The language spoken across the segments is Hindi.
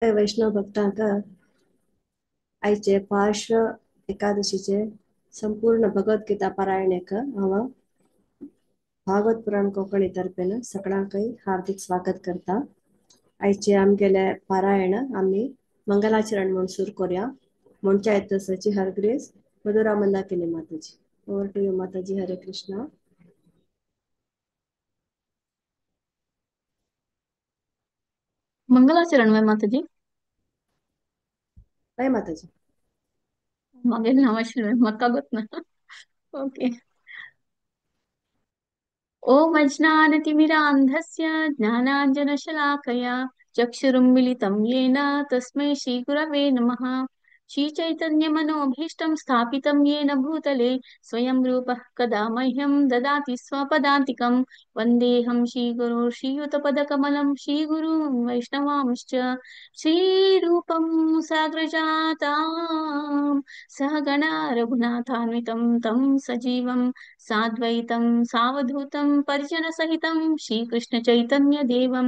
वैष्णव भक्तांका आईचे पार्श्व एकादशीचे संपूर्ण भगवद्गीता पारायणेक हांव भागवत पुराण कोंकणी तर्फेन सगळ्यांकय हार्दिक स्वागत करता। आईचे आमगेले पारायण आम्ही मंगलाचरण म्हणून सुरू करूया। म्हणच्या येतसाची हर ग्रेस मधुरा मंदाकिनी माताजी। ओवर टू यू माताजी। हरे कृष्णा। मंगलाचरण में माताजी। जय माताजी। मागेल नावाशिवाय मका गोत ना। ओके। ॐ अज्ञानतिमिरान्धस्य ज्ञानाञ्जनशलाकया चक्षुरुन्मिलितं येन तस्मै श्रीगुरवे नमः। श्रीचैतन्यमनोभीष्टं स्थापितं येन भूतले स्वयं रूपः कदा मह्यं ददाति स्वपदान्तिकं। वन्देऽहं श्रीगुरो श्रीयुतपदकमलं श्रीगुरुं वैष्णवांश्च श्रीरूपं साग्रजातां सहगणा रघुनाथान्वितं तं सजीवं साद्वैतं सावधूतं परिजनसहितं श्रीकृष्णचैतन्यदेवं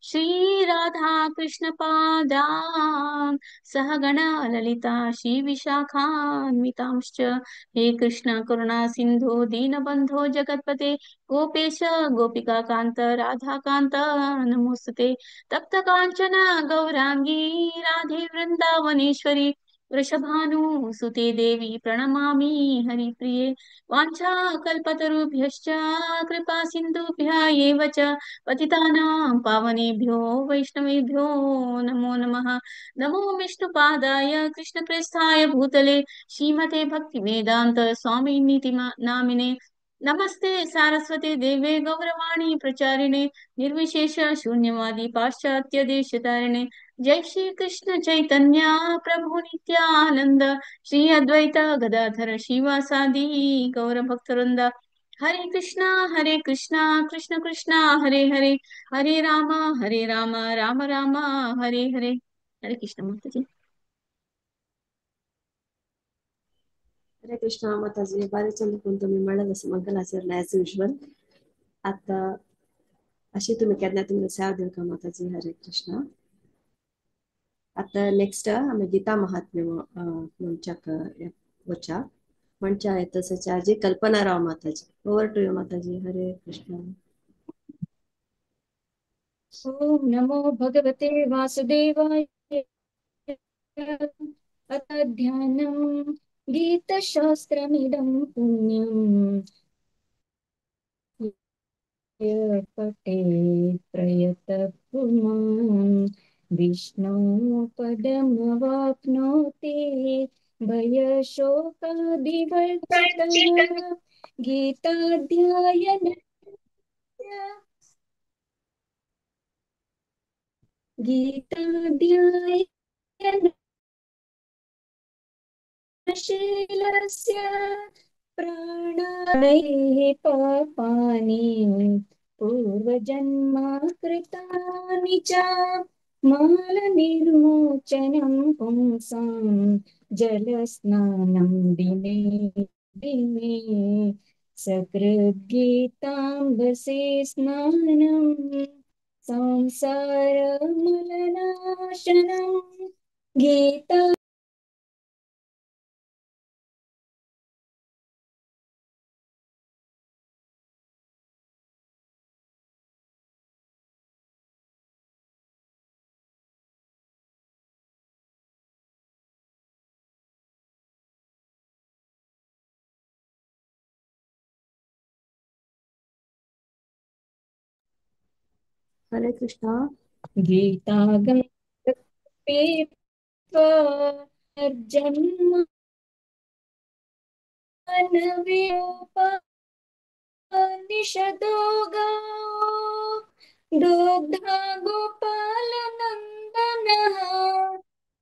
श्रीराधाकृष्णपादान् सहगणा ललिता श्रीविशाखान्वितांश्च। हे कृष्ण करुणा सिन्धो दीनबन्धो जगत्पते गोपेश गोपिकान्त राधाकान्त नमोस्तुते। तप्तकाञ्चन गौराङ्गी राधे वृन्दावनेश्वरी वृषभानुसुते देवी प्रणमामि हरिप्रिये। वाञ्छाकल्पतरुभ्यश्च कृपा सिन्धुभ्य एव च पतितानां पावनेभ्यो वैष्णवेभ्यो नमो नमः। नमो विष्णुपादाय कृष्णप्रेष्ठाय भूतले श्रीमते भक्तिवेदान्त स्वामिनिति नामिने। नमस्ते सारस्वते देवे गौरवाणी प्रचारिणे निर्विशेष शून्यवादी पाश्चात्य देशतारिणे। जय श्री कृष्ण चैतन्य प्रभु नित्यानंद श्री अद्वैत गदाधर शिवासादि गौर भक्तवृंद। हरे कृष्णा कृष्ण कृष्णा हरे हरे हरे राम राम राम हरे हरे। हरे कृष्ण माता जी। हरे कृष्णा माताजी। बारी चंदकून तुम्ही म्हणत असं मंगलाचरण ॲज युजल। आता अशी तुम्ही केन्ना तुमकां सेवा दिवका माताजी। हरे कृष्णा। आता नेक्स्ट आम्ही गीता महात्म्य म्हणच्याक वचा। म्हणच्या येतसाच्या जी कल्पना राव माताजी। ओवर टू यू माताजी। हरे कृष्णा। ॐ नमो भगवते वासुदेवाय। अथ ध्यानं गीतशास्त्रमिदं पुण्यं य पठेत् प्रयतः पुमान् विष्णो पदमवाप्नोति भयशोकादिवर्जितः। गीताध्यायनस्य शीलस्य प्राणानैः पापानि पूर्वजन्माकृतानि च मालनिर्मोचनं पुंसां जलस्नानं दिने दिने सकृद्गीताम्बसे स्नानं संसारमलनाशनं। गीता हरे कृष्णा। गीता जन्म निषदो गाओ दुग्धा गोपाल नंदन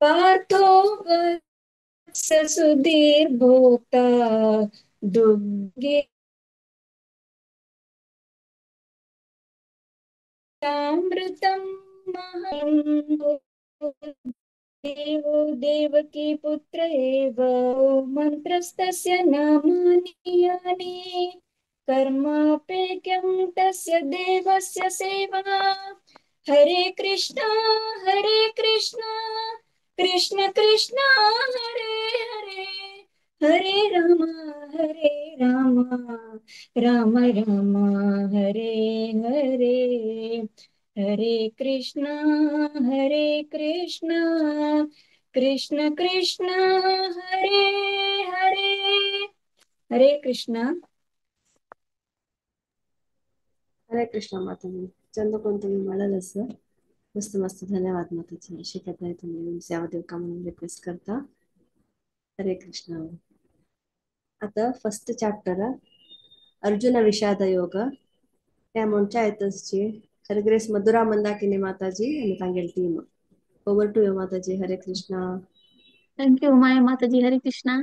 पार्थो वत्स सुधीर भोक्ता दुग्धे अमृतं महं देवो देवकी पुत्र एव मन्त्रस्तस्य नामानि यानि कर्मापेक्यं तस्य देवस्य सेवा हरे कृष्णा कृष्ण कृष्ण हरे हरे, हरे राम राम राम हरे हरे, हरे कृष्णा कृष्ण कृष्ण हरे हरे, हरे कृष्णा. हरे कृष्ण माताजी. चंद्रकोन तुम्ही म्हणाल असं मस्त मस्त. धन्यवाद माताजी. शिकत नाही तुम्ही सेवादेव का म्हणून रिक्वेस्ट करता. हरे कृष्ण. आता फर्स्ट चॅप्टर अर्जुन विषाद योग त्या म्हणच्या आयतसची हरग्रेस मधुरा मंदाकिनी माताजी आणि तांगेल टीम. ओव्हर टू यू माताजी. Hare Krishna. Thank you, Maya Mataji. Hare Krishna.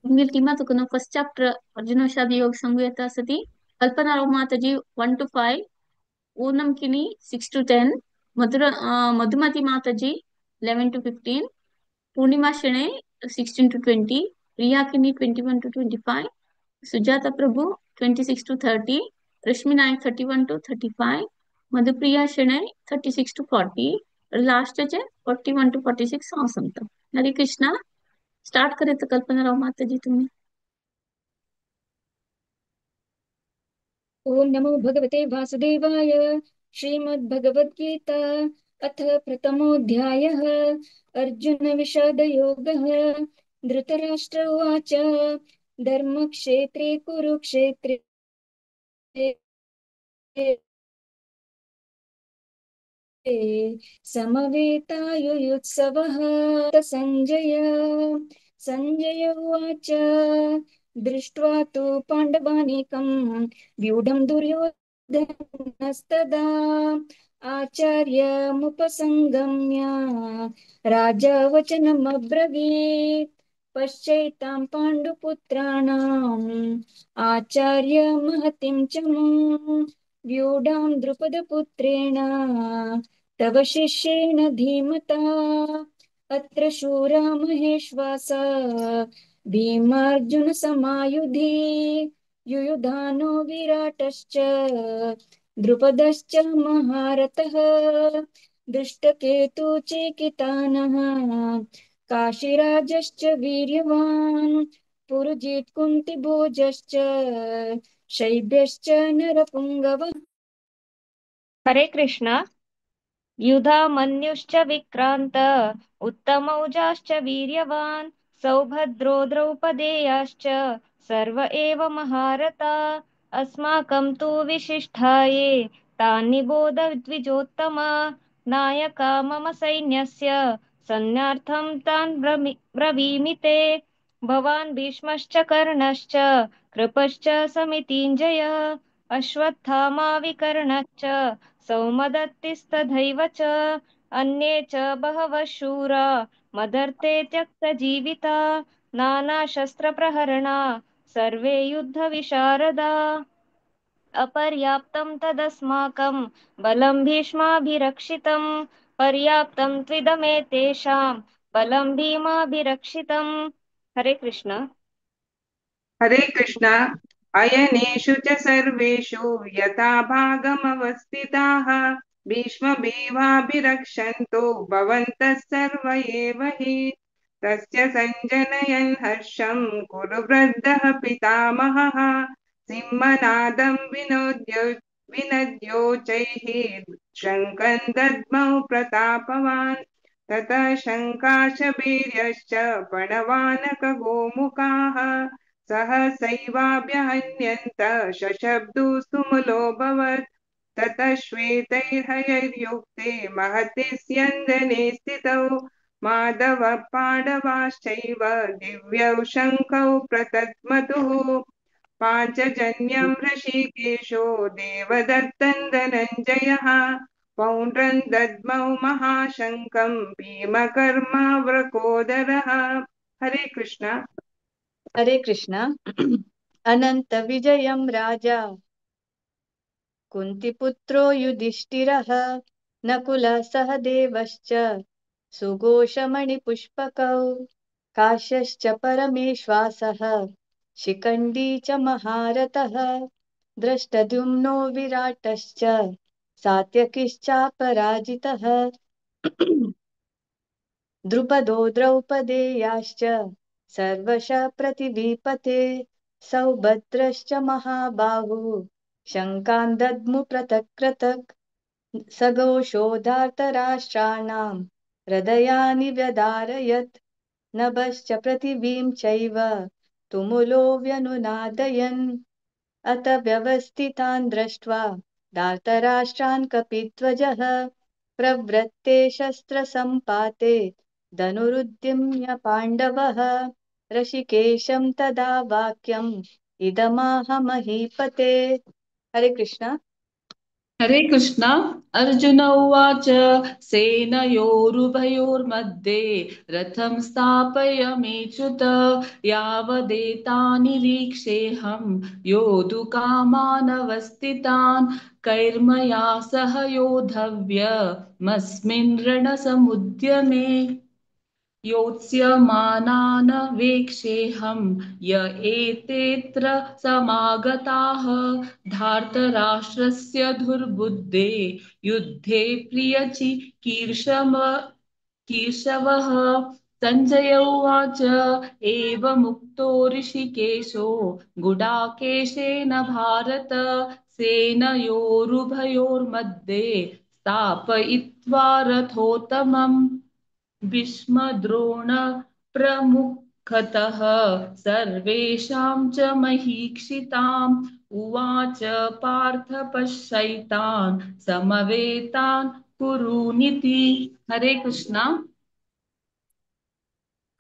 Mungil tima to kuno first chapter Arjuna Shadi Yoga Samveta Sati. Kalpana Rao Mataji 1 to 5. Oonam Kini 6 to 10. Madhumati Mataji 11 to 15. Purnima Shene 16 to 20. Riya Kini 21 to 25. Sujata Prabhu 26 to 30. Rashmi Naik 31 to 35. Madhupriya Shene 36 to 40. Last is 41 to 46 awesome. Hare Krishna. Start करे तो कल्पना राव माता जी तुम्ही. ओम नमो भगवते वासुदेवाय. श्रीमद्भगवद्गीता अथ प्रथमोऽध्यायः. अर्जुन विषाद योगः. धृतराष्ट्र उवाच धर्मक्षेत्रे कुरुक्षेत्रे समवेतायुयुत्सवः. संजय संजय उवाच दृष्ट्वा तु पाण्डवानीकं व्यूढं दुर्योधनस्तदा आचार्यमुपसंगम्य राजा वचनमब्रवीत्. पश्यैतां पाण्डुपुत्राणाम् आचार्य महतिं च मां व्यूढां द्रुपदपुत्रेण तव शिष्येण धीमता. अत्र शूरा महेश्वासा भीमार्जुनसमायुधि युयुधानो विराटश्च द्रुपदश्च महारथः. दृष्टकेतुश्चेकितानः काशीराजश्च वीर्यवान् पुरुजित् कुन्तिभोजश्च शैब्यश्च नरपुङ्गवः. हरे कृष्ण. युधामन्युश्च विक्रान्त उत्तमौजाश्च वीर्यवान् सौभद्रो द्रौपदेयाश्च सर्व एव महारथा. अस्माकं तु विशिष्टाये तान् निबोध द्विजोत्तमा. नायका मम सैन्यस्य सन्न्यार्थं तान् ब्रवीमि ते. भवान् भीष्मश्च कर्णश्च कृपश्च समितिञ्जयः अश्वत्थामा विकर्णश्च सौमदत्तिस्तथैव च अन्ये च बहवः शूरा मदर्थे त्यक्तजीविता नानाशस्त्रप्रहरणा सर्वे युद्धविशारदा. अपर्याप्तं तदस्माकं बलं भीष्माभिरक्षितं पर्याप्तं त्विदमेतेषां बलं भीमाभिरक्षितम्. हरे कृष्ण. हरे कृष्ण. अयनेषु च सर्वेषु यथा भागमवस्थिताः भीष्मभिरक्षन्तो भवन्तः सर्व एव हि. तस्य सञ्जनयन् हर्षं कुरु वृद्धः पितामहः. सिंहनादं विनद्योच्चैः शङ्खं दद्मौ प्रतापवान्. ततः शङ्काशवीर्यश्च प्रणवानकगोमुखाः सहसैवाभ्यहन्यन्त शशब्दो सुमुलोऽभवत्. ततः श्वेतैर्हयैर्युक्ते महति स्यन्दने स्थितौ माधवः पाण्डवाश्चैव दिव्यौ शङ्खौ प्रतद्मतुः. पाञ्चजन्यं ऋषिकेशो देवदत्तं धनञ्जयः पौण्ड्रं दद्मौ महाशङ्खं भीमकर्माव्रकोदरः. हरे कृष्ण. हरे कृष्ण. अनंत विजयं राजा कुन्तिपुत्रो युधिष्ठिरः नकुलः सह देवश्च सुघोषमणिपुष्पकौ काश्यश्च परमेश्वासः शिखण्डी च महारथः दृष्टद्युम्नो विराटश्च सात्यकिश्चापराजितः द्रुपदो द्रौपदेयाश्च सर्वशः प्रतिवीपते सौभद्रश्च महाबाहुः शङ्कान् दद्मु पृथक् पृथक् सघोषोधार्तराष्ट्राणां हृदयानि व्यदारयत् नभश्च पृथिवीं चैव तुमुलो व्यनुनादयन् अत व्यवस्थितान् दृष्ट्वा धार्तराष्ट्रान् कपिध्वजः प्रवृत्ते शस्त्रसम्पाते धनुरुद्यम्य पाण्डवः ऋषिकेशं तदा वाक्यम् इदमाह महीपते। हरे कृष्ण। हरे कृष्ण। अर्जुन उवाच सेनयोरुभयोर्मध्ये रथं स्थापयमेच्युत यावदेतान्निरीक्षेऽहं योद्धुकामानवस्थितान् कैर्मया सह योद्धव्यमस्मिन् रणसमुद्यमे योत्स्यमानान् वेक्षेऽहं य एतेऽत्र समागताः धार्तराष्ट्रस्य दुर्बुद्धे युद्धे कीर्षवः सञ्जय उवाच एवमुक्तो ऋषिकेशो गुडाकेशेन भारत सेनयोरुभयोर्मध्ये स्थापयित्वा रथोत्तमम् भीष्मद्रोण प्रमुखतः सर्वेषां च महीक्षिताम् उवाच पार्थ पश्यैतान् समवेतान् कुरूनिति। हरे कृष्णा।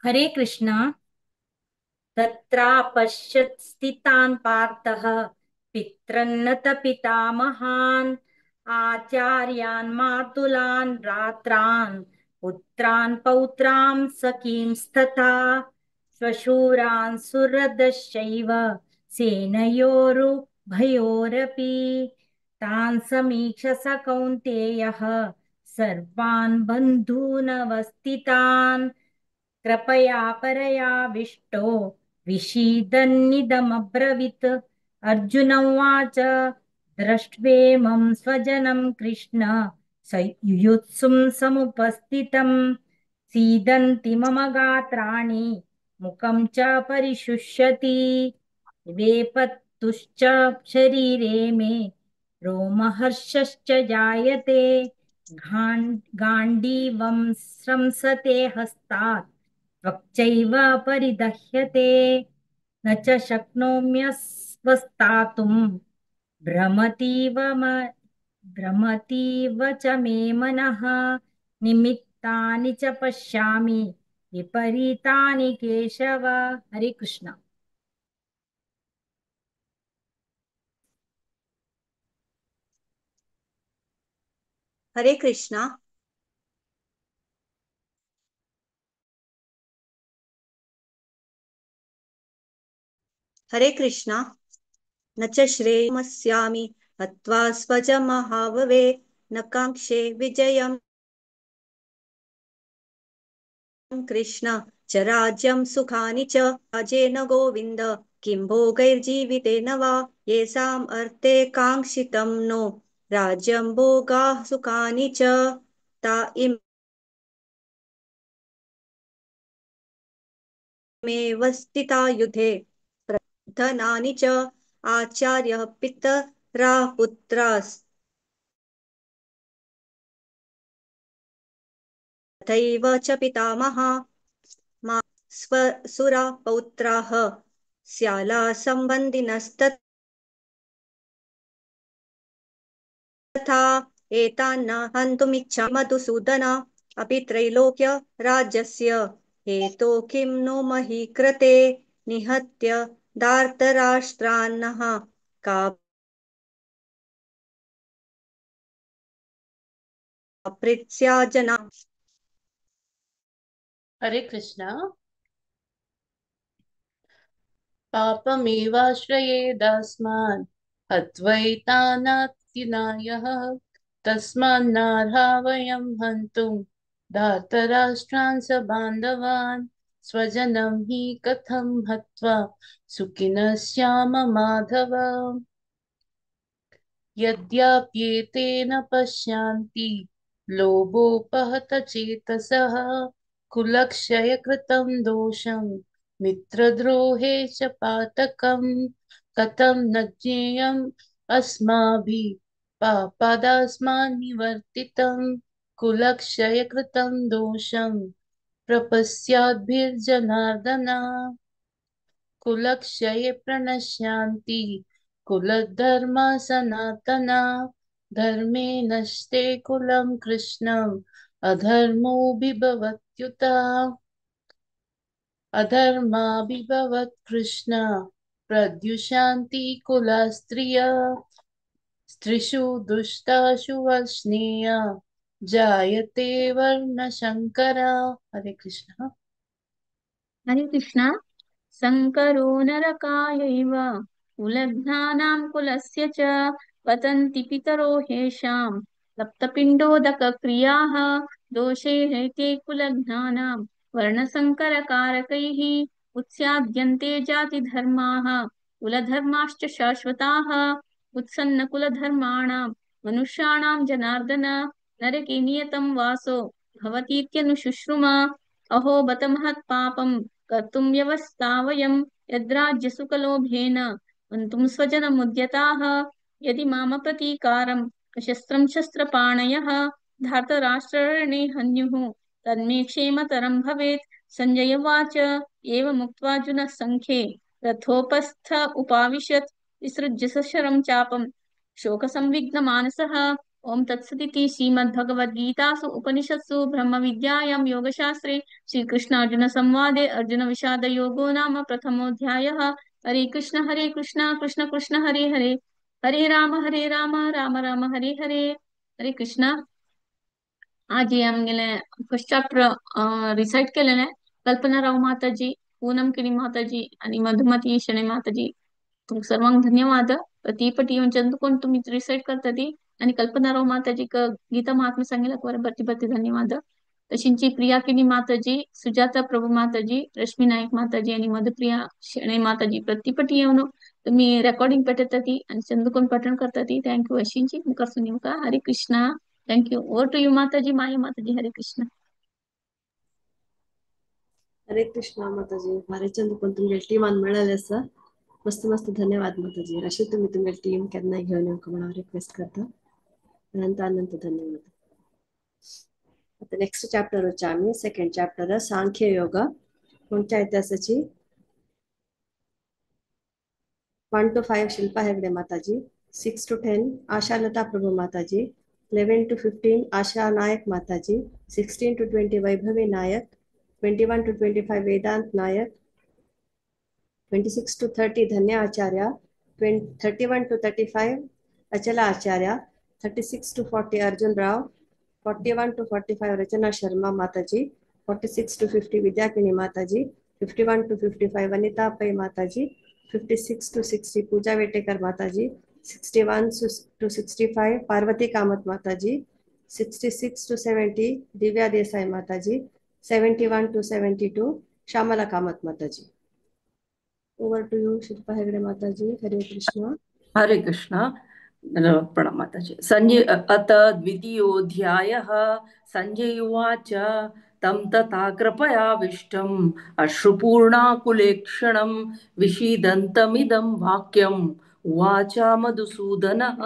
हरे कृष्णा। तत्रापश्यत् स्थितान् पार्थः पितरन्नत पितामहान् आचार्यान् मातुलान् भ्रात्रान् पुत्रान् पौत्रान् सखींस्तथा श्वशुरान् सुहृदश्चैव सेनयोरुभयोरपि तान् समीक्ष स कौन्तेयः सर्वान् बन्धूनवस्थितान् कृपया परयाविष्टो विषीदन्निदमब्रवीत् अर्जुन उवाच दृष्ट्वेमं स्वजनं कृष्ण युयुत्सुं समुपस्थितं सीदन्ति मम गात्राणि मुखं च परिशुष्यति वेपतुश्च शरीरे मे रोमहर्षश्च जायते गाण्डीवं स्रंसते हस्तात् त्वक्चैव परिदह्यते न च शक्नोम्यस्वस्थातुं भ्रमतीव च मे मनः निमित्तानि च पश्यामि विपरीतानि केशव। हरे कृष्ण। हरे कृष्ण। हरे कृष्ण। न च श्रेयमस्यामि हत्वा स्वजमहाववे न काङ्क्षे विजयम् कृष्ण च राज्यं सुखानि च राजेन गोविन्द किं भोगैर्जीवितेन वा येषाम् अर्थे काङ्क्षितं नो राज्यं भोगाः सुखानि च ता इमेव स्थिता युधे प्रधनानि च आचार्यः पितरः पुत्रास्तथैव च पितामहा स्वसुरा पौत्राः स्याला सम्बन्धिनस्तथा एतान्न हन्तुमिच्छामि मधुसूदन अपि त्रैलोक्य राज्यस्य हेतो किं नो मही कृते निहत्य धार्तराष्ट्रान्नः का प्रीत्या जना। हरे कृष्ण। पापमेवाश्रयेदस्मान् हत्वैतानतिनायः तस्मान्नार्हा वयं हन्तुं धार्तराष्ट्रान् स्वबान्धवान् स्वजनं हि कथं हत्वा सुखिनः स्याम माधव। यद्याप्येतेन पश्यन्ति लोभोपहत चेतसः कुलक्षयकृतं दोषं मित्रद्रोहे च पातकं कथं न ज्ञेयम् अस्माभिः पापादस्मान् निवर्तितं कुलक्षयकृतं दोषं प्रपश्याद्भिर्जनार्दन कुलक्षये प्रणश्यन्ति कुलधर्मा सनातना धर्मे नष्टे कुलं कृष्णम् अधर्मोऽभिभवत्युत अधर्माभिभवत् कृष्ण प्रद्युषन्ति कुलस्त्रिय स्त्रीषु दुष्टाशु वर्ष्णेय जायते वर्णशङ्कर हरे कृष्ण हरे कृष्ण संकरो नरकायैव कुलघ्नानां कुलस्य च पतन्ति पितरो ह्येषां सप्तपिण्डोदकक्रियाः दोषे हैते कुलघ्नानां वर्णसङ्करकारकैः उत्स्याद्यन्ते जातिधर्माः कुलधर्माश्च शाश्वताः उत्सन्नकुलधर्माणां मनुष्याणां जनार्दन नरके नियतं वासो भवतीत्यनुशुश्रुम अहो बत महत्पापं कर्तुं व्यवस्था वयं यद्राज्यसुखलोभेन हन्तुं स्वजनमुद्यताः यदि माम प्रतीकारम् अशस्त्रं शस्त्रपाणयः धार्तराष्ट्ररणे हन्युः तन्मे क्षेमतरं भवेत् सञ्जय उवाच एवमुक्त्वार्जुनः सङ्ख्ये रथोपस्थ उपाविशत् विसृज्य सशरं चापं शोकसंविघ्नमानसः ॐ तत्सदिति श्रीमद्भगवद्गीतासु उपनिषत्सु ब्रह्मविद्यायां योगशास्त्रे श्रीकृष्णार्जुन संवादे अर्जुन विषाद योगो नाम प्रथमोऽध्यायः हरे कृष्ण कृष्ण कृष्ण हरे हरे हरे राम राम राम हरे हरे हरे कृष्ण आज हे आमगेले फर्स्ट चॅप्टर रिसाइट केलेले कल्पनाराव माताजी पूनम किणी माताजी आणि मधुमती शणे माताजी तुमक सर्वांक धन्यवाद प्रति येऊन चंदुकोन तुम्ही रिसाइट करता ती आणि कल्पनाराव माताजी गीता महात्मा सांगेला बरती बरती धन्यवाद तशींची प्रिया किनी माताजी सुजाता प्रभू माताजी रश्मी नाईक माताजी आणि मधुप्रिया शेणे माताजी प्रतिपटी येऊन तुम्ही रेकॉर्डिंग पेटत ती आणि चंदुकोन पठण करता ती थँक्यू अशींची मुखार सुनिमुका Hare Krishna thank you over to you माताजी माया माताजी हरे कृष्ण हरे कृष्ण माताजी मारे चंदुकोन तुमगे टीमान मिळाले आसा मस्त मस्त धन्यवाद माताजी अशी तुम्ही तुमगे टीम केन्ना घेऊन येवंक म्हणून रिक्वेस्ट करता अनंत अनंत धन्यवाद आता नेक्स्ट चॅप्टर वच्चे आम्ही सेकंड चॅप्टर सांख्य योग कोणत्या इतिहासाची 1 to 5 शिल्पा हेगडे माताजी 6 to 10 आशालता प्रभू माताजी 11 to 15 आशा नायक माताजी 16 to 20 Vaibhavi Nayak 21 to 25 Vedanta Nayak 26 to 30 धन्य आचार्य 31 to 35 Achala Acharya 36 to 40 Arjun Rao 41 to 45 रचना शर्मा माताजी 46 to 50 विद्याकिनी माताजी 51 to 55 वनिता पै माताजी 56 to 60 पूजा वेटेकर माताजी 61 to 65 पार्वती कामत माताजी 66 to 70 दिव्या देसाई माताजी 71 to 72 Shyamala Kamath Mataji over to you Shilpa Hegde Mataji Hare Krishna हरे कृष्ण प्रणाम माताजी संजय अत द्वितीयोऽध्यायः संजय उवाच तं तथा कृपयाविष्टम् अश्रुपूर्णाकुलेक्षणं विषीदन्तमिदं वाक्यम् उवाच मधुसूदनः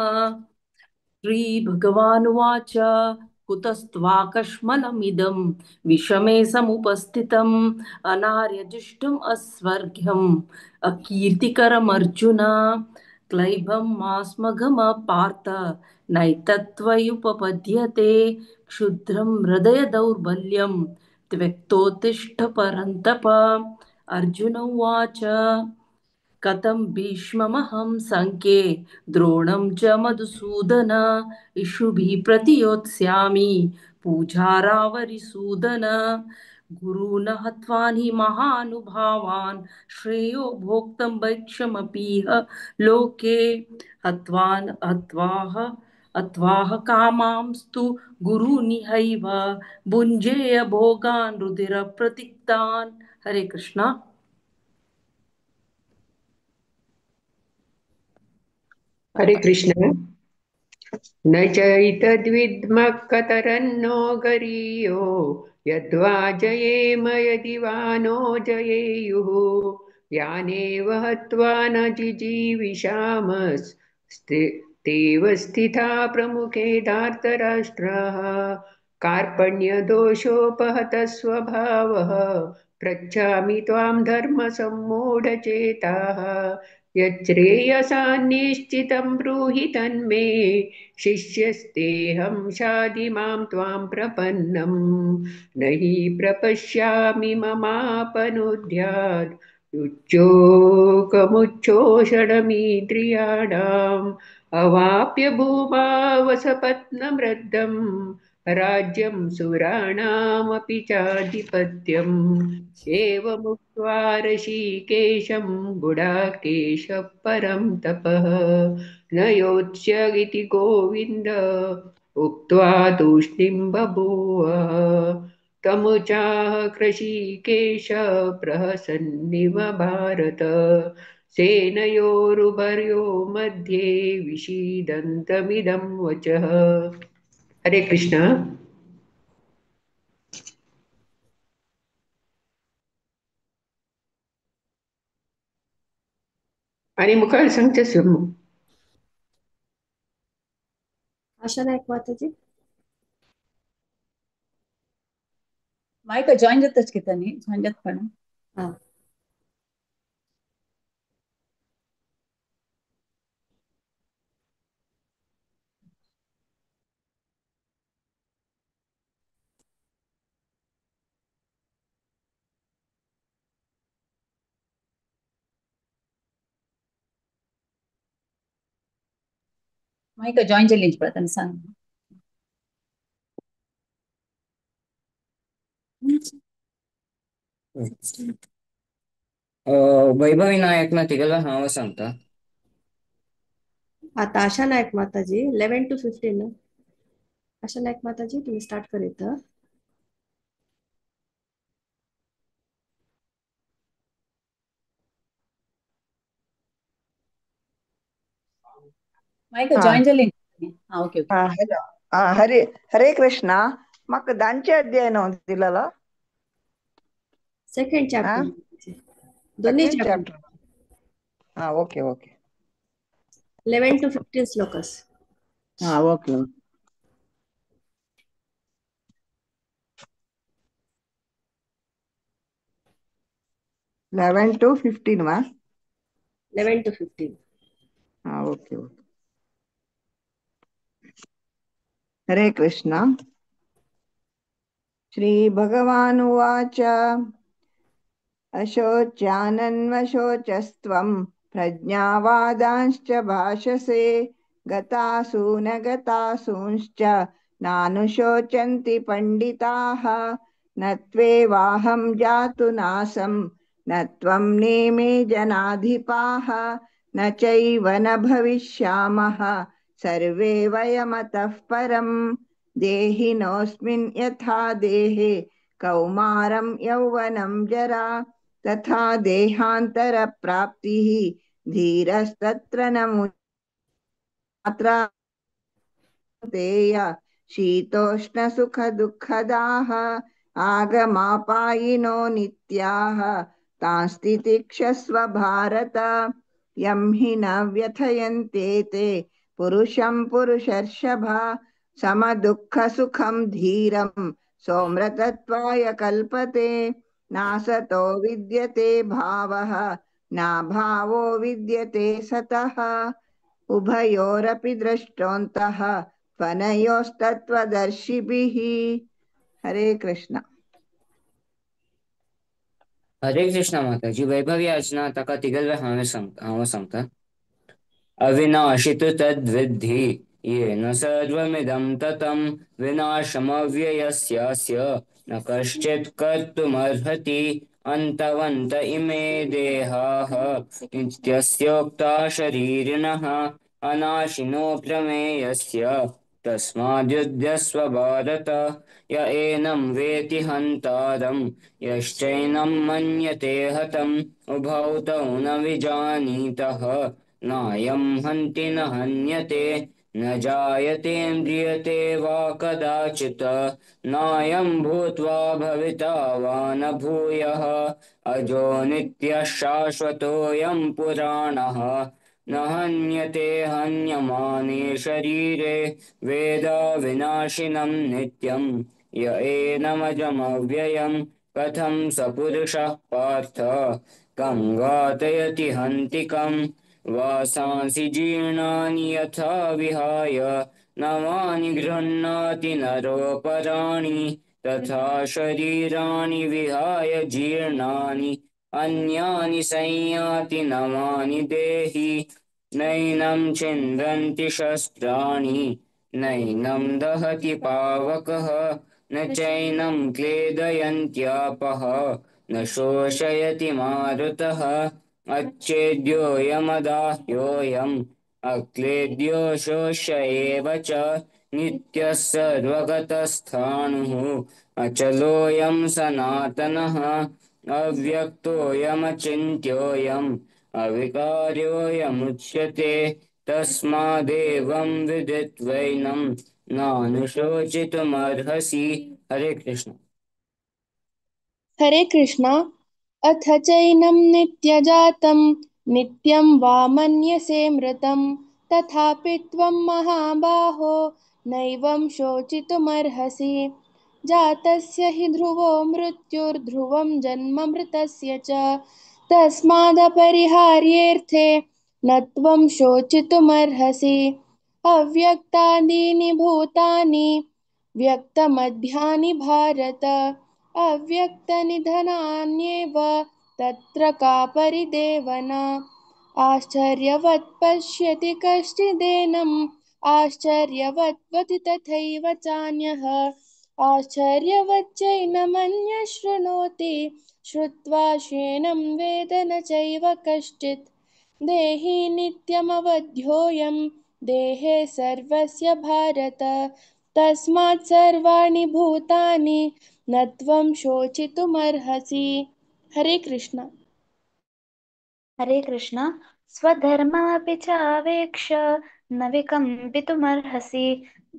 श्रीभगवानुवाच कुतस्त्वाकश्मलमिदं विषमे समुपस्थितम् अनार्यजुष्टम् अस्वर्ग्यम् अकीर्तिकरमर्जुन क्लैभं मास्मघम पार्थ नैतत्त्वयुपपद्यते क्षुद्रं हृदय दौर्बल्यं त्यक्तोत्तिष्ठ परन्तप अर्जुन उवाच कथं भीष्ममहं सङ्ख्ये द्रोणं च मधुसूदन इषुभिः प्रतियोत्स्यामि पूजारावरिसूदन गुरून् हत्वा हि महानुभावान् श्रेयो भोक्तुं भैक्षमपीह लोके हत्वाह कामांस्तु गुरूनिहैव भुञ्जेय भोगान् रुधिरप्रतिक्तान् हरे कृष्ण हरे कृष्ण न चैतद्विद्मः कतरन्नो गरीयो यद्वा जयेम यदि वा नो जयेयुः यानेव हत्वा न जिजीविषामस्तेव स्थिता प्रमुखे धार्तराष्ट्राः कार्पण्यदोषोपहतः स्वभावः पृच्छामि त्वां धर्मसम्मूढचेताः यच्छ्रेयसान्निश्चितं ब्रूहि तन्मे शिष्यस्तेऽहं शाधि मां त्वां प्रपन्नं न हि प्रपश्यामि ममापनुद्यात् युच्योकमुच्छोषणमीन्द्रियाणाम् अवाप्य भूमावसपत्नमृद्धं राज्यं सुराणामपि चाधिपत्यम् एवमुक्त्वा ऋषिकेशं गुडाकेशः परं तपः न योत्स्य इति गोविन्द उक्त्वा तूष्णीं बभूव तमुचाह कृषिकेश प्रहसन्निव भारत सेनयोरुभयो मध्ये विषीदन्तमिदं वचः हरे कृष्ण आणि मुखार सांगते आशा नायक माताजी मायका ಜಾಯಿನ್ ಜೊತೆಚ್ಕಿತಾನೆ ಜಾಯಿನ್ ಜೊತೆ हा मायका ಜಾಯಿನ್ ಜಲ್ಲಿಂಚ್ ಪಡತಾನೆ सांग वैभवी नायकना तिघाला नावं सांगता आता आशा नायक माताजी 11 to 15 ना आशा नायक माताजी तुम्ही स्टार्ट करीत मायका हा ಜಾಯಿನ್ ಜಲ್ಲಿಂಚ್ हा ओके ओके हा हॅलो हा हरे हरे कृष्णा म्हाका दांचे अध्याय दिलेलो सेकंड हा चॅप्टर दोन्ही सेकंड चॅप्टर चॅप्टर हा ओके ओके 11 to 15 श्लोकस हा ओके 11 to 15 वा 11 to 15 हा ओके ओके हरे कृष्णा श्रीभगवानुवाच अशोच्यानन्वशोचस्त्वं प्रज्ञावादांश्च भाषसे गतासु न गतासूंश्च नानुशोचन्ति पण्डिताः न त्वेवाहं जातु नासं न त्वं नेमे जनाधिपाः न चैव न भविष्यामः सर्वे वयमतः परम् देहिनोऽस्मिन् यथा देहे कौमारं यौवनं जरा तथा देहान्तरप्राप्तिः धीरस्तत्र न मुत्रा तेय शीतोष्णसुखदुःखदाः आगमापायिनो नित्याः तांस्तितिक्षस्व भारत यं हि न व्यथयन्ते ते पुरुषं पुरुषर्षभ समदुःखसुखं धीरं सोमृतत्वाय कल्पते नासतो विद्यते भावः नाभावो विद्यते सतः उभयोरपि दृष्टोऽन्तः त्वनयोस्तत्त्वदर्शिभिः हरे कृष्ण हरे कृष्ण माताजी वैभवी आजना तका तिघाला हांवे सांगता अविनाशि तु तद्विद्धि येन सर्वमिदं ततं विनाशमव्ययस्यास्य न कश्चित् कर्तुमर्हति अन्तवन्त इमे देहाः नित्यस्योक्ता शरीरिणः अनाशिनो प्रमेयस्य तस्माद्युध्यस्व भारत य एनं वेति हन्तारं यश्चैनं मन्यते हतम् उभौ तौ न विजानीतः नायं हन्ति न हन्यते न जायते म्रियते वा कदाचित् नायं भूत्वा भविता वा न भूयः अजो नित्यः शाश्वतोऽयं पुराणः न हन्यते हन्यमाने शरीरे वेदा विनाशिनं नित्यं य एनमजमव्ययं कथं स पुरुषः पार्थ कं घातयति हन्तिकम् वासांसि जीर्णानि यथा विहाय नवानि गृह्णाति नरोपराणि तथा शरीराणि विहाय जीर्णानि अन्यानि संयाति नवानि देहि नैनं छिन्दन्ति शस्त्राणि नैनं दहति पावकः न चैनं क्लेदयन्त्यापः न शोषयति मारुतः अच्छेद्योऽयमदाह्योऽयम् अक्लेद्यो शोष्य एव च नित्यः सर्वगतस्थाणुः अचलोऽयं सनातनः अव्यक्तोऽयमचिन्त्योऽयम् अविकार्योऽयमुच्यते तस्मादेवं विदित्वैनं नानुशोचितुमर्हसि। हरे कृष्ण। हरे कृष्ण। अथ चैनं नित्यजातं नित्यं वा मन्यसे मृतं तथापि त्वं महाबाहो नैवं शोचितुमर्हसि। जातस्य हि ध्रुवो मृत्युर्ध्रुवं जन्म मृतस्य च तस्मादपरिहार्येऽर्थे न त्वं शोचितुमर्हसि। अव्यक्तादीनि भूतानि व्यक्तमध्यानि भारत अव्यक्तनिधनान्येव तत्र का परिदेवना। आश्चर्यवत् पश्यति कश्चिदेनम् आश्चर्यवत् तथैव चान्यः आश्चर्यवच्चैनमन्यः शृणोति श्रुत्वा श्येनं वेद न चैव कश्चित्। देहि नित्यमवध्योऽयं देहे सर्वस्य भारत तस्मात् सर्वाणि भूतानि न त्वं शोचितुमर्हसि। हरे कृष्ण। हरे कृष्ण। स्वधर्ममपि चावेक्ष न विकम्पितुमर्हसि।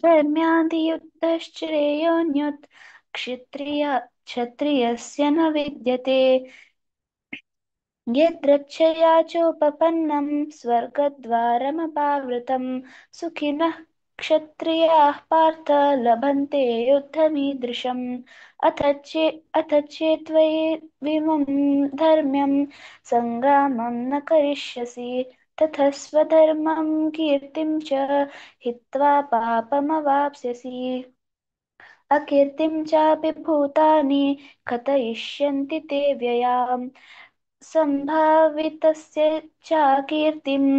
धर्म्याधियुद्धश्रेयोऽन्यत् क्षत्रियस्य न विद्यते। यदृच्छया चोपपन्नं स्वर्गद्वारमपावृतं सुखिनः क्षत्रियाः पार्थ लभन्ते युद्धमीदृशम्। अथ चेत्त्वमिमं धर्म्यं सङ्ग्रामं न करिष्यसि ततः स्वधर्मं कीर्तिं च हित्वा पापमवाप्स्यसि। अकीर्तिं चापि भूतानि कथयिष्यन्ति ते व्ययाम् सम्भावितस्य चाकीर्तिम्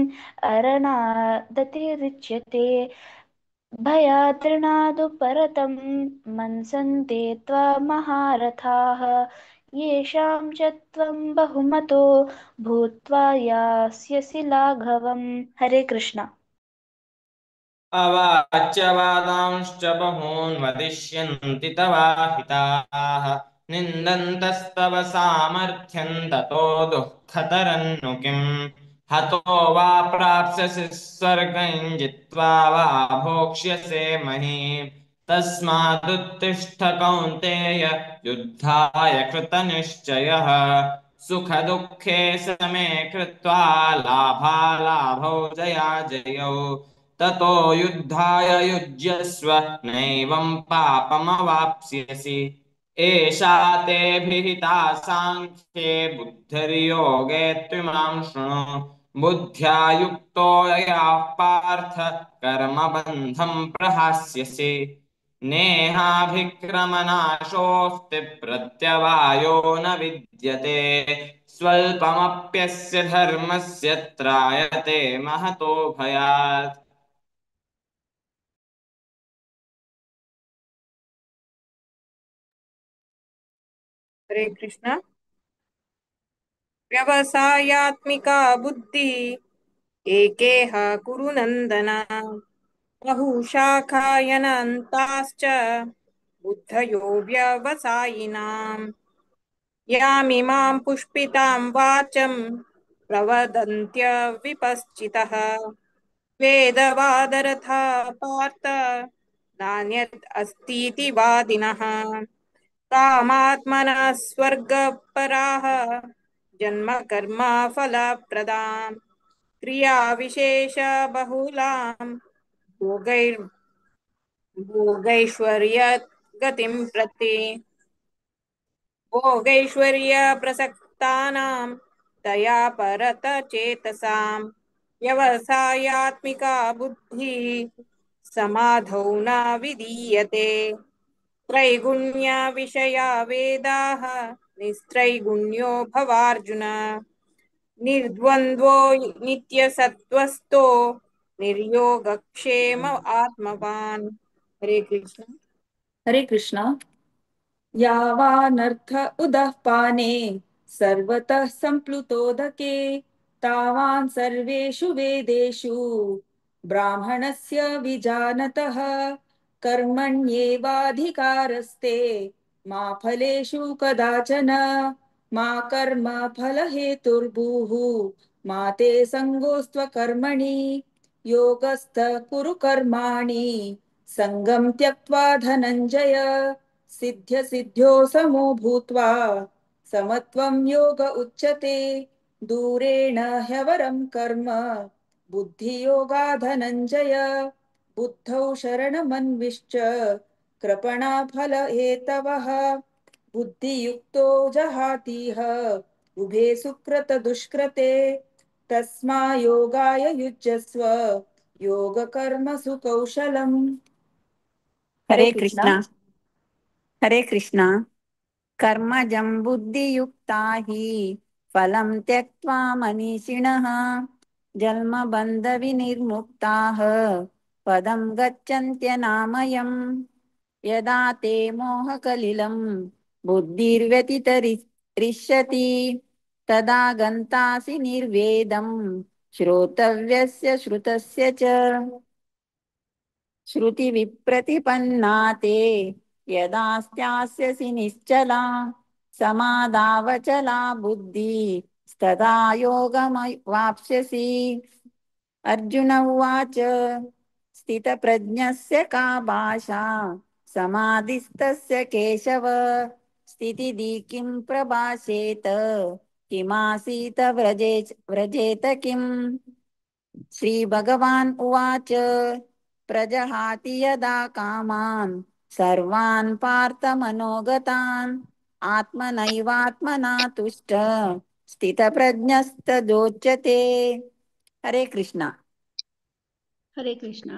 अरणादतिरिच्यते। भयाद्रणादु परतं मन्सन्ते त्वामहारथाः येषां च त्वं बहुमतो भूत्वा यास्यसि लाघवम्। हरे कृष्ण। अवाच्य वादांश्च बहून् वदिष्यन्ति तवाहिताः निन्दन्तस्तव सामर्थ्यं ततो दुःखतरन्नु किम्। हतो वा प्राप्स्यसि स्वर्गं जित्वा वा भोक्ष्यसे महीम्। तस्मादुत्तिष्ठ कौन्तेय युद्धाय कृतनिश्चयः सुखदुःखे समे कृत्वा लाभालाभौ जयाजयौ ततो युद्धाय युज्यस्व नैवं पापमवाप्स्यसि। एषा ते विहिता साङ्ख्ये बुद्धिर्योगे त्विमां शृणु। बुद्ध्या युक्तो यया पार्थ कर्मबन्धं प्रहास्यसि। नेहाभिक्रमनाशोऽस्ति प्रत्यवायो न विद्यते स्वल्पमप्यस्य धर्मस्य त्रायते महतो भयात्। हरे कृष्ण। व्यवसायात्मिका बुद्धि एकेह कुरु नन्दन बहुशाखायनन्ताश्च बुद्धयो व्यवसायिनाम् यामिमां पुष्पितां वाचं प्रवदन्त्य विपश्चितः वेदवादरथा पार्थ नान्यत् अस्तीति वादिनः कामात्मनः स्वर्गपराः जन्म कर्म फलप्रदां क्रियाविशेष बहुलां भोगैश्वर्य गतिं प्रति भोगैश्वर्यप्रसक्तानां तया परतचेतसां व्यवसायात्मिका बुद्धिः समाधौ न विधीयते त्रैगुण्यविषया वेदाः निस्त्रैगुण्यो भवार्जुन निर्द्वन्द्वो नित्यसत्त्वस्थो निर्योगक्षेम आत्मवान्। हरे कृष्ण। हरे कृष्ण। यावानर्थ उदः पाने सर्वतः सम्प्लुतोदके तावान् सर्वेषु वेदेषु ब्राह्मणस्य विजानतः कर्मण्येवाधिकारस्ते मा फलेषु कदाचन मा कर्म फलहेतुर्भूः मा ते सङ्गोऽस्त्वकर्मणि योगस्थः कुरु कर्माणि सङ्गं त्यक्त्वा धनञ्जय सिद्ध्य सिद्ध्यो समो भूत्वा समत्वं योग उच्यते दूरेण ह्यवरं कर्म बुद्धियोगा धनञ्जय बुद्धौ शरणमन्विश्च कृपणाफलहेतवः बुद्धियुक्तो जहातीह उभे सुकृत दुष्कृते तस्मा योगाय युज्यस्व योगकर्मसु कौशलम्। हरे कृष्ण। हरे कृष्ण। कर्मजं बुद्धियुक्ता हि फलं त्यक्त्वा मनीषिणः जन्मबन्धविनिर्मुक्ताः पदं गच्छन्त्यनामयम् यदा ते मोहकलिलं बुद्धिर्व्यतितरिष्यति तदा गन्तासि निर्वेदं श्रोतव्यस्य श्रुतस्य च श्रुतिविप्रतिपन्ना ते यदा स्यास्यसि निश्चला समादावचला बुद्धि तदा योगमवाप्स्यसि। अर्जुन उवाच स्थितप्रज्ञस्य का भाषा समाधिस्तस्य केशव स्थितिदि किं प्रभाषेत किमासीत व्रजेत किम्। श्रीभगवान् उवाच प्रजहाति यदा कामान् सर्वान् पार्थमनोगतान् आत्मनैवात्मना तुष्ट स्थितप्रज्ञस्तदोच्यते। हरे कृष्ण। हरे कृष्ण।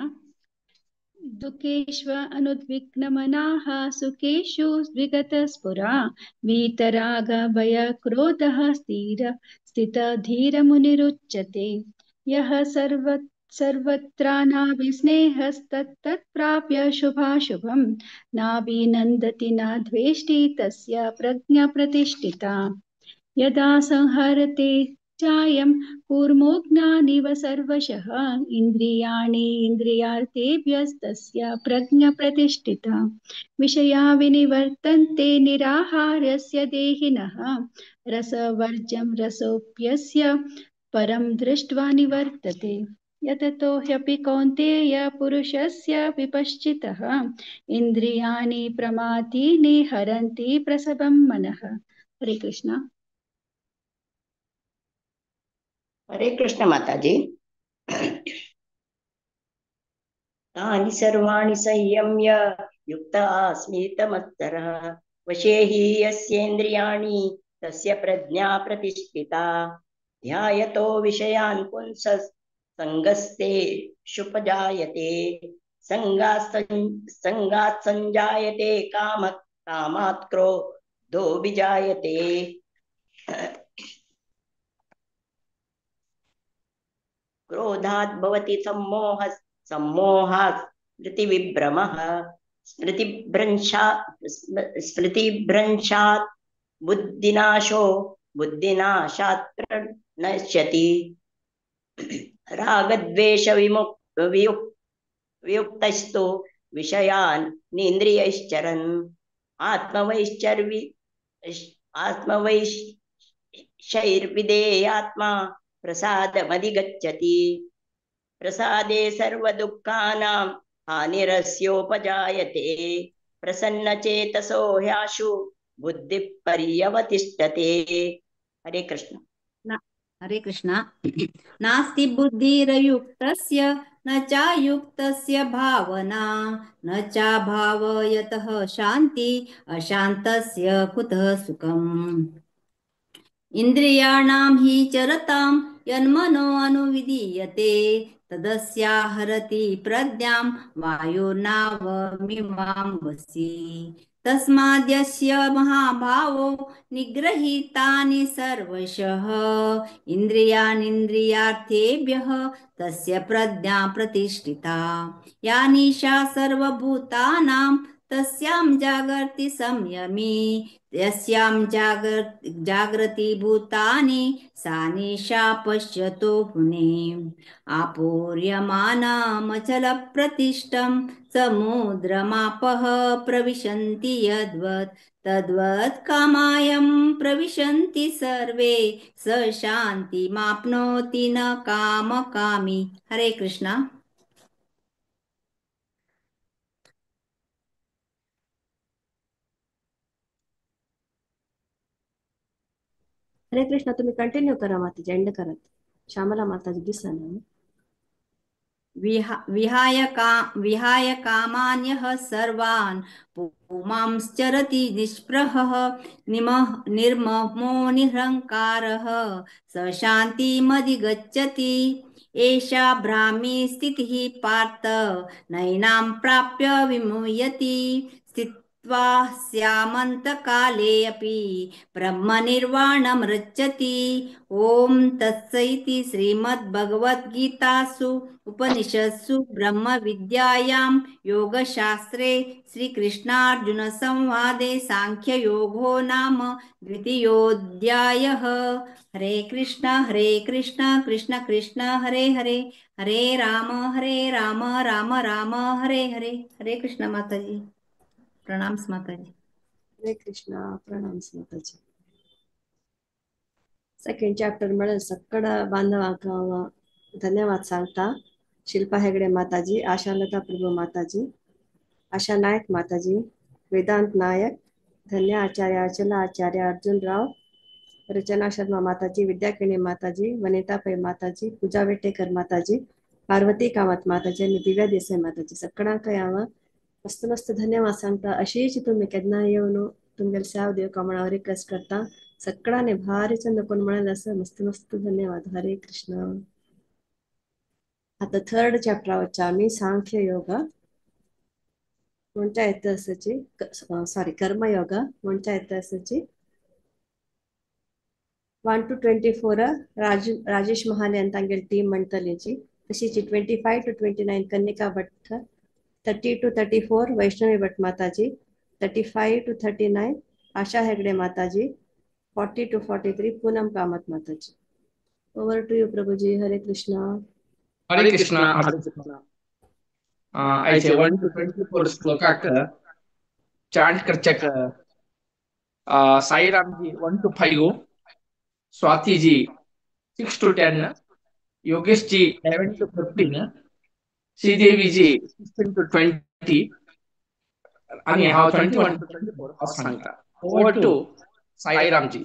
दुःखेष्व अनुद्विग्नमनाः सुखेषु विगतस्फुरा वीतरागभयक्रोधः स्थितधीरमुनिरुच्यते यः सर्वत्रानाभिस्नेहस्तत्तत्प्राप्य शुभाशुभं नाभिनन्दति न द्वेष्टि तस्य प्रज्ञा प्रतिष्ठिता। यदा संहरते चायं कूर्मोऽज्ञानिव सर्वशः इन्द्रियाणि इन्द्रियार्थेभ्यस्तस्य प्रज्ञा प्रतिष्ठिता। विषया विनिवर्तन्ते निराहारस्य देहिनः रसवर्जं रसोऽप्यस्य परं दृष्ट्वा निवर्तते। यततो ह्यपि कौन्तेय पुरुषस्य विपश्चितः इन्द्रियाणि प्रमाथीनि हरन्ति प्रसभं मनः। हरे कृष्ण। हरे कृष्ण माताजी। तानि सर्वाणि संयम्य युक्त आस्मितमत्सरः वशे हि यस्येन्द्रियाणि तस्य प्रज्ञा प्रतिष्ठिता। ध्यायतो विषयान् पुंसः संगस्ते शुपजायते संगात् संजायते कामात् क्रोधोऽभिजायते। क्रोधात् भवति सम्मोहात् स्मृतिविभ्रमः स्मृतिभ्रंशात् बुद्धिनाशो बुद्धिनाशात् प्रणश्यति। रागद्वेषवियुक्तस्तु विषयान् निन्द्रियैश्चरन् आत्मवैश्चैर्विधेयात्मा प्रसादमधिगच्छति। प्रसादे सर्वदुःखानां हानिरस्योपजायते प्रसन्नचेतसो ह्याशु बुद्धिः पर्यवतिष्ठते। हरे कृष्ण। हरे कृष्ण। नास्ति बुद्धिरयुक्तस्य न चायुक्तस्य भावना न चाभावयतः शान्ति अशान्तस्य कुतः सुखम्। इन्द्रियाणां हि चरतां यन्मनो अनुविधीयते तदस्याहरति प्रज्ञां वायुर्नावमिमां वसि। तस्माद्यस्य महाभावो निगृहीतानि सर्वशः इन्द्रियाणीन्द्रियार्थेभ्यः तस्य प्रज्ञा प्रतिष्ठिता। या निशा सर्वभूतानां तस्यां जागर्ति संयमी यस्यां जागृति भूतानि सा निशा पश्यतो मुनिम्। आपूर्यमानमचलप्रतिष्ठं समुद्रमापः प्रविशन्ति यद्वत् तद्वत् कामायं प्रविशन्ति सर्वे स शान्तिमाप्नोति न कामकामी। हरे कृष्णा। हरे कृष्ण. तुम्ही कंटिन्यू करा माताजी, एंड करत श्यामला माताजी दिसना. विहाय कामान्यः सर्वान् पुमांश्चरति निष्पृहः निर्ममो निरहङ्कारः स शान्तिमधिगच्छति। एषा ब्राह्मी स्थितिः पार्थ नैनां प्राप्य विमुह्यति। स्थित्वा स्यामन्तकाले अपि ब्रह्मनिर्वाणं रच्यति। ॐ तत्सदिति श्रीमद्भगवद्गीतासु उपनिषत्सु ब्रह्मविद्यायां योगशास्त्रे श्रीकृष्णार्जुनसंवादे साङ्ख्ययोगो नाम द्वितीयोऽध्यायः। हरे कृष्ण कृष्ण कृष्ण हरे हरे हरे राम राम राम हरे हरे। हरे कृष्ण माताजी, प्रणाम माताजी. हरे कृष्ण, प्रणाम माताजी. सेकंड चॅप्टर मिळेल सक्कड बांधवांक धन्यवाद सांगता. शिल्पा हेगडे माताजी, आशालता प्रभू माताजी, आशा नायक माताजी, वेदांत नायक, धन्य आचार्य, अर्चना आचार्य, अर्जुन राव, रचना शर्मा माताजी, विद्याकिणी माताजी, वनिता पै माताजी, पूजा वेटेकर माताजी, पार्वती कामत माताजी आणि दिव्या देसाई माताजी सक्कडांक याव मस्त मस्त धन्यवाद सांगता. अशीच तुम्ही केन्ना येऊन तुमगेल साव देव कामणावर रिक्वेस्ट करता. सक्कडाने भारी चंद कोण मिळेल असं मस्त मस्त धन्यवाद. हरे कृष्ण. आता थर्ड चॅप्टर आवडचा आम्ही सांख्य योगा म्हणच्या येतं असाची सॉरी कर्मयोगा म्हणच्या येतं असाची 1 to 24 राजेश महाले आणि तांगेल टीम म्हणतलीची. तशीची 25 to 29 कन्निका भट्ट, 30 to 34 वैष्णवी भट माताजी, 35 to 39 आशा हेगडे माताजी, 40 to 43 Poonam Kamat Mataji. Over to you प्रभुजी. हरे कृष्ण. हरे कृष्ण. हरे कृष्ण. ऐसे 1 to 24 श्लोकाक चांट करचक Sairam ji 1 to 5, Swati ji 6 to 10, Yogesh ji 11 to 15, Sridevi ji 16 to 20 आणि हा 21 to 24 हा सांगता. ओवर टू साईराम जी.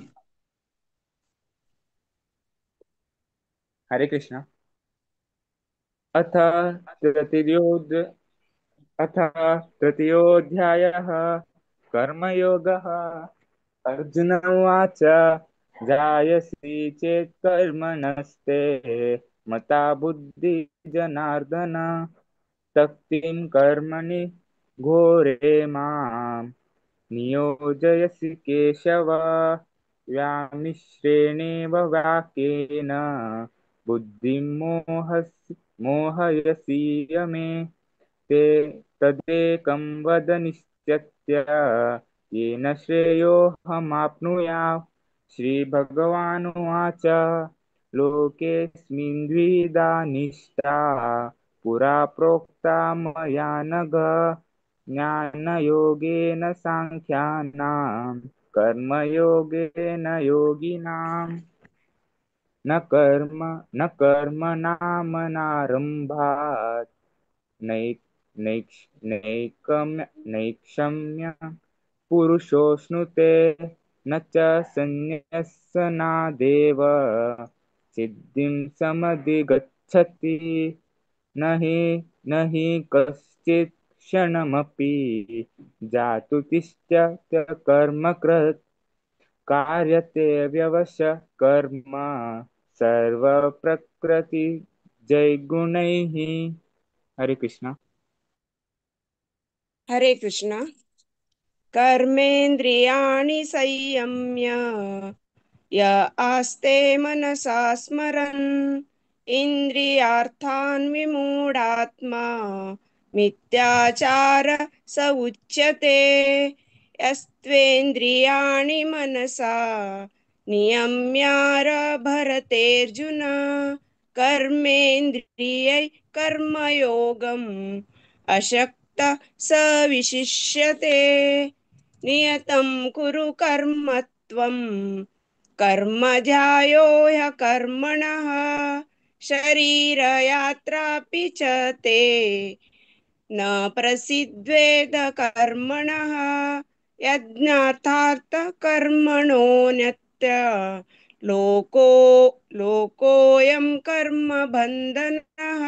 हरे कृष्ण. अथ तृतीयोऽध्यायः कर्मयोगः. अर्जुन उवाच जायसि चेत् कर्मणस्ते मता बुद्धि जनार्दन तक्तिं कर्मणि घोरे मां नियोजयसि केशव. व्यामिश्रेणेव वाक्येन बुद्धिं मोहयसीय मे. ते तदेकं वद निश्चित्य येन श्रेयोऽहमाप्नुयाम्. श्रीभगवानुवाच लोकेऽस्मिन् द्विधा निष्ठा पुरा प्रोक्ता मया नघ. ज्ञानयोगेन साङ्ख्यानां कर्मयोगेन योगिनाम्. न कर्मणामनारम्भात् नैक्षम्य पुरुषोऽश्नुते न च सन्न्यस्यनादेव सिद्धिं समधिगच्छति न हि कश्चित् क्षणमपि जातु तिष्ठत्य कर्मकृत् कार्यते व्यवशः कर्म सर्वप्रकृति जैगुणैः। हरे कृष्ण। हरे कृष्ण। कर्मेन्द्रियाणि संयम्य य आस्ते मनसा स्मरन् इन्द्रियार्थान् विमूढात्मा मिथ्याचार स उच्यते। यस्त्वेन्द्रियाणि मनसा नियम्यारभरतेऽर्जुन कर्मेन्द्रियै कर्मयोगम् अशक्तः स विशिष्यते। नियतं कुरु कर्म त्वं कर्म ध्यायो ह्यकर्मणः शरीरयात्रापि च ते न प्रसिद्ध्येद कर्मणः यज्ञार्थार्थ कर्मणोऽन्यत्र लोकोऽयं कर्म बन्धनः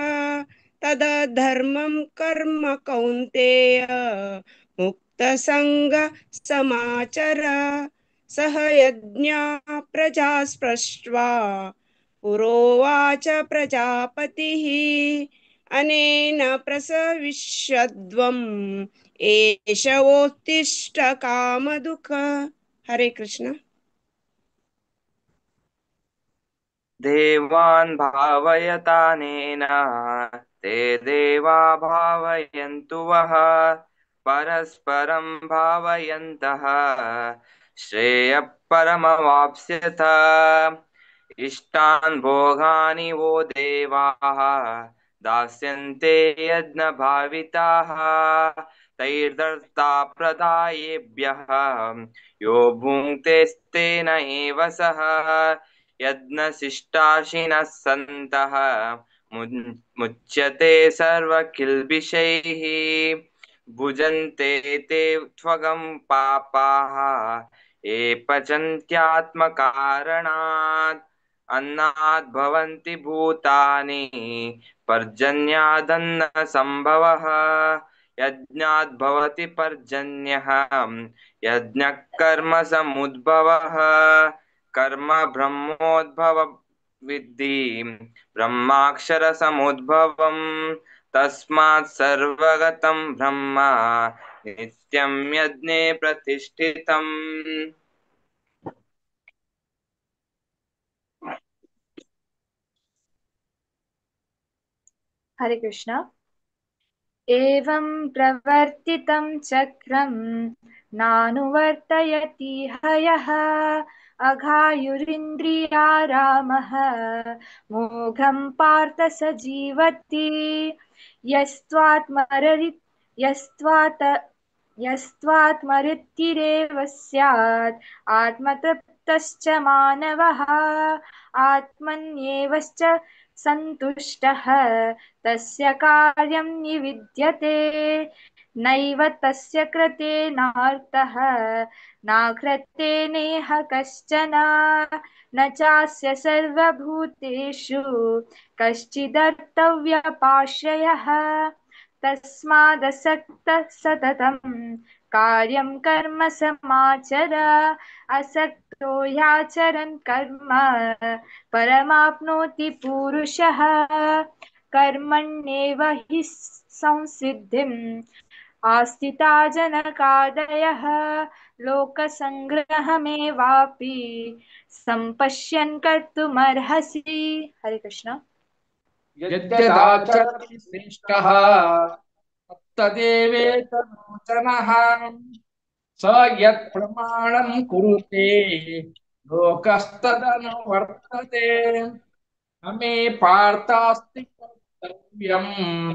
तदधर्मं कर्म कौन्तेय मुक्तसंग समाचर। सह यज्ञा प्रजा स्पृष्ट्वा पुरोवाच प्रजापतिः अनेन प्रसविष्यद्वम् एष वोत्तिष्ठ कामधुक्। हरे कृष्ण। देवान् भावयतानेन ते देवा भावयन्तु वः परस्परं भावयन्तः श्रेयः परमवाप्स्यथ। इष्टान् भोगानि वो देवाः दास्यन्ते यज्ञभाविताः तैर्दत्ता प्रदायेभ्यः यो भुङ्क्तेस्तेन एव सः यज्ञशिष्टाशिनः सन्तः मुच्यते सर्वकिल्बिषैः भुजन्ते ते त्वगं पापाः ये पचन्त्यात्मकारणात् अन्नात् भवन्ति भूतानि पर्जन्यादन्न संभवः यज्ञात् भवति पर्जन्यः यज्ञः कर्म समुद्भवः कर्म ब्रह्मोद्भव विद्धि ब्रह्माक्षर समुद्भवम् तस्मात् सर्वगतं ब्रह्म नित्यं यज्ञे प्रतिष्ठितम्। हरे कृष्ण। एवं प्रवर्तितं चक्रं नानुवर्तयति हयः अघायुरिन्द्रियारामः मोघं पार्थ स जीवति यस्त्वात्मरतिरेव स्यात् आत्मतृप्तश्च मानवः आत्मन्येवश्च सन्तुष्टः तस्य कार्यं निविद्यते नैव तस्य कृतेनार्तः नाकृते नेह कश्चन न चास्य सर्वभूतेषु कश्चिदर्थव्यपाश्रयः तस्मादसक्तः सततं कार्यं कर्म समाचर असक्तो ह्याचरन् कर्म परमाप्नोति पुरुषः कर्मण्येव हि संसिद्धिम् आस्थिता जनकादयः लोकसङ्ग्रहमेवापि सम्पश्यन् कर्तुमर्हसि। हरे कृष्ण। यद्यदाचरति श्रेष्ठः तदेवेतरोचनः स यत्प्रमाणं कुरुते लोकस्तदनुवर्तते अमे पार्थास्ति कर्तव्यं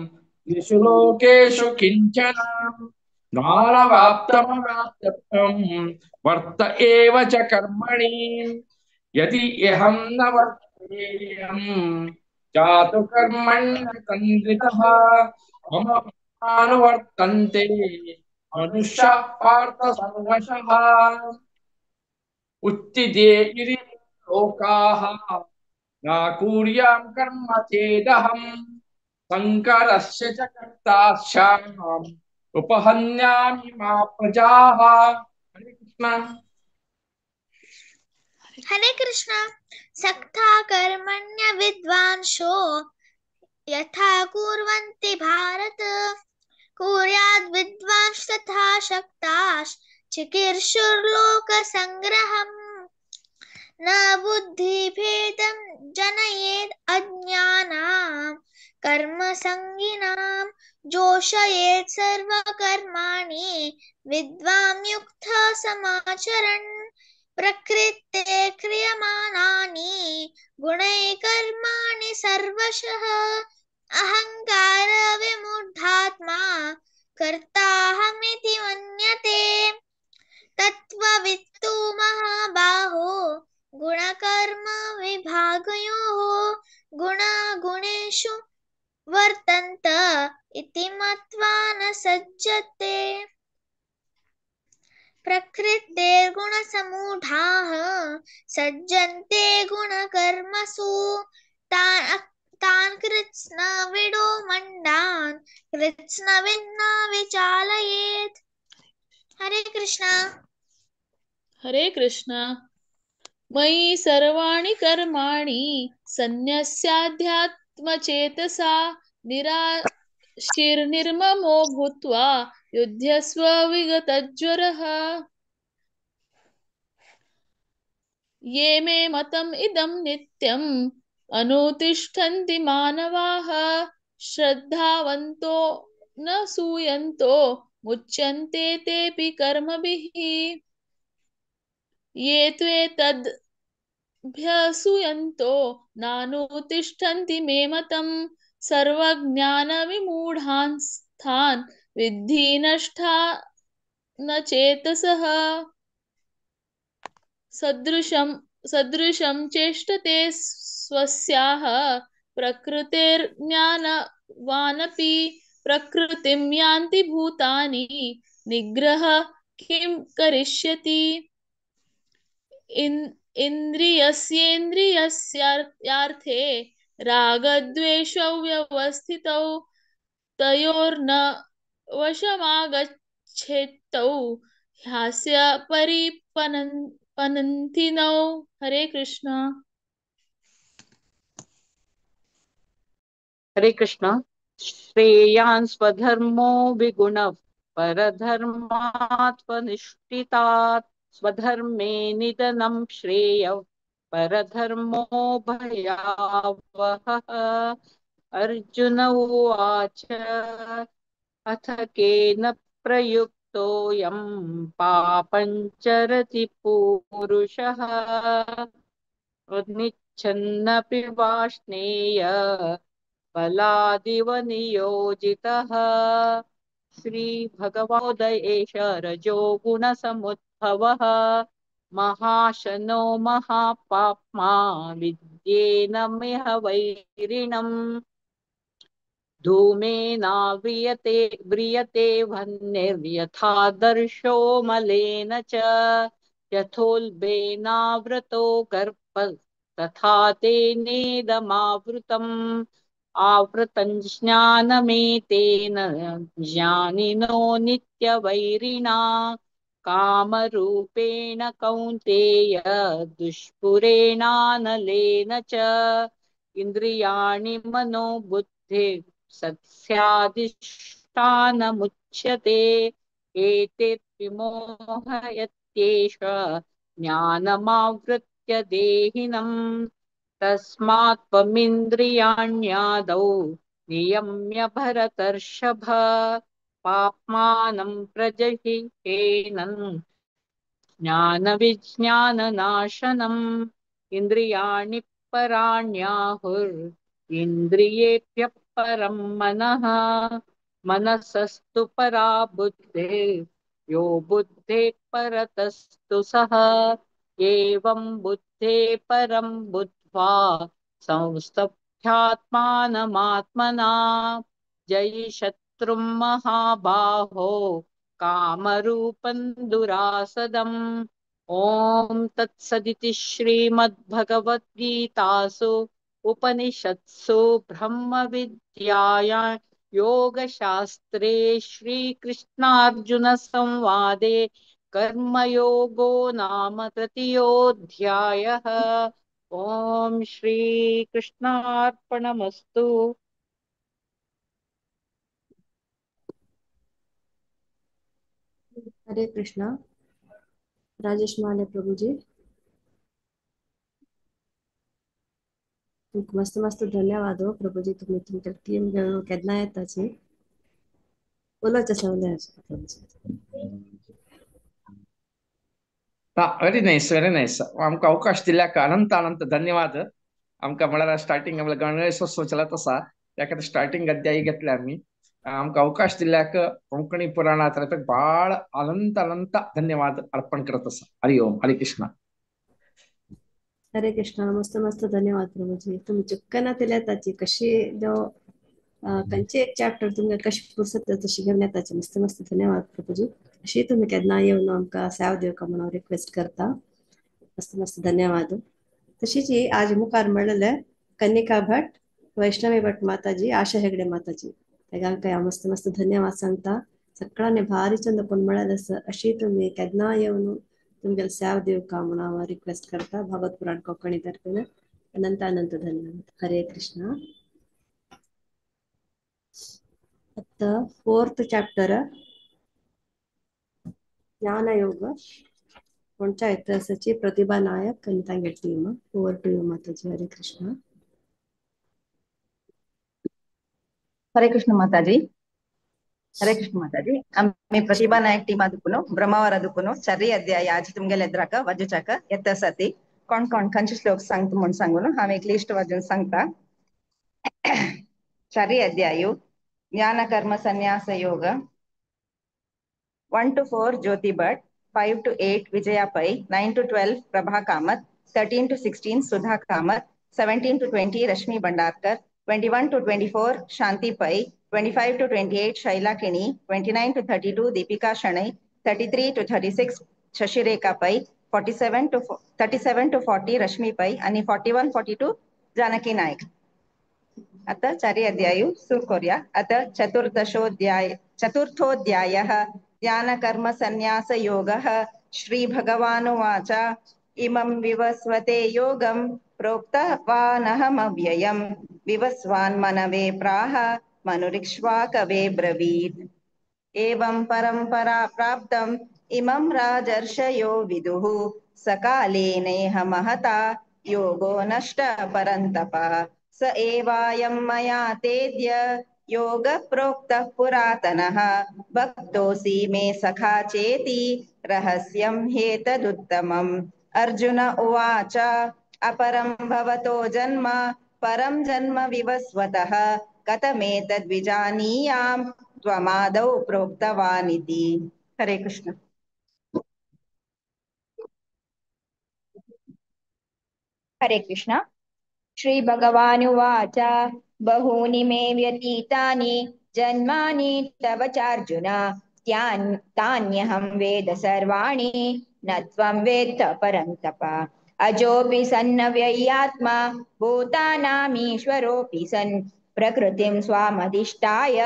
त्रिषु लोकेषु किञ्चन नानवाप्तमवाप्तव्यं वर्त एव च कर्मणि यदि अहं न वर्त जातु कर्मण्यतन्द्रितः मम अनुवर्तन्ते मनुष्य पार्थ सर्वशः उच्यते इति लोकाः न कुर्यां कर्म चेदहम् शङ्करस्य च कर्ताश्चाहम् उपहन्यामि मा प्रजाः। हरे कृष्ण। हरे कृष्ण। सक्ता कर्मण्य विद्वांसो यथा कुर्वन्ति भारत कुर्याद् विद्वांस तथा शक्ताश्च चिकीर्षुर्लोकसंग्रहम् न बुद्धिभेदं जनयेद् अज्ञानां कर्मसङ्गिनां जोषयेत् सर्वकर्माणि विद्वान् युक्तः समाचरन् प्रकृते क्रियमाणानि गुणैः कर्माणि सर्वशः अहंकार विमूढात्मा कर्ताहमिति मन्यते तत्त्ववित्तु महाबाहो गुणकर्म विभागयोः गुणा गुणेषु वर्तन्त इति मत्वा न सज्जते प्रकृतेर्गुणसमूढाः सज्जन्ते गुणकर्मसु तान् कृत्स्नविदो मण्डान् कृत्स्नविद्ना विचालयेत्। हरे कृष्ण। हरे कृष्ण। मयि सर्वाणि कर्माणि सन्न्यस्याध्यात्मचेतसा निराशीर्निर्ममो भूत्वा युध्यस्व विगतज्वरः। ये मे मतम् इदं नित्यम् अनुतिष्ठन्ति मानवाः श्रद्धावन्तो न सूयन्तो मुच्यन्ते तेऽपि कर्मभिः। ये त्वेतदभ्यसूयन्तो नानुतिष्ठन्ति मे मतम् सर्वज्ञानविमूढांस्तान् विद्धि नष्टा न चेतसः। सदृशं चेष्टते स्वस्याः प्रकृतेर्ज्ञानवानपि प्रकृतिं यान्ति भूतानि निग्रह किं करिष्यति। इन्द्रियस्येन्द्रियस्यार्थे रागद्वेषौ व्यवस्थितौ तयोर्न वशमागच्छेत्तौ ह्यस्य परिपन्थिनौ। हरे कृष्ण। हरे कृष्ण। श्रेयान् स्वधर्मो विगुणः परधर्मात् स्वनिष्ठितात् स्वधर्मे निधनं श्रेयः परधर्मो भयावहः। अर्जुन उवाच अथ केन प्रयुक्तोऽयं पापञ्चरति पूरुषः निच्छन्नपि वाष्णेय बलादिव नियोजितः। श्रीभगवोदयेश रजो गुणसमुद्भवः महाशनो महापाप्मा विद्येनमिह वैरिणम् धूमेनाव्रियते व्रियते वह्निर्यथादर्शो मलेन च यथोल्बेनावृतो गर्भः तथा तेनेदमावृतम् आवृतं ज्ञानमेतेन ज्ञानिनो नित्यवैरिणा कामरूपेण कौन्तेय दुष्पुरेणानलेन च इन्द्रियाणि मनोबुद्धि सत्स्याधिष्ठानमुच्यते एतेत् विमोहयत्येष ज्ञानमावृत्य देहिनम् तस्मात् त्वमिन्द्रियाण्यादौ नियम्य भरतर्षभ पाप्मानं प्रजहिहेनम् ज्ञानविज्ञाननाशनम् इन्द्रियाणि पराण्याहुर् परं मनः मनसस्तु परा बुद्धिः यो बुद्धेः परतस्तु सः एवं बुद्धे परं कृत्वा संस्तभ्यात्मानमात्मना जयि शत्रुं महाबाहो कामरूपं दुरासदम्। ॐ तत्सदिति श्रीमद्भगवद्गीतासु उपनिषत्सु ब्रह्मविद्यायां योगशास्त्रे श्रीकृष्णार्जुनसंवादे कर्मयोगो नाम तृतीयोऽध्यायः। ॐ श्रीकृष्णार्पणमस्तु। हरे कृष्णा। राजेश माले प्रभु जी, तुमक मस्त मस्त धन्यवाद हो प्रभु जी। तुम्ही तुमच्या टीम घेऊन केन्ना येताची उलोवचें सवलें प्रभु जी। व्हेरी नाईस आमकां अवकाश दिल्याक अनंत अनंत धन्यवाद। आमकां म्हळ्यार स्टार्टींग गणेशोत्सव चलत आसा त्या खातीर स्टार्टींग अध्याय घेतले आमी। आमकां अवकाश दिल्याक कोंकणी पुराणांतर्फे बाळ अनंत अनंत धन्यवाद अर्पण करत आसा। हरि ओम, हरे कृष्ण। हरे कृष्णा। मस्त मस्त धन्यवाद प्रभु जी। तुम्ही चुक्कना येताची कशी जो खंयचे एक चॅप्टर तुमकां कशी फुरसत तशी घेवन येताची। मस्त मस्त धन्यवाद प्रभु जी। अशी तुम्ही केन्ना येवन आमकां सेवा दिवका म्हणून रिक्वेस्ट करता। मस्त मस्त धन्यवाद। तशीच ही आज मुखार म्हणलेले कनिका भट, वैष्णवी भट माताजी, आशा हेगडे माताजी तेंकां हांव मस्त मस्त धन्यवाद सांगता। सगळ्यांनी भारी चंद पण म्हळ्यार अशी तुम्ही केन्ना येवन तुमगे सेवा दिवका म्हणून हांव रिक्वेस्ट करता भागवत पुराण कोंकणी तर्फे। अनंत अनंत धन्यवाद। हरे कृष्णा। आता 4th चॅप्टर ज्ञान योग कोणच्या इतिहासाची प्रतिभा नायक आणि तांगे टीम। ओवर टू यू माताजी। हरे कृष्णा। हरे कृष्ण माताजी। हरे कृष्ण माताजी। आम्ही प्रतिभा नायक टीम आदुकुनो ब्रह्मावर आदुकुनो चर्री अध्याय आज तुमगेले एद्राक वजुचाक एत्तसती कोण कोण खंयचे श्लोक सांगता म्हण सांगून हांव एक लिस्ट वाजून सांगता। चर्री अध्याय ज्ञान कर्म संन्यास योग 1 to 4 Jyoti Bhat, 5 to 8 Vijaya पै, 9 to 12 Prabha Kamat, 13 to 16 Sudha Kamat, 17 to 20 Rashmi Bhandarkar, 21 to 24 शांति पै, 25 to 28 शैला किणी, 29 to 32 दीपिका शणै, 33 to 36 शशिरेखा पै, 37 to 40 रश्मि पै आणि 41-42 जानकी नायक। अत चर्या अध्याय सुरू करूया। अत चतुर्थोऽध्यायः ज्ञान कर्म संन्यास योगः। श्री भगवानुवाच इमं विवस्वते योगं प्रोक्तवानहमव्ययम् विवस्वान्मनवे प्राह मनुरिक्ष्वाकवे ब्रवीत्। एवं परंपरा प्राप्तम् इमं राजर्षयो विदुः सकाले नेह महता योगो नष्ट परन्तप स एवायं मया तेद्य योग प्रोक्तः पुरातनः भक्तोऽसि मे सखा चेति रहस्यं ह्येतदुत्तमम्। अर्जुन उवाच अपरं भवतो जन्म परं जन्म विवस्वतः कथमेतद्विजानीयाम् त्वमादौ प्रोक्तवानिति। हरे कृष्ण। हरे कृष्ण। श्री भगवानुवाच बहूनि मे व्यतीतानि जन्मानि तव चार्जुन तान्यहं वेद सर्वाणि न त्वं वेत्त परन्तप अजोऽपि सन्नव्ययात्मा भूतानामीश्वरोऽपि सन् प्रकृतिं स्वामधिष्ठाय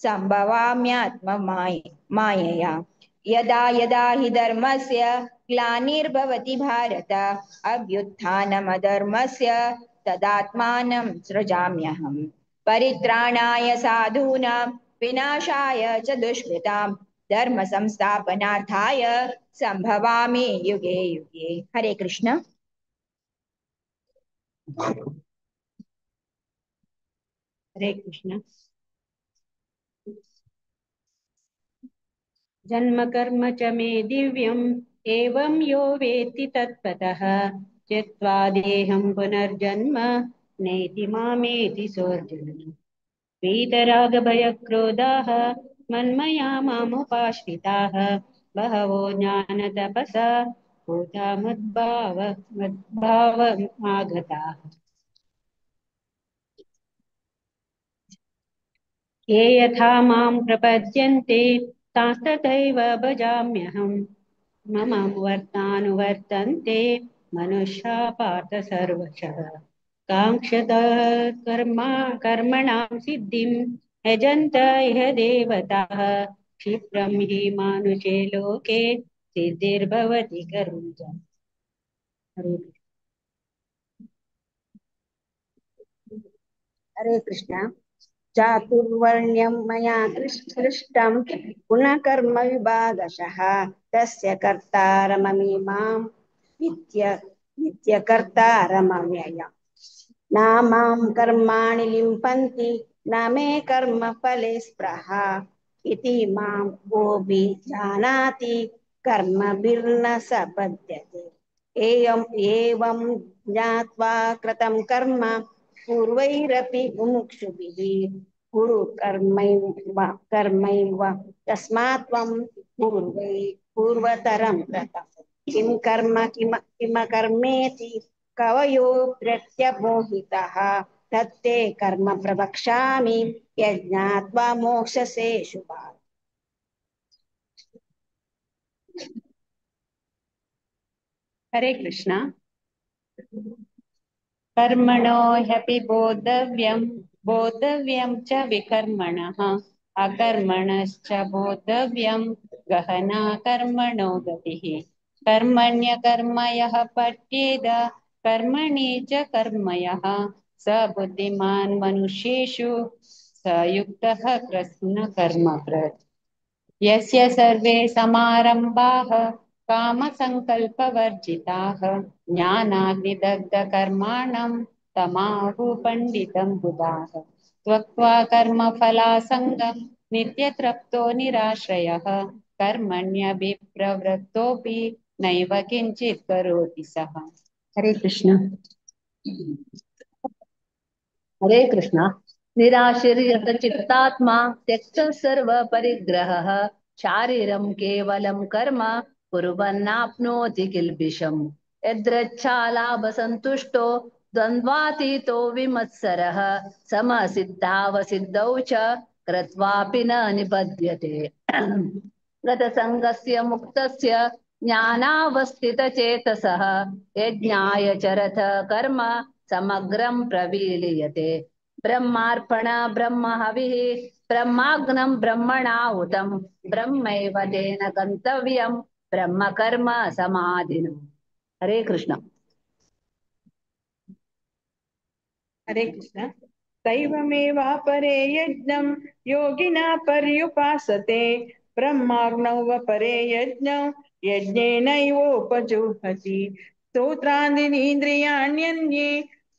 सम्भवाम्यात्म मायया यदा यदा हि धर्मस्य ग्लानिर्भवति भारत अभ्युत्थानमधर्मस्य तदात्मानं सृजाम्यहम्। परित्राणाय साधूनां विनाशाय च दुष्कृतां धर्म संस्थापनार्थाय संभवामि युगे युगे। हरे कृष्ण। हरे कृष्ण। जन्म कर्म च मे दिव्यम् एवं यो वेत्ति तत्त्वतः त्यक्त्वा देहं पुनर्जन्म नेति मामेति सोऽर्जुन। वीतरागभयक्रोधाः मन्मया मामुपाश्रिताः बहवो ज्ञानतपसा भूता मद्भावमागताः ये यथा मां प्रपद्यन्ते तास्तथैव भजाम्यहम् मम वर्तानुवर्तन्ते मनुष्या पार्थ सर्वशः काङ्क्षतः कर्मणां सिद्धिं यजन्त इह देवताः क्षिप्रं हि मानुषे लोके सिद्धिर्भवति कर्मजा। हरे कृष्ण। चातुर्वर्ण्यं मया सृष्टं गुणकर्म विभागशः तस्य कर्तारममि मां नित्यकर्तारमव्ययम् न मां कर्माणि लिम्पन्ति न मे कर्मफले स्पृहा इति मां कोऽपि जानाति कर्मभिर्न स बध्यते एवं ज्ञात्वा कृतं कर्म पूर्वैरपि मुमुक्षुभिः कुरु कर्मैव तस्मात् त्वं पूर्वतरं कृतं किं कर्म किमकर्मेति कवयो प्रत्यमोहितः तत्ते कर्म प्रवक्ष्यामि यज्ञात्वा मोक्षसे शुभात्। हरे कृष्ण। कर्मणो ह्यपि बोद्धव्यं च विकर्मणः अकर्मणश्च बोद्धव्यं गहना कर्मणो गतिः कर्मण्यकर्म यः पठ्येद कर्मणि च कर्म यः स बुद्धिमान् मनुष्येषु स युक्तः कृत्स्नकर्मकृत् यस्य सर्वे समारम्भाः कामसङ्कल्पवर्जिताः ज्ञानाग्निदग्धकर्माणं तमाहु पण्डितं बुधाः त्यक्त्वा कर्मफलासङ्गं नित्यतृप्तो निराश्रयः कर्मण्यभिप्रवृत्तोऽपि नैव किञ्चित् करोति सः। हरे कृष्ण। हरे कृष्ण। निराशीर्यतचित्तात्मा त्यक्तः सर्वपरिग्रहः शारीरं केवलं कर्म कुर्वन्नाप्नोति किल्बिषम् यदृच्छालाभसन्तुष्टो द्वन्द्वातीतो विमत्सरः समसिद्धावसिद्धौ च कृत्वापि न निबध्यते गतसङ्गस्य मुक्तस्य ज्ञानावस्थितचेतसः यज्ञाय चरथ कर्म समग्रं प्रवील्यते ब्रह्मार्पण ब्रह्महविः ब्रह्माग्नं ब्रह्मणाहुतं ब्रह्मैव तेन गन्तव्यं ब्रह्म कर्म समाधिनम्। हरे कृष्ण। हरे कृष्ण। दैवमेवापरे यज्ञं योगिना पर्युपासते ब्रह्माग्नौ वपरे यज्ञौ यज्ञेनैवोपजुह्वति स्तोत्रादीनीन्द्रियाण्यन्ये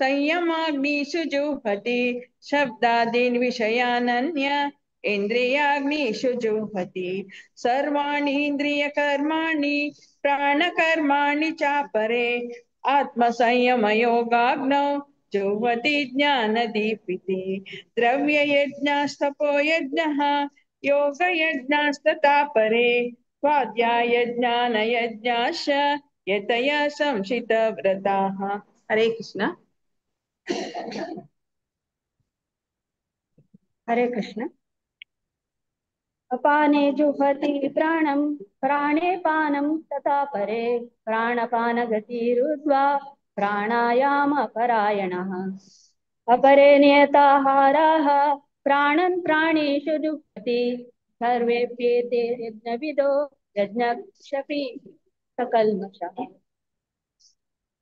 संयमाग्निषु जुह्वति शब्दादीन् विषयानन्य इन्द्रियाग्निषु जुह्वति सर्वाणीन्द्रियकर्माणि प्राणकर्माणि चापरे आत्मसंयमयोगाग्नौ जुह्वति ज्ञानदीपिते द्रव्ययज्ञास्तपो यज्ञः योगयज्ञास्तथा परे स्वाध्यायज्ञानयज्ञाश्च यतया संशितव्रताः। हरे कृष्ण। हरे कृष्ण। अपाने जुह्वति प्राणं प्राणे पानं तथा परे प्राणपानगतिरुद्ध्वा प्राणायामपरायणः अपरे नियताहाराः प्राणन् प्राणेषु जुह्वति सर्वेप्येते यज्ञविदो यज्ञक्षपि सकल्मषः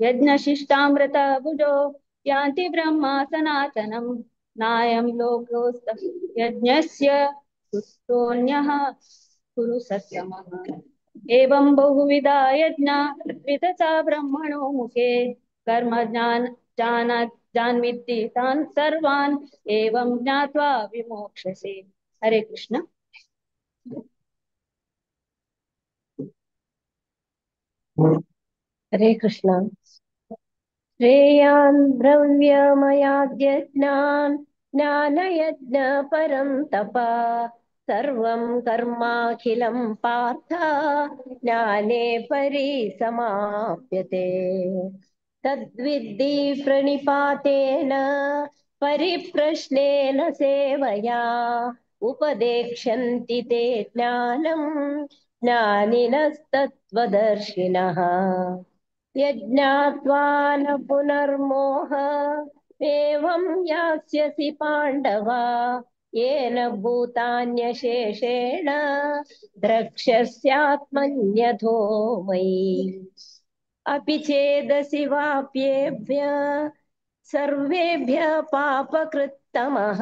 यज्ञशिष्टामृत भुजो यान्ति ब्रह्मा सनातनं नायं लोकोस्त यज्ञस्य कुतोऽन्यः कुरु सत्तमः एवं बहुविधा यज्ञा वितता ब्रह्मणो मुखे कर्म जान्विति तान् सर्वान् एवं ज्ञात्वा विमोक्षसे। हरे कृष्ण। हरे कृष्ण। श्रेयान् द्रव्यमयाद्यज्ञान् ज्ञानयज्ञ परं तप सर्वं कर्माखिलं पार्थ ज्ञाने परिसमाप्यते तद्विद्धि प्रणिपातेन परिप्रश्नेन सेवया उपदेक्षन्ति ते ज्ञानं ज्ञानिनस्तत्त्वदर्शिनः यज्ञात्वा न पुनर्मोह एवं यास्यसि पाण्डव येन भूतान्यशेषेण द्रक्ष्यस्यात्मन्यथो मयि अपि चेदसि वाप्येभ्य सर्वेभ्यः पापकृत्तमः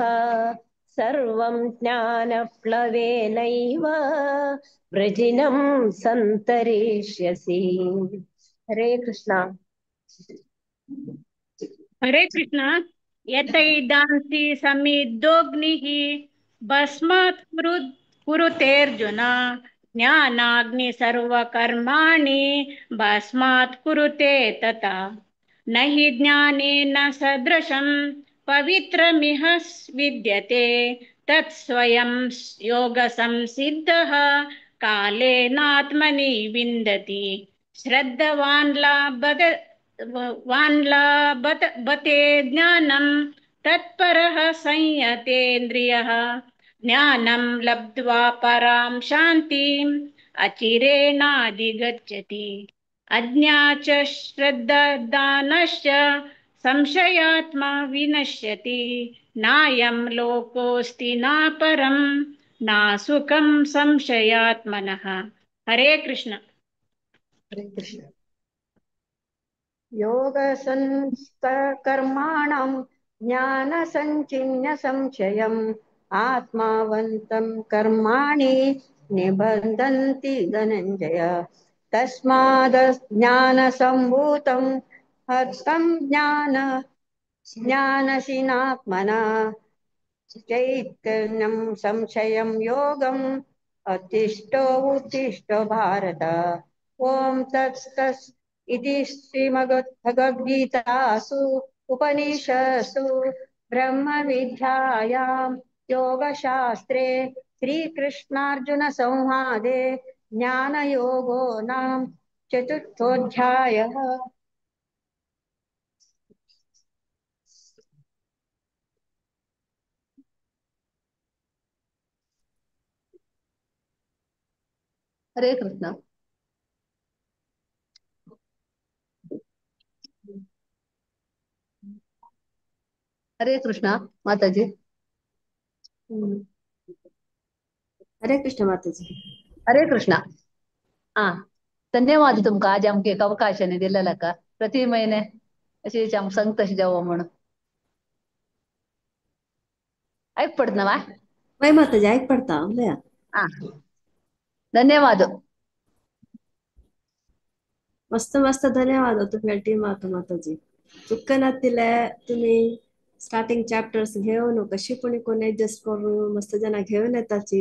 सर्वं ज्ञानप्लवेनैव वृजिनं सन्तरिष्यसि हरे कृष्णा हरे कृष्ण यतैदांसि समिद्धोऽग्निः भस्मात् कुरुतेऽर्जुन ज्ञानाग्नि सर्वकर्माणि भस्मात् कुरुते तथा न हि ज्ञानेन सदृशं पवित्रमिह विद्यते तत्स्वयं योगसंसिद्धः कालेनात्मनि विन्दति श्रद्धवान् लभते ज्ञानं तत्परः संयतेन्द्रियः ज्ञानं लब्ध्वा परां शान्तिम् अचिरेणाधिगच्छति अज्ञा च श्रद्धादानश्च संशयात्मा विनश्यति नायं लोकोऽस्ति न परं न सुखं संशयात्मनः हरे कृष्ण हरे कृष्ण योगसंस्थकर्माणां ज्ञानसञ्चिन्य संशयम् आत्मावन्तं कर्माणि निबन्धन्ति धनञ्जय तस्मादज्ञानसम्भूतं हतं ज्ञानशीनात्मना चैतन्यं संशयं योगम् उत्तिष्ठ भारत ओम तत्सत् इति श्रीमद्भगवद्गीतासु उपनिषत्सु ब्रह्मविद्यायां योगशास्त्रे श्रीकृष्णार्जुन संवादे ज्ञानयोगो नाम चतुर्थोऽध्यायः। हरे कृष्ण हरे कृष्ण माताजी हरे कृष्ण माताजी हरे कृष्ण धन्यवाद तुमका आज आमका एक अवकाशाने दिलेला का प्रति महिने अशी आमक सांगता जावं म्हणून ऐक पडत ना वय माताजी ऐक पडता उलया धन्यवाद मस्त मस्त धन्यवाद तुमच्या टीमाक माताजी तुका नातिले तुम्ही स्टार्टिंग चॅप्टर्स घेऊन कशी कोणी कोणी ऍडजस्ट करून मस्त जना घेऊन येताची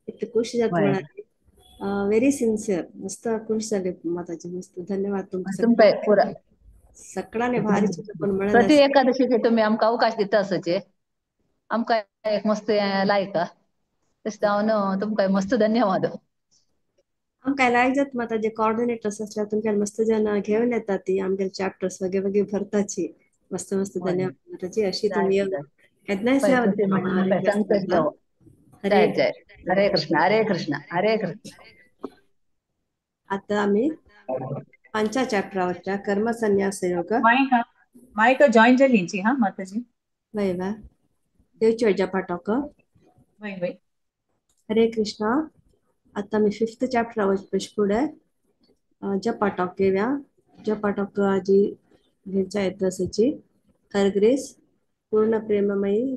इतकी खुशी जात होय. म्हणा व्हेरी सिन्सिअर मस्त खुश झाले माताजी मस्त धन्यवाद तुमका पुरा सगळ्याने भारी पण प्रति म्हणाला एकादशीचे तुम्ही आमका अवकाश दिता असचे आमका एक मस्त लायका तस जावन तुमका मस्त धन्यवाद काय लायक जात माताजी कोऑर्डिनेटर्स असल्या तुमच्या मस्त जण घेऊन येतात ती आमच्या चॅप्टर्स वगैरे वगैरे भरताची मस्त मस्त धन्यवाद माताजी अशी तुम्ही येत होय, सेवा प्रति महिने आमका सांगताच जावं. हरे जय जय हरे कृष्ण हरे कृष्ण हरे कृष्ण आता आम्ही पंचा चॅप्टरच्या कर्म संन्यास योग माइक जॉइन कर लीजिए हाँ माताजी वय वा देवची जपाटोक वही वही हरे कृष्णा आता मी 5th चॅप्टर पुढे जपाटोक घेऊया जपाटोक आजी घ्यायच्या येतची हर ग्रेस पूर्ण प्रेममयी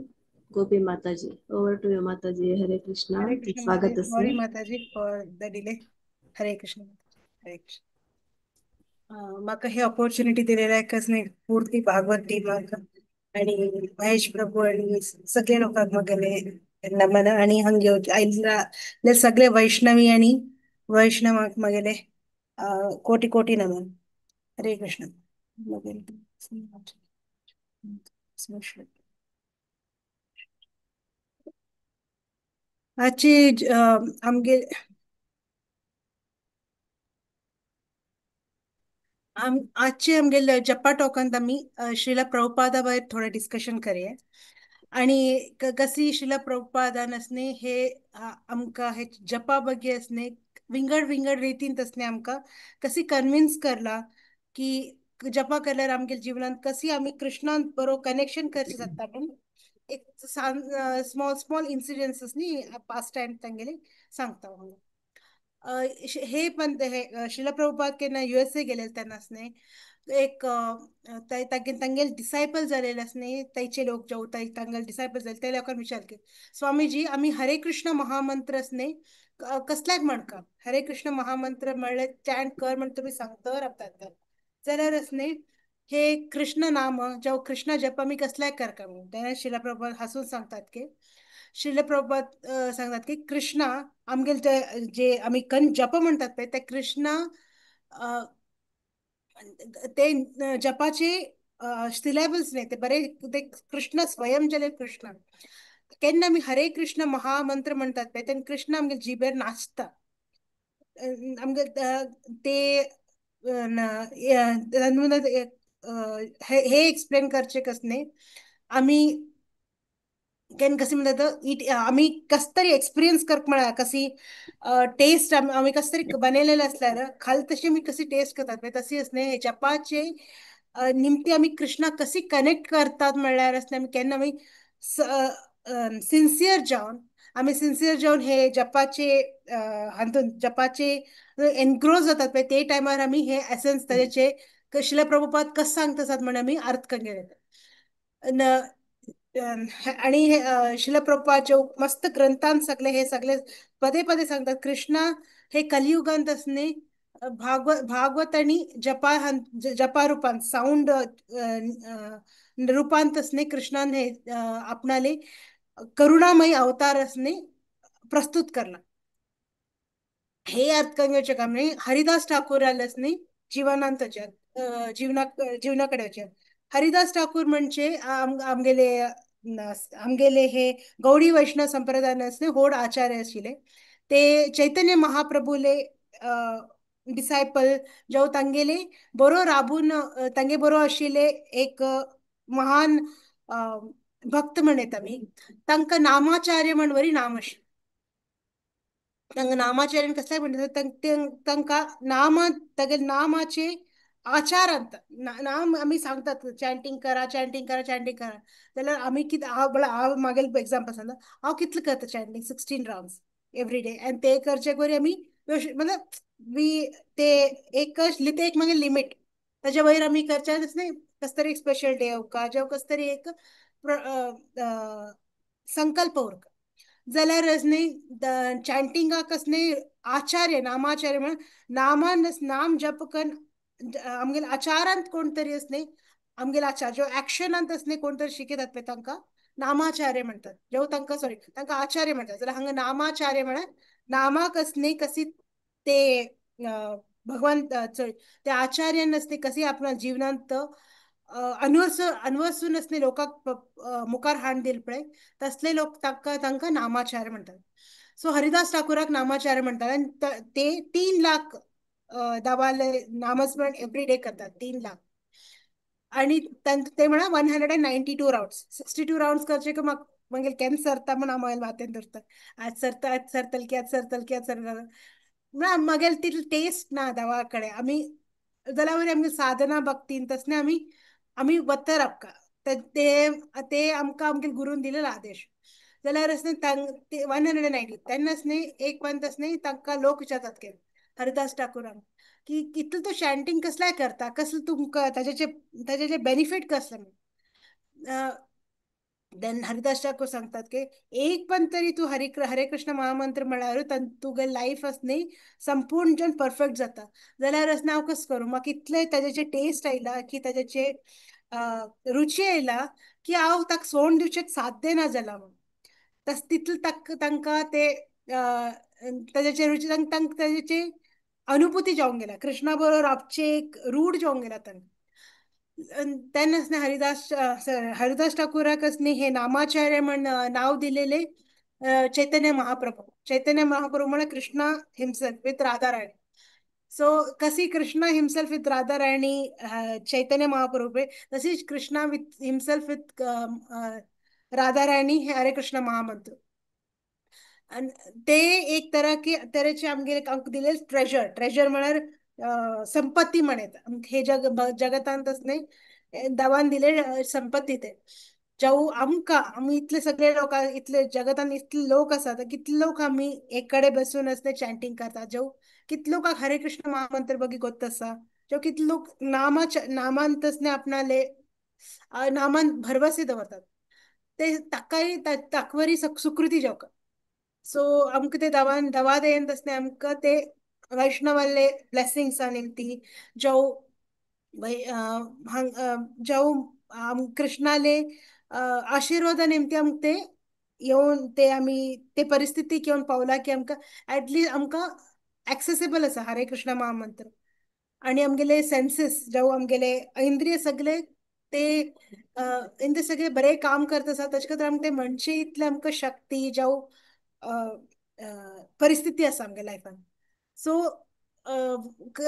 गोपी माताजी ओवर टू यू माताजी हरे कृष्णा हरे कृष्ण स्वागत माताजी असे सॉरी माताजी फॉर द डिले हरे कृष्ण हरे कृष्ण म्हाका ही ऑपॉर्च्युनिटी दिलेल्या आहे पूर्ती भागवत गीता आणि महेश प्रभू आणि सगळे लोकांक मगेले नमन आणि हंगे आयिल्ले सगळे वैष्णवी आणि वैष्णवांक मगेले कोटी कोटी नमन हरे कृष्ण आजची आमगे आजचे आमगेले जप्पा टोकांत आमी श्रीला प्रभुपादा वयर थोडं डिस्कशन करूया आणि कशी शिला प्रभुपादान असणे हे आमकां हे जपा बगे असणे विंगड विंगड रितीन असणे आमकां कशी कन्विन्स करला की जपा केल्यार आमगे जीवनात कशी आमी कृष्णान बरो कनेक्शन करचे जाता पण एक स्मॉल स्मॉल इन्सिडेंट्स न्ही पास्ट टाइम तांगेले सांगता हांव हे पण हे शिला प्रभुपाद केन्ना USA गेले तेन्नासने एक तांगेले डिसायपल जालेले असणे तांचे लोक जो तांगेले डिसायपल झाले त्या लोकांनी विचार केले स्वामीजी आम्ही हरे कृष्ण महामंत्र असणे कसल्याक म्हणका हरे कृष्ण महामंत्र म्हणले चॅन्ट कर म्हण तुम्ही सांगता राबतात जाल्यार असणे हे कृष्ण नाम जो कृष्ण जप आम्ही कसल्याक करका म्हणून तेन्ना शिला प्रभुपाद हसून सांगतात की शिला प्रभुपाद सांगतात की कृष्णा आमगेले जे आम्ही जप म्हणतात पळय ते कृष्णा ते जपाचे सिलेबस नाही ते बरे ते कृष्ण स्वयं जले कृष्ण केन्ना आमी हरे कृष्ण महामंत्र म्हणतात पळय तेन्ना कृष्ण आमगे जिबेर नाचता आमगे ते हे एक्सप्लेन करचे कसने आमी केन कशी म्हणतात आम्ही कस तरी एक्सपिरियन्स करक म्हणा कशी टेस्ट आम्ही कस तरी बनयलेलं असल्यार खाल तशी आम्ही कशी टेस्ट करतात तशी असणे हे जपाचे निमती आम्ही कृष्णा कशी कनेक्ट करतात म्हणल्यार असणे आम्ही केन्ना आम्ही सिन्सियर जावन आम्ही सिन्सियर जावन हे जपाचे हातून जपाचे एनग्रोज जातात पळय ते टायमार आम्ही हे एसेन्स त्याचे शिला प्रभुपाद कस सांगतात म्हणून आम्ही अर्थ कंगे आणि शिला प्रभुपादचे मस्त ग्रंथांत सगळे हे सगळे पदे पदे सांगतात कृष्णा हे कलियुगांत असणे भागवत आणि जपा रूपांत साऊंड रूपांत असणे कृष्णान हे आपणाले करुणामयी अवतार असणे प्रस्तुत करला हे अर्थ करण्याचे काम नाही हरिदास ठाकूर असणे जीवनांतच्या जीवनाकडे हरिदास ठाकूर म्हणजे आमगेले हे गौडी वैष्णव संप्रदायान असणे होड आचार्य आशिले ते चैतन्य महाप्रभूले डिसायपल जो तांगेले बरो राबून तांगे बरो आशिले एक महान भक्त म्हणत आम्ही तांकां नामाचार्य म्हण वरी नाम आशिल्लें तांकां नामाचार्य कसल्या म्हणटात तांकां नाम तागे नामाचे आचारांत नाम आमी सांगतात चॅन्टिंग करा चॅन्टिंग करा चॅन्टिंग करा जाल्यार आमी कितें हांव मागेल एग्जाम्पल सांगता हांव कितले करता चॅन्टिंग 16 राउंड्स एवरी डे आनी ते करचे करी आमी मतलब ते एक एक मागीर लिमिट ताच्या वयर आमी करचे न्ही कस तरी एक स्पेशल डे उरका जेव कस तरी एक संकल्प उरका जाल्यार न्ही चॅन्टिंगाक न्ही आचार्य नामाचार्य म्हण नामान नाम जप कन आमगेले आचारांत कोण तरी न्ही आमगेले आचार जो ऍक्शनांत न्ही कोण तरी शिकयतात पळय तांकां नामाचार्य म्हणटात जो तांकां सॉरी तांकां आचार्य म्हणटात जाल्यार हांगा नामाचार्य म्हळ्यार नामाक न्ही कशी ते भगवान त्या आचार्यान न्ही कशी आपल्या जीवनांत अनवसून न्ही लोकांक मुखार हाड दिल पळय तसले लोक तांकां नामाचार्य म्हणटात सो हरिदास ठाकुराक नामाचार्य म्हणटात आनी ते 3 लाख दाबाले नामस्मरण एवरी डे करतात 3 लाख आणि ते म्हणा 192 राउंड्स 62 राउंड्स करचे की मागीर केन्ना सरता म्हण हांव वाटेन धरता आज सरतल की आज सरतल की आज सरतल ना मागेल तितली टेस्ट ना देवा कडेन आमी जाल्यार आमगे साधना भक्तीन तसने आमी वत्तर आपका ते आमकां आमगे गुरून दिलेलो आदेश जाल्यार 190 तेन्ना एक पंत तांकां लोक विचारतात की हरिदास ठाकुरांक की कितलो तो चॅन्टिंग कसल्याय करता कसलो तुमकां ताजेचे बेनिफीट कसले देन हरिदास ठाकूर सांगतात की एक पण तरी तू हरे कृष्ण महामंत्र म्हळ्यार तुगे लायफ न्ही संपूर्ण जन परफेक्ट जाता जाल्यार हांव कस करूं म्हाका इतले ताजेचे टेस्ट आयला की ताजेचे रुची आयला की हांव ताका सोडून दिवचें साध्य ना जाला म्हणून तितले तांकां ते ताजेचे रुची ताजेचे अनुभूती जावंक गेला कृष्णा बरोबर रावचे एक रूढ जावंक गेला तेन्ना हरिदास ठाकुराक हे नामाचार्य म्हण नाव दिलेले चैतन्य महाप्रभू म्हणे कृष्णा हिमसेल्फ विथ राधा राणी. सो कशी कृष्णा हिमसेल्फ विथ राधा राणी चैतन्य महाप्रभू आहे, तशीच Krishna with himself with Radha राणी हे हरे कृष्ण महामंत्र. आणि ते एक तऱ्हेचे आमगे दिले ट्रेजर म्हणार संपत्ती म्हणत हे जगतांतच नाही दवान दिले संपत्ती ते जाऊ आम्ही इथले सगळे लोक इथले जगतान इथले लोक असतात किती लोक आम्ही एकडे बसून असते चॅन्टिंग करतात जाऊ किती लोक हरे कृष्ण महामंत्र बघी गोत असा जो किती लोक नामांतसने आपणाले नामान भरवसे दवरतात ते ताकाई ताकवरी सुकृती जाऊ. सो आमक ते दवा देन तसने आमक ते वैष्णवले ब्लेसिंग्स निमती जो कृष्णाले आशीर्वाद नेमते आमक ते येऊन ते आम्ही ते परिस्थिती घेऊन पावला की आमका ऍटलीस्ट आमका ऍक्सेसिबल असा हरे कृष्ण महामंत्र. आणि आमगेले सेन्सेस जाऊ आमगेले इंद्रिय सगळे ते इंद्रिय सगळे बरे काम करत असतात त्याच्या खातीर आमकां ते म्हणचे इतले आमकां शक्ती जाऊ परिस्थिती असा आमगे लायफान. सो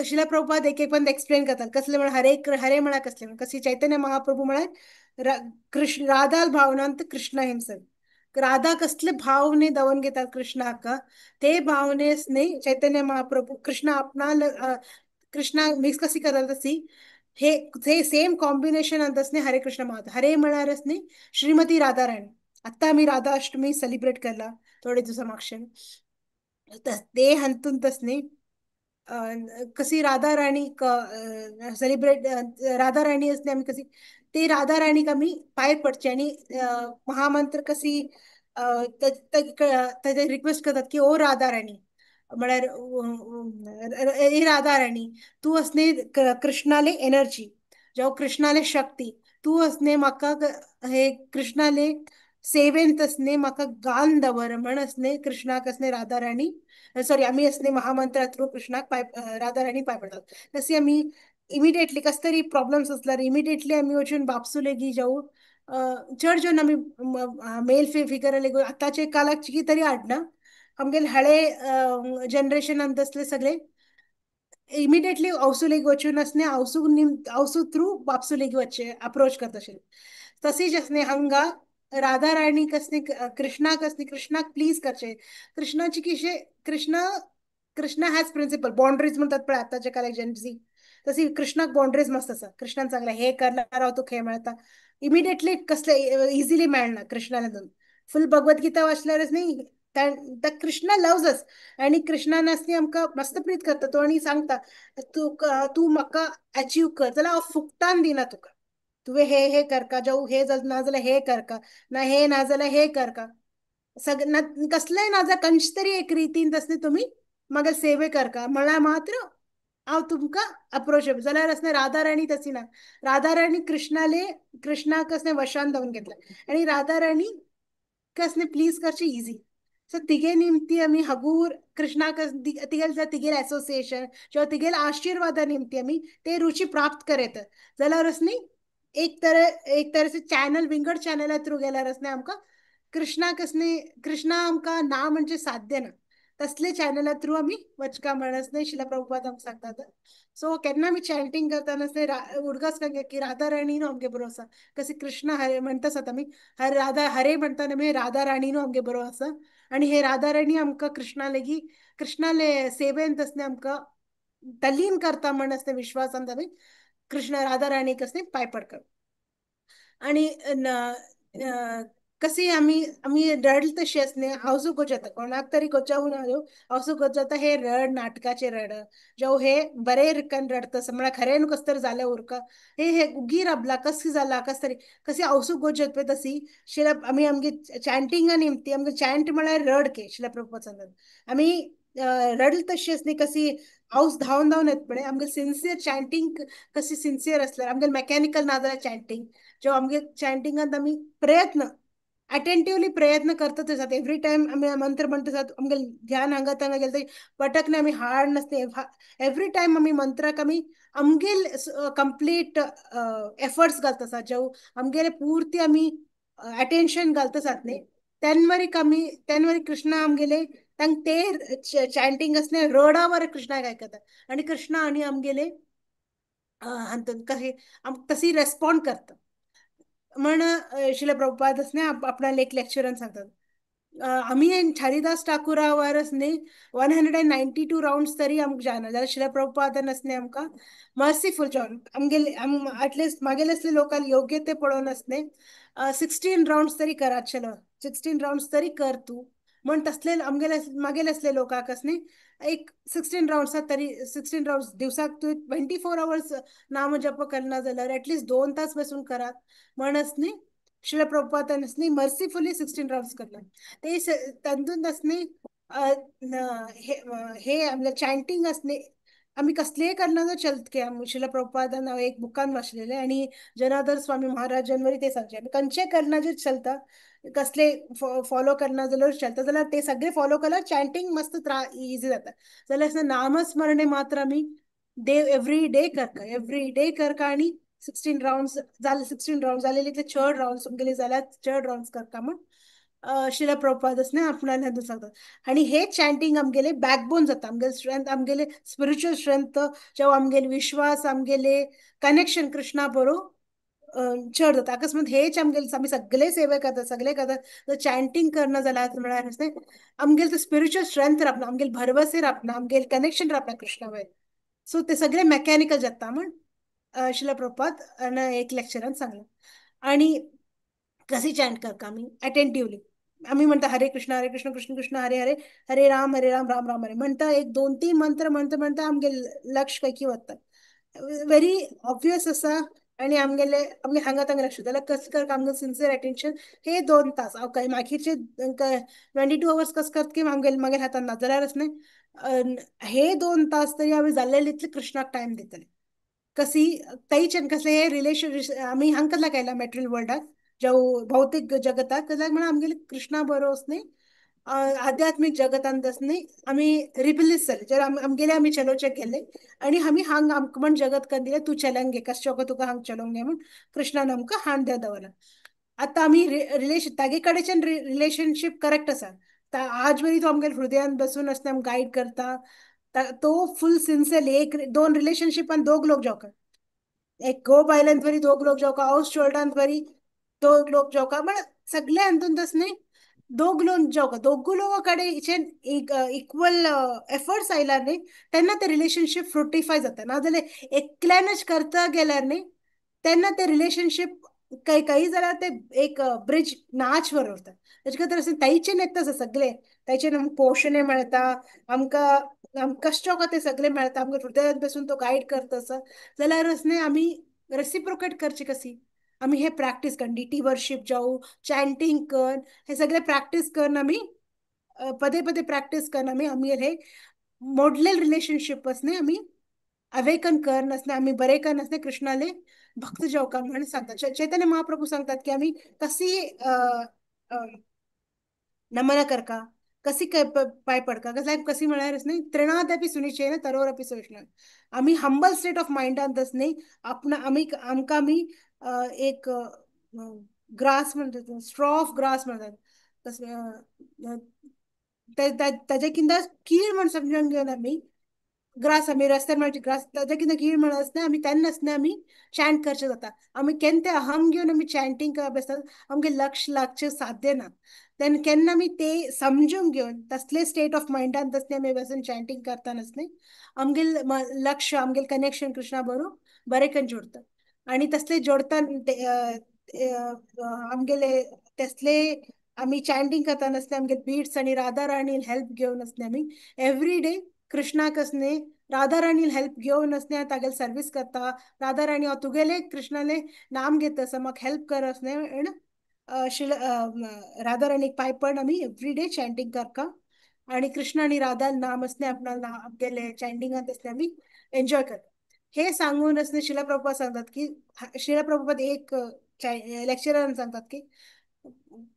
शिला प्रभुपाद एक एक पण एक्सप्लेन करतात कसले म्हण हरे म्हणा कसले म्हण कशी चैतन्य महाप्रभू म्हळ्यार कृष्ण राधा भावनांत कृष्ण हिमसेल्फ राधा कसले भावने दवन घेतात कृष्णाका ते भावनेसने चैतन्य महाप्रभू कृष्ण आपणाल कृष्णा मिक्स कशी करतात तशी हे सेम कॉम्बिनेशन अंतसने हरे कृष्ण महात हरे म्हणारच नाही श्रीमती राधा राणी. आता आम्ही राधा अष्टमी सेलिब्रेट केला थोडे दिवसा मागचे ते हंतून तसने कशी राधा राणी सेलिब्रेट राधा राणी असणे आम्ही कशी ते राधा राणी आम्ही पायर पडचे आणि महामंत्र कशी रिक्वेस्ट करतात की ओ राधा राणी म्हळ्यार ए राधा राणी तू असणे कृष्णाले एनर्जी जाऊ कृष्णाले शक्ती तू असणे म्हाका हे कृष्णाले सेवेंत असणे म्हाका गान दवर म्हण असणे कृष्णाक असणे राधा राणी सॉरी आम्ही असणे महामंत्रा थ्रू कृष्णाक राधा राणी पाय पडतात. तशी आम्ही इमिडिएटली कस तरी प्रॉब्लेम्स असल्यार इमिडिएटली आम्ही वचून बापसू लेगी जाऊ चड जन आम्ही मेल फिगर लेगो आताचे कालाक चिकी तरी हाडना आमगेले हळे जनरेशन अंतसले सगळे इमिडिएटली औसू लेगी वचून असणे औसू थ्रू बापसू लेगी वच्चे अप्रोच करता तशीच असणे हंगा राधा राणी कसने कृष्णाक प्लीज करचे कृष्णाची किशे कृष्णा हॅज प्रिन्सिपल बाउंड्रीज म्हणतात पण आताच्या काळात जनजी तशी कृष्णाक बाउंड्रीज मस्त असा कृष्णान चांगला हे करणार राव तुका हे मेळता इमिडिएटली कसले इझिली मेळना कृष्णाला दोन फुल भगवद्गीता वाचल्यारच नाही त्या कृष्णा लव्ज अस आणि कृष्णान असणे आमकां मस्त प्रीत करता तो आणि सांगता तू म्हाका अचीव कर जाल्यार हांव फुकटान दिना तुका तुवें हे करका जाऊ हे ना जाल्यार हे करका ना हे ना जाल्यार हे करका कसलेय ना जाल्यार कंच तरी एक रितीन तसले तुम्ही म्हागे सेवे करका म्हळ्यार मात्र हांव तुमकां अप्रोचेबल जाल्यार असणे राधा राणी तशी ना राधा राणी कृष्णाक असणे वशान जावन घेतला आणि राधा राणी कसने प्लीज करची इझी सो तिगे निमती आम्ही हगूर कृष्णाक तिगेल असोसिएशन किंवा तिगेल आशीर्वादा निमती आम्ही ते रुची प्राप्त करेत जाल्यार असनी एक तरह से चॅनल विंगड चॅनला थ्रू गेल्यार असणे आमकां कृष्णा आमकां ना म्हणजे साध्य ना तसले चॅनला थ्रू आम्ही वचका म्हणस नाही शिला प्रभुपाद आमकां सांगतात. सो केन्ना आमी चॅन्टिंग करतना उडगास की राधा राणी न्हू आमगे बरो आसा कशी कृष्ण हरे म्हणटा आसात आमी राधा हरे म्हणटाना आमी राधा राणी न्हू आमगे बरो आसा आणि हे राधा राणी आमकां कृष्णाले सेवेंत असणे आमकां तल्लीन करता म्हण असते विश्वासान आमी कृष्ण राधा राणी कसले पाय पडकर आणि कशी आम्ही रड तशी असणे हावसू गोचता कोणाक तरी गोचावून हावसू गोचता हे रड नाटकाचे रड जो हे बरे रिकन रडतस म्हळ्यार खरें कस तरी जालें उरका हे उगी रबला कशी जाला कस तरी कशी हावसू गोचत पळय तशी शिला आमी आमगे चॅन्टिंगा निमती आमगे चॅन्ट म्हळ्यार रड के शिला प्रभुपाद सांगतात आमी रडल तशी असणी कशी हाऊस धांवन येत पळय आमगे सिन्सियर चॅन्टिंग कशी सिन्सियर असल्यार आमगे मेकॅनिकल ना जाल्यार चॅन्टिंग जो आमगे चॅन्टिंगांत आमी प्रयत्न अटेंटिवली प्रयत्न करतात आसात एवरी टाइम आम्ही मंत्र म्हणत आसात आमगे ध्यान हांगा थंगा गेले पटकने आमी हाड नसते एवरी टाइम आमी मंत्राक आमी आमगेल कंप्लीट एफर्ट्स घालता आसात जो आमगेले पुर्ती आमी अटेन्शन घालता आसात न्ही त्यांवरी कृष्ण आमगेले तांक ते चॅन्टिंग असणे रोडावर कृष्णा काय करतात आणि कृष्णा आणि आमगेले कसे तशी रेस्पॉन्ड करतात. म्हण शिला प्रभुपाद असणे आपणाला एक लेक्चरान सांगतात आम्ही हरिदास ठाकुरावरच न्ही 192 राउंड्स तरी आमकां जायना जाल्यार शिला प्रभुपादान असणे आमकां मर्सीफुल जावन आमगेले एटलिस्ट मागेले असले लोकांक योग्य ते पळोवन असणे 16 राउंड्स तरी करात चलो 16 राउंड्स तरी कर तू म्हण तसले मागेले असले लोकांक असणे एक 16 राउंड्स तरी 16 राउंड्स दिवसाक तू 24 आवर्स नाम जप करना जाल्यार एटलिस्ट 2 तास बसून करात म्हणस न्ही शिला प्रभुपादान असणे मर्सीफुली 16 राउंड्स करतात ते तातूंत असणे हे आमले चॅन्टिंग असणे आम्ही कसलेय कारणानं चलत शिला प्रभुपादान हांव एक बुकान वाचलेले आणि जनार्दन स्वामी महाराजांवरी ते सांगचे आमी खंयचे करणाचे चलता कसले फॉलो करना जाल्यार चलता जाल्यार ते सगळे फॉलो केल्यार चॅन्टिंग मस्त इजी जाता जाल्यार नामस्मरणे मात्र आमी एवरी डे करका आणि 16 राउंड्स जाले 16 राउंड जालेले ते चड राउंड्स गेले जाल्यार चड राउंड्स करता म्हण शिला प्रभुपाद असणे आपणाला हेतून सांगतात आणि हे चॅन्टिंग आमगेले बॅकबोन जाता आमगेले स्ट्रेंथ आमगेले स्पिरिच्युअल स्ट्रेंथ जेव्हा आमगेले विश्वास आमगेले कनेक्शन कृष्णा बरो चड जाता अकस्मात हेच आमगेले आमी सगळे सेवे करतात सगळे करतात चॅन्टिंग करणं जाल्यार म्हळ्यार आमगेले स्पिरिच्युअल स्ट्रेंथ रापना आमगेले भरवसे रापना आमगेले कनेक्शन रापना कृष्णा वयर सो ते सगळे मेकॅनिकल जाता म्हण शिला प्रभुपाद एक लेक्चरान सांगला आणि कशी चॅन्ट करता आमी अटेंटिवली आम्ही म्हणता हरे कृष्ण कृष्ण कृष्ण हरे हरे हरे राम राम राम हरे म्हणता एक 2-3 मंत्र म्हणता आमगे लक्ष पैकी वता व्हेरी ऑब्वियस असा आणि आमगेले हांगा तांगा लक्ष जाल्यार कस कर आमगे सिन्सियर अटेन्शन हे 2 तास हांव काय मागीरचे 22 आवर्स कस करता की मागेले हातान ना जाल्यार हे 2 तास तरी आमी जाल्लेले इतले कृष्णाक टायम दितले कशी तैच्यान कसले हे रिलेशन आमी हांगा केला मॅटेरियल वर्ल्डाक जो भौतिक जगतात म्हणून आमगेले कृष्णा बरो असणे आध्यात्मिक जगतांत असणे आम्ही रिबिलीस जाले जर आमगेले आमी चलोवचे गेले आणि आमी हांग आमकां म्हण जगत करून दिले तू चलंग घे कशें तुका हांग चलोवंक घे म्हण कृष्णान आमकां हांड देव दवरला आतां आमी रिलेशन तागे कडेच्यान रिलेशनशीप करेक्ट आसा आज वरी तो आमगेले हृदयान बसून असता गायड करता तो फुल सिन्सियरली 1-2 रिलेशनशिपान 2 लोक जावका एक गो बायलांत वरी 2 लोक जावका हाऊस चोल्डांत वरी 2 लोक जावका म्हण सगळे हातूंत न्ही 2 लोक जावका दोगूय लोकां कडेन इक्वल एफर्ट्स आयल्यार न्ही तेन्ना ते रिलेशनशीप फ्रुटिफाय जाता नाजाल्यार एकल्यानच करता गेल्यार न्ही तेन्ना ते रिलेशनशीप काही जाल्यार ते एक ब्रिज नाच वरता तेजे खातीर ताईच्यान येता सगळे ताईच्यान आमकां पोषणे मेळटा आमकां कश्ट ते सगळे मेळटा आमकां हृदयात बसून तो गायड करता आसा जाल्यार आमी रेसिप्रोकेट करची कशी आमी हे प्रॅक्टीस कर डीटी वर्शीप जाऊ चॅन्टिंग कर हे सगळे प्रॅक्टीस करून आमी पदे पदे प्रॅक्टीस करून आमी हे मोडलेल रिलेशनशीप असणे आमी अवेकन करन असणे आमी बरे करन असणे कृष्णाले भक्त जावका म्हणून सांगतात चैतन्य महाप्रभू सांगतात की आमी कशी नमन करका कशी पाय पडका कशी म्हळ्यार तृणादपि सुनिचेन तरोरपि सहिष्णु आमी हंबल स्टेट ऑफ माइंडांत न्ही आमकां आमी एक ग्रास म्हणतात स्ट्रॉ ऑफ ग्रास म्हणतात ताजे किंद कीड म्हण समजून घेवन आमी ग्रास आमी रस्त्यार मेळची ग्रास ताजे किंद कीड म्हण आसता आमी तेन्ना आसतना आमी चॅन्ट करचे जाता आमी केन्ना ते अहम घेवन आमी चॅन्टिंग करप आसता आमगे लक्ष लागचे साध्य ना तेन्ना केन्ना आमी ते समजून घेवन तसले स्टेट ऑफ माइंडांत असले आमी बसून चॅन्टिंग करतना असले आमगेल लक्ष आमगेल कनेक्शन कृष्णा बरोबर बरे करून जोडता आणि तसले जोडता आमगेले तसले आमी चॅन्टिंग करतना असले आमगे बीट्स आणि राधा राणी हेल्प घेवन असले आमी एवरी डे कृष्णाक असणे राधा राणी हेल्प घेवन असणे तागेले सर्वीस करता राधा राणी हांव तुगेले कृष्णाले नाम घेता असं म्हाका हेल्प कर असणे राधा राणीक पाय पडून आमी एवरी डे चॅन्टिंग करता आणि कृष्ण आणि राधा नाम असणे आपणाला आमगेले चॅन्टिंगांत असले आमी एन्जॉय करता हे सांगून असणे शिला प्रभुपाद सांगतात की शिला प्रभुपाद एक लेक्चरान सांगतात की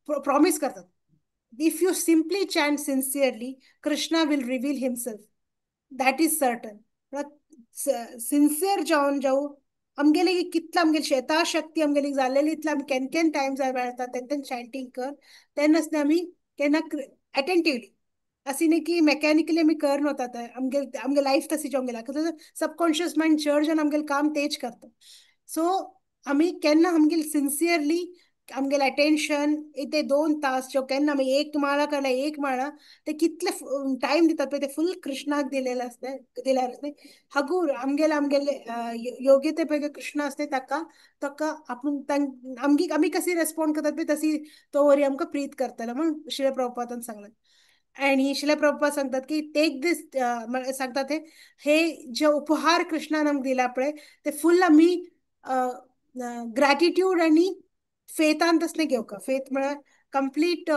प्रॉमिस करतात if you simply chant sincerely Krishna will reveal himself that is certain sincere जावन जाऊ आमगेले कितलं आमगेली शेताशक्ती आमगेली जालेली इतलं आमी केन केन टाइम जाय मेळटा तेन्ना चॅन्टिंग कर तेन्नाच आमी केन्ना अटेंटिवली अशी न्ही की मेकॅनिकली आमी करन वता आमगे लायफ तशी आमगेला सबकॉन्शियस माइंड चर्च आनी आमगेलें काम तेच करता सो आमी केन्ना आमगेली सिन्सियरली आमगेलें अटेन्शन ते 2 तास जो केन्ना आमी एक माळा करना एक माळा ते कितले टाइम दितात पळय ते फुल कृष्णाक दिलेले आसता दिल्यार आसता हागूर आमगेले योग्यते पळय कृष्ण आसता ताका आपूण आमी कशी रेस्पॉन्ड करतात पळय तशी तो वरी आमकां प्रीत करतलो म्हण शिल प्रभुपादान सांगलां आणि शिला प्रभुपाद सांगतात की टेक दिस सांगतात हे जे उपहार कृष्णान आमकां दिला पळय ते फुल आमी ग्रॅटिट्यूड आणि फेतान तसले घेवका फेथ म्हळ्यार कंप्लीट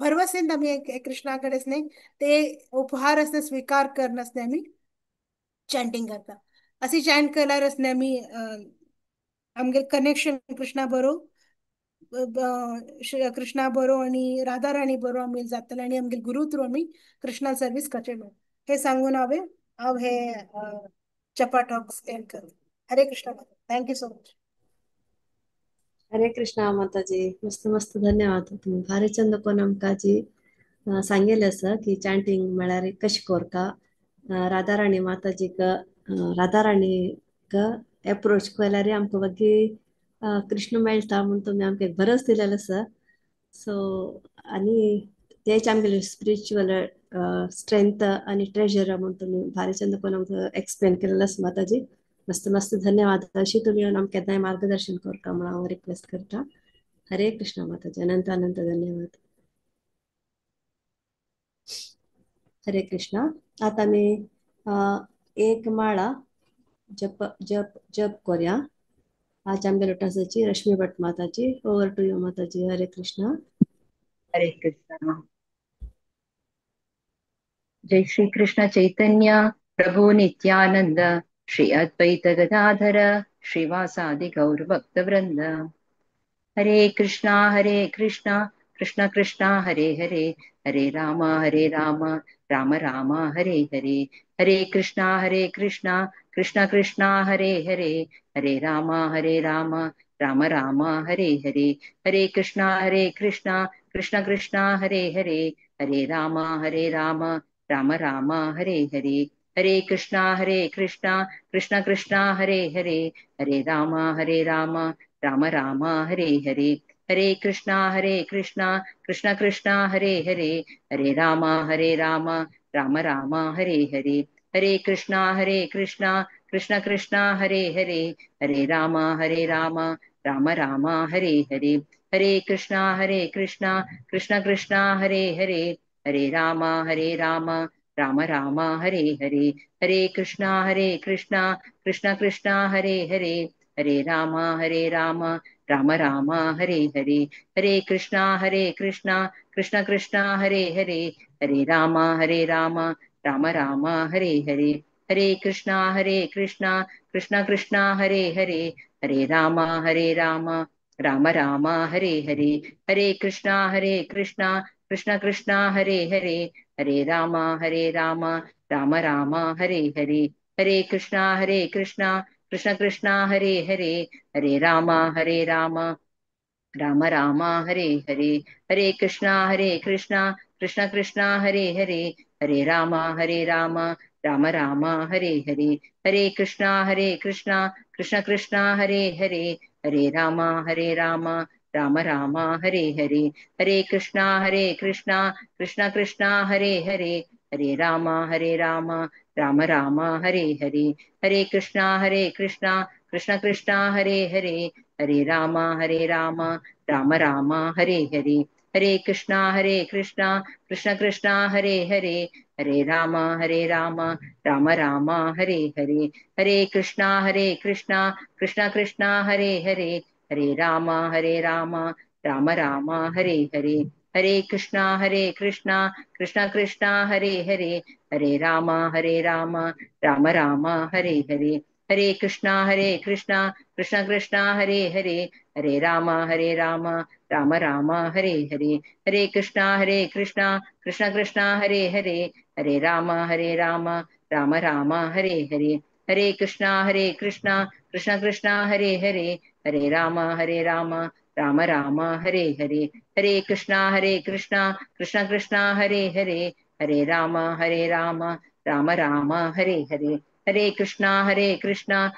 भरवसेंत आमी कृष्णा कडेन ते उपहार असते स्वीकार करन असते आमी चॅन्टिंग करता अशी चॅन्ट केल्यार असते आमी आमगे कनेक्शन कृष्णा बरोबर कृष्णा बरो आणि राधा राणी बरो आमी जातले आणि आमगे गुरु थ्रू आमी कृष्णा सर्वीस करचे हे सांगून हांव हे चपा टॉक्स एंड करता हरे कृष्णा थँक्यू सो मच हरे कृष्णा माताजी मस्त मस्त धन्यवाद तुम्ही भारी चंद कोण आमकां जी सांगेले आसा की चॅन्टिंग म्हळ्यार कशें करता राधाराणी माताजीक राधाराणीक एप्रोच केल्यार आमकां बाकी कृष्ण मेळटा म्हूण तुमी आमकां एक भरोस दिलेलो आसा सो आनी तेच आमगेले स्पिरिच्युअल स्ट्रेंथ आनी ट्रेजर म्हूण तुमी भारी चंद कोण आमकां एक्सप्लेन केलेलो आसा माताजी मस्त मस्त धन्यवाद अशी तुम्ही येवन आमकां केन्नाय मार्गदर्शन करता म्हण हांव रिक्वेस्ट करता हरे कृष्ण माताजी अनंत अनंत धन्यवाद हरे कृष्णा आता आमी एक माळा जप जप जप करूया आज आमगेले लोटासाची रश्मी भट माताजी ओवर टू यू माताजी हरे कृष्णा हरे कृष्ण जय श्री कृष्ण चैतन्य प्रभु नित्यानंद श्री अद्वैत गदाधर श्रीवासादि गौर भक्त वृंद हरे कृष्णा कृष्ण कृष्णा हरे हरे हरे राम राम राम हरे हरे हरे कृष्णा कृष्ण कृष्णा हरे हरे हरे राम राम राम हरे हरे हरे कृष्णा कृष्ण कृष्णा हरे हरे हरे राम राम राम हरे हरे हरे कृष्णा कृष्ण कृष्णा हरे हरे हरे राम राम राम हरे हरे हरे कृष्णा कृष्ण कृष्णा हरे हरे हरे राम राम राम हरे हरे हरे कृष्णा कृष्ण कृष्णा हरे हरे हरे राम राम राम हरे हरे हरे कृष्णा कृष्ण कृष्णा हरे हरे हरे राम राम राम हरे हरे हरे कृष्णा कृष्ण कृष्णा हरे हरे हरे राम राम राम हरे हरे हरे कृष्णा कृष्ण कृष्णा हरे हरे हरे राम राम राम हरे हरे हरे कृष्णा कृष्ण कृष्णा हरे हरे हरे राम राम राम हरे हरे हरे कृष्णा कृष्ण कृष्णा हरे हरे हरे राम राम राम हरे हरे हरे कृष्णा कृष्ण कृष्णा हरे हरे हरे राम राम राम हरे हरे हरे कृष्णा कृष्ण कृष्णा हरे हरे हरे राम राम राम हरे हरे हरे कृष्णा कृष्ण कृष्णा हरे हरे हरे राम राम राम हरे हरे हरे कृष्णा कृष्ण कृष्णा हरे हरे हरे राम राम राम हरे हरे हरे कृष्णा कृष्ण कृष्णा हरे हरे हरे राम राम राम हरे हरे हरे कृष्णा कृष्ण कृष्णा हरे हरे हरे राम राम राम हरे हरे हरे कृष्णा कृष्ण कृष्णा हरे हरे हरे राम राम राम हरे हरे हरे कृष्णा कृष्ण कृष्णा हरे हरे हरे राम राम राम हरे हरे हरे कृष्णा कृष्ण कृष्णा हरे हरे हरे राम राम राम हरे हरे हरे कृष्णा कृष्ण कृष्णा हरे हरे हरे राम राम राम हरे हरे हरे कृष्णा कृष्ण कृष्ण हरे हरे हरे राम राम राम हरे हरे हरे कृष्णा कृष्ण कृष्ण हरे हरे हरे राम राम राम हरे हरे हरे कृष्णा कृष्ण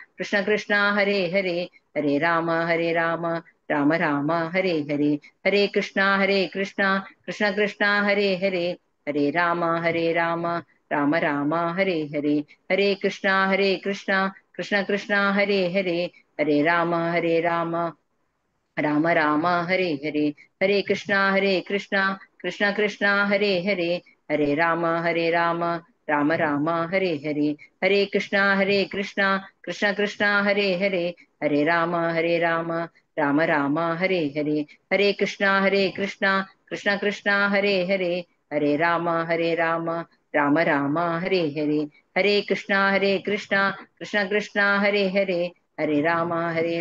कृष्ण हरे हरे हरे राम राम राम हरे हरे हरे कृष्णा कृष्ण कृष्ण हरे हरे हरे राम राम राम हरे हरे हरे कृष्णा कृष्ण कृष्ण हरे हरे हरे राम राम राम हरे हरे हरे कृष्णा कृष्ण कृष्ण हरे हरे हरे राम राम राम हरे हरे हरे कृष्णा कृष्ण कृष्ण हरे हरे हरे राम राम राम हरे हरे हरे कृष्णा कृष्ण कृष्ण हरे हरे हरे राम राम राम हरे हरे हरे कृष्णा कृष्ण कृष्ण हरे हरे हरे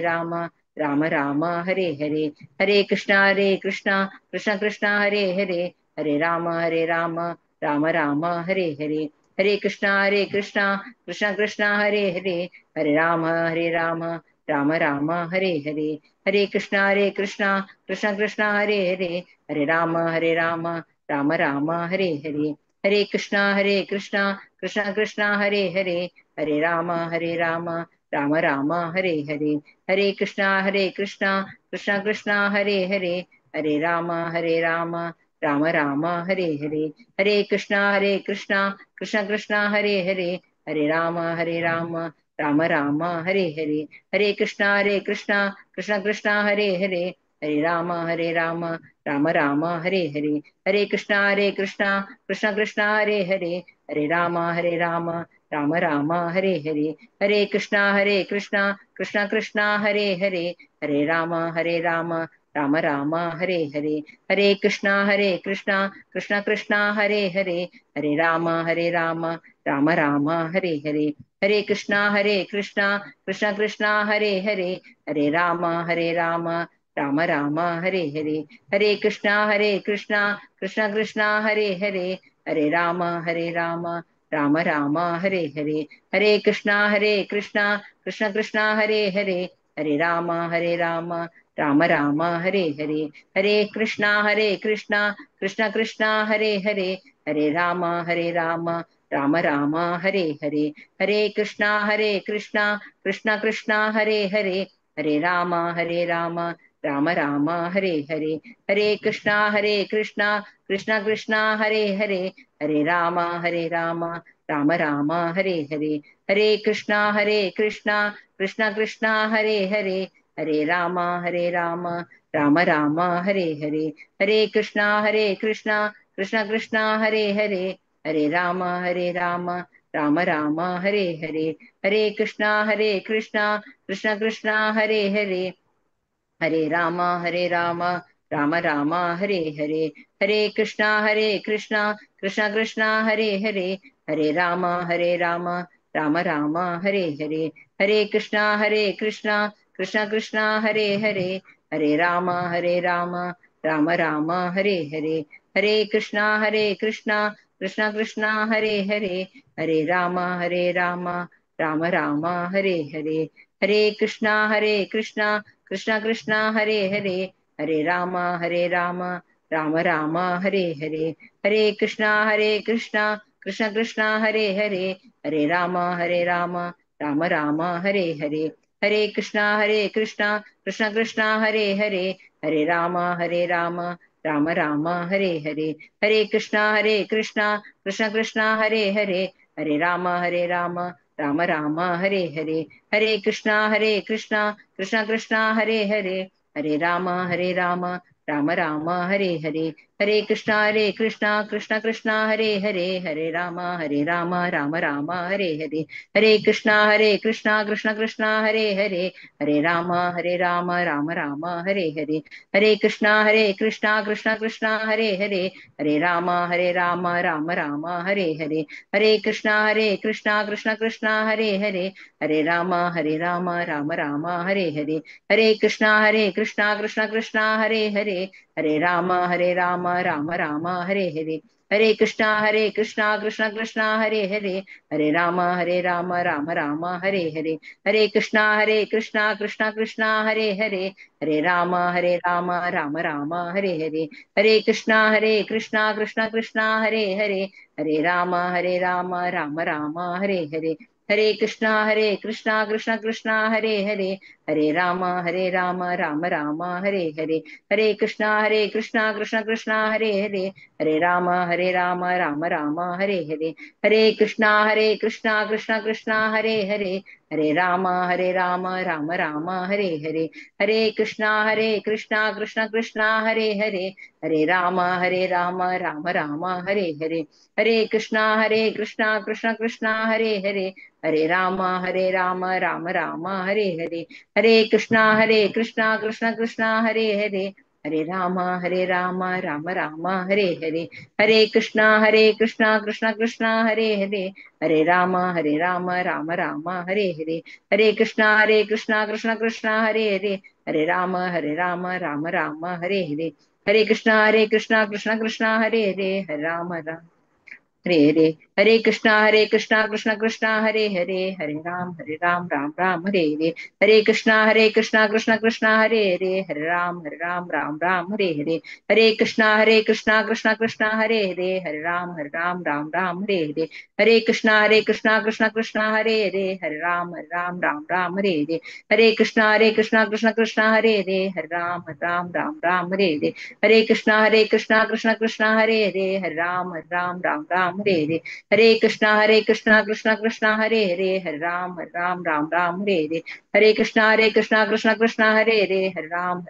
राम राम राम हरे हरे हरे कृष्णा कृष्ण कृष्ण हरे हरे हरे राम राम राम हरे हरे हरे कृष्णा कृष्ण कृष्ण हरे हरे हरे राम राम राम हरे हरे हरे कृष्णा कृष्ण कृष्ण हरे हरे हरे राम राम राम हरे हरे हरे कृष्णा कृष्ण कृष्ण हरे हरे हरे राम राम राम हरे हरे हरे कृष्णा कृष्ण कृष्ण हरे हरे हरे राम राम राम हरे हरे हरे कृष्णा कृष्ण कृष्ण हरे हरे हरे राम राम राम हरे हरे हरे कृष्णा कृष्ण कृष्ण हरे हरे हरे राम राम राम हरे हरे हरे कृष्णा कृष्ण कृष्ण हरे हरे हरे राम राम राम हरे हरे हरे कृष्णा कृष्ण कृष्ण हरे हरे हरे राम राम राम हरे हरे हरे कृष्णा कृष्ण कृष्ण हरे हरे हरे राम राम राम हरे हरे हरे कृष्णा कृष्ण कृष्ण हरे हरे हरे राम राम राम हरे हरे हरे कृष्णा कृष्ण कृष्ण हरे हरे हरे राम राम राम हरे हरे हरे कृष्णा कृष्ण कृष्ण हरे हरे हरे राम राम राम हरे हरे हरे कृष्णा कृष्ण कृष्ण हरे हरे हरे राम राम राम हरे हरे हरे कृष्णा कृष्ण कृष्ण हरे हरे हरे राम राम राम हरे हरे हरे कृष्णा कृष्ण कृष्ण हरे हरे हरे राम राम राम हरे हरे हरे कृष्णा कृष्ण कृष्ण हरे हरे हरे राम राम राम हरे हरे हरे कृष्णा कृष्ण कृष्ण हरे हरे हरे राम राम राम हरे हरे हरे कृष्णा कृष्ण कृष्ण हरे हरे हरे राम राम राम हरे हरे हरे कृष्णा कृष्ण कृष्ण हरे हरे हरे राम राम राम हरे हरे हरे कृष्णा कृष्ण कृष्ण हरे हरे हरे राम राम राम हरे हरे हरे कृष्णा कृष्ण कृष्ण हरे हरे हरे राम राम राम हरे हरे हरे कृष्णा कृष्ण कृष्ण हरे हरे हरे राम राम राम हरे हरे हरे कृष्णा कृष्ण कृष्ण हरे हरे हरे राम राम राम हरे हरे हरे कृष्णा कृष्ण कृष्ण हरे हरे हरे राम राम राम हरे हरे हरे कृष्णा कृष्ण कृष्ण हरे हरे हरे राम राम राम हरे हरे हरे कृष्णा कृष्ण कृष्ण हरे हरे हरे राम राम राम हरे हरे हरे कृष्णा कृष्ण कृष्ण हरे हरे हरे राम राम राम हरे हरे हरे कृष्णा कृष्ण कृष्ण हरे हरे हरे राम राम राम हरे हरे हरे कृष्णा कृष्ण कृष्ण हरे हरे हरे राम राम राम हरे हरे हरे कृष्णा कृष्ण कृष्ण हरे हरे हरे राम राम राम हरे हरे हरे कृष्णा कृष्ण कृष्ण हरे हरे हरे राम राम राम हरे हरे हरे कृष्णा कृष्ण कृष्ण हरे हरे, हरे राम राम राम हरे हरे, हरे कृष्णा कृष्ण कृष्ण हरे हरे, हरे राम राम राम हरे हरे, हरे कृष्णा कृष्ण कृष्ण हरे हरे, हरे राम राम राम हरे हरे, हरे कृष्णा कृष्ण कृष्ण हरे हरे, हरे राम राम राम हरे हरे, हरे कृष्णा कृष्ण कृष्ण हरे हरे, हरे राम राम राम हरे हरे, हरे कृष्णा कृष्ण कृष्ण हरे हरे, हरे राम राम राम हरे हरे, हरे कृष्णा कृष्ण कृष्ण हरे हरे, हरे राम राम राम हरे हरे, हरे कृष्णा कृष्ण कृष्ण हरे हरे, हरे राम राम राम हरे हरे, हरे कृष्णा कृष्ण कृष्ण हरे हरे, हरे राम राम राम हरे हरे, हरे कृष्णा कृष्ण कृष्ण हरे हरे, हरे राम राम राम हरे हरे, हरे कृष्णा कृष्ण कृष्ण हरे हरे, हरे राम राम राम हरे हरे, हरे कृष्णा कृष्ण कृष्ण हरे हरे, हरे राम हरे हरे, हरे कृष्णा कृष्ण कृष्ण हरे हरे, हरे राम राम राम हरे हरे, हरे कृष्णा कृष्ण कृष्ण हरे हरे, हरे राम राम राम हरे हरे, हरे कृष्णा कृष्ण कृष्ण हरे हरे, हरे राम राम राम हरे हरे, हरे कृष्णा कृष्ण कृष्ण हरे हरे, हरे राम राम राम हरे हरे, हरे कृष्णा कृष्ण कृष्ण हरे हरे, हरे राम राम हरे हरे, हरे कृष्णा कृष्ण कृष्ण हरे हरे, हरे राम राम हरे हरे, हरे कृष्णा कृष्ण कृष्ण हरे हरे, हरे राम राम हरे हरे, हरे कृष्णा कृष्ण कृष्ण हरे हरे, हरे राम राम हरे हरे, हरे कृष्णा कृष्ण कृष्ण हरे हरे, हरे राम राम हरे हरे, हरे कृष्णा कृष्ण कृष्ण हरे हरे, हरे राम राम हरे हरे, हरे कृष्णा कृष्ण कृष्ण हरे हरे, हरे राम राम हरे हरे, हरे कृष्णा कृष्ण कृष्ण हरे हरे, हरे राम राम हरे हरे, हरे कृष्णा कृष्ण कृष्ण हरे हरे, हरे राम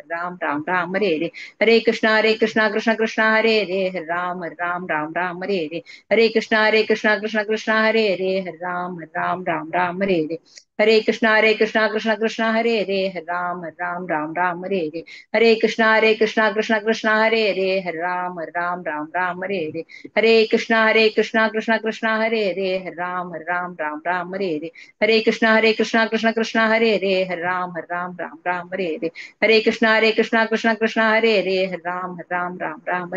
राम हरे हरे, हरे कृष्णा कृष्ण कृष्ण हरे हरे, हरे राम राम हरे हरे, हरे कृष्णा कृष्ण कृष्ण हरे हरे, हरे राम राम हरे हरे, हरे कृष्णा कृष्ण कृष्ण हरे हरे, हरे राम राम हरे हरे, हरे कृष्णा कृष्ण कृष्ण हरे हरे, हरे राम राम हरे हरे, हरे कृष्णा कृष्ण कृष्ण हरे हरे, हरे राम राम हरे हरे, हरे कृष्णा कृष्ण कृष्ण हरे हरे, हरे राम राम हरे हरे, हरे कृष्णा कृष्ण कृष्ण हरे हरे, हरे राम राम हरे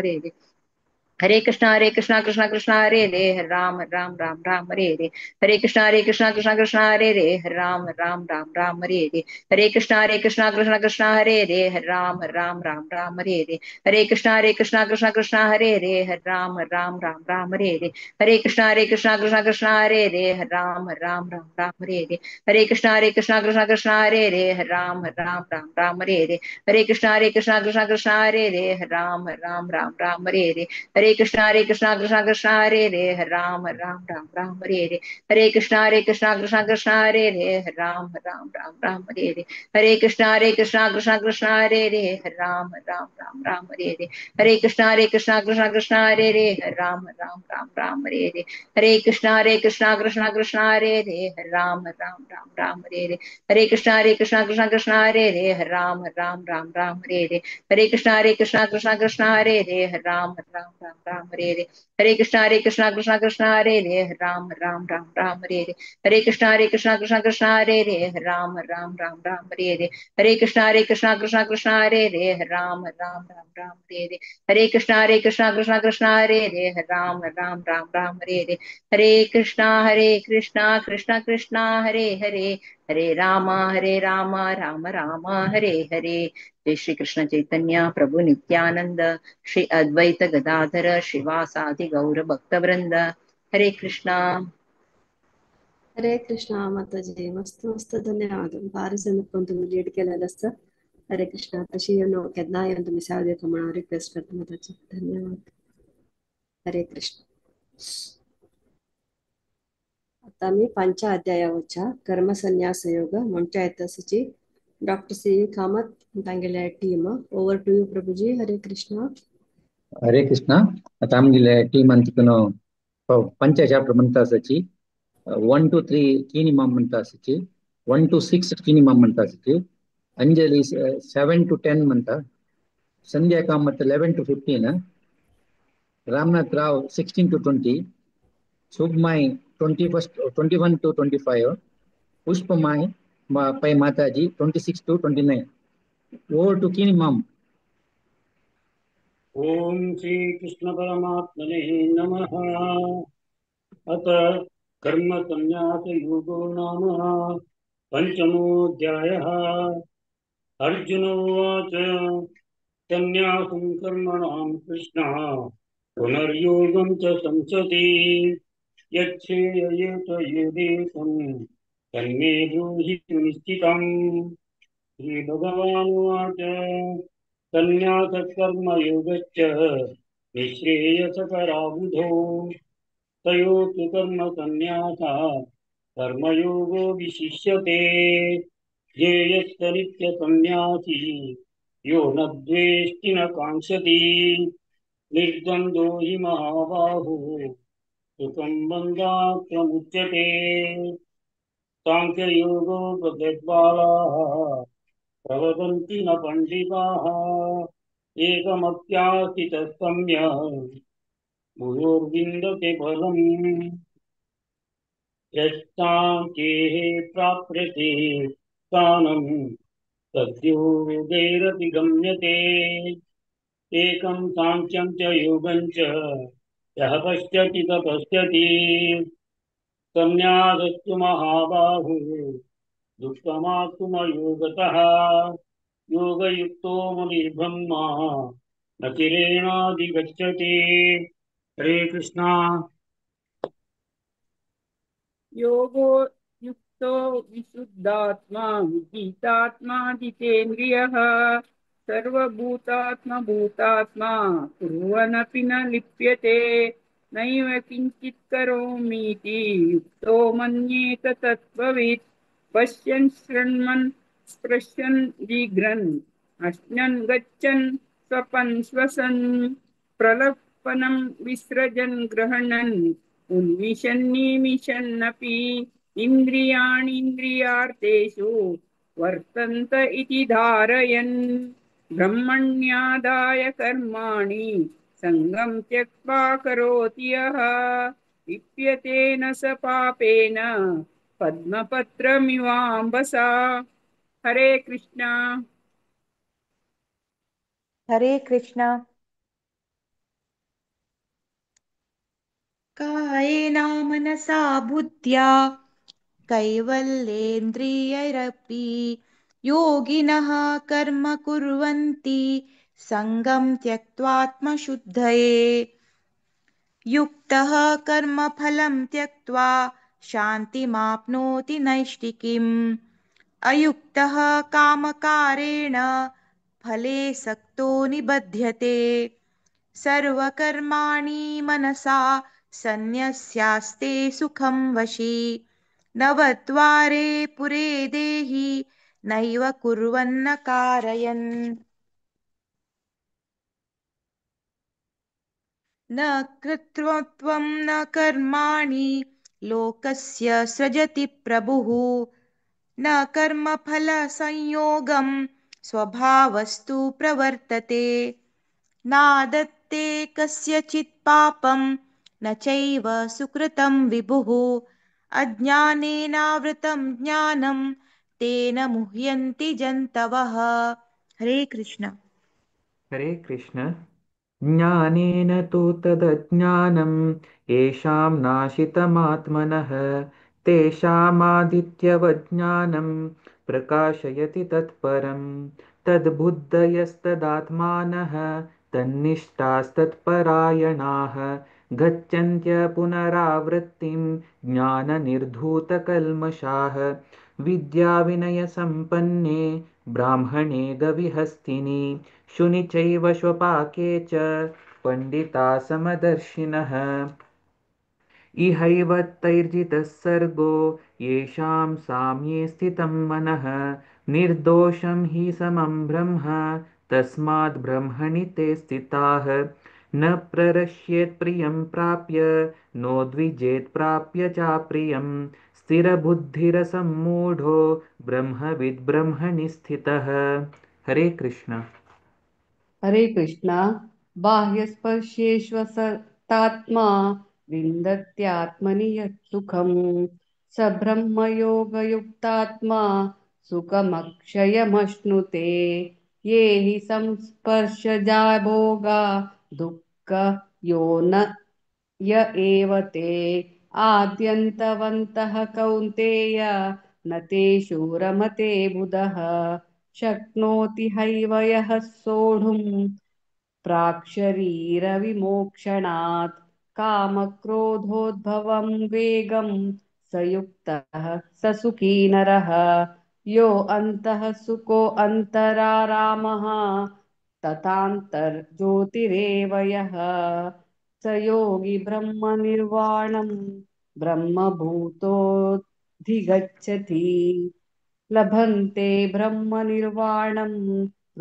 हरे, हरे कृष्णा कृष्ण कृष्ण हरे हरे, हरे राम राम हरे हरे, हरे कृष्णा कृष्ण कृष्ण हरे हरे, हरे राम राम हरे हरे, हरे कृष्णा कृष्ण कृष्ण हरे हरे, हरे राम राम हरे हरे, हरे कृष्णा कृष्ण कृष्ण हरे हरे, हरे राम राम हरे हरे, हरे कृष्णा कृष्ण कृष्ण हरे हरे, हरे राम राम हरे हरे, हरे कृष्णा कृष्ण कृष्ण हरे हरे, हरे राम राम हरे हरे, हरे कृष्णा कृष्ण कृष्ण हरे हरे, हरे राम राम हरे हरे, हरे कृष्णा कृष्ण कृष्ण हरे हरे, हरे राम राम हरे हरे, हरे कृष्णा कृष्ण कृष्ण हरे हरे, हरे राम राम हरे हरे, हरे कृष्णा कृष्ण कृष्ण हरे हरे, हरे राम राम हरे हरे, हरे कृष्णा कृष्ण कृष्ण हरे हरे, हरे राम राम हरे हरे, हरे कृष्णा कृष्ण कृष्ण हरे हरे, हरे राम राम हरे हरे, हरे कृष्णा कृष्ण कृष्ण हरे हरे, हरे राम राम हरे हरे, हरे कृष्णा कृष्ण कृष्ण हरे हरे, हरे राम राम राम हरे हरे, जय श्री कृष्ण चैतन्य प्रभु नित्यानंद, श्री अद्वैत गदाधर श्रीवासादि गौर भक्तवृंद, हरे कृष्णा. हरे कृष्णा माताजी, मस्त मस्त धन्यवाद. भारी जण तुम्ही लीड केलेलं असतं. हरे कृष्णा. तशी केन्ना येऊन तुम्ही सेवा देखो म्हणून रिक्वेस्ट करता माताजी. धन्यवाद. हरे कृष्ण. आता मी 5 अध्यायावरच्या कर्मसन्यास योग म्हणच्या येतसची डॉक्टर सी कामत तांगेल्या टीम. ओवर टू यू प्रभुजी. हरे कृष्णा. हरे कृष्णा. आता आमगेले टीम अंतकनो पंच चैप्टर म्हणता आसाची 1 to 3 कीनी माम म्हणता आसाची 1 to 6 कीनी माम म्हणता आसाची अंजलि 7 to 10 म्हणता संध्या Kamat 11 to 15 Ramnath Rao 16 to 20 सुगमाई 21 to 25 पुष्पमाई पै माताजी 26 to 29. ओवर टू कीनी माम. ॐ श्रीकृष्णपरमात्मने नमः। अथ कर्मसन्न्यासयोगो नाम पञ्चमोऽध्यायः। अर्जुन उवाच सन्न्यासं कर्मणां कृष्णः पुनर्योगं च संसति यच्छ्रेययेतयेदेकं तन्मे ब्रूहि निश्चितम्। श्रीभगवानुवाच सन्न्यासकर्मयोगश्च निःश्रेयसकराबुधौ तयोस्तु कर्मसन्न्यासः कर्मयोगो विशिष्यते। ध्येयश्च नित्यसन्न्यासी यो न द्वेष्टि न काङ्क्षति निर्द्वन्द्वो हि महाबाहो सुखं बन्धात् प्रमुच्यते। साङ्ख्ययोगो भगवद्बालाः प्रवदन्ति न पण्डिताः एकमप्यास्थितः सम्यक् भूयोर्विन्दते फलम्। यस्ताङ्केः प्राप्यते स्थानं तद्यो वेदैरपि गम्यते। एकं साङ्ख्यं च योगं च यः पश्यति तपस्यति संन्यासस्तु महाबाहो दुःखमाप्तुमयोगतः। योगयुक्तो मुनिर्ब्रह्मा न चिरेणाधिगच्छति। हरे कृष्णा। योगो युक्तो विशुद्धात्मा विजितात्मा जितेन्द्रियः सर्वभूतात्मा कुर्वन्नपि न लिप्यते नैव किञ्चित् करोमीति युक्तो मन्येत तत्त्ववित् पश्यन् शृण्वन् स्पृशन् जिघ्रन् अश्नन् गच्छन् स्वपन् श्वसन् प्रलपनं विसृजन् गृह्णन् उन्मिषन्निमिषन्नपि इन्द्रियाणीन्द्रियार्थेषु वर्तन्त इति धारयन् ब्रह्मण्यादाय कर्माणि सङ्गं त्यक्त्वा करोति यः लिप्यते न स पापेन पद्मपत्रमिवाम्बसा। हरे कृष्णा। हरे कृष्णा। कायेन मनसा बुद्ध्या कैवल्येन्द्रियैरपि योगिनः कर्म कुर्वन्ति सङ्गं त्यक्त्वात्मशुद्धये युक्तः कर्मफलं त्यक्त्वा शान्तिमाप्नोति नैष्टिकीम् अयुक्तः कामकारेण फले सक्तो निबध्यते सर्वकर्माणि मनसा सन्न्यस्यास्ते सुखं वशी नवद्वारे पुरे देहि नैव कुर्वन्न कारयन् न कर्तृत्वं न कर्माणि लोकस्य सृजति प्रभुः न कर्मफलसंयोगं स्वभावस्तु प्रवर्तते नादत्ते कस्यचित् पापं न चैव सुकृतं विभुः अज्ञानेनावृतं ज्ञानं तेन मुह्यन्ति जन्तवः। हरे कृष्ण। हरे कृष्ण। ज्ञानेन तु तदज्ञानम् येषां नाशितमात्मनः तेषामादित्यवज्ञानं प्रकाशयति तत्परं तद्बुद्धयस्तदात्मानः तन्निष्ठास्तत्परायणाः गच्छन्त्य पुनरावृत्तिं ज्ञाननिर्धूतकल्मषाः विद्याविनयसम्पन्ने ब्राह्मणे गविहस्तिनि शुनि चैव स्वपाके च पण्डिता समदर्शिनः इहैव तैर्जितः सर्गो येषां साम्ये स्थितं मनः निर्दोषं हि समं ब्रह्म तस्माद् ब्रह्मणि ते स्थिताः न प्ररश्येत् प्रियं प्राप्य नोद्विजेत् प्राप्य चाप्रियं स्थिरबुद्धिरसम्मूढो ब्रह्मविद् ब्रह्मणि स्थितः। हरे कृष्ण। हरे कृष्णा। बाह्यस्पर्शेष्वसक्तात्मा विन्दत्यात्मनि यत् सुखम् स ब्रह्मयोगयुक्तात्मा सुखमक्षयमश्नुते ये हि संस्पर्शजा भोगा दुःख यो न य एव ते आद्यन्तवन्तः कौन्तेय न तेषु रमते बुधः शक्नोति हैव यः सोढुम् प्राक्शरीरविमोक्षणात् कामक्रोधोद्भवं वेगं स युक्तः स सुखी नरः यो अन्तः सुको अन्तरारामः तथान्तर्ज्योतिरेव यः स योगी ब्रह्मनिर्वाणं ब्रह्मभूतोऽधिगच्छति लभन्ते ब्रह्मनिर्वाणं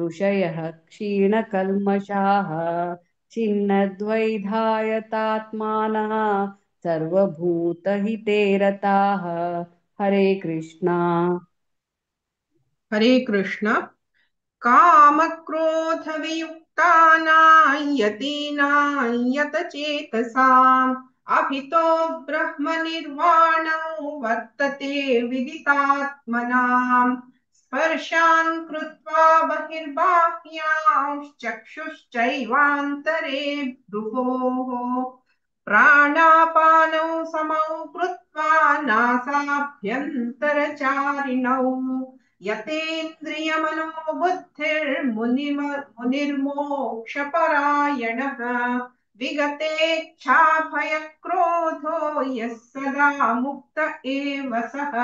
ऋषयः क्षीणकल्मषाः छिन्नद्वैधायतात्मानः सर्वभूतहिते रताः। हरे कृष्णा। हरे कृष्ण। कामक्रोधवियुक्तानां यतीनां यतचेतसाम् अभितो ब्रह्मनिर्वाणो वर्तते विदितात्मनाम् स्पर्शान् कृत्वा बहिर्बाह्यांश्चक्षुश्चैवान्तरे भ्रुवोः प्राणापानौ समौ कृत्वा नासाभ्यन्तरचारिणौ यतेन्द्रियमनोबुद्धिर्मुनिर्मोक्षपरायणः विगतेच्छाभयक्रोधो यः सदा मुक्त एव सः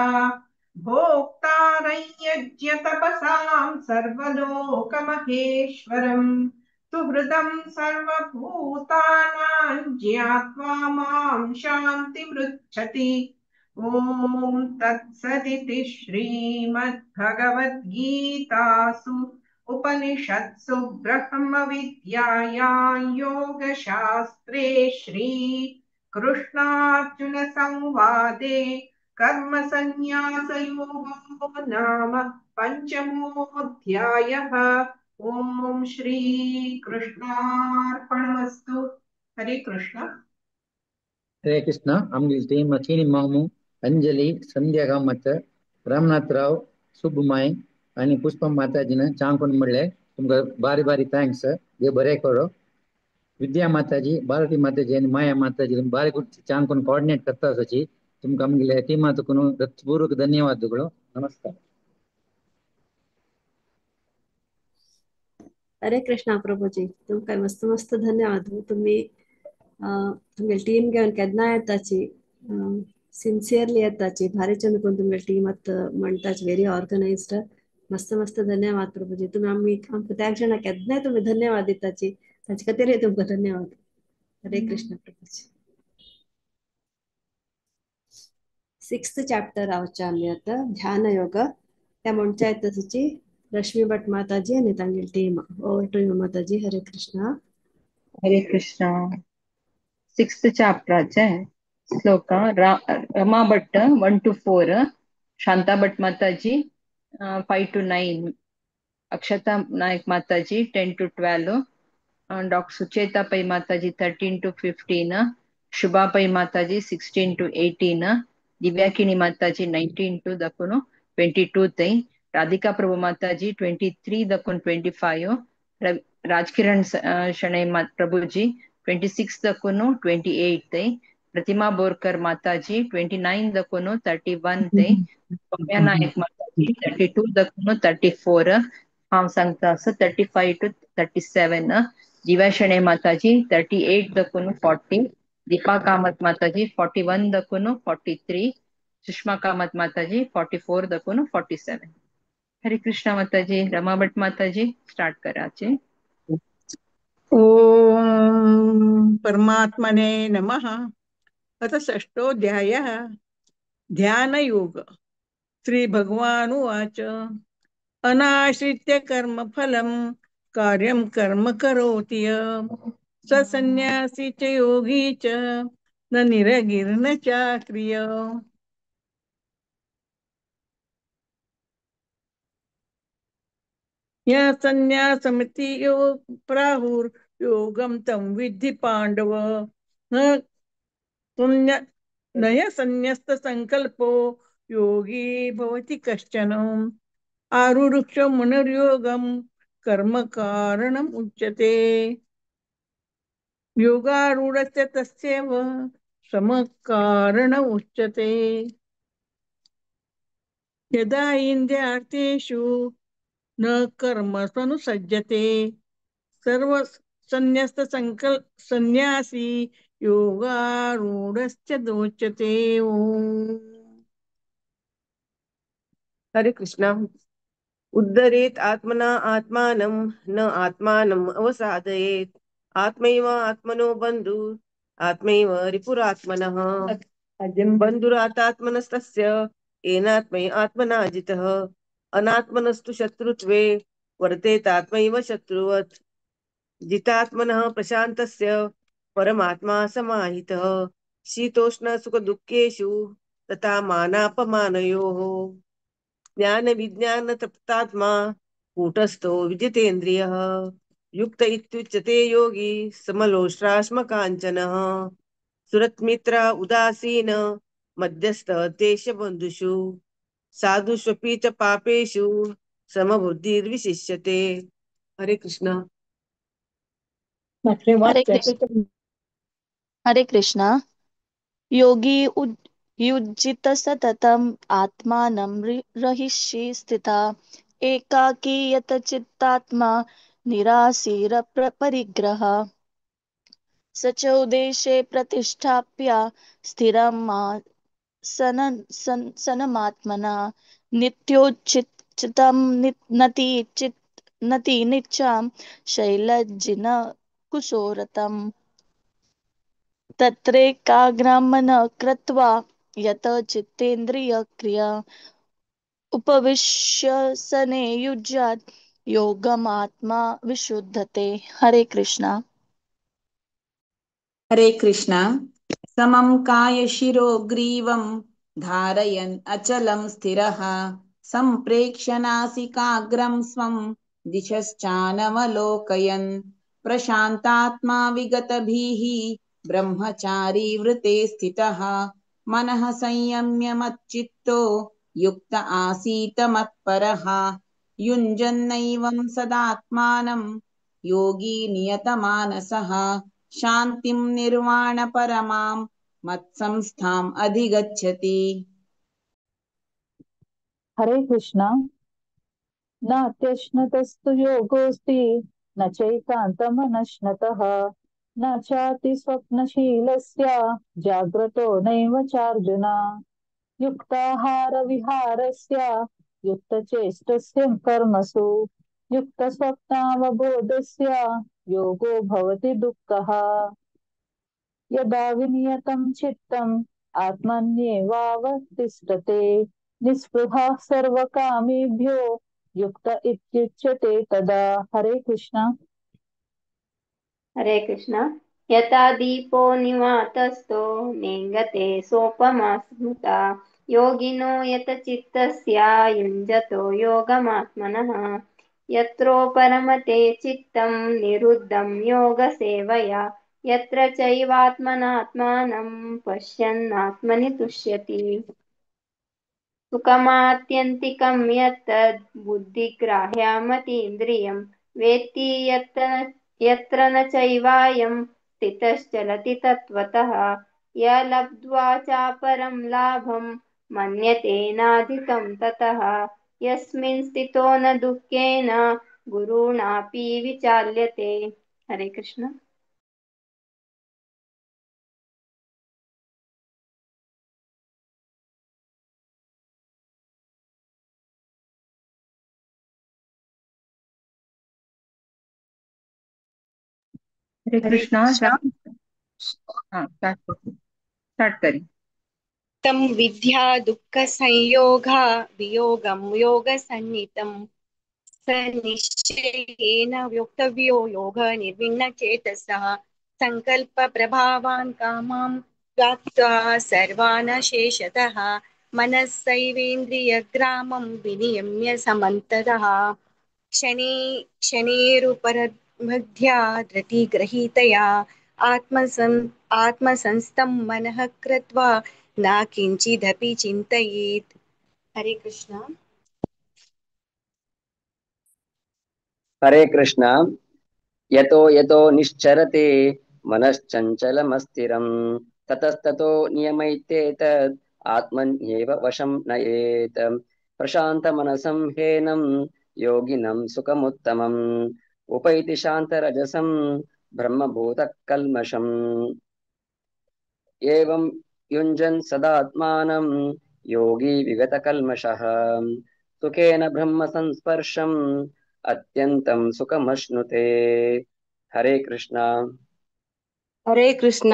भोक्तारं यज्ञतपसां सर्वलोकमहेश्वरम् सुहृदं सर्वभूतानां ज्ञात्वा मां शान्तिमृच्छति। ॐ तत्सदिति श्रीमद्भगवद्गीतासु उपनिषत्सु ब्रह्मविद्यायां योगशास्त्रे श्रीकृष्णार्जुनसंवादे कर्मसन्न्यासयोगो नाम पञ्चमोऽध्यायः। ॐ श्रीकृष्णार्पणमस्तु। हरे कृष्ण। हरे कृष्ण. आमगे टीम चीनी मामू अंजलि संध्या कामत रामनाथ राव सुब्बुमाई आणि पुष्पा माताजीने चांकून म्हणले तुमका बारी बारी थँक्स हे बरे करो. विद्या माताजी भारती माताजी आणि माया माताजी बारी चांकून कोऑर्डिनेट करता असची तुमका आमगे टीमातून हृत्पूर्वक धन्यवादಗಳು. नमस्कार. हरे कृष्णा प्रभूजी तुमकां मस्त मस्त धन्यवाद. तुम्ही तुमगे टीम घेवन केन्ना येताची सिन्सियरली येताची भारी चंद करून तुमगे टीमात म्हणटाच व्हेरी ऑर्गनायज्ड. मस्त मस्त धन्यवाद प्रभूजी. तुम्ही आमकां त्या क्षणा केन्नाय तुम्ही धन्यवाद दिताची ताचे खातीर तुमकां धन्यवाद. हरे कृष्ण प्रभूजी. 6th चॅप्टर रावचे आमी आता ध्यान योग त्या म्हणच्या येताची रश्मी भट माताजी आणि तांगे टीम. ओवर टू यू माताजी. हरे कृष्णा. हरे कृष्ण. 6th chapter श्लोक रमा भट्ट 1 to 4, शांता भट माताजी 5 to 9, अक्षता नायक माताजी 10 to 12, डॉक्टर सुचेता पै माताजी 13 to 15, शुभा पै माताजी 16 to 18, दिव्याकिनी माताजी 19 to 22 तै, राधिका प्रभु माताजी 23 25, राजकिरण शणै प्रभुजी 26 28 तै, प्रतिमा बोरकर माताजी 29 31 तै, सौम्या नायक माताजी 32 34, हम संगतास 35 to 37, दिव्या शणै माताजी 38 40, दीपा कामत माताजी 41 43, सुषमा कामत माताजी 44 47. हरे कृष्णा माताजी. रमा भट माताजी स्टार्ट कराचे. ओम परमात्मने नमः. अथ षष्ठोऽध्यायः ध्यानयोग. श्रीभगवानुवाच अनाश्रित्य कर्मफलं कार्यं कर्म करोति स सन्न्यासी च योगी च न निरगिर्न चाक्रिय. या संन्यासमिति प्राहुर्योगं तं विद्धि पाण्डव न संन्यस्त संकल्पो योगी भवति कश्चन. आरुरुक्ष मुनिर्योगं कर्म कारणम् उच्यते योगारूढस्य तस्यैव समकारण उच्यते यदा इन्द्रियार्थेषु न कर्मसनुसज्जते सर्व सन्न्यासी योगारूढश्च दोच्यते ओम हरे कृष्णा। उद्धरेत आत्मना आत्मानं न आत्मानम् अवसादयेत् आत्मैव आत्मनो बन्धु आत्मैव रिपुरात्मनः बन्धुरातात्मनस्तस्य येनात्मै आत्मना जितः अनात्मनस्तु शत्रुत्वे वर्तेतात्मैव शत्रुवत् जितात्मनः प्रशान्तस्य परमात्मा समाहितः शीतोष्ण सुख दुःखेषु तथा मानापमानयोः ज्ञान विज्ञान तप्तात्मा कूटस्थो विजितेन्द्रियः युक्त इत्युच्यते योगी समलोष्टाश्म काञ्चनः सुरत्मित्र उदासीन मध्यस्थ देशबन्धुषु साधुष्वपि च पापेषु समबुद्धिर्विशिष्यते। हरे कृष्ण। हरे कृष्ण योगी युज्जित सततम् आत्मानं रहिष्ये स्थिता एकाकी यत चित्तात्मा निरासीर परिग्रह स च उदेशे प्रतिष्ठाप्य सनमात्मना नित्योच्चितं नति निच्चां शैलजिन कुशोरतम् तत्रैकाग्रं मनः कृत्वा यत चित्तेन्द्रियक्रिया उपविश्यसने युज्यात् योगमात्मा विशुद्धते। हरे कृष्णा। हरे कृष्णा। समं कायशिरो ग्रीवं धारयन् अचलं स्थिरः सम्प्रेक्ष्य नासिकाग्रं स्वं दिशश्चानवलोकयन् प्रशान्तात्मा विगतभिः ब्रह्मचारी वृते स्थितः मनः संयम्य मच्चित्तो युक्त आसीत मत्परः युञ्जन्नैवं सदात्मानं योगी नियतमानसः शान्तिं निर्वाण परमां मत्संस्थाम् अधिगच्छति। हरे कृष्णा न अत्यश्नतस्तु योगोऽस्ति न चैकान्तमनश्नतः न चाति स्वप्नशीलस्य जाग्रतो नैव चार्जुन युक्ताहारविहारस्य युक्तचेष्टस्य कर्मसु युक्तस्वप्नावबोधस्य योगो भवति दुःखः यदा विनियतं चित्तम् आत्मन्येवावतिष्ठते निःस्पृहः सर्वकामेभ्यो युक्त इत्युच्यते तदा। हरे कृष्णा। हरे कृष्णा यथा दीपो निवातस्थो नेङ्गते सोपमा स्मृता योगिनो यत चित्तस्य युञ्जतो योगमात्मनः यत्रोपरमते चित्तं निरुद्धं योगसेवया यत्र चैवात्मनात्मानं पश्यन्नात्मनि तुष्यति सुखमात्यन्तिकं यत्तद् बुद्धिग्राह्यमतीन्द्रियं वेत्ति यत्र न चैवायं स्थितश्चलति तत्त्वतः य लब्ध्वा चापरं लाभं मन्यते नाधिकं ततः यस्मिन् स्थितो न दुःखेन गुरुणापि विचाल्यते। हरे कृष्ण। हरे कृष्णा। स्टार्ट करें। तं विद्या दुःख संयोगा वियोगं योगसन्नितं स निश्चयेन योक्तव्यो योग निर्विण्णचेतसः संकल्प प्रभावान् कामां त्याक्त्वा सर्वान् शेषतः मनस्सैवेन्द्रियग्रामं विनियम्य समन्ततः शनैरुपरमध्या धृतिगृहीतया आत्मसंस्थं मनः कृत्वा न किञ्चिदपि चिन्तयेत्। हरे कृष्ण। हरे कृष्ण। यतो यतो निश्चरते मनश्चञ्चलमस्थिरं ततस्ततो नियमैत्येतद् आत्मन्येव वशं नयेत्। प्रशान्तमनसं ह्येनं योगिनं सुखमुत्तमम् उपैति शान्तरजसं ब्रह्मभूतकल्मषम्। एवं युञ्जन् सदात्मानं योगी विगतकल्मषः सुखेन ब्रह्म संस्पर्शम् अत्यन्तं सुखमश्नुते। हरे कृष्ण। हरे कृष्ण।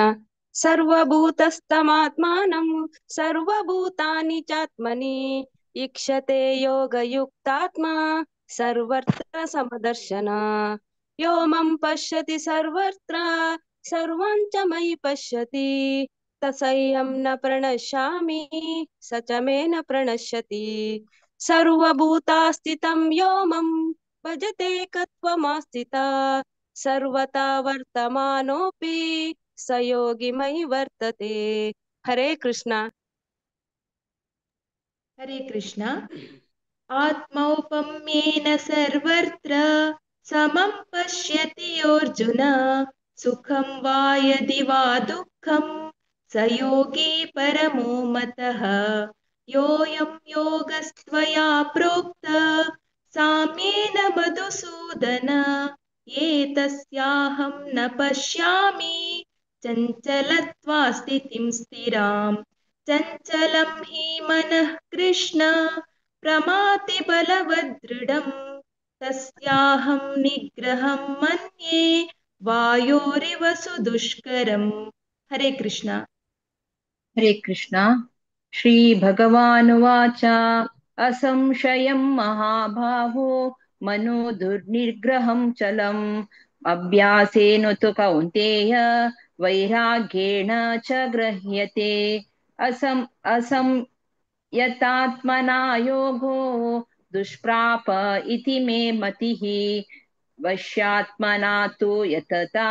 सर्वभूतस्थमात्मानं सर्वभूतानि चात्मनि ईक्षते योगयुक्तात्मा सर्वत्र समदर्शन। यो मम पश्यति सर्वत्र सर्वं च मयि पश्यति तस्यहं न प्रणश्यामि स च मे न प्रणश्यति। सर्वभूतास्थितं यो मम भजते कत्वमास्थिता सर्वथा वर्तमानोऽपि स योगी मयि वर्तते। हरे कृष्ण। हरे कृष्ण। आत्मौपम्येन सर्वत्र समं पश्यति योऽर्जुन सुखं वा यदि वा दुःखं स योगी परमो मतः। योऽयं योगस्त्वया प्रोक्त साम्येन मधुसूदन एतस्याहं न पश्यामि चञ्चलत्वा स्थितिं स्थिराम्। चञ्चलं हि मनः कृष्ण प्रमाति बलवदृढम् तस्याहं निग्रहं मन्ये वायोरिव सुदुष्करम्। हरे कृष्ण। हरे कृष्ण। श्रीभगवानुवाच असंशयं महाबाहो मनो दुर्निग्रहं चलम् अभ्यासेन तु कौन्तेय वैराग्येण च गृह्यते। यतात्मना योगो दुष्प्राप इति मे मतिः वश्यात्मना तु यतता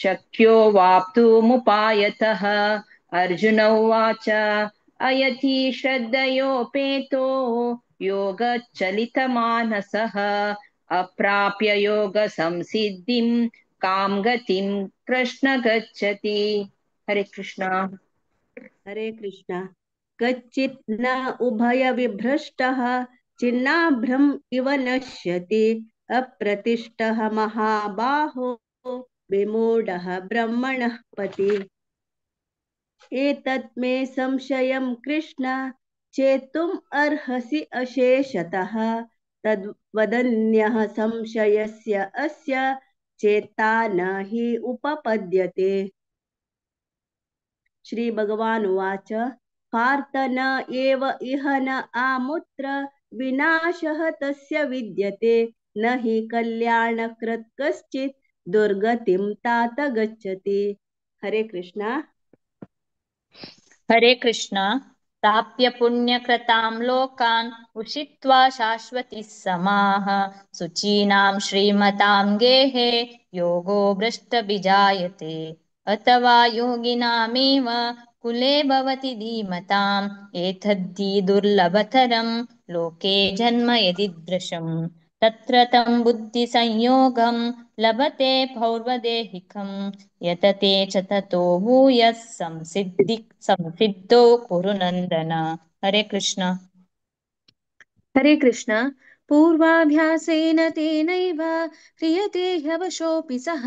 शक्यो वाप्तुमुपायतः। अर्जुन उवाच अयति श्रद्धयोपेतो योगचलितमानसः अप्राप्य योगसंसिद्धिं कां गतिं कृष्ण गच्छति। हरे कृष्ण। हरे कृष्ण। कच्चित् न उभयविभ्रष्टः चिन्नाभ्रम् इव नश्यति अप्रतिष्ठः महाबाहो विमूढः ब्रह्मणः पथि। एतत् मे संशयं कृष्ण चेतुम् अर्हसि अशेषतः तद्वदन्यः संशयस्य अस्य चेता न हि उपपद्यते। श्री भगवान उवाच पार्थ न एव इह न आमुत्र विनाशः तस्य विद्यते न हि कल्याणकृत् कश्चित् दुर्गतिं तात गच्छति। हरे कृष्णा। हरे कृष्ण। प्राप्य पुण्यकृतां लोकान् उषित्वा शाश्वतिः समाः शुचीनां श्रीमतां गेहे योगो भ्रष्टभिजायते अथवा योगिनामेव कुले भवति धीमताम् एतद्धि दुर्लभतरं लोके जन्म यदीदृशम् तत्र तं बुद्धिसंयोगं लभते पौर्वदेहिकं यतते च ततो भूयः संसिद्धो कुरु नन्दन। हरे कृष्ण। हरे कृष्ण। पूर्वाभ्यासेन तेनैव क्रियते ह्यवशोऽपि सः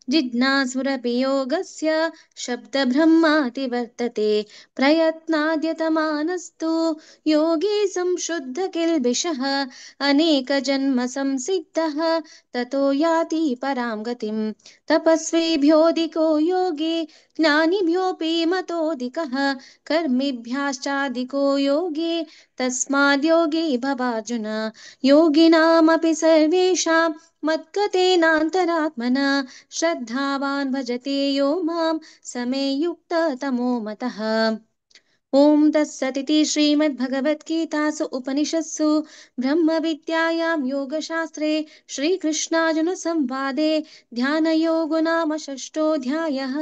जिज्ञासुरपि योगस्य शब्दब्रह्माति वर्तते प्रयत्नाद्यतमानस्तु योगी संशुद्धकिल्बिषः अनेकजन्म संसिद्धः ततो याति परां गतिम् तपस्विभ्योऽधिको योगी ज्ञानिभ्योऽपि मतोऽधिकः कर्मिभ्याश्चाधिको योगी तस्माद्योगी भवार्जुन योगिनामपि सर्वेषां मद्गतेनान्तरात्मना श्रद्धावान् भजते यो मां समे युक्ततमो मतः। ॐ तत्सदिति श्रीमद्भगवद्गीतासु उपनिषत्सु ब्रह्मविद्यायां योगशास्त्रे श्रीकृष्णार्जुनसंवादे ध्यानयोगो नाम षष्ठोऽध्यायः।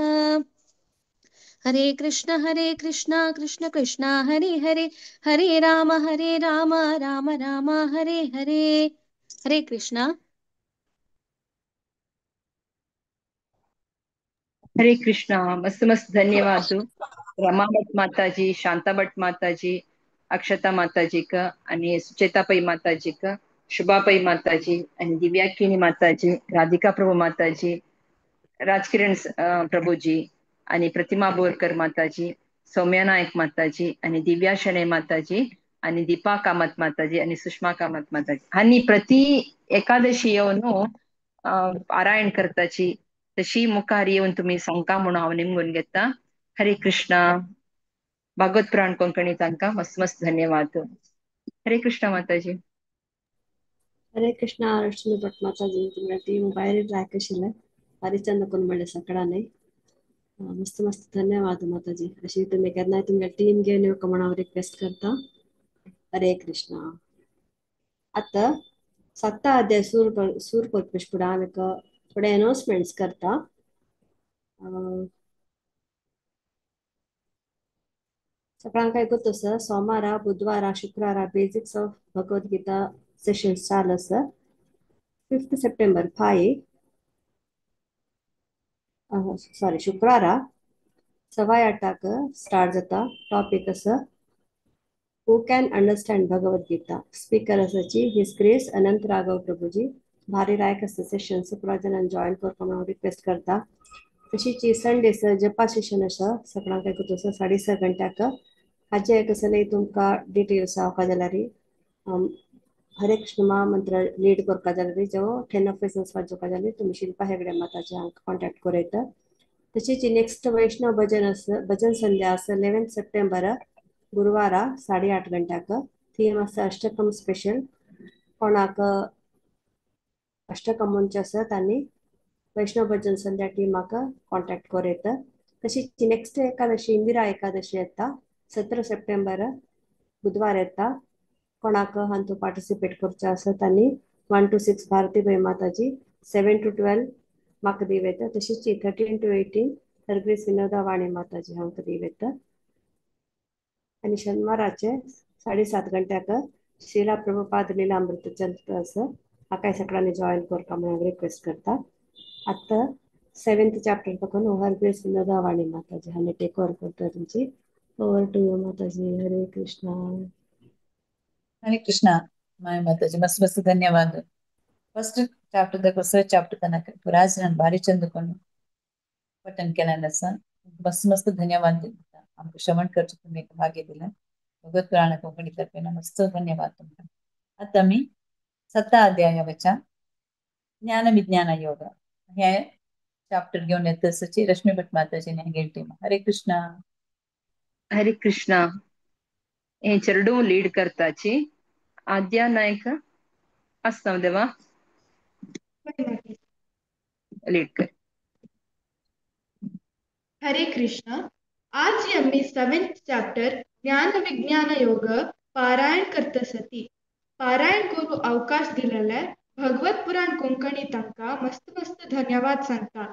हरे कृष्ण कृष्ण कृष्ण हरे हरे हरे राम राम राम हरे हरे। हरे कृष्ण। ಹರೇ ಕೃಷ್ಣ. ಮಸ್ತ್ ಮಸ್ತ್ ಧನ್ಯವಾದ रमा भट माताजी, शांता भट माताजी, अक्षता माताजी का आणि सुचेताबाई माताजी का, शुभाबाई माताजी आणि दिव्याकिनी माताजी, राधिका प्रभू माताजी, राजकिरण प्रभूजी आणि प्रतिमा बोरकर माताजी, सौम्या नायक माताजी आणि दिव्या शणे माताजी आणि दीपा कामत माताजी आणि सुषमा कामत माताजी आणि प्रति एकादशी येऊन पारायण करताची तशी मुखार येऊन तुम्ही सांगता म्हणून हांव निमगून घेता. हरे कृष्णा. भागवत पुराण कोंकणी तांकां मस्त मस्त धन्यवाद. हरे कृष्णा माताजी. हरे कृष्णा लक्ष्मी भट माताजी, तुमच्या टीम भायर लायक आशिल्लें, भारी चंद करून म्हणलें सकाळांनी. मस्त मस्त धन्यवाद माताजी. अशी तुम्ही केन्नाय तुमच्या टीम घेवन येवंक म्हणून हांव रिक्वेस्ट करता. हरे कृष्णा. आता 7 अध्याय सूर करपा फुडें हांव एक थोडे अनाउन्समेंट्स करता. सकाळांक आयकूत आसा, सोमारा, बुधवारा, शुक्रारा बेसिक्स ऑफ भगवद्गीता सेशन्स चालू आसा. 5th September 5 शुक्रारा 8:15 स्टार्ट जाता. टॉपिक आसा who can understand Bhagavad Gita. Speaker आसाची हिज ग्रेस अनंत राघव प्रभूजी. भारी लायक आसता सेशन, सगळ्या जाणांनी जॉईन करपाक म्हणून रिक्वेस्ट करता. तशीच संडे जपा सेशन आसा, सकाळांक आयकूत आसा 6:30 गंट्याक. हाजे कसले तुमकां डिटेल्स हांव जाल्यार हरे कृष्ण महामंत्र लीड करपा जाल्यार जो 10 of Essence वाजोवपा जाल्यार तुमी शिल्पा हेगडे माताचे हांकां कॉन्टॅक्ट करयता. तशीच नेक्स्ट वैष्णव भजन आसा, भजन संध्या आसा 11th September गुरुवारा 8:30 गंट्याक. थीम आसा अष्टकम स्पेशल. कोणाक अष्टकम म्हणचे आसत आनी वैष्णव भजन संध्या टिमाक कॉन्टॅक्ट करयता. तशीच नेक्स्ट एकादशी इंदिरा एकादशी येता 17 September बुधवार येता. कोणाक हातूं पार्टिसिपेट करचे आसत आनी 1 to 6 भारतीबाई माताजी, 7 to 12 म्हाका दिवयता. तशीच 13 to 18 हरग्रीस विनोदा वाणी माताजी हांकां दिवयता. आनी शनिवाराचे 7:30 गंट्याक श्रीला प्रभुपाद लीलामृत चलता आसा. हाकाय सगळ्यांनी जॉईन करपा म्हणून रिक्वेस्ट करता. आतां 7th chapter पासून हरग्रीस विनोदा वाणी माताजी हांणी टेक ओवर करता तुमची. ओवर टू यू माताजी. हरे कृष्णा. हरे कृष्णा. माय माताजी मस्त मस्त धन्यवाद. First chapter the first chapter ತನಕ ಪುರಾಜ್ ನಾನು ಭಾರಿ ಚಂದ ಕೊಂಡು पठन केलें आसा. मस्त मस्त धन्यवाद दिता. आमकां श्रवण करचे तुम्ही भाग्य दिलें. भगवत पुराण कोंकणी तर्फे मस्त धन्यवाद तुमकां. आतां आमी 7 अध्यायावयच्यान ज्ञान विज्ञान योग हे ಚಾಪ್ಟರ್ घेवन येता आसची रश्मी भट माताजीने हेगेली टीम. हरे कृष्णा. हरे कृष्णा. हे चरडू लीड करताची आद्या नायक आसता देवा लीड कर. हरे कृष्णा. आज आम्ही 7th चॅप्टर ज्ञान विज्ञान योग पारायण करतसती. पारायण करू अवकाश दिलेल्या भगवत पुराण कोंकणी तांकां मस्त मस्त धन्यवाद सांगता.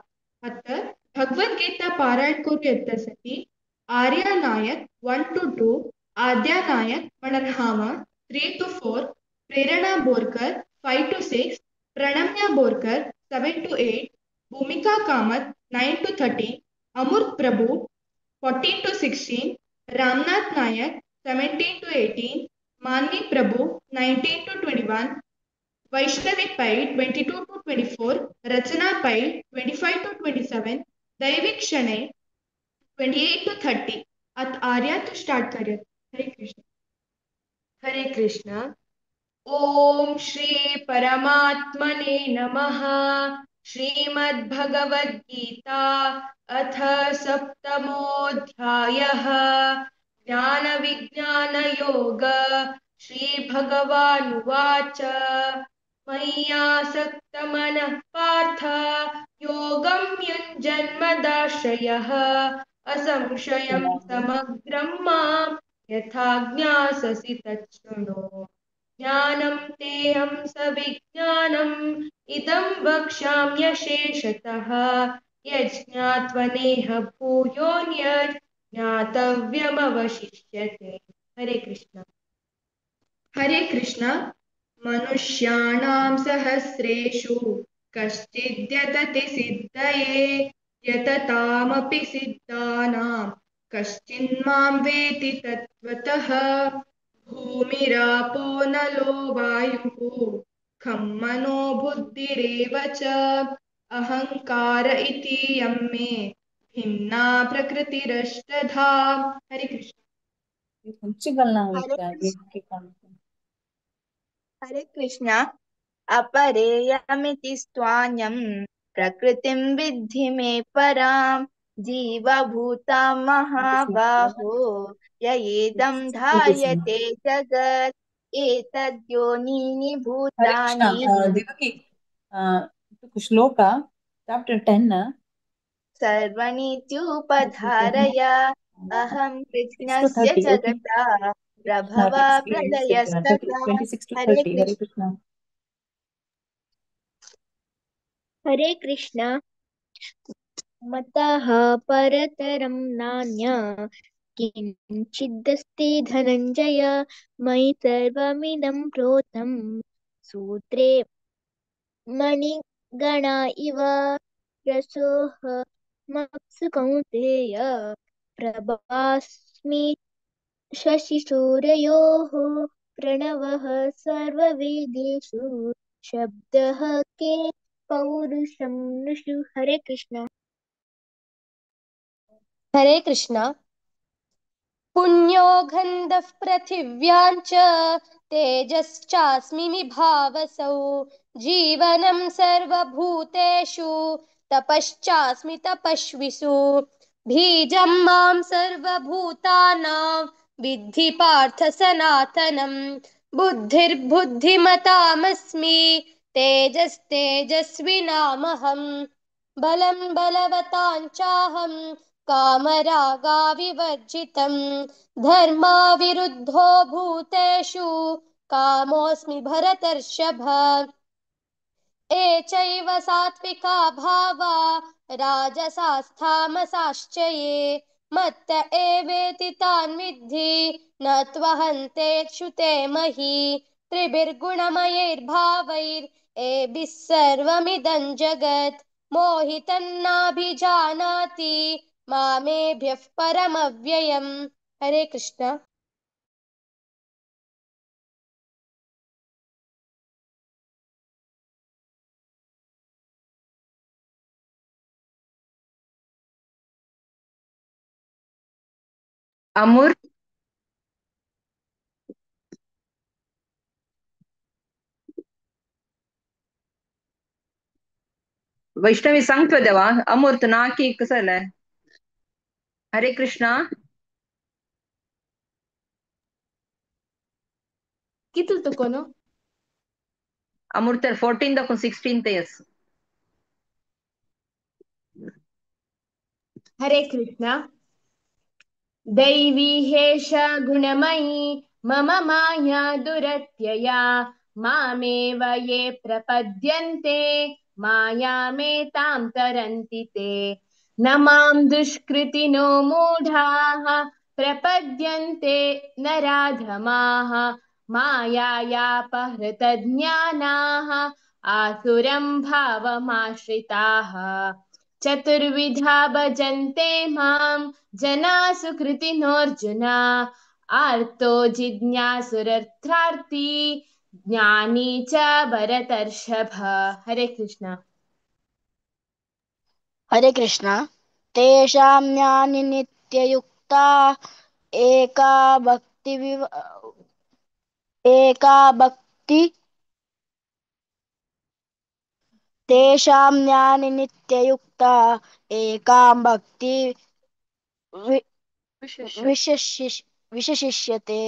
आता भगवद्गीता पारायण करू येतसती आर्या नायक 1 to 2, आद्या नायक म्हणल्यार हांव 3 to 4, Prerna Borkar 5 to 6, प्रणम्या Borkar 7 to 8, भूमिका Kamat 9 to 13, Amrit Prabhu 14 to 16, Ramnath Nayak 17 to 18, मानवी प्रभू 19 to 21, वैष्णवी पै 22 to 24, रचना पै 25 to 27, दैविक शणे 28 to 30. आता आर्या तो स्टार्ट करूया. हरे कृष्ण. हरे कृष्ण. ओम श्री परमात्मने नमः. श्रीमद्भगवद्गीता अथ सप्तमोऽध्यायः ज्ञान विज्ञान योग. श्री भगवानुवाच मय्यासक्त मनः पार्थ योगं युञ्जन्मदाश्रयः असंशयं समग्रं मां यथा ज्ञास्यसि तच्छृणु. ज्ञानं तेऽहं सविज्ञानम् इदं वक्ष्याम्यशेषतः यज्ञात्वनेह भूयोऽन्यत् ज्ञातव्यमवशिष्यते. हरे कृष्ण. हरे कृष्ण. मनुष्याणां सहस्रेषु कश्चिद्यतति सिद्धये यततामपि सिद्धानां कश्चिन्मां वेति तत्त्वतः भूमिरापो नलो वायुः खं मनो बुद्धिरेव च अहंकार इति यं मे भिन्ना प्रकृतिरष्टधा। हरे कृष्ण। हंचगलना हरे कृष्ण। अपरेयमिति स्वान्यं प्रकृतिं विद्धि मे परां जीवभूता महाबाहो ययेदं धायते जगत् एतद्योनीनि हरे कृष्ण भूतानि देवकी श्लोक चैप्टर 10 सर्वनीत्युपधारय अहं 6 to कृष्णस्य 30 18 जगता प्रभव प्रलयस्तथा। 26 to हरे 30 हरे कृष्ण। कृष्ण हरे कृष्ण। मतः परतरं नान्य किञ्चिदस्ति धनञ्जय मयि सर्वमिदं प्रोतं सूत्रे मणिगणा इव रसोऽहमप्सु कौन्तेय प्रभास्मि शशिसूर्ययोः प्रणवः सर्ववेदेषु शब्दः के पौरुषं नृषु। हरे कृष्ण। हरे कृष्ण। पुण्यो गन्धः पृथिव्यां च तेजश्चास्मि विभावसौ जीवनं सर्वभूतेषु तपश्चास्मि तपस्विषु बीजं मां सर्वभूतानां विद्धि पार्थ सनातनं बुद्धिर्बुद्धिमतामस्मि तेजस्तेजस्विनामहम् बलं बलवतां चाहं कामरागाविवर्जितं धर्माविरुद्धो भूतेषु कामोऽस्मि भरतर्षभ ये चैव सात्विका भावा राजसास्तामसाश्च ये मत्त एवेति तान् विद्धि न त्वहन्ते क्षुते मही त्रिभिर्गुणमयैर्भावैर्एभिः सर्वमिदं जगत् मोहितन्नाभिजानाति मामेभ्यः परमव्ययम्। हरे कृष्ण। अमूर् वैष्णवी सांगतोदेवा अमूर्त नाकी कसले हरे कृष्ण कितु तकोनो अमूर्त 14 दको 16 यस हरे कृष्ण। दैवी ह्येष गुणमयी मम माया दुरत्यया मामेव ये प्रपद्यन्ते मायामेतां तरन्ति ते न मां दुष्कृतिनो मूढाः प्रपद्यन्ते नराधमाः मायायापहृतज्ञानाः आसुरं भावमाश्रिताः चतुर्विधा भजन्ते मां जना सुकृतिनोऽर्जुन आर्तो जिज्ञासुरर्थार्थी ज्ञानी च भरतर्षभ। हरे कृष्ण। हरे कृष्ण। तेषां ज्ञानि नित्ययुक्ता एका भक्ति एका भक्ति तेषां ज्ञानि नित्ययुक्ता एकां भक्ति विशशिष्यते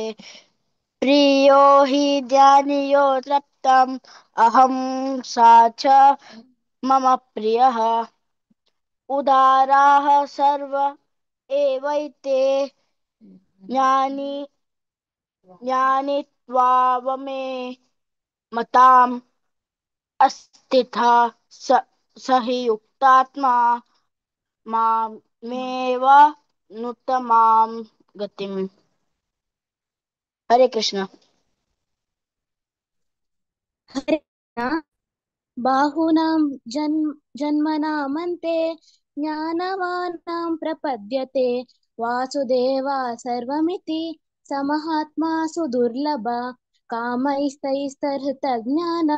प्रियो हि ध्यानियो तृप्तम् अहं सा च मम प्रियः उदाराः सर्व एवैते ज्ञानित्वावमे मताम् अस्तिथा स हि युक्तात्मा मामेव नुतमां गतिम्। हरे कृष्ण। हरे कृष्ण। बाहूनां जन्मनामन्ते ज्ञानवानां प्रपद्यते वासुदेवा सर्वमिति समहात्मा सुदुर्लभ कामैस्तैस्तहृतज्ञान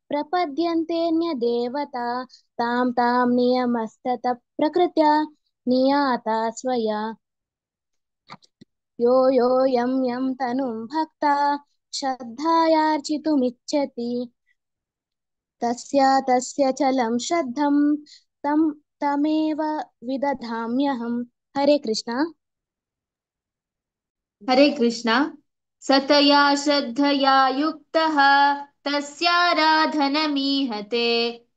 प्रपद्यन्तेऽन्यदेवता तां तां नियमस्ततः प्रकृत्या नियाता स्वया यो यो यं यं तनुं भक्ता श्रद्धयार्चितुमिच्छति तस्य चलं श्रद्धं तमेव विदधाम्यहम्। हरे कृष्णा। हरे कृष्णा। सतया श्रद्धया युक्तः तस्याराधनमीहते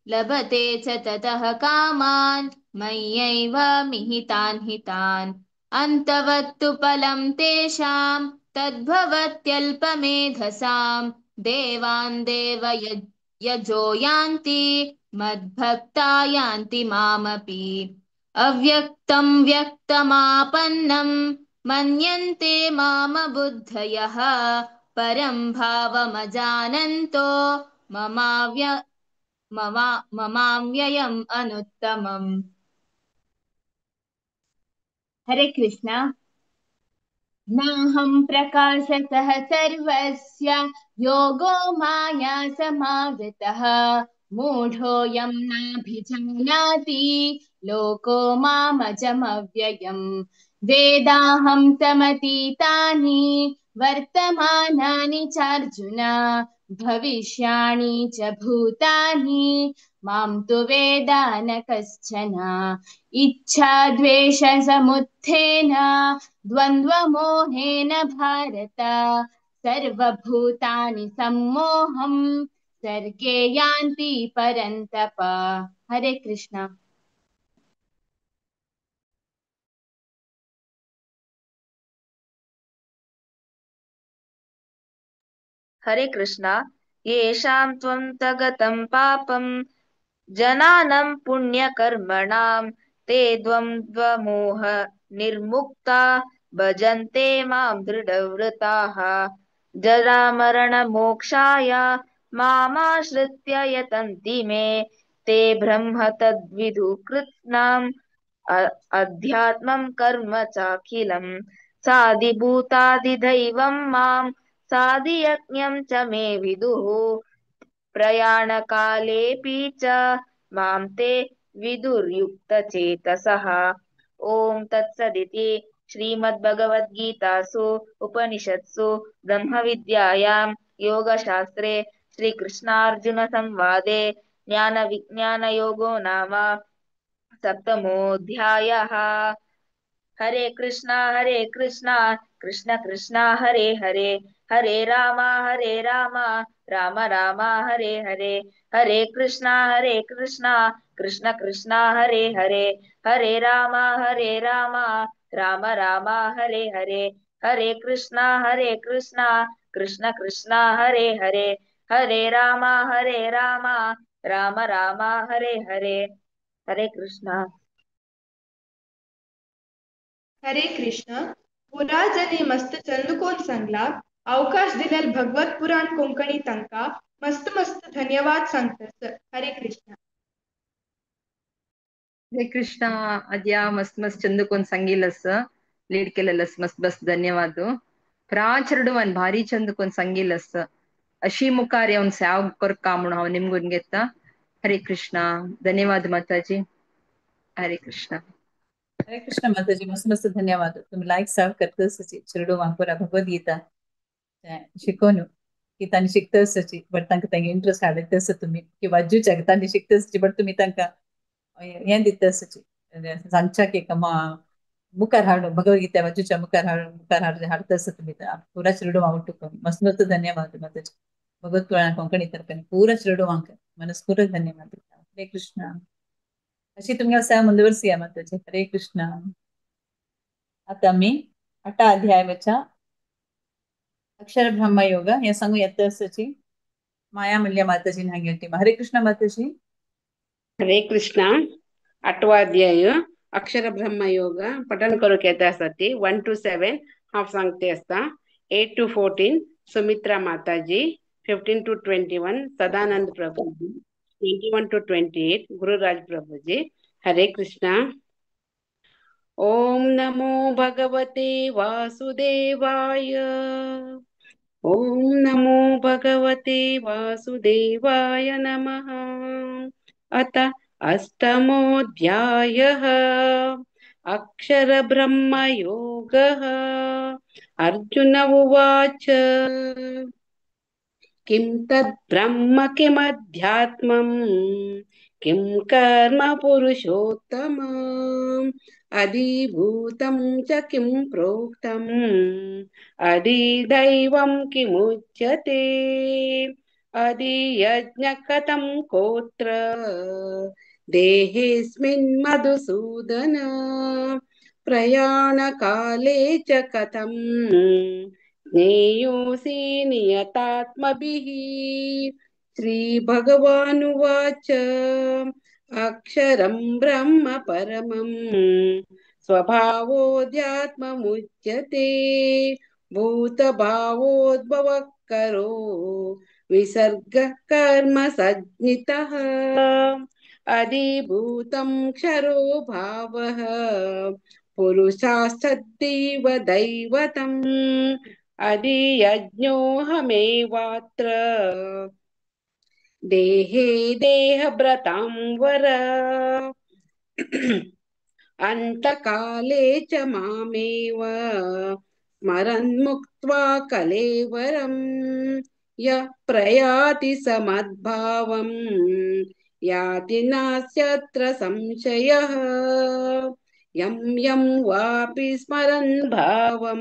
लभते च ततः कामान् मय्यैव मिहितान् हितान् अन्तवत्तु फलं तेषां तद्भवत्यल्पमेधसां देवान् यजो यान्ति मद्भक्ता यान्ति मामपि अव्यक्तं व्यक्तमापन्नं मन्यन्ते मामबुद्धयः परं भावमजानन्तो ममाव्ययम् अनुत्तमम्। हरे कृष्णा। नाहं प्रकाशतः सर्वस्य योगो माया समावृतः मूढोऽयं नाभिजानाति लोको मामजमव्ययम् वेदाहं समतीतानि वर्तमानानि चार्जुन भविष्याणि च भूतानि मां तु वेद न कश्चन इच्छाद्वेषसमुत्थेन द्वन्द्वमोहेन भारत सर्वभूतानि सम्मोहं सर्गे यान्ति परन्तप। हरे कृष्ण। हरे कृष्णा। येषां त्वं तगतं पापं जनानं पुण्यकर्मणां ते द्वन्द्वमोह निर्मुक्ता भजन्ते मां दृढव्रताः जरामरणमोक्षाय मामाश्रित्य यतन्ति मे ते ब्रह्म तद्विदु कृत्स्नम् अध्यात्मं कर्म चाखिलम् साधिभूतादिदैवं मां साधियज्ञं च मे विदुः प्रयाणकालेऽपि च मां ते विदुर्युक्तचेतसः। ॐ तत्सदिति श्रीमद्भगवद्गीतासु उपनिषत्सु ब्रह्मविद्यायां योगशास्त्रे श्रीकृष्णार्जुनसंवादे ज्ञानविज्ञानयोगो नाम सप्तमोऽध्यायः। हरे कृष्णा कृष्ण कृष्ण हरे हरे हरे राम राम राम हरे हरे हरे कृष्णा कृष्ण कृष्ण हरे हरे हरे राम राम राम हरे हरे हरे कृष्णा कृष्ण कृष्ण हरे हरे हरे राम राम राम हरे हरे। हरे कृष्णा। हरे कृष्ण. पुराजने मस्त चंदुकोन सांगला अवकाश दिलेल भगवत पुराण कोंकणी तांका मस्त मस्त धन्यवाद सांगतस. हरे कृष्ण. हरे कृष्ण. अद्या मस्त मस्त चंदुकोन संगीलस लीड केलेलस मस्त मस्त धन्यवाद प्राचरडू अन भारी चंदुकोन संगीलस अशी मुखार येऊन सेव करका म्हणून हांव निमगून घेता. हरे कृष्ण. धन्यवाद माताजी. हरे कृष्ण. हरे कृष्ण माताजी. मस्त मस्त धन्यवाद. तुम्ही लाईक सर्व करतसची चिरडू वांकुरा भगवद्गीता शिकोनु की तांणी शिकतसची बट तांकां तेंगे इंट्रस्ट हाडटस तुम्ही की वाजूच्या तांणी शिकतसची बट तुम्ही तांकां हें दितसची सांगच्या की मुखार हाडू भगवद्गीता वाजूच्या मुखार हाडतस तुम्ही पुरा चिरडू वांगटू मस्त मस्त धन्यवाद माताजी. भगवत पुराण कोंकणी तर्फे पूरा चिरडू वांक मनस्पूर्वक धन्यवाद. हरे कृष्ण. अशी तुम्ही सेवा ಮುಂದುವರಿಸಿಯಾ माताजी. हरे कृष्ण. आता आम्ही 8 अध्यायाच्या अक्षर ब्रह्म योग हे सांगू येतसची माया मूल्य माताजी हांगे. हरे कृष्ण माताजी. हरे कृष्ण. 8वा अध्याय अक्षर ब्रह्म योग पठन करूक येतासाठी 1 to 7 हांव सांगते असता. 8 to 14 सुमित्रा माताजी, 15 to 21 Sadanand Prabhuji, 21 to 28 Gururaj प्रभुजी, हरे कृष्णा। ओम नमो भगवते वासुदेवाय। ओम नमो भगवते वासुदेवाय नमः। अथ अष्टमोऽध्यायः अक्षरब्रह्मयोगः। अर्जुन उवाच किं तत् ब्रह्म किमध्यात्मम् किं कर्म पुरुषोत्तम अधिभूतं च किं प्रोक्तम् अधिदैवं किमुच्यते अधियज्ञ कथं कोत्र देहेऽस्मिन् मधुसूदन प्रयाणकाले च कथं ज्ञेयोऽसि नियतात्मभिः। श्रीभगवानुवाच अक्षरं ब्रह्म परमं स्वभावोऽध्यात्ममुच्यते भूतभावोद्भवः करो विसर्गः कर्म सज्ञितः अधिभूतं क्षरो भावः पुरुषास्तद्दैव दैवतम् अधियज्ञोऽहमेवात्र देहे देहभृतां वर अन्तकाले च मामेव स्मरन् मुक्त्वा कलेवरं यः प्रयाति समद्भावम् याति नास्यत्र संशयः। यं यं वापि स्मरन् भावं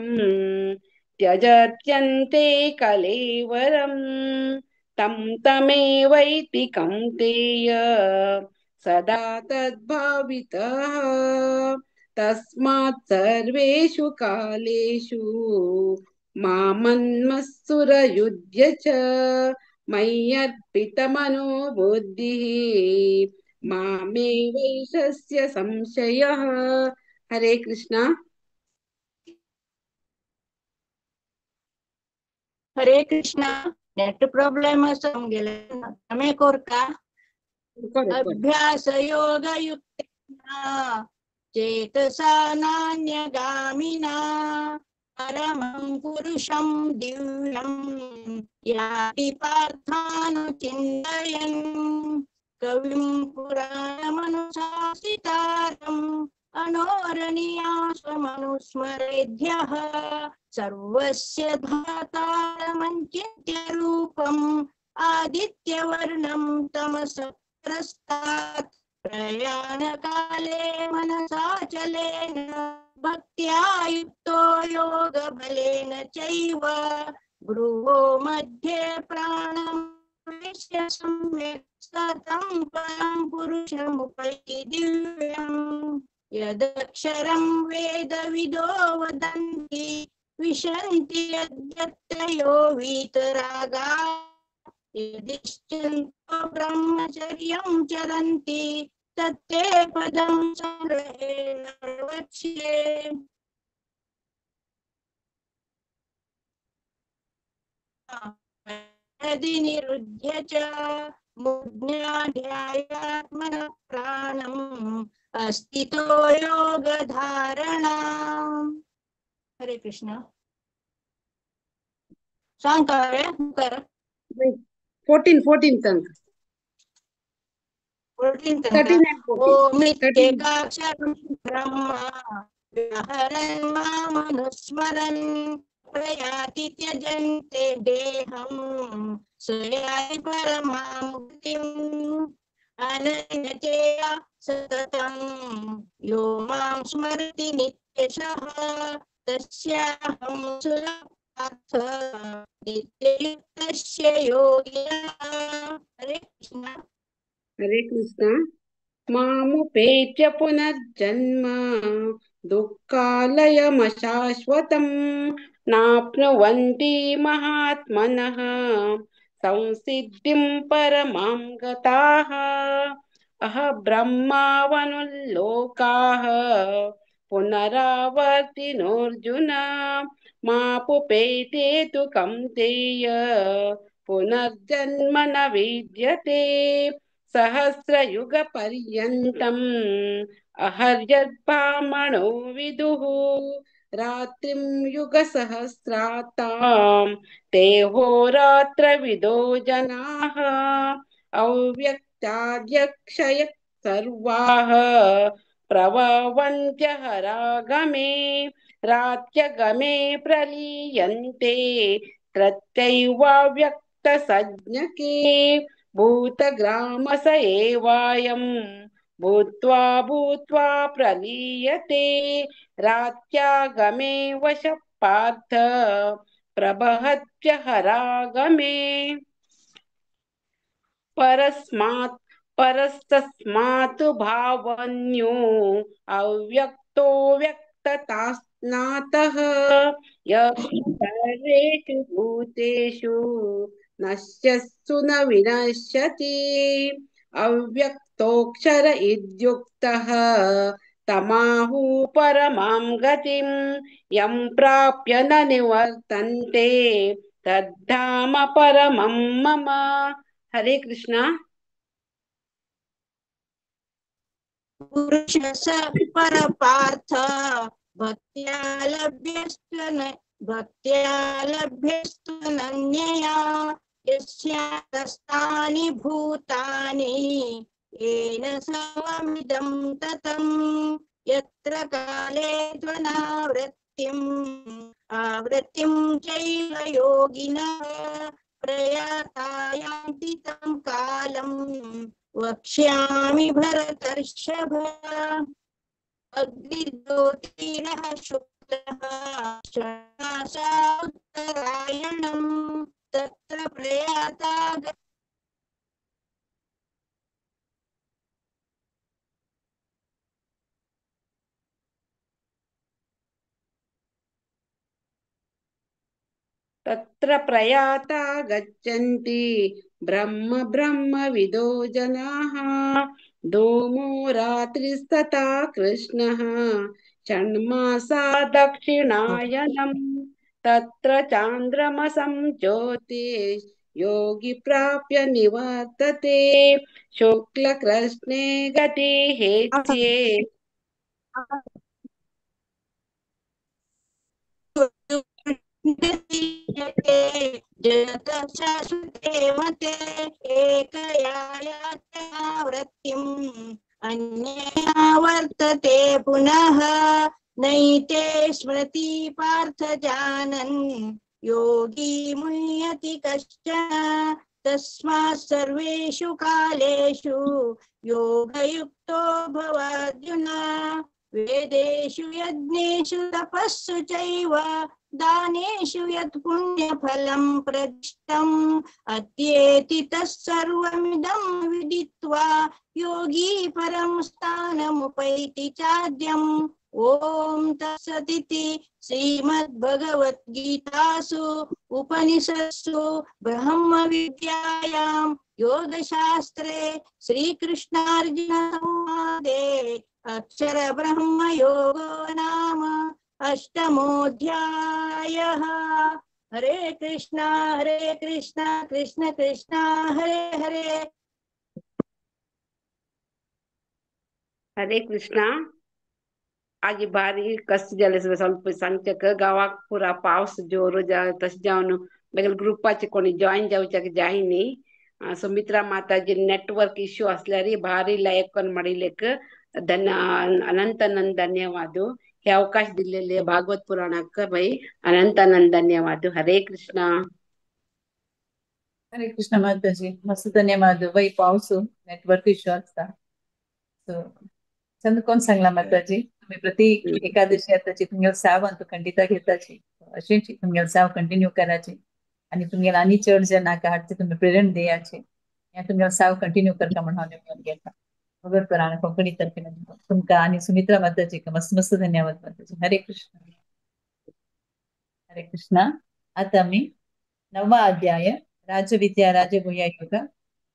त्यजत्यन्ते कलेवरं तं तमेवैति कौन्तेय सदा तद्भावितः। तस्मात् सर्वेषु कालेषु मामन्मत्सुरयुध्य च मय्यर्पितमनो बुद्धिः मामेवैषस्य संशयः। हरे कृष्णा। हरे कृष्णा. नेट प्रॉब्लेम असं गेले તમે કોરકા अभ्यास योग युक्तेन चेतसा नान्यगामिना परमं पुरुषं दिव्यं याति पार्थानुचिन्तयन् कविं पुराणमनुशासितारम् अनोरणीयासमनुस्मरेद्यः सर्वस्य धातारमञ्चित्य रूपम् आदित्यवर्णं तमसप्रस्तात् प्रयाणकाले मनसाचलेन भक्त्या युक्तो योगबलेन चैव भ्रुवो मध्ये प्राणं विश्य सम्यक् सतं परं पुरुषमुपैति दिव्यम् यदक्षरं वेदविदो वदन्ति विशन्ति यद्यत्रयो वीतरागा यदिच्छन्तो ब्रह्मचर्यं चरन्ति तत्ते पदं संग्रहेण वक्ष्ये। यदि निरुध्य च मुज्ञाध्यायात्मनः प्राणम् अस्तितो योगधारणा। हरे कृष्ण. सांकारे कर 14 तक 14 तक 13 and 14 ओमित्येकाक्षरं ब्रह्म व्याहरन् मामनुस्मरन् प्रयाति त्यजन्ते देहं स याति परमां गतिम् अनन्यतया सततं यो मां स्मरति नित्यशः तस्याहं सुलभः नित्ययुक्तस्य योगिनः। हरे कृष्ण. हरे कृष्ण. मामुपेत्य पुनर्जन्म दुःखालयमशाश्वतम् नाप्नुवन्ति महात्मनः संसिद्धिं परमां गताः अह ब्रह्मावनुल्लोकाः पुनरावर्तिनोऽर्जुन मापुपेते तु कौन्तेय पुनर्जन्म न विद्यते सहस्रयुगपर्यन्तम् अहर्यद्ब्राह्मणो विदुः रात्रिं युगसहस्रातां ते होरात्रविदो जनाः अव्यक्ताद्यक्षय सर्वाः प्रभवन्त्यहरागमे रात्यगमे प्रलीयन्ते तत्रैवाव्यक्तसज्ञके भूतग्रामस एवायं भूत्वा भूत्वा प्रलीयते रात्यागमे वश पार्थ प्रबहत्यहरागमे परस्तस्मात् भावन्यो अव्यक्तो व्यक्ततास्नातः सर्वेषु भूतेषु नश्यत्सु न विनश्यति अव्यक्तोऽक्षर इत्युक्तः तमाहु परमां गतिं यं प्राप्य न निवर्तन्ते तद्धाम परमं मम। हरे कृष्णा। पुरुष परपार्थ भक्त्या लभ्यस्तुनन्यया यस्यास्तानि भूतानि येन सर्वमिदं ततं यत्र काले आवृत्तिं चैव योगिनः प्रयाता यान्ति तं कालम् वक्ष्यामि भरतर्षभ। अग्निज्योतिरः शुक्लः श्रवणासा उत्तरायणं तत्र प्रयाता तत्र प्रयाता गच्छन्ति ब्रह्म ब्रह्मविदो जनाः धूमो रात्रिस्तथा कृष्णः षण्मासा दक्षिणायनम् तत्र चान्द्रमसं ज्योतिः योगी प्राप्य निवर्तते शुक्लकृष्णे गतिहेत्ये जगतः शाश्वते मते एकया यात्यावृत्तिम् अन्यया वर्तते पुनः नैते स्मृति पार्थ जानन् योगी मुह्यति कश्चन तस्मात् सर्वेषु कालेषु योगयुक्तो भवार्जुन वेदेषु यज्ञेषु तपस्सु चैव दानेषु यत् पुण्यफलं प्रदिष्टम् अत्येति तत्सर्वमिदं विदित्वा योगी परं स्थानमुपैति चाद्यम् ओम तत्सदिति श्रीमद्भगवद्गीतासु उपनिषत्सु ब्रह्म विद्यायां योगशास्त्रे श्रीकृष्णार्जुन संवादे अक्षर ब्रह्म योगो नाम अष्टमोऽध्यायः। हरे कृष्णा कृष्ण कृष्णा हरे हरे। हरे कृष्णा। आज बारी कस झाले ಸ್ವಲ್ಪ सांगचक गावाक पुरा पावस जोर तस जावन बेगल ग्रुपाचे कोणी जॉइन जावचक जायनी सुमित्रा माताजी नेटवर्क इश्यू असल्यार भारी लायक कोन ಮಾಡಿलेक अनंत अनंत धन्यवाद। हे अवकाश दिलेले भागवत पुराणाक भाई अनंत अनंत धन्यवाद। हरे कृष्णा। हरे कृष्ण माताजी मस्त धन्यवाद वै पावस नेटवर्क इश्यू असता सो चंद कोण सांगला माताजी तुम्ही प्रति एकादशी आताची तुमगे साव अंतू खंडिता घेताची अशीच तुमगे साव कंटिन्यू कराची आणि तुमगे आनी चड जे नाका हाडचे तुम्ही प्रेरणा दियाचे या तुमगे साव कंटिन्यू करता म्हणून हांव निमंत्रण घेता भगवत पुराण कोंकणी तर्फे तुमका आणि सुमित्रा माताजी मस्त मस्त धन्यवाद माताजी। हरे कृष्ण। हरे कृष्ण। आता आम्ही 9वा अध्याय राजविद्या राजगुह्य योग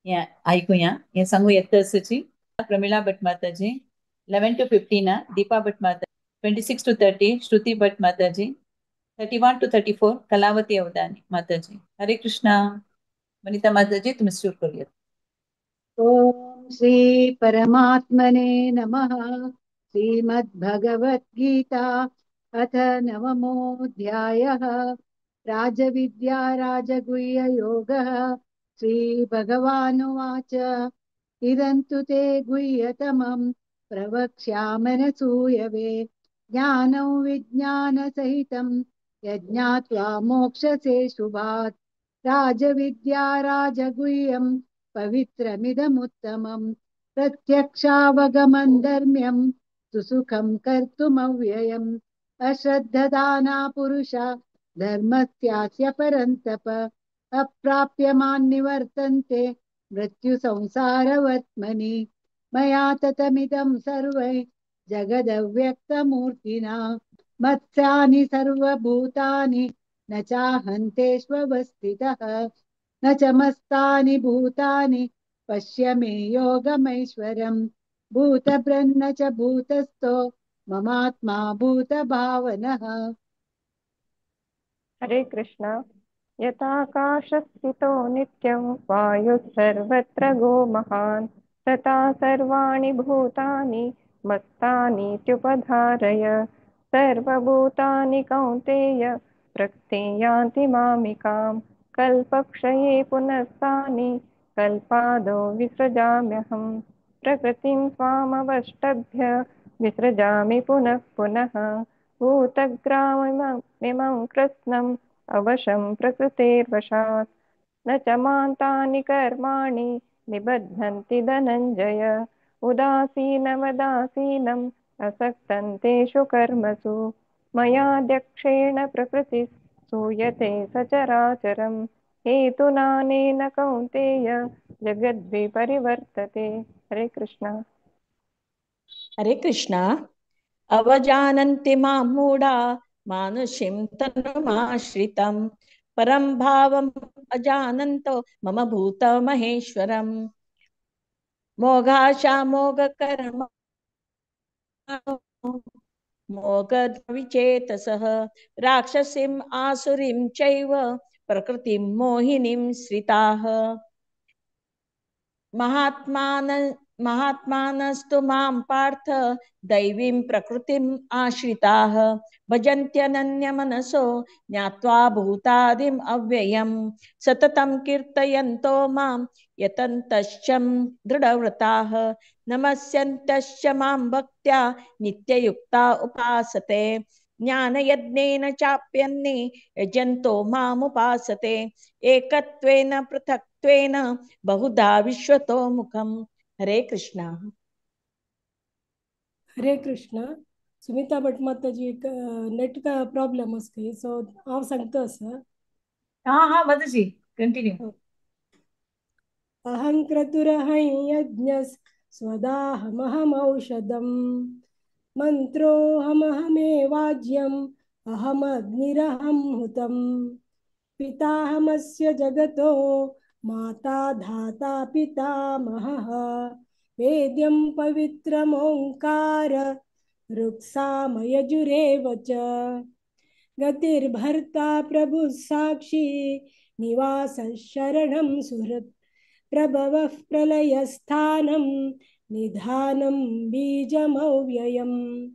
या ऐकूया हे सांगू येतची प्रमिला भट माताजी 11 to 15 दीपा भट माता 26 to 30 श्रुति भट माताजी 31 to 34 कलावती अवदानी माताजी। हरे कृष्णा। वनिता माताजी तुम्ही सुरू करूया। ओम श्री परमात्मने नमः। श्रीमद्भगवद्गीता अथ नवमोऽध्यायः। राजविद्या राजगुह्ययोगः। श्रीभगवानुवाच इदं तु ते गुह्यतमं प्रवक्ष्यामनसूयवे ज्ञानं विज्ञानसहितं यज्ञात्वा मोक्षसे शुभात्। राजविद्या राजगुह्यं पवित्रमिदमुत्तमं प्रत्यक्षावगमं धर्म्यं सुसुखं कर्तुमव्ययम्। अश्रद्धदाना पुरुषा धर्मस्यास्य परन्तप अप्राप्यमान् निवर्तन्ते मृत्युसंसारवर्त्मनि। मया ततमिदं सर्वै जगदव्यक्तमूर्तिना मत्स्यानि सर्वभूतानि न चाहन्तेष्वस्थितः न च मस्तानि भूतानि पश्य मे योगमैश्वरम्। भूतभृन्न च भूतस्थो ममात्मा भूतभावनः। हरे कृष्ण। यथाकाशस्थितो नित्यं वायुः सर्वत्र गो महान् तथा सर्वाणि भूतानि मत्तानीत्युपधारय। सर्वभूतानि कौन्तेय प्रकृतिं यान्ति मामिकां कल्पक्षये पुनस्तानि कल्पादौ विसृजाम्यहम्। प्रकृतिं स्वामवष्टभ्य विसृजामि पुनः पुनः। भूतग्राममिमं कृत्स्नम् अवशं प्रकृतेर्वशात् न च मान्तानि कर्माणि निबध्नन्ति धनञ्जय। उदासीनवदासीनम् असक्तं तेषु कर्मसु मयाध्यक्षेण प्रकृतिः सूयते सचराचरम्। हेतुनानेन कौन्तेय जगद्विपरिवर्तते। हरे कृष्ण। हरे कृष्ण। अवजानन्ति मां मूढा मानुषीं तनुमाश्रितं परं भावम् अजानन्तो मम भूतमहेश्वरम्। मोघाशामोघकर्म मोघविचेतसः राक्षसीम् आसुरीं चैव प्रकृतिं मोहिनीं श्रिताः। महात्मानस्तु मां पार्थ दैवीं प्रकृतिम् आश्रिताः भजन्त्यनन्यमनसो ज्ञात्वा भूतादिम् अव्ययम्। सततं कीर्तयन्तो मां यतन्तश्च दृढव्रताः नमस्यन्तश्च मां भक्त्या नित्ययुक्ता उपासते। ज्ञानयज्ञेन चाप्यन्ये यजन्तो मामुपासते एकत्वेन पृथक्त्वेन बहुधा विश्वतो मुखम। हरे कृष्णा। हरे कृष्ण. सुमिता भट माताजी नेट का प्रॉब्लम अस्ति, सो हांव सांगता आसा. हाँ माताजी कंटिन्यू. अहं क्रतुरहं यज्ञस् स्वदाहमहमौषधम् मन्त्रोऽहमहमेवाज्यम् अहमग्निरहं हुतम् पिताहमस्य जगतो माता धाता पितामहः वेद्यं पवित्रमोङ्कार ऋक्सामयजुरेव च गतिर्भर्ता प्रभुः साक्षी निवासः शरणं सुहृत् प्रभवः प्रलयस्थानं निधानं बीजमव्ययम्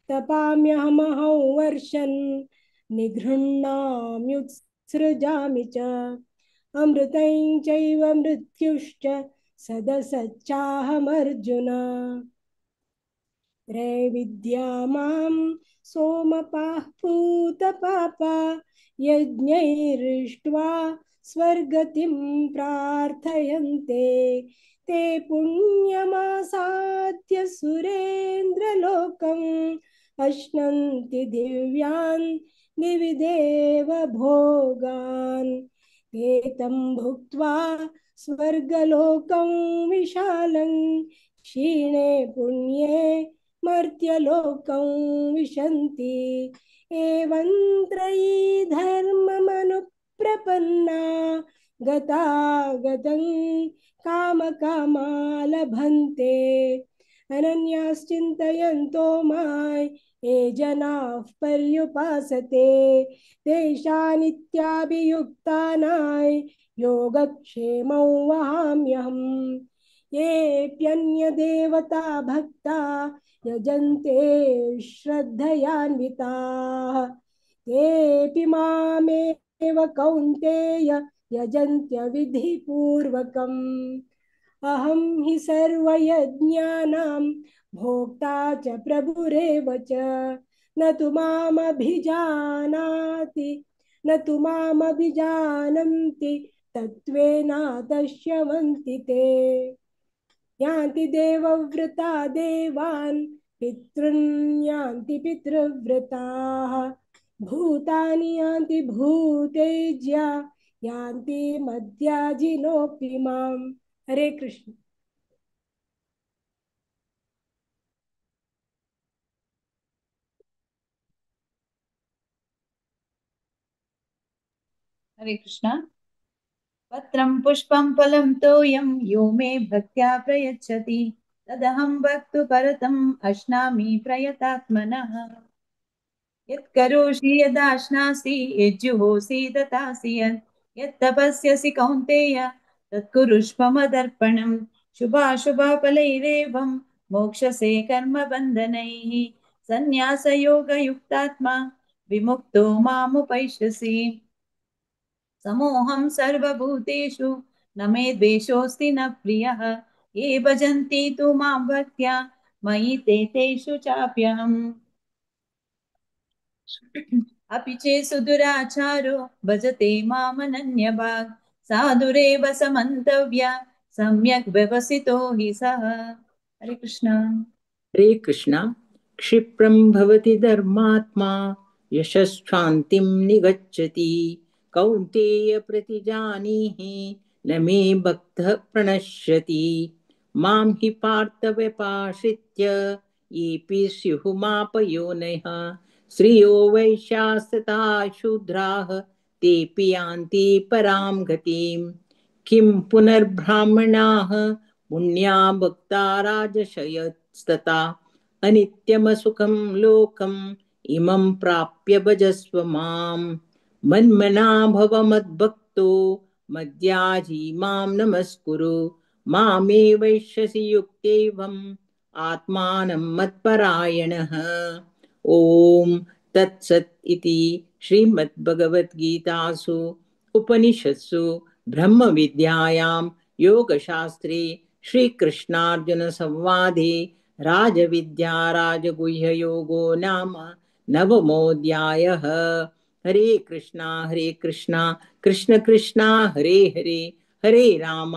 तपाम्यहमहं वर्षन् निगृह्णाम्युत्सृजामि च अमृतं चैव मृत्युश्च सदसच्चाहमर्जुन त्रैविद्या मां सोमपाः पूतपापा यज्ञैरिष्ट्वा स्वर्गतिं प्रार्थयन्ते ते पुण्यमासाद्य सुरेन्द्रलोकम् अश्नन्ति दिव्यान् दिवि देव भोगान् एतं भुक्त्वा स्वर्गलोकं विशालं क्षीणे पुण्ये मर्त्यलोकं विशन्ति एवं त्रयी धर्ममनुप्रपन्ना गतागतं कामकामा लभन्ते अनन्याश्चिन्तयन्तो मां ये जनाः पर्युपासते तेषानित्याभियुक्तानां योगक्षेमं वहाम्यहम् येऽप्यन्यदेवता भक्ता यजन्ते श्रद्धयान्विताः तेऽपि मामेव कौन्तेय यजन्त्य विधिपूर्वकम् अहं हि सर्वयज्ञानां भोक्ता च प्रभुरेव च न तु मामभिजानाति न तु मामभिजानन्ति तत्त्वेनादश्यवन्ति ते यान्ति देवव्रता देवान् पितॄन् यान्ति पितृव्रताः भूतानि यान्ति भूतेज्या यान्ति मद्याजिनोऽपि माम् हरे कृष्ण। हरे कृष्ण। पत्रं पुष्पं फलं तोयं यो मे भक्त्या प्रयच्छति तदहं भक्तुपरतम् अश्नामि प्रयतात्मनः। यत्करोषि यदाश्नासि यज्जुहोसि ददासि यत् तपस्यसि कौन्तेय तत्कुरुष्व मदर्पणम्। शुभाशुभफलैरेवं मोक्षसे कर्मबन्धनैः सन्न्यासयोगयुक्तात्मा विमुक्तो मामुपैष्यसि। समोऽहं सर्वभूतेषु न मे द्वेषोऽस्ति न प्रियः ये भजन्ति तु मां भक्त्या मयि ते तेषु चाप्यहम्। अपि चेत् सुदुराचारो भजते मामनन्यभाक् साधुरेव समन्तव्य सम्यक् व्यवसितो हि सः। हरे कृष्ण। हरे कृष्ण। क्षिप्रं भवति धर्मात्मा यशश्चान्तिं निगच्छति कौन्तेय प्रतिजानीहि न मे भक्तः प्रणश्यति मां हि पार्थ व्यपाश्रित्य येऽपि स्युः मापयोनयः श्रियो वैश्यास्तथा शूद्राः तेऽपि यान्ति परां गतिम् किं पुनर्ब्राह्मणाः पुण्या भक्ता राजशयस्तथा अनित्यमसुखं लोकम् इमं प्राप्य भजस्व माम् मन्मना भव मद्भक्तो मद्याजी मां नमस्कुरु मामे वैश्यसि युक्तेवम् आत्मानं मत्परायणः। ओम तत्सत् इति श्रीमद्भगवद्गीतासु उपनिषत्सु ब्रह्म विद्यायां योगशास्त्रे श्रीकृष्णार्जुन संवादे राजविद्या राजगुह्य योगो नाम नवमोऽध्यायः। हरे कृष्णा कृष्ण कृष्णा हरे हरे हरे राम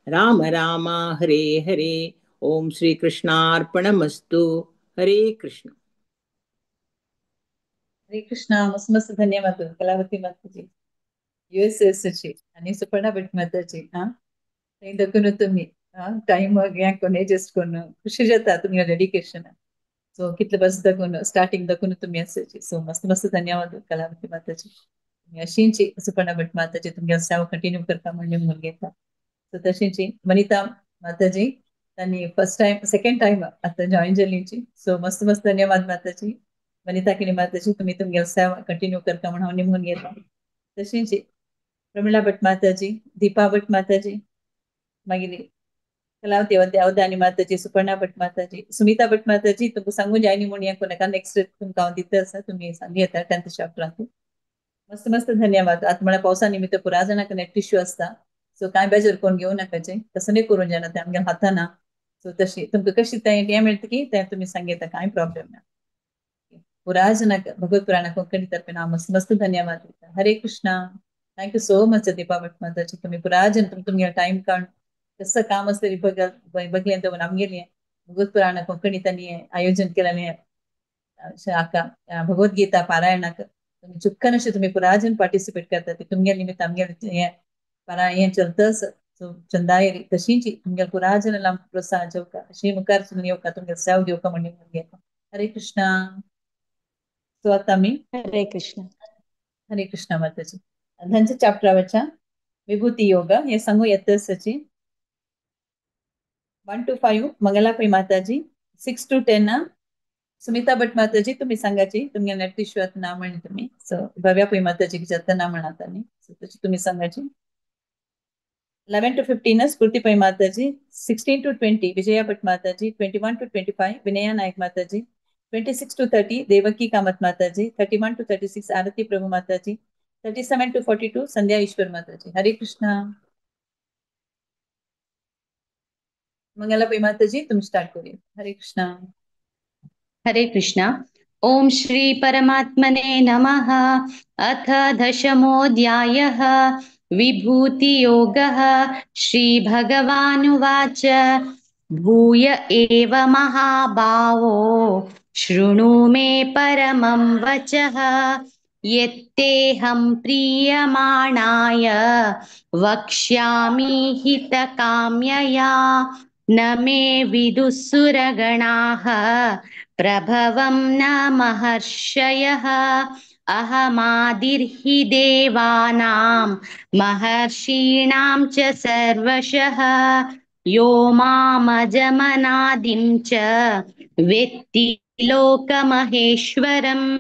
राम राम हरे हरे। ओम श्री कृष्णार्पणमस्तु। हरे कृष्ण। हरे कृष्ण। मस्त मस्त धन्यवाद कलावती माताजी, USS आणि सुपर्णा भट माताजी। दखून तुम्ही टाइम कोण एडजस्ट करून खुशी जाता तुम्ही डेडिकेशन सो कितले बस दखून स्टार्टिंग दखून तुम्ही असायची सो मस्त मस्त धन्यवाद कलावती माताजी। अशींची सुपर्णा भट माताजी तुमगे सेवा कंटिन्यू करता म्हणजे म्हणून घेता सो तशींची वनिता माताजी त्यांनी फर्स्ट टाइम सेकंड टाइम आता जॉईन झालीची सो मस्त मस्त धन्यवाद माताजी। वनिता किनी माताजी तुम्ही तुमगे सेवा कंटिन्यू करता म्हणून निमून घेता तशींची प्रमिळा भट माताजी, दीपा भट माताजी, मागीर कलावती अवधानी माताजी, सुपर्णा भट माताजी, सुमिता भट माताजी तुमकां सांगून जायनी म्हणून कोणाका नेक्स्ट तुमकां हांव दिता आसा तुम्ही सांगी येता 10th चॅप्टरांत मस्त मस्त धन्यवाद। आता म्हळ्यार पावसा निमित्त पुरा जाणांक नेट इश्यू असता सो कांय बेजार कोण घेऊ नाकाचे तसं नाही करून जाणा ते आमगे हाताना सो तशी तुमकां कशी हें मेळटा की ते तुम्ही सांगेता कांय प्रॉब्लेम ना पुरा जाणांक भगवत पुराणा कोंकणी तर्फे हांव मस्त मस्त धन्यवाद दिता। Hare Krishna. Thank you so much Deepa Bhat माताजी तुम्ही पुरा जन तुमगे टाइम काढून कसं काम असतं बघले तर आमगेली भगवत पुराण कोंकणी त्यांनी आयोजन केलेले आका भगवद्गीता पारायणाक तुम्ही चुक्कन असे तुम्ही पुराजन पार्टिसिपेट करता ते तुमगे निमित्त आमगे हे पारायण चलतस सो चंदायरी तशींची तुमगे पुराजन लांब प्रोत्साहन जेवका अशी मुखार सुनी येवका तुमगे सेव दिवका म्हणून घेता। हरे कृष्णा। सो आता मी हरे कृष्ण माताजी धनचे चॅप्टरावरच्या विभूती योग हे सांगू येतसची 1 to 5 मंगलापै माताजी, 6 to 10 सुमिता भट माताजी तुम्ही सांगायची तुमगे नेट इश्यू ना म्हण तुम्ही सो भव्या पै माताजी जाता ना म्हणा सो तशी तुम्ही सांगायची 11 to 15 Spurti Mataji, 16 to 20 Vijaya Bhatt Mataji, 21 to 25 Vinaya Naik Mataji, 26 to 30 Devaki Kamat Mataji, 31 to 36 Arati Prabhu Mataji, 37 to 42 Sandhya Ishwar Mataji. Hare Krishna. Mangala Pai Mataji, tum start करिए. Hare Krishna. हरे कृष्ण. ओम श्री परमात्मने नमः. अथ दशमोऽध्यायः विभूतियोगः. श्रीभगवानुवाच भूय एव महाबाहो शृणु मे परमं वचः. यत्तेऽहं प्रीयमाणाय वक्ष्यामि हितकाम्यया. न मे विदुःसुरगणाः प्रभवं न महर्षयः. अहमादिर्हि देवानां महर्षीणां च सर्वशः. यो मामजमनादिं च वेत्ति लोकमहेश्वरम्.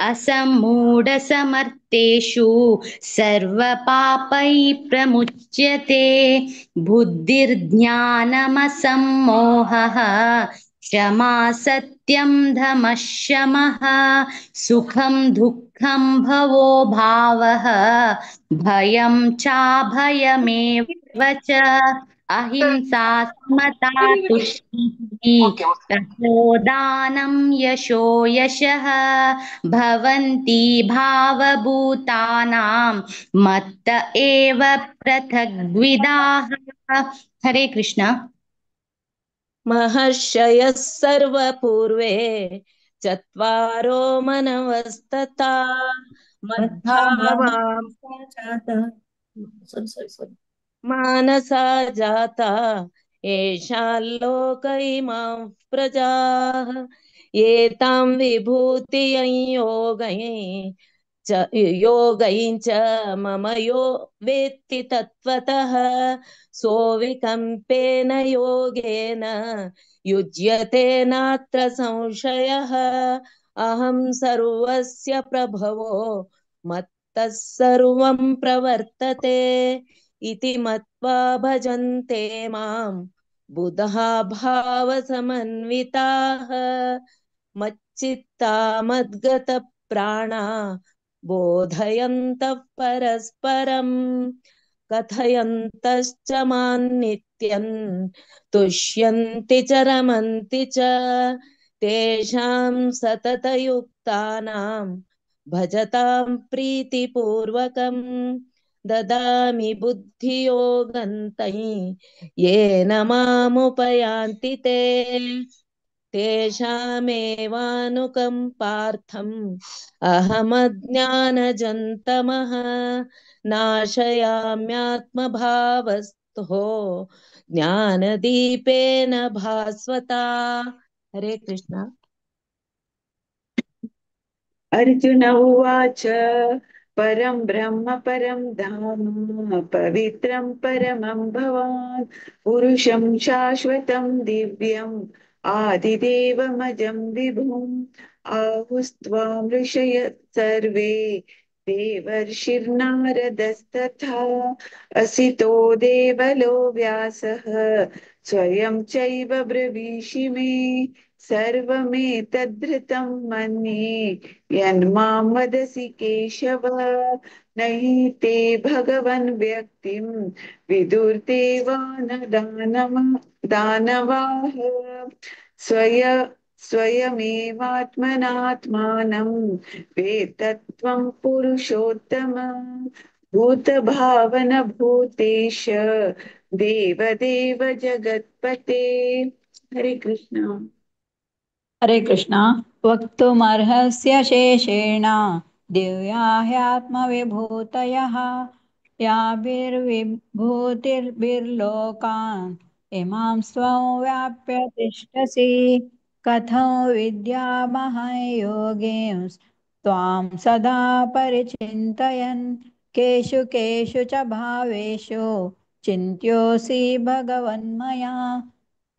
असम्मूढसमर्थेषु सर्वपापैः प्रमुच्यते. बुद्धिर्ज्ञानमसम्मोहः क्षमा सत्यं दमः शमः. सुखं दुःखं भवो भावः भयं चाभयमेव च. अहिंसा समता तुष्टिः तपोदानं यशो यशः. भवन्ति भावभूतानां मत्त एव पृथग्विदाः. हरे कृष्ण. महर्षयः सर्वपूर्वे चत्वारो मनवस्तथा मद्भावा मानसा जाता येषां लोक इमां प्रजाः. एतां विभूतियं योगैः च मम यो वेत्ति तत्त्वतः. सोऽविकम्पेन योगेन युज्यते नात्र संशयः. अहं सर्वस्य प्रभवो मत्तः सर्वं प्रवर्तते. इति मत्वा भजन्ते मां बुधा भावसमन्विताः. मच्चित्ता मद्गतप्राणा बोधयन्तः परस्परं. कथयन्तश्च मां नित्यं तुष्यन्ति च रमन्ति च. तेषां सततयुक्तानां भजतां प्रीतिपूर्वकं. ददामि बुद्धियोगन्तं येन मामुपयान्ति ते. तेषामेवानुकम्पार्थम् अहमज्ञानजन्तमः नाशयाम्यात्मभावस्थो ज्ञानदीपेन भास्वता. हरे कृष्ण. अर्जुन उवाच परं ब्रह्म परं धाम पवित्रं परमं भवान् पुरुषं शाश्वतं दिव्यम् आदिदेवमजं विभुम् आहुस्त्वां ऋषय सर्वे देवर्षिर्नारदस्तथा असितो देवलो व्यासः स्वयं चैव ब्रवीषि मे सर्वमेतद्धृतं मन्ये यन्मां वदसि केशव न हि ते भगवन् व्यक्तिं विदुर्देवा दानवाः स्वयमेवात्मनात्मानं वेत्तत्वं पुरुषोत्तम भूतभावन भूतेश देवदेव जगत्पते. हरे कृष्ण. हरे कृष्ण. वक्तुमर्हस्य शेषेण दिव्या ह्यात्मविभूतयः याभिर्विभूतिर्भिर्लोकान् इमां स्वं व्याप्य तिष्ठसि. कथं विद्यामहं योगिंस्त्वां सदा परिचिन्तयन् केषु केषु च भावेषु चिन्त्योऽसि भगवन्मया.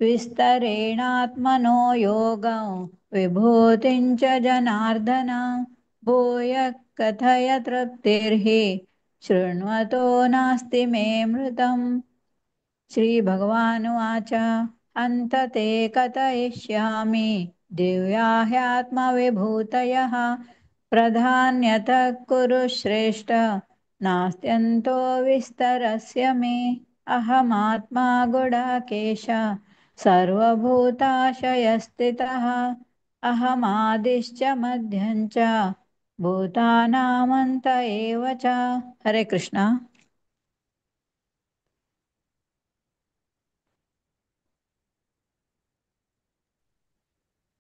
विस्तरेणात्मनो योगं विभूतिं च जनार्दन भूय कथय तृप्तिर्हि शृण्वतो नास्ति मे मृतम्। श्रीभगवानुवाच अन्तते कथयिष्यामि दिव्या ह्यात्मविभूतयः प्रधान्यतः कुरु श्रेष्ठ नास्त्यन्तो विस्तरस्य मे। अहमात्मा गुडाकेश सर्वभूताशयस्थितः अहमादिश्च मध्यं च भूतानामन्त एव च। हरे कृष्ण।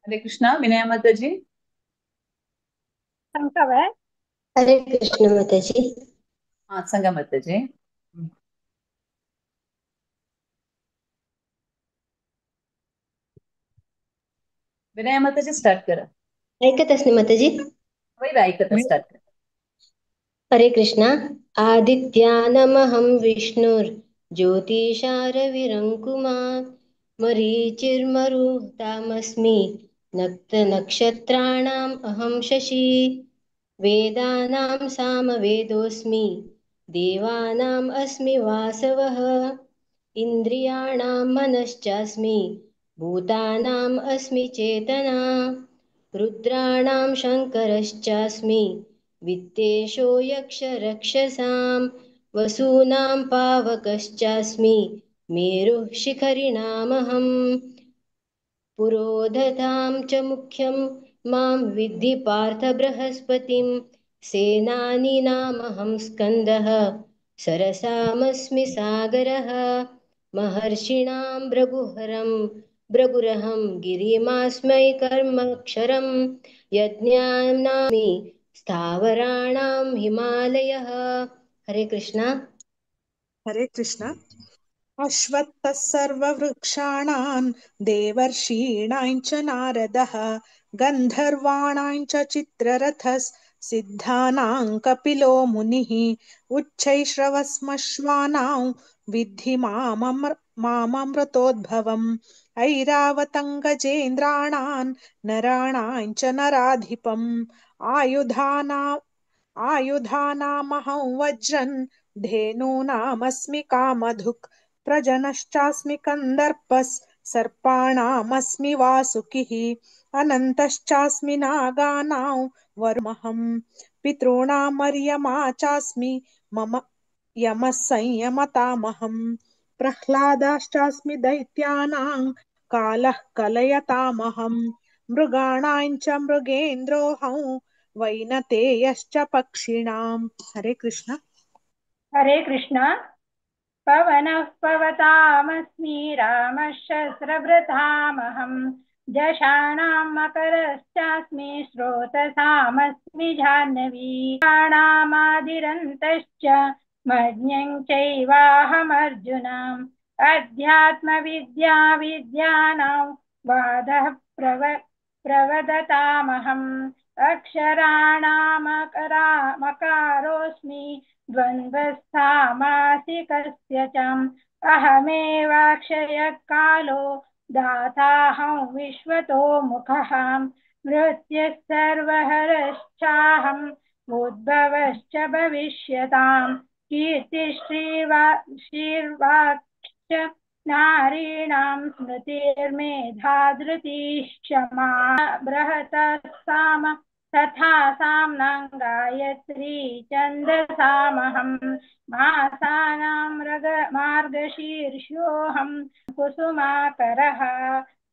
हरे कृष्णा विनय माताजी। हरे कृष्ण माताजी। हाँ संगा माताजी। विनय माताजी स्टार्ट करा। ऐकत असते माताजी। वही ऐकत स्टार्ट करा। हरे कृष्ण। आदित्यानमहं विष्णुर्ज्योतिषारविरङ्कुमात् मरीचिर्मरुतामस्मि नक्षत्राणाम् अहं शशि वेदानां सामवेदोऽस्मि देवानाम् अस्मि वासवः इन्द्रियाणां मनश्चास्मि भूतानाम् अस्मि चेतना रुद्राणां शङ्करश्चास्मि वित्तेषो यक्षरक्षसां वसूनां पावकश्चास्मि मेरुः शिखरिणामहम् पुरोधतां च मुख्यं मां विद्धि पार्थ बृहस्पतिं सेनानीनामहं स्कन्दः सरसामस्मि सागरः महर्षिणां भृगुरहं गिरिमास्मै कर्मक्षरं यज्ञानामि स्थावराणां हिमालयः। हरे कृष्ण। हरे कृष्ण। अश्वत्थः सर्ववृक्षाणां देवर्षीणां च नारदः गन्धर्वाणां च चित्ररथः कपिलो मुनिः उच्चैश्रवस्मश्वानां विद्धि माममृतोद्भवम् ऐरावतं नराणां च नराधिपम् आयुधानामहं वज्रन् धेनूनामस्मि कामधुक् प्रजनश्चास्मि कन्दर्पः सर्पाणामस्मि वासुकिः अनन्तश्चास्मि नागानां वरुमहं पितॄणामर्यमा चास्मि मम यमः संयमतामहम् प्रह्लादाश्चास्मि दैत्यानां कालः कलयतामहम् मृगाणां च मृगेन्द्रोऽहं वैनतेयश्च पक्षिणाम्। हरे कृष्ण। हरे कृष्ण। पवनः पवतामस्मि रामः शस्त्रभृतामहम् जषाणां मकरश्चास्मि स्रोतसामस्मि जाह्नवी प्राणामादिरन्तश्च मज्ञं चैवाहमर्जुनम् अध्यात्मविद्या विद्यानां वादः प्रवदतामहम् अक्षराणामकारोऽस्मि द्वन्द्वस्थामासिकस्य च अहमेवाक्षयः कालो दाताहं विश्वतो मुखः मृत्युः सर्वहरश्चाहम् उद्भवश्च भविष्यताम् कीर्तिश्रीर्वाक्च नारीणां स्मृतिर्मेधा धृतिश्च मा बृहतः साम तथा साम्नां गायत्री छन्दसामहं मासानां मार्गशीर्षोऽहं कुसुमाकरः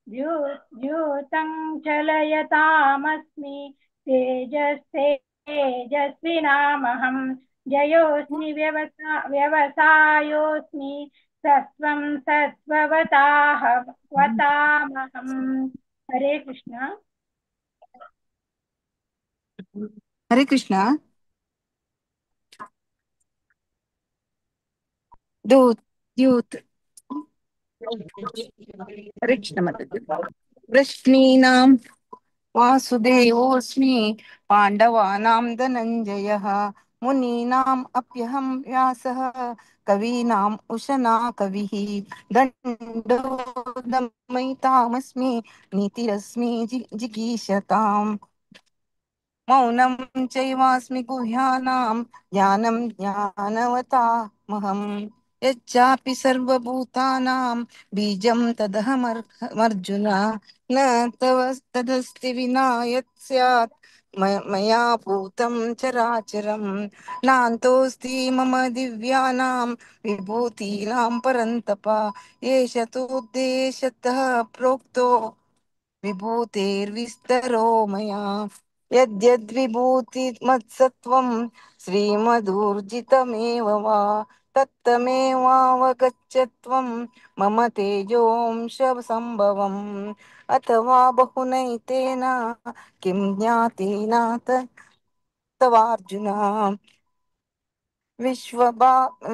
द्यूतं चलयतामस्मि तेजस्विनामहं जयोऽस्मि व्यवसायोऽस्मि सत्त्वं सत्त्ववतामहम्। हरे कृष्ण। हरे कृष्ण। दूत द्यूत हरे कृष्ण माताजी। वृष्णीनां वासुदेवोऽस्मि पाण्डवानां धनञ्जयः मुनीनाम् अप्यहं व्यासः कवीनाम् उशना कविः दण्डो दमयितामस्मि नीतिरस्मि जिगीषताम्। मौनं चैवास्मि गुह्यानां ज्ञानं ज्ञानवतामहम् यच्चापि सर्वभूतानां बीजं तदहमर्जुन न तव तदस्ति विना यत् स्यात् मया भूतं चराचरं नान्तोऽस्ति मम दिव्यानां विभूतीनां परन्तप एष तोद्देशतः प्रोक्तो विभूतेर्विस्तरो मया यद्यद्विभूतिमत्सत्त्वं श्रीमधूर्जितमेव वा तत्तमेवावगच्छत्वं मम तेजोंशसम्भवम् अथवा बहुनैतेन किं ज्ञातेन तवार्जुन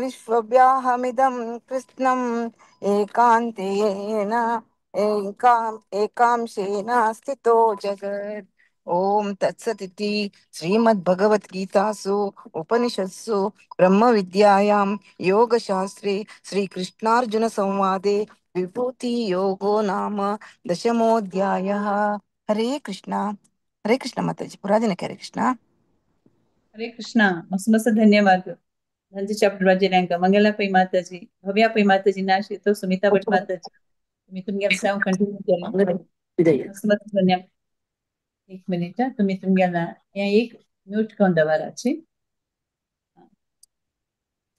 विश्वव्याहमिदं कृत्स्नम् एकान्तेन एकांशेन स्थितो जगत् ॐ तत्सदिति श्रीमद्भगवद्गीतासु उपनिषत्सु ब्रह्मविद्यायां योगशास्त्रे श्रीकृष्णार्जुनसंवादे विभूतियोगो नाम दशमोऽध्यायः हरे कृष्ण माताजी पुरादिनके हरे कृष्ण हरे कृष्ण मस्त धन्यवाद ನಂಜಿ ಚಾಪ್ಟರ್ ವಾಜಿನಾಂಕ ಮಂಗಲ ಪೈ ಮಾತಾಜಿ ಭವ್ಯ ಪೈ ಮಾತಾಜಿ ನಾಶಿತು ಸುಮಿತಾ ಭಟ್ ಮಾತಾಜಿ तुम्ही तुमगेल सेव कंटिन्यू केला मस्त मस्त धन्यवाद एक मिनिट तुम्ही तुमगेला या एक म्यूट करून दवाराची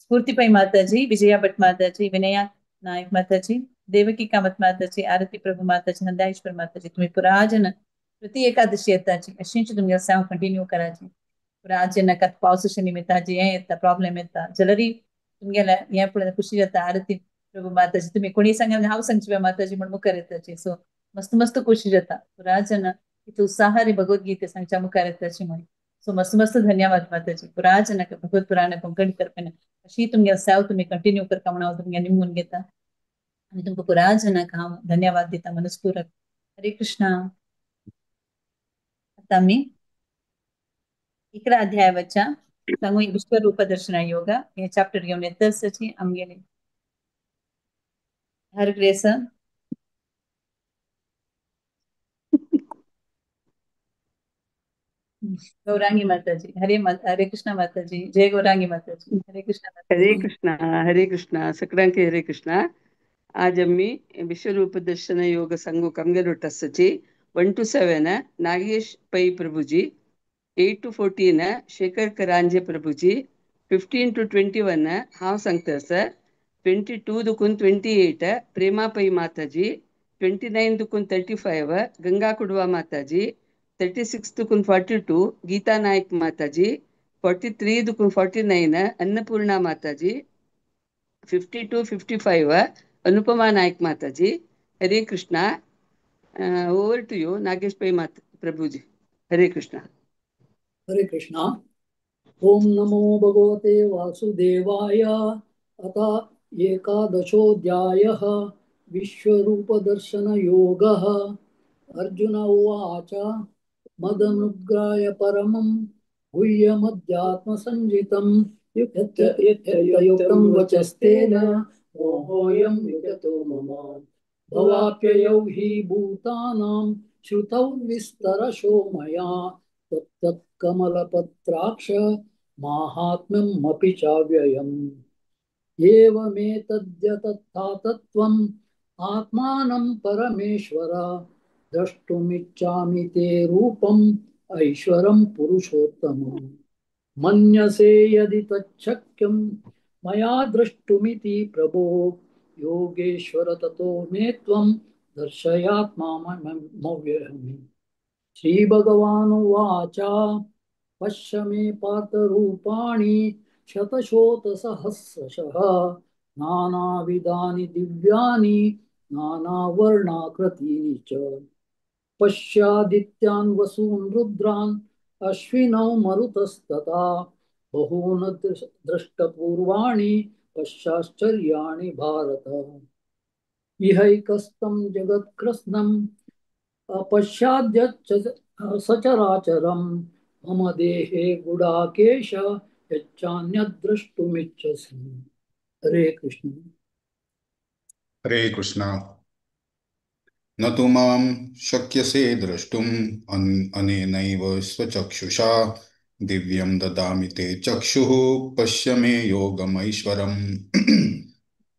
स्फूर्ति पै माताजी विजया भट माताजी विनया नायक माताजी देवकी कामत माताजी आरती प्रभु माताजी नंदाईश्वर माताजी तुम्ही पुराजन प्रति एकादशी येताची अशीच तुमगेल सेव कंटिन्यू कराची पुराजन कत पावसाच्या निमित्ताची हे येता प्रॉब्लेम येता जलरी तुमगेला या पुढे खुशी जाता आरती प्रभु माताजी तुम्ही कोणी सांगा हाव सांगची माताजी म्हणून मुखार येताची सो मस्त मस्त खुशी जाता पुराजन इथे उत्साहारी भगवद्गीते सांगच्या मुखार येताची म्हणून सो मस्त मस्त धन्यवाद माताजी पुराजन भगवत पुराण कोंकणी करपना अशी तुमगे सेव तुम्ही कंटिन्यू करता म्हणून तुमगे निमून घेता आणि तुमका पुराजनाक हांव धन्यवाद दिता मनस्पूर्वक हरे कृष्णा आता आम्ही 11 अध्यायावरच्या सांगू विश्वरूप दर्शन योगा हे चॅप्टर घेऊन येतची आमगेली हर ग्रेस गौरांगी माताजी हरे कृष्ण माताजी जय गौरांगी माताजी हरे कृष्ण हरे कृष्ण सक्रांति हरे कृष्ण आज अम्मी विश्वरूप दर्शन योग संघ कमगरुटसची 1 to 7 Nagesh Pai Prabhuji 8 to 14 Shekhar करांजे Prabhuji 15 to 21 हाव सांगता सर 22 दुकुन 28 प्रेमा पै माताजी 29 दुकुन 35 गंगा कुडवा माताजी 36 दुकुन 42 गीता नायक माताजी 43 दुकुन 49 अन्नपूर्णा माताजी 52-55 अनुपमा नायक माताजी Hare Krishna over to you Nagesh Pai प्रभुजी हरे कृष्णा ओम नमो भगवते वासुदेवाय अथ एकादशोऽध्यायः विश्वरूपदर्शन योगः अर्जुन उवाच मदनुग्राय परमं गुह्यमध्यात्मसंजितं युक्तं वचस्तेन मोहोऽयं विगतो मम भवाप्ययौ हि भूतानां श्रुतौ विस्तरशो मया तत्तत्कमलपत्राक्ष माहात्म्यमपि चाव्ययम् एवमेतद्यतथा तत्त्वम् आत्मानं परमेश्वर द्रष्टुमिच्छामि ते रूपम् ऐश्वरं पुरुषोत्तमम् मन्यसे यदि तच्छक्यं मया द्रष्टुमिति प्रभो योगेश्वर ततो मे त्वं दर्शयात्मामव्ययम् श्रीभगवानुवाच पश्य मे पार्थरूपाणि शतशोतसहस्रशः नानाविधानि दिव्यानि नानावर्णाकृतीनि च पश्यादित्यान् वसून् रुद्रान् अश्विनौ मरुतस्तथा बहून् दृष्टपूर्वाणि पश्चाश्चर्याणि भारत इहैकस्तं जगत्कृत्स्नम् अपश्याद्यच्च सचराचरं मम देहे गुडाकेश न तु मां शक्यसे द्रष्टुम् अनेनैव स्वचक्षुषा दिव्यं ददामि ते चक्षुः पश्य मे योगमैश्वरम्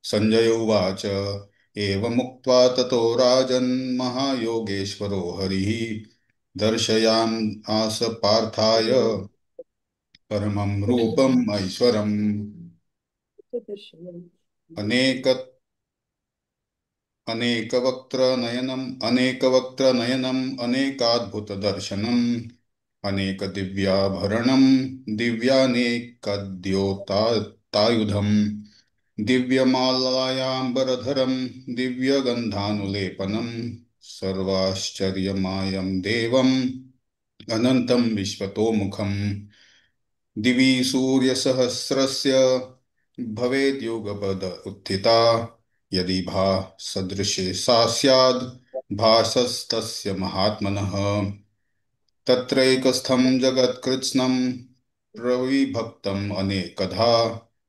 सञ्जय उवाच एवमुक्त्वा ततो राजन् महायोगेश्वरो हरिः दर्शयामास पार्थाय परमं रूपम् ऐश्वरम् अनेक अनेकवक्त्रनयनम् अनेकाद्भुतदर्शनम् अनेकदिव्याभरणम् दिव्यानेकद्योतायुधम् दिव्यमालायाम्बरधरम् दिव्यगन्धानुलेपनम् सर्वाश्चर्यमायं देवम् अनन्तं विश्वतोमुखम् दिवि सूर्यसहस्रस्य भवेद्युगपद उत्थिता यदि भासदृशे सा स्याद् भासस्तस्य महात्मनः तत्रैकस्थं जगत्कृत्स्नं प्रविभक्तम् अनेकधा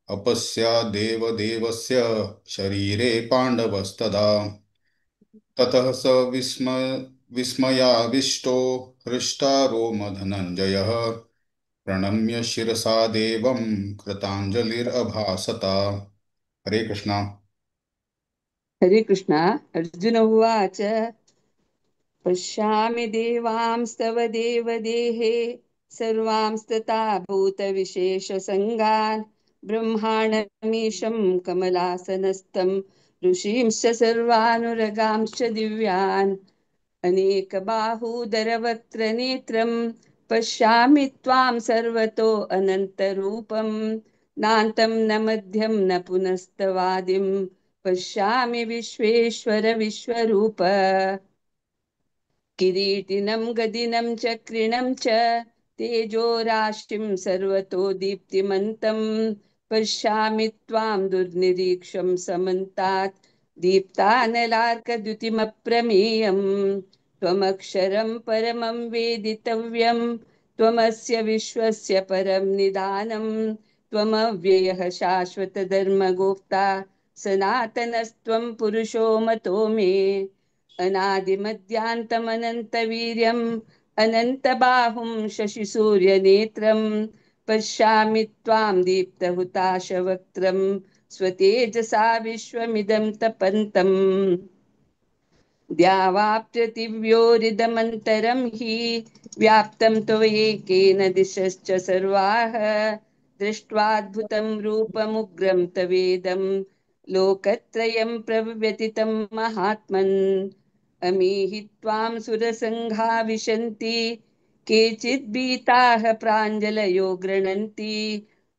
अपस्यादेवदेवस्य शरीरे पाण्डवस्तदा ततः स विस्मयाविष्टो हृष्टारोमधनञ्जयः प्रणम्य शिरसा देवं कृताञ्जलिरभासता। हरे कृष्णा। हरे कृष्ण। अर्जुन उवाच पश्यामि देवांस्तव देवदेहे सर्वांस्तथा भूतविशेषसङ्गान् ब्रह्माणमीशं कमलासनस्थं ऋषींश्च सर्वानुरगांश्च दिव्यान् अनेकबाहूदरवक्त्रनेत्रं पश्यामि त्वां सर्वतो अनन्तरूपं नान्तं न मध्यं न पुनस्तवादिं पश्यामि विश्वेश्वर विश्वरूप किरीटिनं गदिनं चक्रिणं च तेजोराशिं सर्वतो दीप्तिमन्तं पश्यामि त्वां दुर्निरीक्षं समन्तात् दीप्तानलार्कद्युतिमप्रमेयं त्वमक्षरं परमं वेदितव्यं त्वमस्य विश्वस्य परं निदानं त्वमव्ययः शाश्वतधर्मगोप्ता सनातनस्त्वं पुरुषो मतो मे अनादिमध्यान्तमनन्तवीर्यम् अनन्तबाहुं शशिसूर्यनेत्रं पश्यामि त्वां दीप्तहुताशवक्त्रं स्वतेजसा विश्वमिदं तपन्तम् द्यावाप्यतिव्योरिदमन्तरं हि व्याप्तं त्वयैकेन दिशश्च सर्वाः दृष्ट्वाद्भुतं रूपमुग्रं तवेदं लोकत्रयं प्रव्यतितं महात्मन् अमीहि त्वां सुरसङ्घा विशन्ति केचिद्भीताः प्राञ्जलयो गृह्णन्ति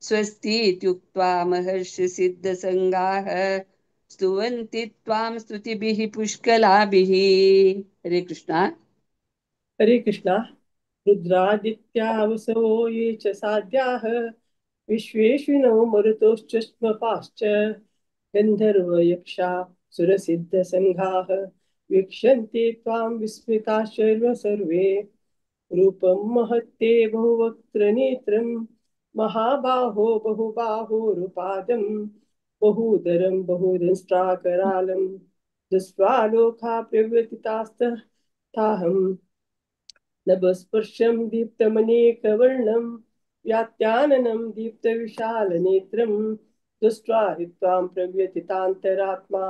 स्वस्तीत्युक्त्वा महर्षिसिद्धसङ्गाः स्तुवन्ति त्वां स्तुतिभिः पुष्कलाभिः। हरे कृष्णा। हरे कृष्णा। रुद्रादित्या वसवो ये च साध्याः विश्वेश्विनो मरुतोश्चष्मपाश्च गन्धर्वयक्षा सुरसिद्धसङ्घाः वीक्षन्ते त्वां विस्मिताश्चर्व सर्वे रूपं महत्ते बहुवक्त्रनेत्रं महाबाहो बहुबाहुरुपादं बहुदरं बहुदंष्ट्राकरालं दृष्ट्वा लोका प्रव्यथितास्ताहं नभस्पर्शं दीप्तमनेकवर्णं व्यात्याननं दीप्तविशालनेत्रं दृष्ट्वा हि त्वां प्रव्यथितान्तरात्मा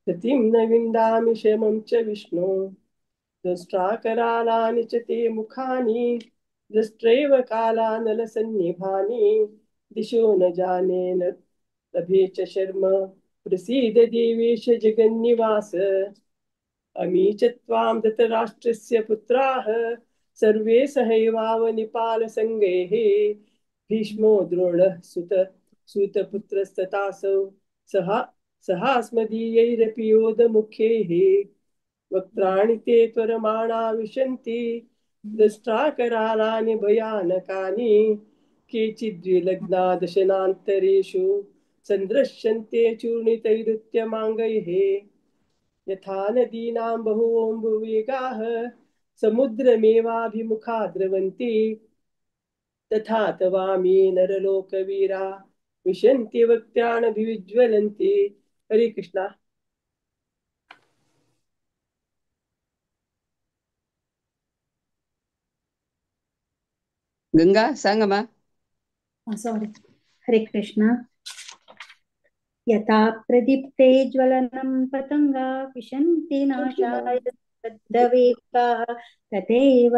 गतिं न विन्दामि शमं च विष्णो दंष्ट्राकरालानि च ते मुखानि दृष्ट्रैव कालानलसन्निभानि दिशो न जाने न लभे च शर्म प्रसीद देवेश जगन्निवास अमी च त्वां धृतराष्ट्रस्य पुत्राः सर्वे सहैवावनिपालसङ्गैः भीष्मो द्रोणः सूतपुत्रस्तथासौ सहास्मदीयैरपि योधमुख्यैः वक्त्राणि ते त्वरमाणा विशन्ति दंष्ट्राकरालानि भयानकानि केचिद्विलग्ना दशनान्तरेषु सन्दृश्यन्ते चूर्णितैरुत्यमाङ्गैः यथा नदीनां बहवोऽम्बुवेगाः समुद्रमेवाभिमुखा द्रवन्ति तथा तवामी नरलोकवीरा विशन्ति वक्त्राणभिविज्वलन्ति। हरे कृष्णा। ಗಂಗಾ ಸಾಂಗಮ್ಮ. ಸಾರಿ. ಹರೇ ಕೃಷ್ಣ. ಯಥಾ ಪ್ರದೀಪ್ತೆ ಜ್ವಲನಂ ಪತಂಗಾ ವಿಶಂತಿ ನಾಶಾಯ ಬದ್ಧವೇಗಾಃ ತಥೈವ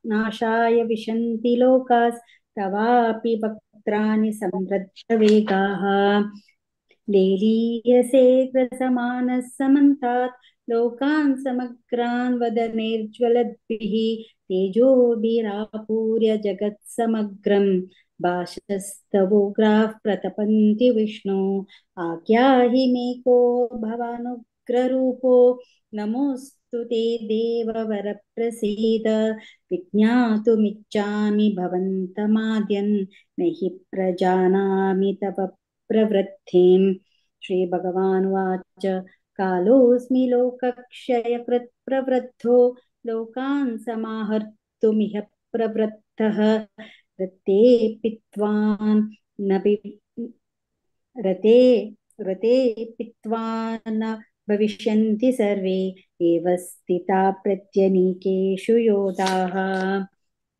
ನಾಶಾಯ ವಿಶಂತಿ ಲೋಕಾಸ್ ತವಾಪಿ ವಕ್ತ್ರಾಣಿ ಸಂವೃದ್ಧವೇಗಾಃ. लेलीयसे ग्रसमानः समन्तात् लोकान् समग्रान् वदनैर्ज्वलद्भिः तेजोभिरापूर्य जगत्समग्रम् भाषस्तवोग्राः प्रतपन्ति विष्णु. आज्ञाहि मे को भवानुग्ररूपो नमोऽस्तु ते देववरप्रसीद. विज्ञातुमिच्छामि भवन्तमाद्यं न हि प्रजानामि तव प्रवृत्तिं. श्री भगवान् वाच कालोऽस्मि लोकक्षयकृत् प्रवृद्धो लोकान् समाहर्तुमिह प्रवृत्तः. रते पित्वान् न भविष्यन्ति सर्वे एव स्थिता प्रत्यनीकेषु योधाः.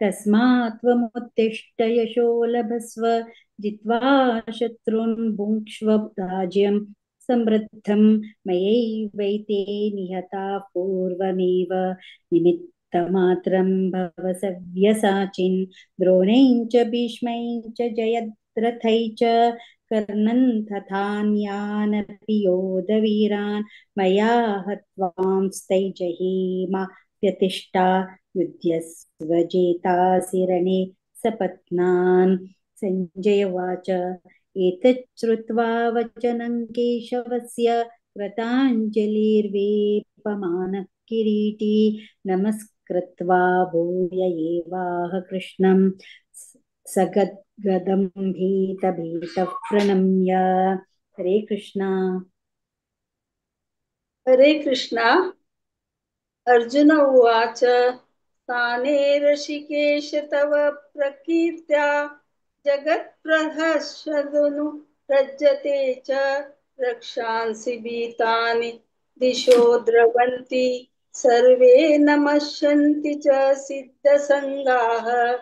तस्मात् त्वमुत्तिष्ठ यशो लभस्व जित्वा शत्रून् भुङ्क्ष्व राज्यं समृद्धं. मयैवैते निहताः पूर्वमेव निमित्तमात्रं भव सव्यसाचिन्. द्रोणैः च भीष्मैः च जयद्रथैः च कर्णन् तथान्यानपि योधवीरान् मया हत्वांस्तैजहीमाप्यतिष्ठा युध्यस्व जेतासि रणे सपत्नान्. संजय उवाच एतत् श्रुत्वा वचनं केशवस्य कृताञ्जलिर्वेपमानः किरीटी नमस्कृत्वा भूय एवाह कृष्णं सगद्गदं भीतभीतः प्रणम्य. हरे कृष्णा. हरे कृष्णा. अर्जुन उवाच स्थाने ऋषिकेश तव प्रकीर्त्या जगत्प्रहर्षदनु रज्यते च रक्षांसि भीतानि दिशो द्रवन्ति सर्वे नमस्यन्ति च सिद्धसङ्गाः.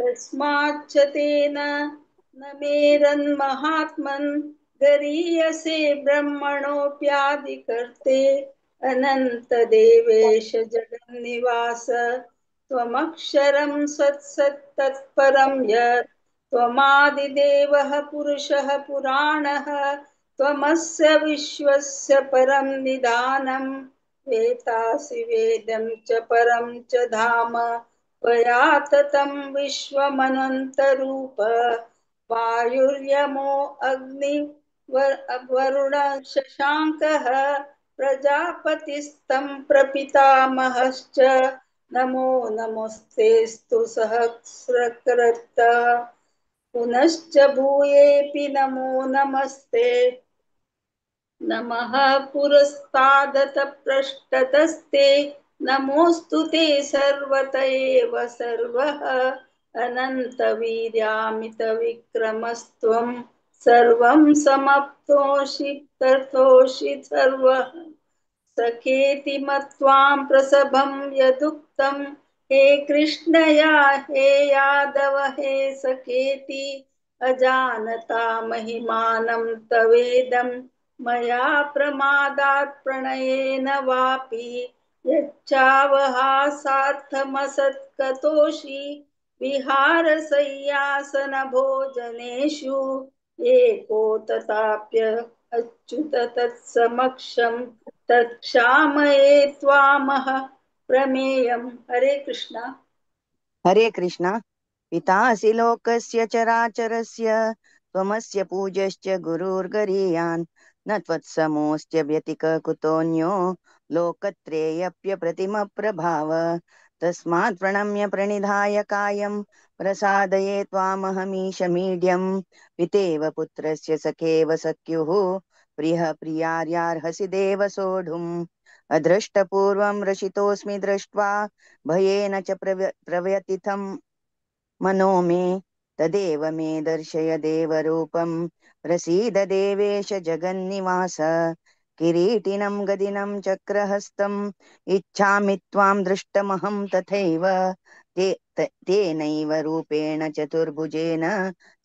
तस्माच्च तेन न मेरन्महात्मन् गरीयसे ब्रह्मणोऽप्यादिकर्ते अनन्तदेवेश जगन्निवास. त्वमक्षरं सत्सत्तत्परं यत् त्वमादिदेवः पुरुषः पुराणः. त्वमस्य विश्वस्य परं निधानं वेत्तासि वेदं च परं च धाम. त्वया ततं विश्वमनन्तरूप. वायुर्यमो अग्निर्वरुण शशाङ्कः प्रजापतिस्तं प्रपितामहश्च. नमो नमस्तेऽस्तु सहस्रकृत. पुनश्च भूयेऽपि नमो नमस्ते. नमः पुरस्तादत पृष्ठतस्ते. नमोऽस्तु ते सर्वत एव सर्वः. अनन्तवीर्यामितविक्रमस्त्वं सर्वं समप्तोषि तथोषि सर्वः. सखेति मत्वां प्रसभं यदुक्तं हे कृष्णया हे यादव हे सखेति. अजानता महिमानं तवेदं मया प्रमादात् प्रणयेन वापि. यच्चावहासार्थमसत्कतोषि विहारशय्यासनभोजनेषु. एको तथाप्य अच्युत तत्समक्षं तत्क्षामये त्वामः प्रमेयम्. हरे कृष्णा. हरे कृष्णा. पितासि लोकस्य चराचरस्य त्वमस्य पूज्यश्च गुरुर्गरीयान्. न त्वत्समोऽस्त्य व्यतिकः कुतोऽन्यो लोकत्रयेऽप्यप्रतिमप्रभाव. तस्मात् प्रणम्य प्रणिधाय कायं प्रसादये त्वामहमीशमीड्यम्. पितेव पुत्रस्य सखेव सख्युः प्रियः प्रियार्यार्हसि देव सोढुम्. अदृष्टपूर्वं रचितोऽस्मि दृष्ट्वा भयेन च प्रव्यथितं मनो मे. तदेव मे दर्शय देवरूपं प्रसीद देवेश जगन्निवास. किरीटिनं गदिनं चक्रहस्तम् इच्छामि त्वां दृष्टमहं तथैव. तेनैव रूपेण चतुर्भुजेन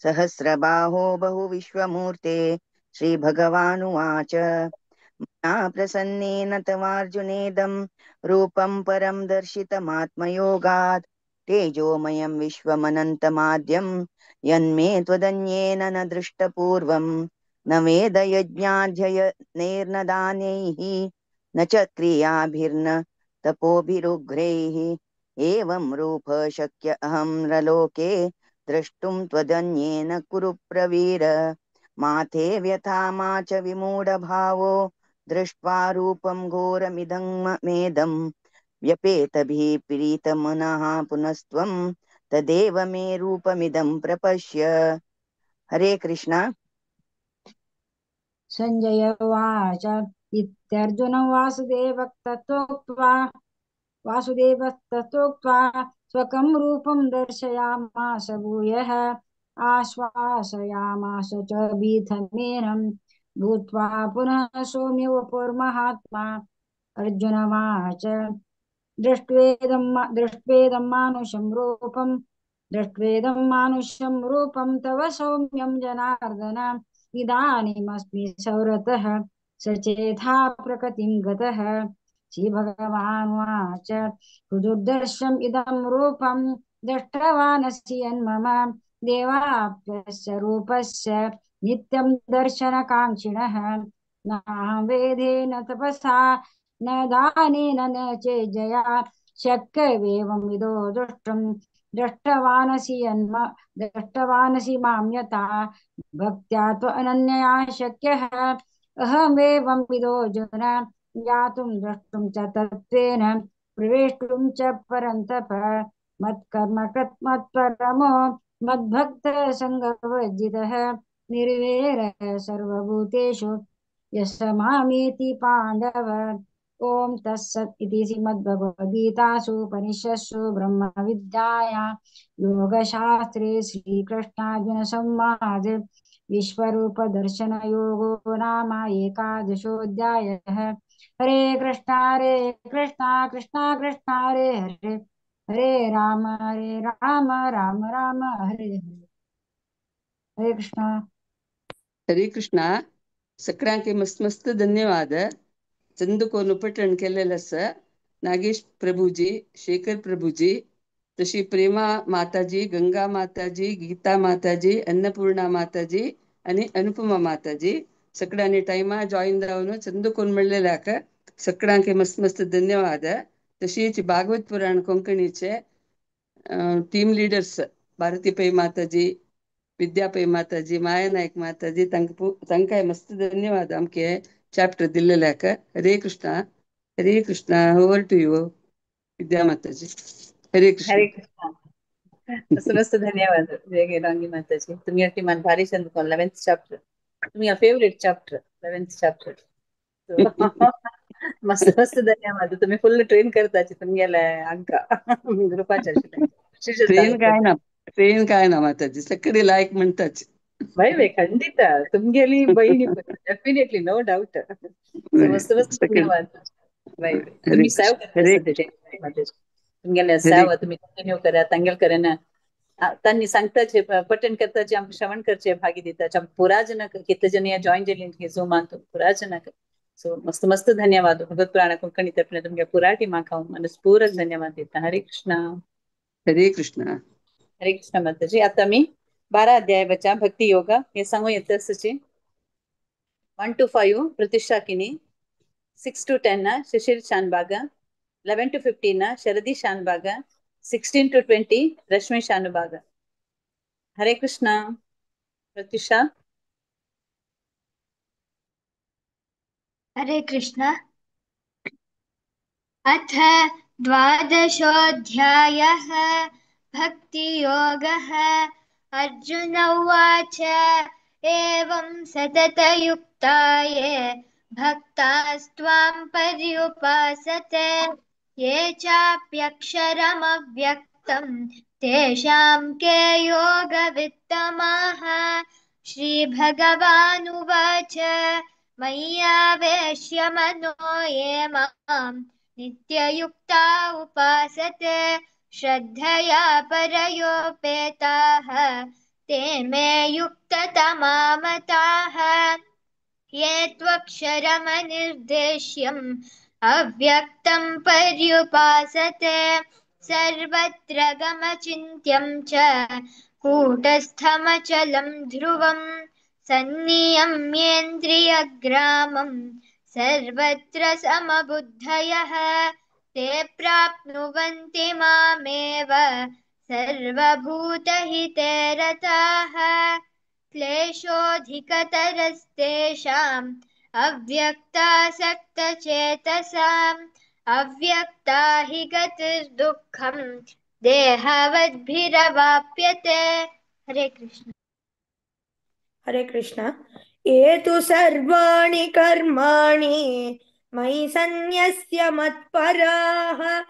सहस्रबाहो बहुविश्वमूर्ते श्रीभगवानुवाच मया प्रसन्नेन तवार्जुनेदं रूपं परं दर्शितमात्मयोगात् तेजोमयं विश्वमनन्तमाद्यं यन्मे त्वदन्येन न दृष्टपूर्वं न वेदयज्ञाध्ययनैर्न दानैः न च क्रियाभिर्न तपोभिरुग्रैः एवं रूप शक्य अहं नरलोके द्रष्टुं त्वदन्येन कुरु प्रवीर माते व्यथा मा च विमूढभावो दृष्ट्वा रूपं घोरमिदं मेदं व्यपेतभिः प्रीतमनः पुनस्त्वं तदेव मे रूपमिदं प्रपश्य। हरे कृष्ण। संजय उवाच इत्यर्जुनं वासुदेवस्तथोक्त्वा स्वकं रूपं दर्शयामास भूयः आश्वासयामास च भीतमेनं भूत्वा पुनः सौम्य वपुर्महात्मा। अर्जुनवाच दृष्ट्वेदं मानुषं रूपं तव सौम्यं जनार्दन इदानीमस्मि सौरतः सचेथा प्रकृतिं गतः। श्रीभगवानुवाच सुदुर्दर्शम् इदं रूपं दृष्टवानसि यन्मम देवाप्यस्य रूपस्य नित्यं दर्शनकाङ्क्षिणः न वेदेन तपसा न दानेन न चेज्जया शक्यमेवं विदो दृष्टवानसि मां यथा भक्त्या त्वनन्यया शक्यः अहमेवं विदोऽर्जुन ज्ञातुं द्रष्टुं च तत्त्वेन प्रवेष्टुं च परन्तप मत्कर्म मत्परमो मद्भक्तः सङ्गवर्जितः निर्वैरः सर्वभूतेषु यः मामेति पाण्डव। ॐ तत्सत् इति श्रीमद्भगवद्गीतासु उपनिषत्सु ब्रह्मविद्यायां योगशास्त्रे श्रीकृष्णार्जुनसंवादे विश्वरूपदर्शनयोगो नाम एकादशोऽध्यायः। हरे कृष्णा कृष्णा कृष्णा हरे हरे हरे राम राम राम हरे हरे। हरे कृष्णा। हरे कृष्णा. सगळ्यांके मस्त मस्त धन्यवाद. चंदकोन पठण केलेलं असं नागेश प्रभूजी, शेखर प्रभूजी, तशी प्रेमा माताजी, गंगा माताजी, गीता माताजी, अन्नपूर्णा माताजी आणि अनुपमा माताजी सगळ्यांनी टाइमा जॉईन जाऊन चंदकोन मिळलेल्याक सगळ्यांके मस्त मस्त धन्यवाद. तशीच भागवत पुराण कोंकणीचे टीम लीडर्स भारती पै माताजी, विद्या पै माताजी, माया नायक माताजी तांकाय मस्त धन्यवाद आमके चॅप्टर दिलेल्याक. Hare Krishna. Hare Krishna. Over to you Vidya माताजी. हरे कृष्ण. हरे कृष्णा. मस्त मस्त धन्यवाद जय गेरांगी माताजी. तुम्ही टिमान भारी चंदकोन 11th चॅप्टर तुम्ही फेवरेट चॅप्टर 11th चॅप्टर मस्त मस्त धन्यवाद. तुम्ही फुल ट्रेन करताची तुमगेला अंका ग्रुपाच्या ट्रेन काय ना माताजी सगळे लायक म्हणताच वै ಖಂಡಿತ तुमगेली बहिणी ಡೆಫಿನೆಟ್ಲಿ नो डाउट. मस्त मस्त धन्यवाद. वै तुम्ही सेव करता सध्याचे तुमगेला सेव तुम्ही कंटिन्यू करा तांगेल करेना तांनी सांगताचे पठण करताचे आमकां श्रवण करचे भागी दिताचे आमकां पुरा जनाक कितले जण जॉईन जाली झुमान पुरा जनाक सो मस्त मस्त धन्यवाद. भगवत पुराण कोंकणी तर्फे तुमगे पुरा टिमाक हांव मनस्पूर्वक धन्यवाद दिता. हरे कृष्णा. हरे कृष्णा. हरे कृष्णा माताजी. आता मी 12 अध्याय बचा भक्ती योगा हे सांगू येत 1 to 5 प्रतिष्ठा किनी, 6 to 10 ना शिशिर शानबागा, 11 to 15 ना शरदी शानबागा, 16 to 20 रश्मि शानबागा. हरे कृष्णा. प्रतिष्ठा. हरे कृष्णा. अथ 12 भक्तियोगः. अर्जुन उवाच एवं सततयुक्ता ये भक्तास्त्वां पर्युपासते ये चाप्यक्षरमव्यक्तं तेषां के योगवित्तमाः. श्रीभगवानुवाच मय्यावेश्य मनो ये मां नित्ययुक्ता उपासते श्रद्धया परयोपेताः ते मे युक्ततमा मताः ये त्वक्षरमनिर्देश्यम् अव्यक्तं पर्युपासते सर्वत्र गमचिन्त्यं च कूटस्थमचलं ध्रुवम् सन्नियम्येन्द्रियग्रामं सर्वत्र समबुद्धयः ते प्राप्नुवन्ति मामेव सर्वभूतहिते रताः क्लेशोऽधिकतरस्तेषाम् अव्यक्तासक्तचेतसाम् अव्यक्ता हि गतिर्दुःखम् देहवद्भिरवाप्यते। हरे कृष्ण। हरे कृष्ण। ये तु सर्वाणि कर्माणि मयि सन्न्यस्य मत्पराः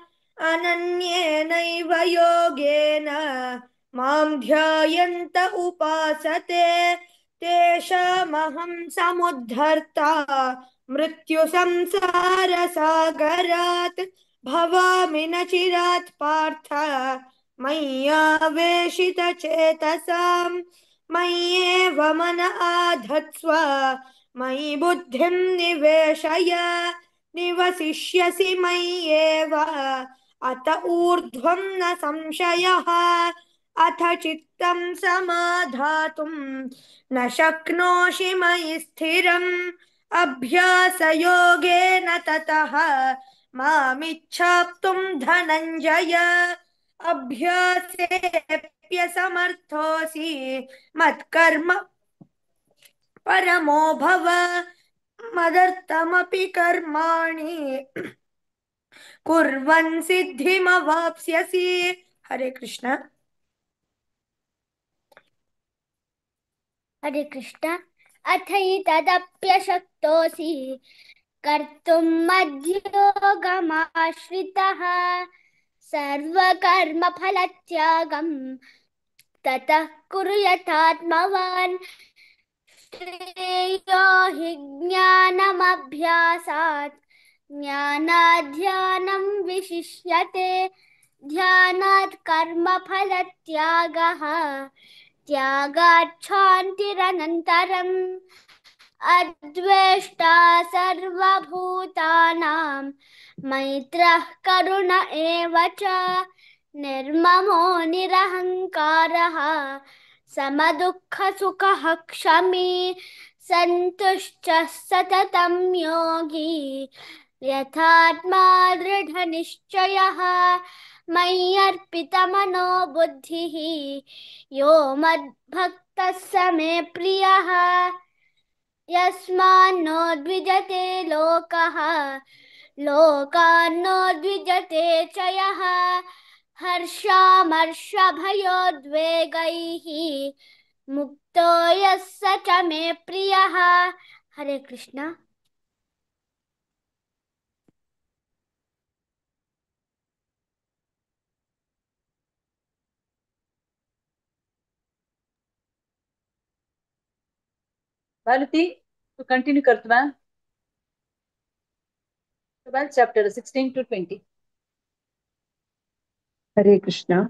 अनन्येनैव योगेन मां ध्यायन्त उपासते तेषामहं समुद्धर्ता मृत्युसंसारसागरात् भवामि न चिरात् पार्थ मय्यावेशितचेतसाम् मय्येव मन आधत्स्व मयि बुद्धिं निवेशय निवसिष्यसि मय्येव अत ऊर्ध्वं न संशयः अथ चित्तं समाधातुं न शक्नोषि मयि स्थिरम् अभ्यासयोगेन ततः मामिच्छाप्तुं धनञ्जय अभ्यासेऽप्यसमर्थोऽसि मत्कर्म परमो भव मदर्थमपि कर्माणि कुर्वन् सिद्धिमवाप्स्यसि। हरे कृष्ण। हरे कृष्ण। अथैतदप्यशक्तोऽसि कर्तुं मद्योगमाश्रितः सर्वकर्मफलत्यागं ततः कुरु यथात्मवान् श्रेयो हि ज्ञानमभ्यासात् ज्ञानात् ध्यानं विशिष्यते ध्यानात् कर्मफलत्यागः त्यागात् शान्तिरनन्तरम् अद्वेष्टा सर्वभूतानां मैत्रः करुण एव च निर्ममो निरहङ्कारः समदुःखसुखः क्षमी सन्तुष्टः सततं योगी यथात्मा दृढनिश्चयः मय्यर्पितमनो बुद्धिः यो मद्भक्तः स मे प्रियः यस्मान्नो द्विजते लोकः लोकान्नो द्विजते च यः हर्षामर्षभयोद्वेगैः मुक्तो यः स च मे प्रियः। हरे Krishna. Bharati, to continue Kartva. 12th chapter 16 to 20. हरे कृष्ण।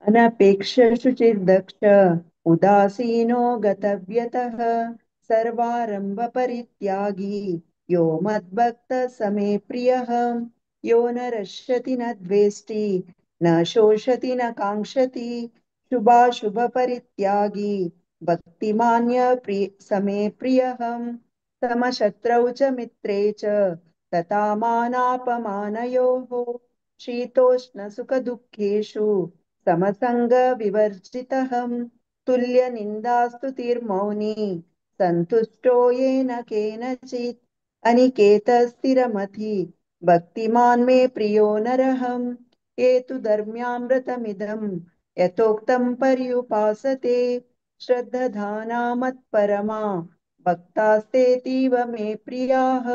अनपेक्षशुचिर्दक्ष उदासीनो गतव्यतः सर्वारम्भपरित्यागी यो मद्भक्तः स मे प्रियः यो न रष्यति न द्वेष्टि न शोषति न काङ्क्षति शुभाशुभपरित्यागी भक्तिमान्य स मे प्रियः समशत्रौ च मित्रे च तथा मानापमानयोः शीतोष्णसुखदुःखेषु समसङ्गविवर्जितः तुल्यनिन्दास्तुतिर्मौनी सन्तुष्टो येन केनचित् अनिकेतस्थिरमति भक्तिमान् मे प्रियो नरः ये तु धर्म्यामृतमिदं यथोक्तं पर्युपासते श्रद्धधाना मत्परमा भक्तास्तेतीव मे प्रियाः।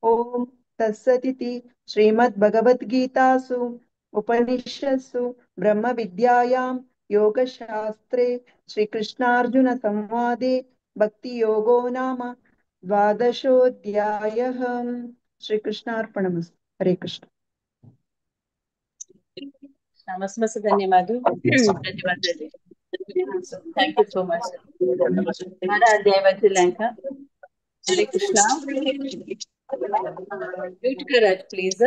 ॐ तत्सदिति श्रीमद्भगवद्गीतासु उपनिषत्सु ब्रह्मविद्यायां योगशास्त्रे श्रीकृष्णार्जुनसंवादे भक्तियोगो नाम द्वादशोऽध्यायः। श्रीकृष्णार्पणमस्तु। हरे कृष्ण। कृष्ण मस्त मस्त धन्यवाद प्रतिभाताजी. Thank you so much. 12 अध्याय वाचलेला हरे कृष्णा. म्यूट करा प्लीज.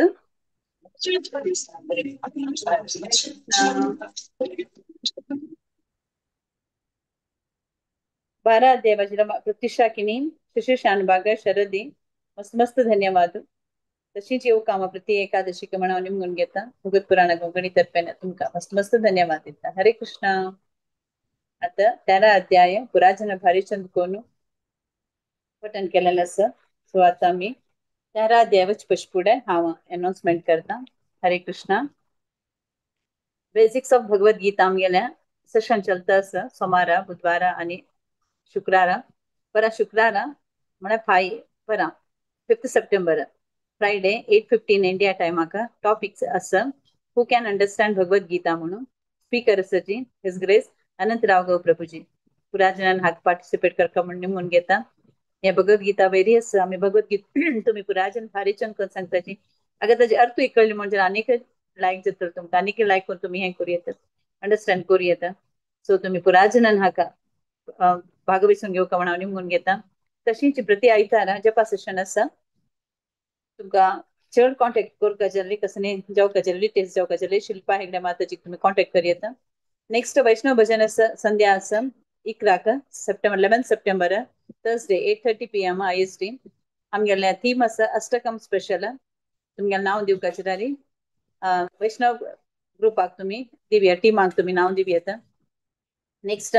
बारा अध्याय वाचला प्रतिशाकिनी शिशिशानभाग शरदी मस्त मस्त धन्यवाद. तशीच येऊ कामा प्रति एकादशी कमणाव निमगुण घेता भगवत पुराण गोगणी तर्फेन तुमका मस्त मस्त धन्यवाद देता. हरे कृष्णा. आता 13 अध्याय पुराजन भारीचंद कोणू पठण केलेलं असं. सो आता मी 13 अध्यायच पशपुढे हांव अनाउन्समेंट करता. हरे कृष्णा. बेसिक्स ऑफ भगवत गीता आमगेल्या सेशन चलता असं सोमारा बुधवारा आणि शुक्रारा. परा शुक्रारा म्हळ्यार 5 सप्टेंबर फ्रायडे 8:15 इंडिया टायमाका टॉपिक्स आसा who can understand Bhagavad Gita म्हणून. स्पीकर आसाची हिज ग्रेस अनंतराव गौ प्रभुजी. पुराजनान हाक पार्टिसिपेट करता म्हणून निमून घेता. हे भगवत गीता वेरी आसा. आम्ही भगवत गीता तुम्ही पुराजन भारीचन करून सांगताची अगर ताजे अर्थ कळले म्हणजे आनीक लायक जातलो तुमकां. आनीक लायक करून तुम्ही हे करूं येता अंडरस्टँड करूं येता. सो तुम्ही पुराजनान हाका भागवेसून घेवका म्हणून निमून घेता. तशीच प्रति आयतारा जपा सेशन आसा. तुमका चड कॉन्टॅक्ट करपाक जाल्ली कसने जावपाक जाल्ली टेस्ट जावपाक जाल्ली शिल्पा हेगडे माताजी तुम्ही कॉन्टॅक्ट करूं येता. नेक्स्ट वैष्णव भजन आसा संध्या आसा 11 सप्टेंबर थर्सडे 8:30 PM IST. आमगेल्या थीम आसा अष्टकम स्पेशल. तुमगेलें नांव दिवपाचें जाली वैष्णव ग्रुपाक तुम्ही दिवया टिमाक तुम्ही नांव दिव येता. नेक्स्ट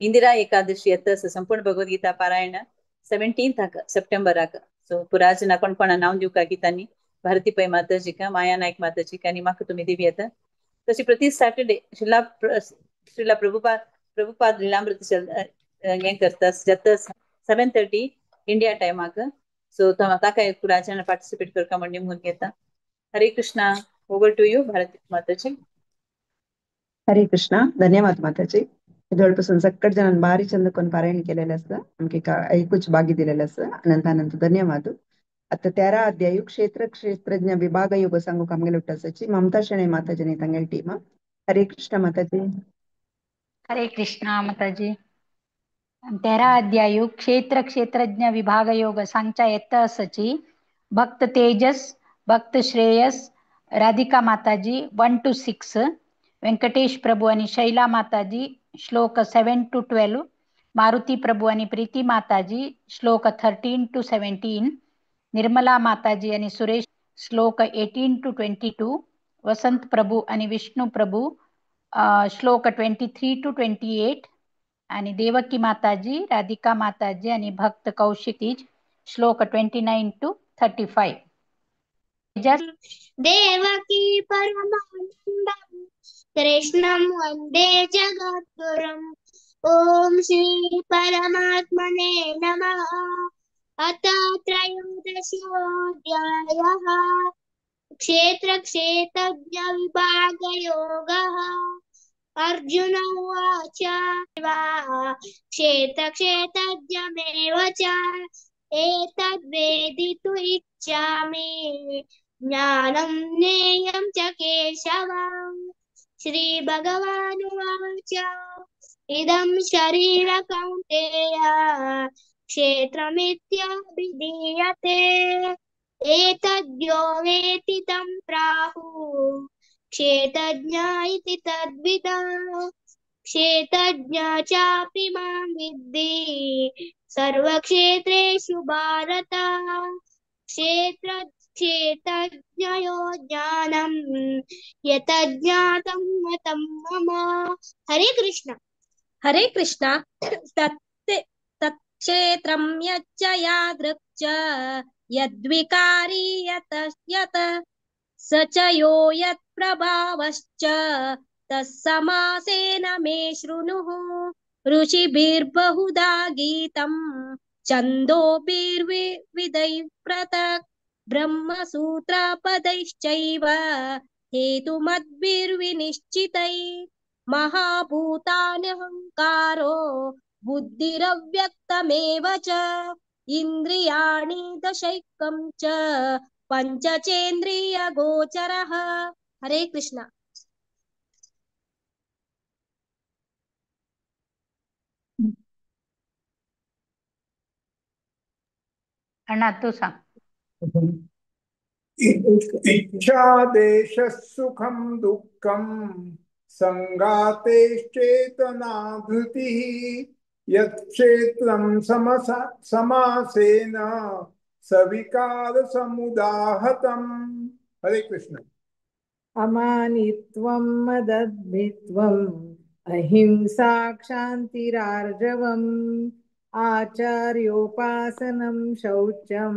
इंदिरा एकादशी येता संपूर्ण भगवद्गीता पारायण 17 सप्टेंबराक. सो पुराजना कोण कोणा नांव दिवका गीतांनी भारती पै माताजी का माया नायक माताजी का आनी म्हाका तुम्ही दिव येता. तशी प्रति सॅटर्डे श्रीला प्रभुपाद लीलामृत हे करता जाता 7:30 इंडिया टायमाक. सो ताका पुराजना पार्टिसिपेट करता म्हणून निमून घेता. Hare Krishna. Over to you Bharati माताजी. हरे कृष्णा. धन्यवाद माताजी. जवळपासून सकट जणांनी भारी चंद कोण पारायण केलेलं असतं. आमका ऐकूच भागी दिलेलं असतं. अनंत धन्यवाद. आता 13 अध्याय क्षेत्रज्ञ विभाग योग सांगू कामगे लुट्टाची ममता शणे माताजी ತಂಗಲ್ ಟೀಮ್. हरे कृष्ण माताजी. हरे कृष्णा माताजी. 13 अध्याय क्षेत्रज्ञ विभाग योग सांगच्या येत असची भक्त तेजस भक्त श्रेयस राधिका माताजी 1 to 6 व्यंकटेश प्रभु आणि शैला माताजी श्लोक 7 to 12 मारुती प्रभु आणि प्रीती माताजी श्लोक 13 to 17 निर्मला माताजी आणि सुरेश श्लोक 18 to 22 वसंत प्रभु आणि विष्णु प्रभु श्लोक 23 to 28 आणि देवकी माताजी राधिका माताजी आणि भक्त कौशिक श्लोक 29 to 35. देवकी परमानंदं कृष्णं वन्दे जगद्गुरुम्. ॐ श्री परमात्मने नमः. अथ त्रयोदशोऽध्यायः क्षेत्रज्ञ विभाग योगः. अर्जुन उवाच क्षेत्रज्ञमेव च एतद्वेदितुम् इच्छामि ज्ञानं ज्ञेयं च केशव. श्रीभगवानुवाच इदं शरीर कौन्तेय क्षेत्रमित्यभिधीयते. एतद्यो वेत्ति तं प्राहुः क्षेत्रज्ञ इति तद्विदः. क्षेत्रज्ञ चापि मां विद्धि सर्वक्षेत्रेषु भारत. क्षेत्रज्ञयो ज्ञानं यतज्ञातं मतं मम. हरे कृष्ण. हरे कृष्ण. तत्क्षेत्रं यच्च यादृक् च यद्विकारी यत स च यो यत्प्रभावश्च तत्समासेन मे शृणुः. ऋषिभिर्बहुधा गीतं छन्दोभिर्विविधैः पृथक् ब्रह्मसूत्रपदैश्चैव हेतुमद्भिर्विनिश्चितैः. महाभूतान्यहङ्कारो बुद्धिरव्यक्तमेव च इन्द्रियाणि दशैकं च पञ्चचेन्द्रियगोचरः. हरे कृष्ण. अण्णा तू सांग. इच्छादेशः सुखं दुःखं सङ्गातेश्चेतना धृतिः यत्क्षेत्रं समासेन सविकारसमुदाहतम्. हरे कृष्ण. अमानित्वं मदद्भित्वम् अहिंसा क्षान्तिरार्जवम् आचार्योपासनं शौचं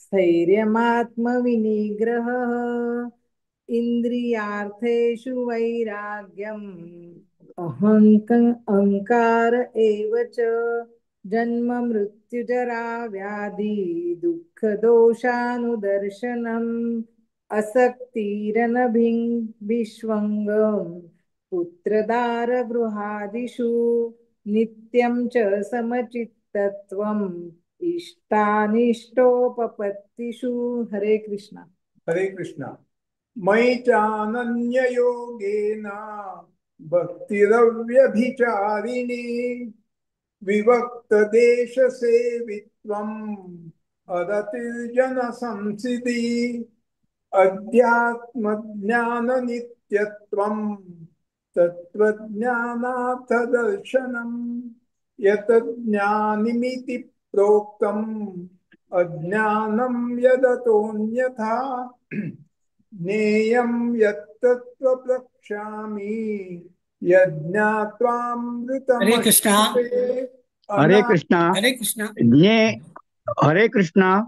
स्थैर्यमात्मविनिग्रहः इन्द्रियार्थेषु वैराग्यम् अहंकार एव च जन्म मृत्युजरा व्याधि दुःखदोषानुदर्शनम् असक्तिरनभिष्वङ्गम् पुत्रदारगृहादिषु नित्यं च समचित्तत्वम् इष्टानिष्टोपपत्तिषु. हरे कृष्ण. हरे कृष्ण. मयि चानन्ययोगेन भक्तिरव्यभिचारिणी विभक्तदेशसेवित्वम् अरतिर्जनसंसिद्धि अध्यात्मज्ञाननित्यत्वम् तत्त्वज्ञानार्थदर्शनम् यतज्ञानिमिति प्रोक्तम् अज्ञानं यदतोऽन्यथा ज्ञेयं यत्तत्त्व प्रक्ष्यामि यज्ञात्वामृतम्. हरे कृष्णा. हरे कृष्णा. हरे कृष्णा. हरे कृष्णा.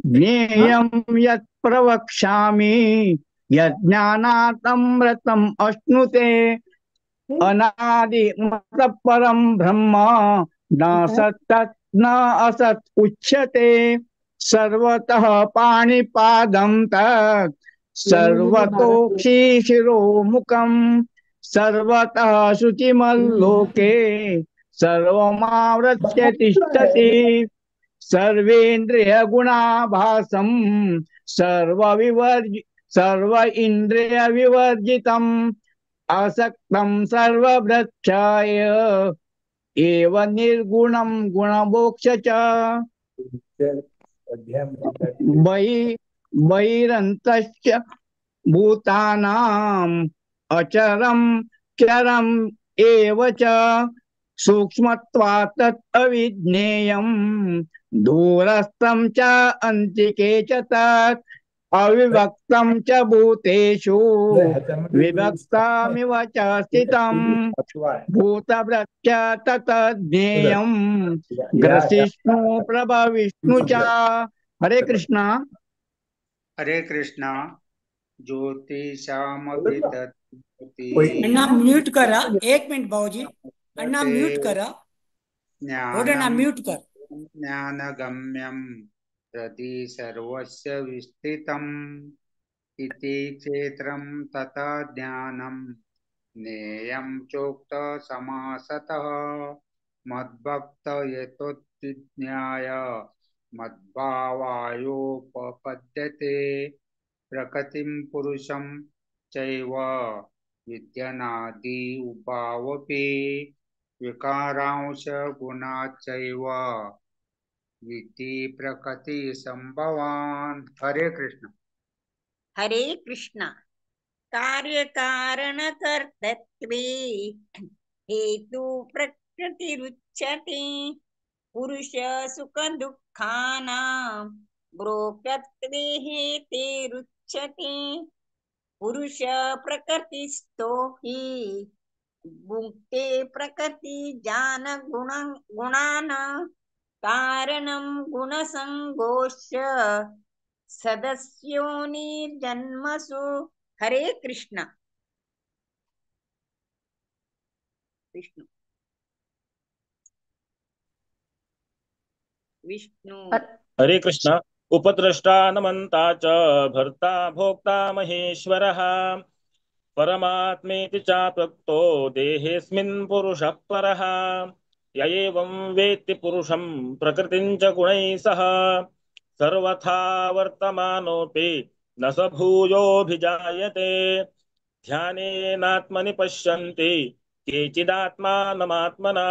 ज्ञेयं यत् प्रवक्ष्यामि यज्ञानामृतम् अश्नुते अनादि मतलब परम ब्रह्म न सत् न असत् उच्यते सर्वतः पाणिपादं तत् सर्वतोक्षिशिरोमुखं सर्वतः शुचिमल्लोके सर्वमावृत्य तिष्ठति सर्वेन्द्रियगुणाभासं सर्व इंद्रिय विवर्जितम् असक्तं सर्वभृक्षाय एव निर्गुणं गुणमोक्ष च बहिरन्तश्च भूतानाम् अचरं चरम् एव च सूक्ष्मत्वात् तत् अविज्ञेयं दूरस्थं च अन्तिके च तत् अविभक्तं च भूतेषु विभक्तमिव च स्थितं भूतभृत्य तत् ज्ञेयं ग्रसिष्णु प्रभविष्णु च. हरे कृष्णा. हरे कृष्णा. ज्योतिषामभितत्ति अण्णा म्यूट करा. 1 मिनिट भाऊजी. अण्णा म्यूट करा. ना म्यूट कर. ज्ञानगम्यं प्रति सर्वस्य विस्थितम् इति क्षेत्रं तथा ज्ञानं ज्ञेयं चोक्त समासतः मद्भक्त यतोत्तिज्ञाय मद्भावायोपपद्यते प्रकृतिं पुरुषं चैव विद्यनादि उभावपि विकारांश गुणाच्चैव विद्धि प्रकृति संभवान्. हरे कृष्ण. हरे कृष्ण. कार्यकारणकर्तृत्वे हेतु प्रकृतिरुच्यते पुरुष सुख दुःखानां भोक्तृत्वे हेतेरुच्यते पुरुष प्रकृतिस्थो हि भुङ्क्ते प्रकृति जान गुणान् कारणं गुणसङ्गोश्च सदस्योनिर्जन्मसु. हरे कृष्ण. विष्णु विष्णु. हरे कृष्ण. उपद्रष्टा नमन्ता च भर्ता भोक्ता महेश्वरः परमात्मेति चाप्युक्तो देहेऽस्मिन् पुरुषः परः य एवं वेत्ति पुरुषं प्रकृतिं च गुणैः सह सर्वथा वर्तमानोऽपि न स भूयोऽभिजायते ध्यानेनात्मनि पश्यन्ति केचिदात्मानमात्मना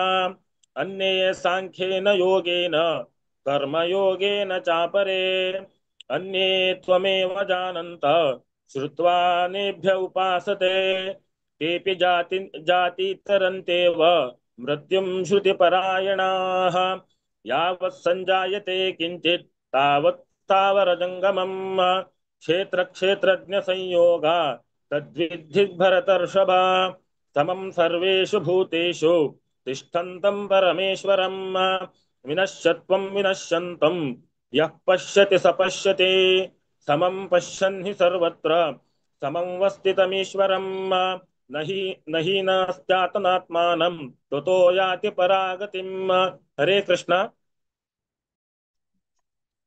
अन्ये साङ्ख्येन योगेन कर्मयोगेन चापरे अन्ये त्वमेव जानन्त श्रुत्वा नेभ्य उपासते तेऽपि जातितरन्तेव मृत्युं श्रुतिपरायणाः यावत् सञ्जायते किञ्चित् तावत् स्थावरजङ्गमम् क्षेत्रक्षेत्रज्ञसंयोगा तद्विद्धि भरतर्षभ समं सर्वेषु भूतेषु तिष्ठन्तं परमेश्वरम् विनश्यत्वं विनश्यन्तं यः पश्यति स पश्यति समं पश्यन् हि सर्वत्र समवस्थितमीश्वरम् न हि नास्त्यात्मनात्मानं ततो याति परागतिम् हरे कृष्ण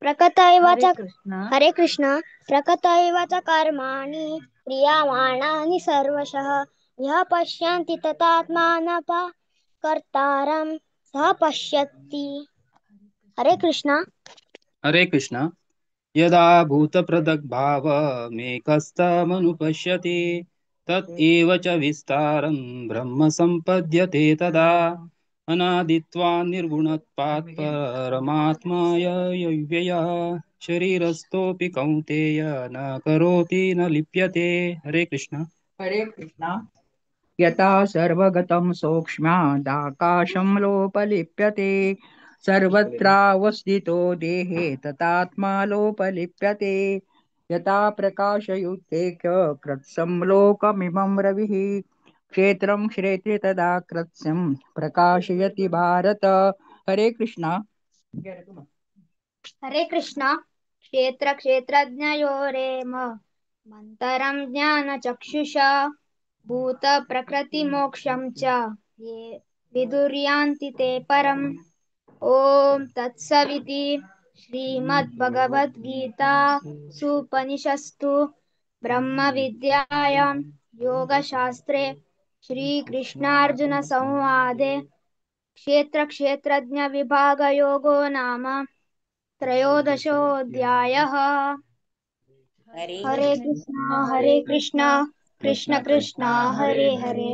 प्रकटैव हरे च कृष्ण हरे कृष्ण प्रकटैव च कर्माणि क्रियमाणानि सर्वशः यः पश्यन्ति तथात्मानः सः पश्यति हरे कृष्ण हरे कृष्ण यदा भूतपृथग्भावमेकस्तमनुपश्यति तत् एव च विस्तारं ब्रह्म सम्पद्यते तदा अनादित्वान् निर्गुणत्वात् परमात्मायव्ययः शरीरस्थोऽपि कौन्तेय न करोति न लिप्यते हरे कृष्ण हरे कृष्ण यथा सर्वगतं सूक्ष्मादाकाशं लोपलिप्यते सर्वत्रावस्थितो देहे तथात्मा लोपलिप्यते यथा प्रकाशयुक्तेककृत्स्नं लोकमिमं रविः क्षेत्रं श्रेते तदा कृत्स्नं प्रकाशयति भारत हरे कृष्ण हरे कृष्ण क्षेत्र क्षेत्रज्ञयोरेम मन्तरं ज्ञानचक्षुषा भूत प्रकृति मोक्षं च ये विदुर्यान्ति ते परम् ॐ तत्सविति श्रीमद्भगवद्गीता सुपनिषत्सु ब्रह्मविद्यायां योगशास्त्रे श्रीकृष्णार्जुन संवादे क्षेत्र क्षेत्रज्ञ विभागयोगो नाम त्रयोदशोऽध्यायः हरे कृष्ण कृष्ण कृष्ण हरे हरे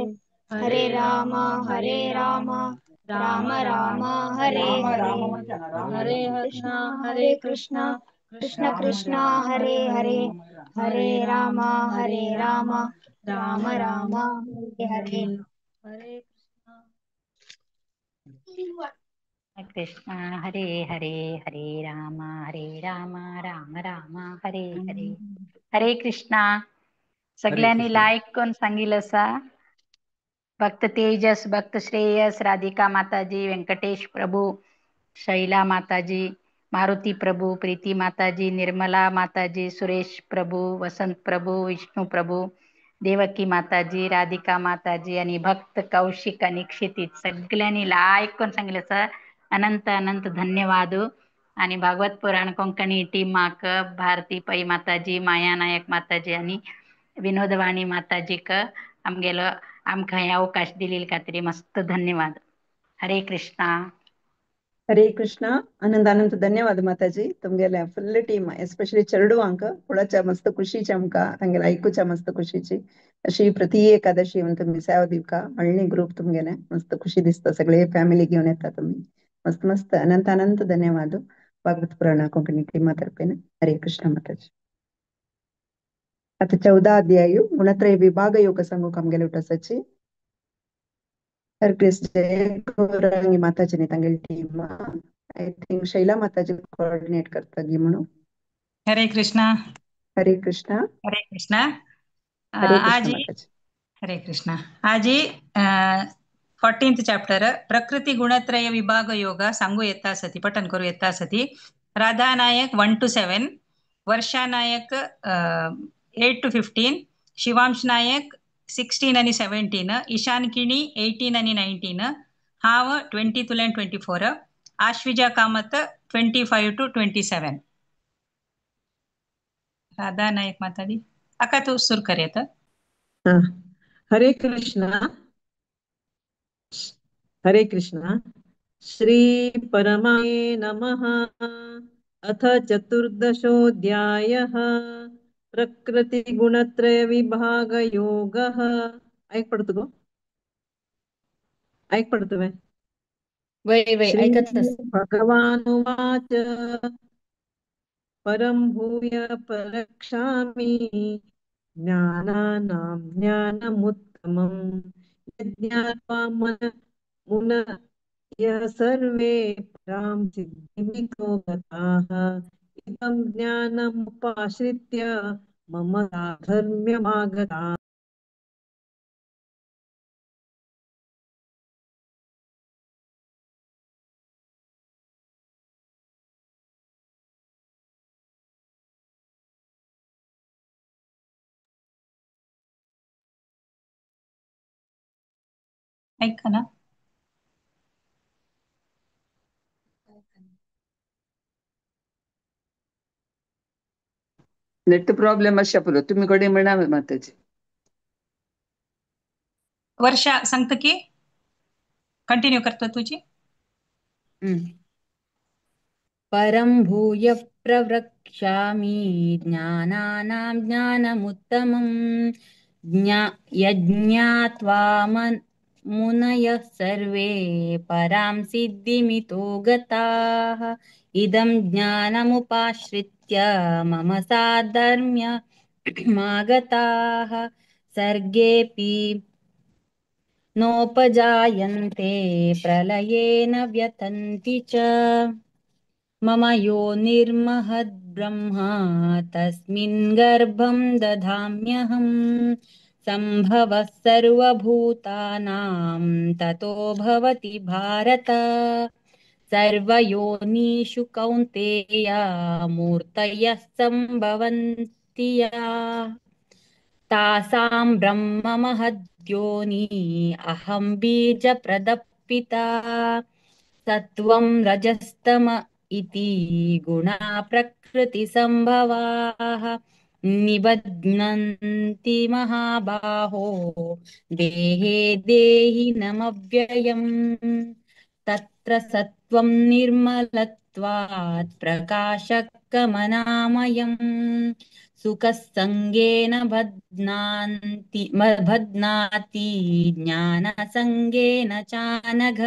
हरे राम राम राम हरे हरे हरे कृष्ण कृष्ण कृष्ण हरे हरे हरे राम राम राम हरे हरे हरे कृष्ण हरे हरे हरे राम राम राम हरे हरे हरे कृष्णा सगळ्यांनी लाईक करून सांगितलं सा भक्त तेजस भक्त श्रेयस राधिका माताजी व्यंकटेश प्रभू शैला माताजी मारुती प्रभू प्रीती माताजी निर्मला माताजी सुरेश प्रभू वसंत प्रभू विष्णू प्रभू देवकी माताजी राधिका माताजी आणि भक्त कौशिक आणि क्षितिज सगळ्यांनी लाईक करून सांगितलं सर अनंत अनंत धन्यवाद आणि भागवत पुराण कोंकणी टीम माक भारती पै माताजी माया नायक माताजी आणि विनोदवाणी माताजी क आमगेलो आमकां हे अवकाश दिलेले खातीर मस्त धन्यवाद हरे कृष्णा हरे कृष्ण अनंत अनंत धन्यवाद माताजी तुमगेले फुल टीम एस्पेशली चेरडू अंक पुढच्या मस्त खुशीची आमकां तांगेले आयकुच्या मस्त खुशीची अशी प्रति एकादशी येवन तुमी सेवा दिवका व्हडली ग्रुप तुमगेले मस्त खुशी दिसता सगळे फॅमिली घेवन येता तुम्ही मस्त मस्त अनंत अनंत धन्यवाद भागवत पुराण कोंकणी टीमा तर्फेन हरे कृष्ण माताजी आता 14 अध्याय गुणत्रय विभाग योग संघ आमगेले उठसाची हर कृष्ण गौरांगी माताजी तांगेली टीम आय थिंक शैला माताजी कोऑर्डिनेट करता गी म्हणून हरे कृष्ण हरे कृष्ण हरे कृष्ण हरे कृष्ण आज माताजी हरे कृष्ण आज 14th चॅप्टर प्रकृती गुणत्रय विभाग योग सांगू येता सती पठन करू येता सती राधा नायक 1 to 7 Varsha Nayak 8 to 15 Shivansh नायक 16 आणि 17 ईशान किणी 18 आणि 19 हाव 22 and 24 आश्विजा कामत 25 to 27 राधा नायक माताजी अका तू सुरू करूयात हरे कृष्ण श्री परमाय नमः अथ चतुर्दशोऽध्यायः प्रकृति गुणत्रय विभाग योगः ऐक पडतो वै ऐकतच श्रीभगवानुवाच परं भूय प्रवक्ष्यामि ज्ञानानां ज्ञानमुत्तमं यज्ञात्वा मुनयः सर्वे परां सिद्धिमितो गताः इदं ज्ञानमुपाश्रित्य मम साधर्म्यमागताः ऐका ना नेट प्रॉब्लेम अशा पुरो तुम्ही कडे म्हणावे माताजी. वर्षा सांगतो की कंटिन्यू करतो तुझी. परं भूय प्रवक्ष्यामि ज्ञानानां ज्ञानमुत्तमं यज्ञात्वा मुनयः सर्वे परां सिद्धिमितो गताः इदं ज्ञानमुपाश्रित्य मम साधर्म्यमागताः सर्गेऽपि नोपजायन्ते प्रलयेन व्यथन्ति च मम यो निर्महद्ब्रह्मा तस्मिन् गर्भं दधाम्यहम् सम्भवः सर्वभूतानां ततो भवति भारत सर्वयोनिषु कौन्तेय मूर्तयः सम्भवन्ति याः तासां ब्रह्ममहद्योनि अहं बीजप्रदः सत्वं रजस्तम इति गुणा प्रकृतिसम्भवाः निबध्नन्ति महाबाहो देहे देहिनमव्ययम् तत्र सत्वं निर्मलत्वात् प्रकाशकमनामयम् सुखसङ्गेन बध्नाति ज्ञानसङ्गेन चानघ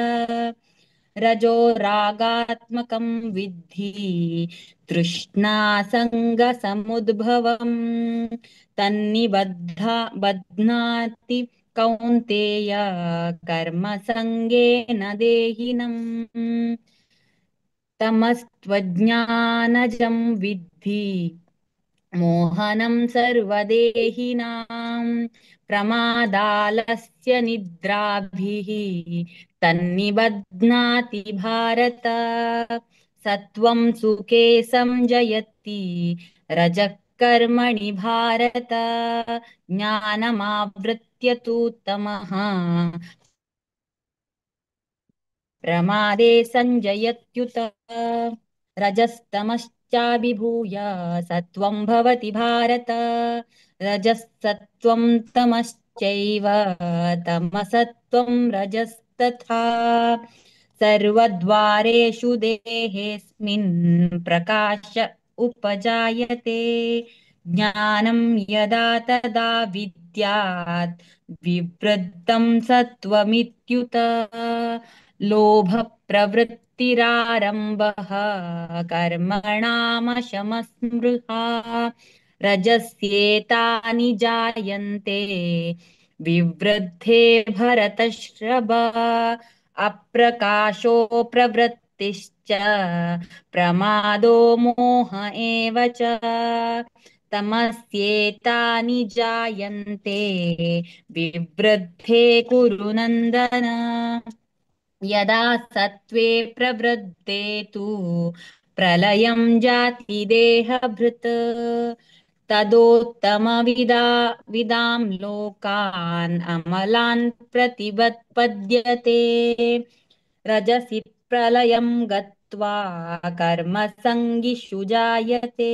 रजो रागात्मकं विद्धि तृष्णासङ्गसमुद्भवम् बध्नाति कौन्तेय कर्मसङ्गेन देहिनम् तमस्त्वज्ञानजं विद्धि मोहनं सर्वदेहिनां प्रमादालस्य निद्राभिः तन्निबध्नाति भारत सत्वं सुखे संजयति रजः कर्मणि भारत ज्ञानमावृत्य तु तमः प्रमादे संजयत्युत रजस्तमश्चाभिभूय सत्वं भवति भारत रजसत्वं तमश्चैव तमसत्वं रजस्तथा सर्वद्वारेषु देहेऽस्मिन् प्रकाश उपजायते ज्ञानं यदा तदा विद्यात् विवृद्धं सत्वमित्युत लोभ प्रवृत्तिरारम्भः कर्मणामशमस्मृहा रजस्येतानि जायन्ते विवृद्धे भरतश्रभ अप्रकाशो प्रवृत्तिश्च प्रमादो मोह एव च तमस्येतानि जायन्ते विवृद्धे कुरु नन्दन यदा सत्त्वे प्रवृद्धे तु प्रलयं जाति देहभृत् तदोत्तमविदां लोकान् अमलान् प्रतिपद्यते रजसि प्रलयं गत्वा कर्मसङ्गिषु जायते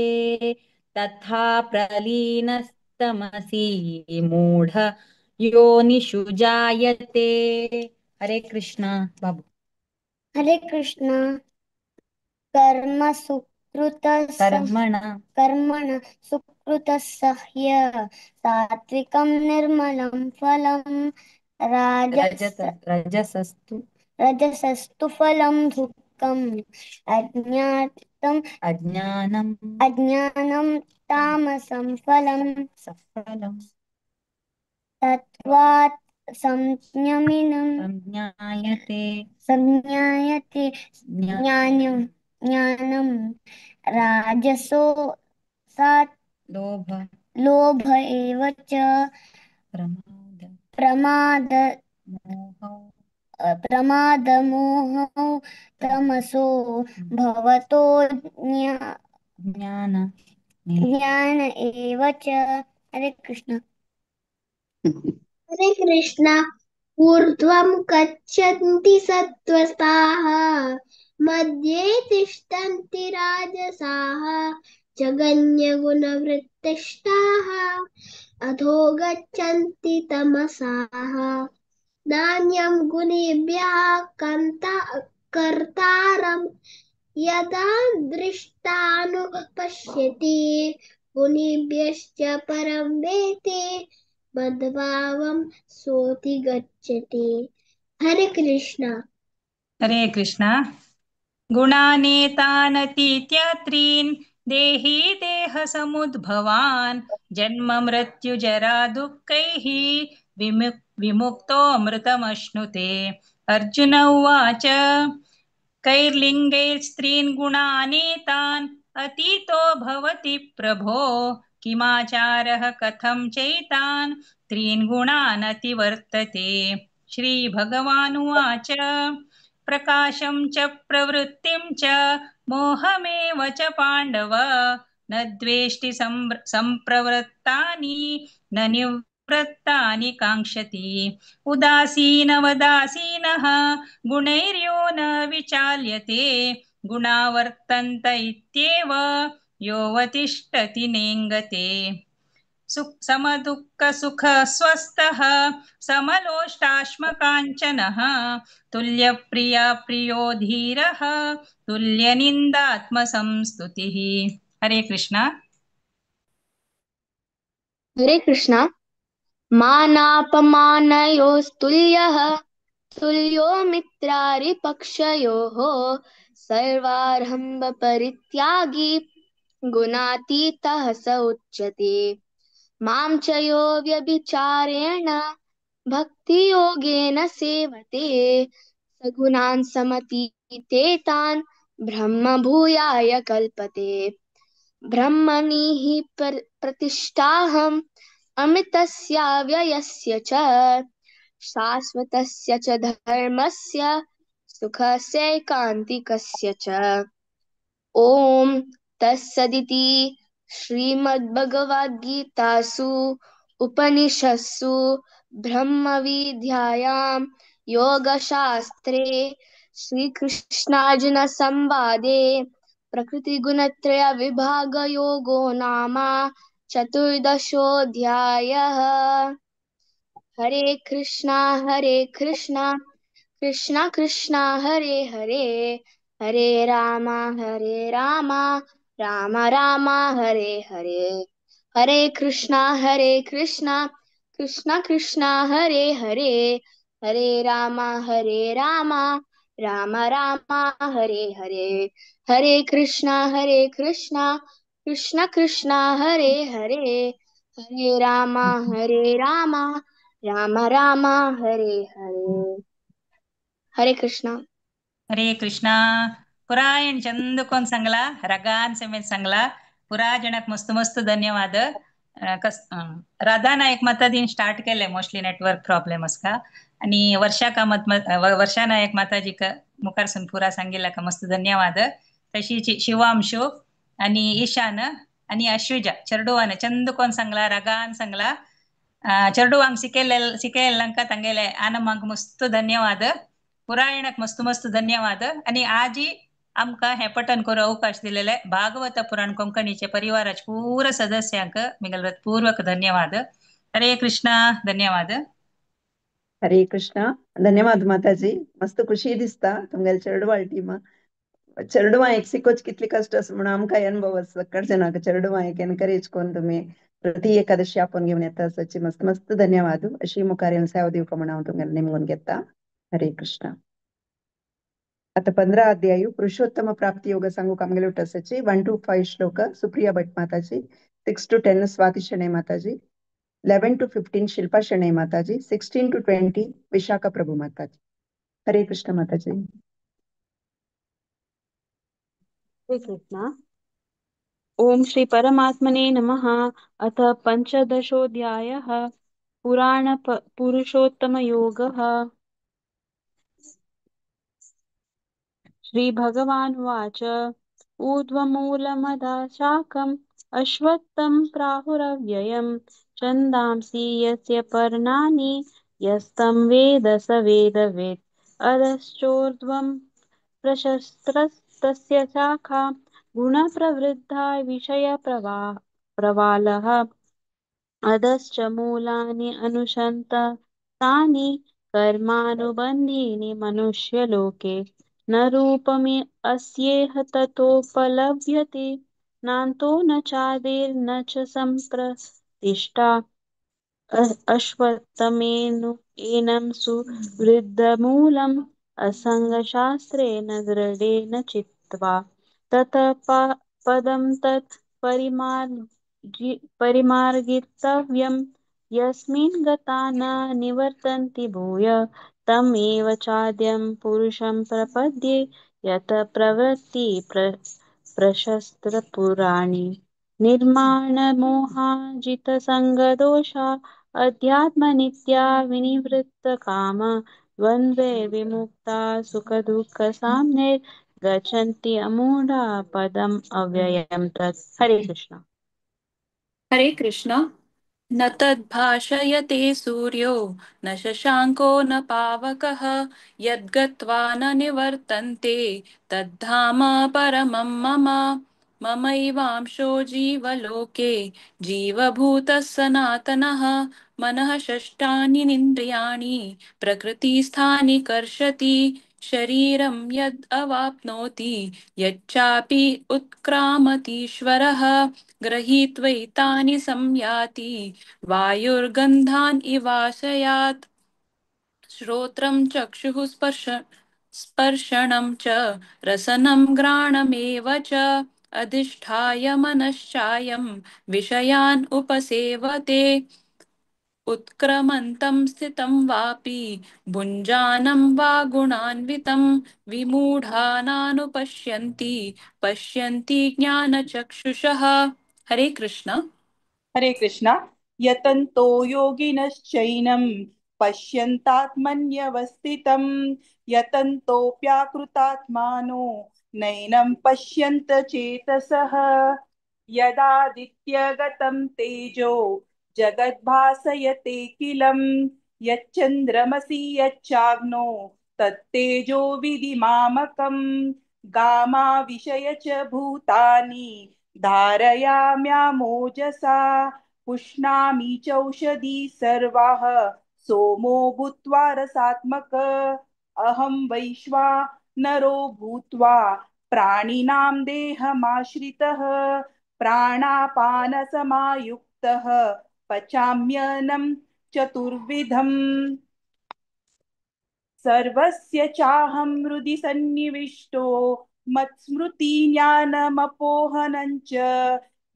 तथा प्रलीनस्तमसि मूढ योनिषु जायते हरे कृष्ण बाबू हरे कृष्ण कर्मण सुकृतस्य सात्विकं निर्मलं फलं रजसस्तु रजसस्तु फलं दुःखम् अज्ञानं तामसं फलं सफलं तत्त्वात् संज्ञमिनं संज्ञायते ज्ञानं राजसो सात् लोभ एव च प्रमादमोहौ तमसो भवतो ज्ञान एव च। हरे कृष्ण। हरे कृष्ण। ऊर्ध्वं गच्छन्ति सत्त्वस्ताः मध्ये तिष्ठन्ति राजसाः जगन्यगुणवृत्तिष्ठाः अधो गच्छन्ति तमसाः नान्यं गुणेभ्यः कर्तारं यदा दृष्टानुपश्यति गुणेभ्यश्च परं वेति मद्भावं सोऽति गच्छति। हरे कृष्ण। हरे कृष्ण। गुणानेतानतीत्यत्रीन् देही देहसमुद्भवान् जन्म मृत्युजरा दुःखैः विमुक्तोऽमृतमश्नुते। अर्जुन उवाच कैर्लिङ्गैस्त्रीन् गुणानेतान् अतीतो भवति प्रभो किमाचारः कथं चैतान् त्रीन् गुणान् अतिवर्तते। श्रीभगवानुवाच प्रकाशं च प्रवृत्तिं च मोहमेव च पाण्डव न द्वेष्टि सम्प्रवृत्तानि न निवृत्तानि काङ्क्षति। उदासीनवदासीनः गुणैर्यो न विचाल्यते गुणा वर्तन्त इत्येव योऽवतिष्ठति नेङ्गते। समदुःखसुख स्वस्थः समलोष्टाश्मकाञ्चनः तुल्यप्रिया प्रियो धीरः तुल्यनिन्दात्मसंस्तुतिः। हरे कृष्ण। हरे कृष्ण। मानापमानयोस्तुल्यः तुल्यो मित्रारिपक्षयोः सर्वारम्भ परित्यागी गुणातीतः स उच्यते। मां च यो व्यभिचारेण भक्तियोगेन सेवते सगुणान् समतीतेतान् ब्रह्म भूयाय कल्पते। ब्रह्मणि हि प्रतिष्ठाहम् अमृतस्याव्ययस्य च शाश्वतस्य च धर्मस्य सुखस्यैकान्तिकस्य च। ॐ तत्सदिति श्रीमद्भगवद्गीतासु उपनिषत्सु ब्रह्मविद्यायां योगशास्त्रे श्रीकृष्णार्जुनसंवादे प्रकृतिगुणत्रय विभागयोगो नाम चतुर्दशोऽध्यायः। हरे कृष्णा कृष्णा कृष्णा हरे हरे हरे राम राम राम हरे हरे। हरे कृष्णा कृष्णा कृष्णा हरे हरे हरे राम राम राम हरे हरे। हरे कृष्णा कृष्णा कृष्णा हरे हरे हरे राम राम राम हरे हरे। हरे कृष्णा। हरे कृष्णा. पुरायण चंदकोन सांगला रगान समेत सांगला पुराजनक मस्त मस्त धन्यवाद. राधा नायक माता दिन स्टार्ट केले मोस्टली नेटवर्क प्रॉब्लेम असका आणि वर्षा नायक माताजी का मुखारसून पुरा सांगितला का मस्त धन्यवाद. तशी शिवांशु आणि ईशान आणि अश्विजा चरडुवान चंदकोन सांगला रगान सांगला चरडुवांग सिकेल्लंका ತಂಗೆಲೆ आनमांक मस्त धन्यवाद. पुरायणक मस्त मस्त धन्यवाद. आणि आजी आमका हे पठन करू अवकाश दिलेले भागवत पुराण कोंकणीचे परिवाराचे पूर्ण सदस्यांक मिगल पूर्वक धन्यवाद. हरे कृष्णा. धन्यवाद. हरे कृष्ण. धन्यवाद माताजी. मस्त खुशी दिसता तुमगेल चरडवाळ टीम चरडवा एक सिकोच कितली कष्ट असं म्हणून आमकां अनुभव आसा सकाळच्यान चरडवा एक एनकरेज करून तुम्ही प्रति एकादशी आपण घेऊन येता असाची मस्त मस्त धन्यवाद. अशी मुखार येऊन सेवा दिवका म्हणून हांव तुमगेल नेमून घेता. हरे कृष्ण. अथ 15 अध्यायु पुरुषोत्तम प्राप्ति योग संगु कमगलुटसचि 1 to 5 श्लोक सुप्रिया भट्ट माताजी 6 to 10 स्वाति शणै माताजी 11 to 15 शिल्पा शणै माताजी 16 to 20 विशाखा प्रभु माताजी। हरे कृष्ण माताजी। हरे कृष्ण। ओम श्री परमात्मने नमः। अथ पंचदशोऽध्यायः पुरुषोत्तम योगः। श्रीभगवानुवाच ऊर्ध्वमूलमधः शाखम् अश्वत्थं प्राहुरव्ययम् छन्दांसि यस्य पर्णानि यस्तं वेद स वेदवित् अधश्चोर्ध्वं प्रशस्तस्तस्य शाखा गुणप्रवृद्धा विषयप्रवालः अधश्च मूलानि अनुसन्तानि कर्मानुबन्धीनि मनुष्यलोके न रूपमि अस्येह ततोपलभ्यते नान्तो न चादिर्न च सम्प्रतिष्ठा अश्वत्थमेनं सुवृद्धमूलम् असङ्गशास्त्रेण दृढेन चित्वा ततः पदं तत् परिमार्गितव्यं यस्मिन् गता न निवर्तन्ति भूय तमेव चाद्यं पुरुषं प्रपद्ये यत प्रवृत्ति प्रशस्त्रपुराणी निर्माणमोहाजितसङ्गदोषा अध्यात्मनित्या विनिवृत्तकामा द्वन्द्वे विमुक्ता सुखदुःखसाम्ये गच्छन्ति अमूढा पदम् अव्ययम् तत्। हरे कृष्ण। हरे कृष्ण। न तद्भाषयते सूर्यो न शशाङ्को न पावकः यद्गत्वा न निवर्तन्ते तद्धाम परमं मम। ममैवांशो जीवलोके जीवभूतः सनातनः मनः षष्ठानीन्द्रियाणि प्रकृतिस्थानि कर्षति शरीरं यद् अवाप्नोति यच्चापि उत्क्रामतीश्वरः गृहीत्वैतानि संयाति वायुर्गन्धान् इवाशयात् श्रोत्रं चक्षुः स्पर्शनं च रसनं घ्राणमेव च अधिष्ठाय मनश्चायं विषयान् उपसेवते उत्क्रमन्तं स्थितं वापि भुञ्जानं वा गुणान्वितं विमूढानानुपश्यन्ति पश्यन्ति ज्ञानचक्षुषः। हरे कृष्ण। हरे कृष्ण। यतन्तो योगिनश्चैनं पश्यन्तात्मन्यवस्थितं यतन्तोऽप्याकृतात्मानो नैनं पश्यन्त चेतसः यदादित्यगतं तेजो जगद्भासयतेऽखिलं यच्चन्द्रमसि यच्चाग्नो तत्तेजो विधिमामकं गामाविशय च भूतानि धारयाम्यामोजसा पुष्णामि चौषधी सर्वाः सोमो भूत्वा रसात्मक अहं वैश्वानरो भूत्वा प्राणिनां देहमाश्रितः प्राणापानसमायुक्तः पचाम्यन्नं चतुर्विधम् सर्वस्य चाहं हृदि सन्निविष्टो मत्स्मृतिज्ञानमपोहनं च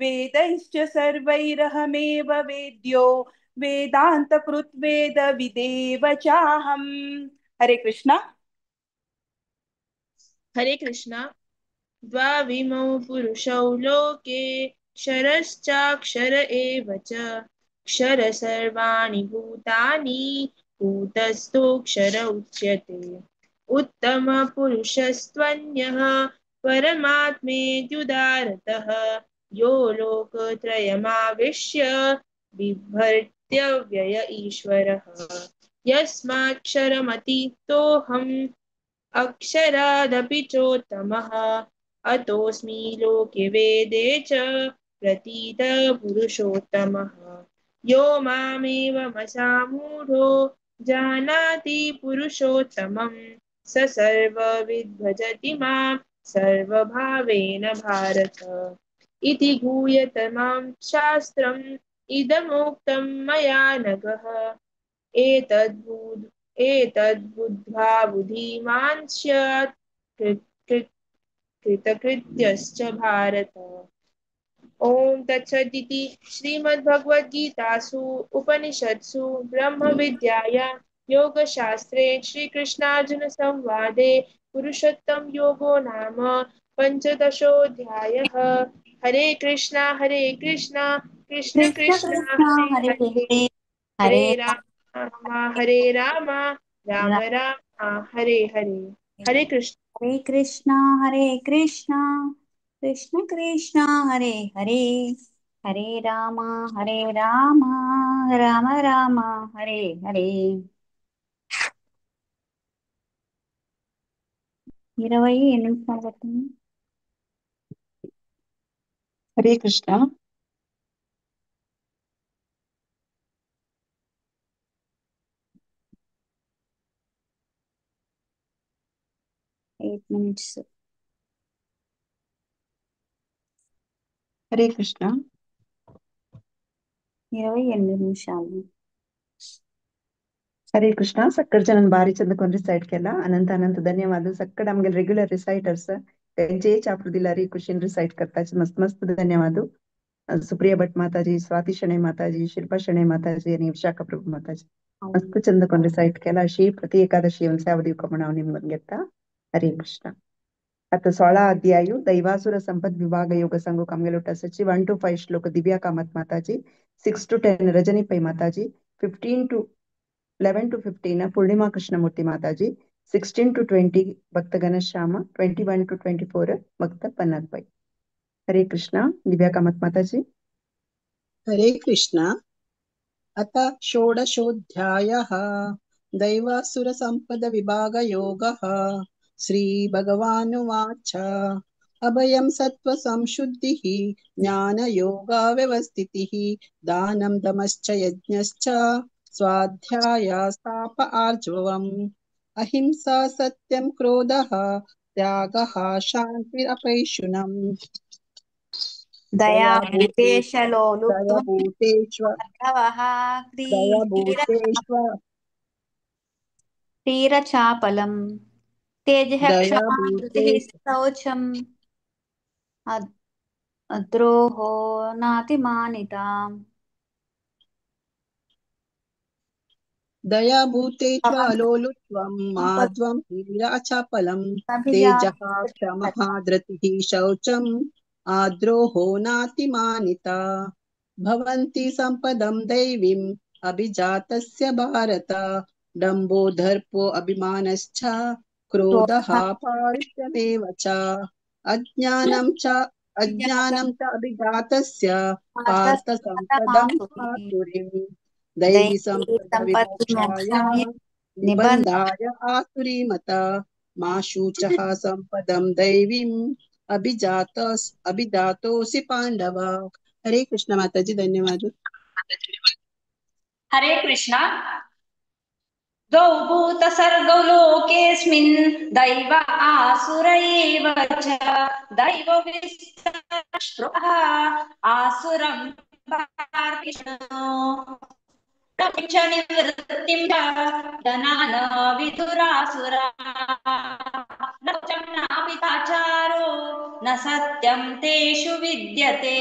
वेदैश्च सर्वैरहमेव वेद्यो वेदान्तकृत् वेदविदेव चाहम्। हरे कृष्णा। हरे कृष्णा। द्वाविमौ पुरुषौ लोके क्षरश्चाक्षर एव च क्षर सर्वाणि भूतानि कूटस्थोऽक्षर उच्यते उत्तमपुरुषस्त्वन्यः परमात्मेत्युदारतः यो लोकत्रयमाविश्य बिभर्त्यव्यय ईश्वरः यस्माक्षरमतीतोऽहम् अक्षरादपि चोत्तमः अतोऽस्मि लोके वेदे च प्रतीतः पुरुषोत्तमः यो मामेवमसामूढो जानाति पुरुषोत्तमं स सर्वविद् मां सर्वभावेन भारत इति गुह्यतमं शास्त्रम् इदमुक्तं मया नघः एतद्बुद्ध्वा बुद्धिमान् स्यात् कृतकृत्यश्च भारत। ॐ तत्सदिति श्रीमद्भगवद्गीतासु उपनिषत्सु ब्रह्मविद्यायां योगशास्त्रे श्रीकृष्णार्जुनसंवादे पुरुषोत्तम योगो नाम पञ्चदशोऽध्यायः। हरे कृष्णा कृष्ण कृष्ण कृष्ण कृष्ण हरे हरे हरे हरे हरे हरे हरे राम राम राम राम हरे हरे। हरे कृष्ण। हरे कृष्णा हरे कृष्णा कृष्ण कृष्ण हरे हरे हरे राम राम राम हरे हरे 20 నిమిషాలు పడుతుంది. హరే కృష్ణ. 8 minutes. హరే కృష్ణ. 28 నిమిషాలు. ಹರೇ ಕೃಷ್ಣ. ಸಕ್ಕಡ ಜನನ್ ಬಾರಿ ಚಂದಕೊಂಡ್ ರಿಸೈಟ್ ಕೆಲ್ಲ ಅನಂತ ಅನಂತ ಧನ್ಯವಾದ. ಸಕ್ಕಡ ಆಮ್ಗೆ ರೆಗ್ಯುಲರ್ ರಿಸೈಟರ್ಸ್ जे चापड़दिला री क्वेश्चन रिसाइट करता है मस्त मस्त धन्यवाद. सुप्रिया भट माताजी, स्वाति शणे माताजी, शिल्पा शणे माताजी आणि विशाखा प्रभू माताजी मस्त चंदಕೊಂಡ್ रिसाइट केला. अशी प्रति एकादशी सेवा कमणाव निम्न घेता. हरे कृष्ण. आता 16 अध्याय दैवासुर संपद विभाग योग संघ कमगेलोटा सची 1 to 5 श्लोक दिव्या कामत माताजी, 6 to 10 रजनी पै माताजी, 15 to 11 to 15 पूर्णिमा कृष्णमूर्ति माताजी, 16 to 20 भक्त घनश्यामा, 21 to 24 भक्त पन्नग भाई. हरे कृष्णा. दिव्या कामत माताजी. हरे कृष्ण. अथ षोडशोऽध्यायः दैवासुरसम्पदविभागयोगः. श्रीभगवानुवाच अभयं सत्त्वसंशुद्धिः ज्ञानयोगाव्यवस्थितिः दानं दमश्च यज्ञश्च स्वाध्यायास्ताप आर्जवम् अहिंसा सत्यं क्रोधः त्यागः शान्तिरपैशुनम् दयाभूतेशलोलुप्त्वं अर्धवः क्षीरचापलं तेजः क्षमा धृतिः शौचम् अद्रोहो नातिमानिता. दयाभूतेष्वलोलुत्वं माध्वं हीराचापलं तेजः क्षमः धृतिः शौचम् आद्रोहो नातिमानिता. भवन्ति सम्पदं दैवीम् अभिजातस्य भारत डम्बो दर्पो अभिमानश्च क्रोधः पारुष्यमेव च अज्ञानं च अभिजातस्य पार्थ सम्पदं आसुरीम् दैवी संपद विमोक्षाय निबन्धाय आसुरीमता मा शुचः संपदं दैवीम् अभिजातोऽसि पांडव. हरे कृष्ण माताजी. धन्यवाद. हरे कृष्ण. द्वौ भूतसर्गौ लोकेऽस्मिन् दैव आसुर एव च दैवविस्तरः आसुरं च निवृत्तिं च धनान विदुरासुरा न नापिताचारो न सत्यं तेषु विद्यते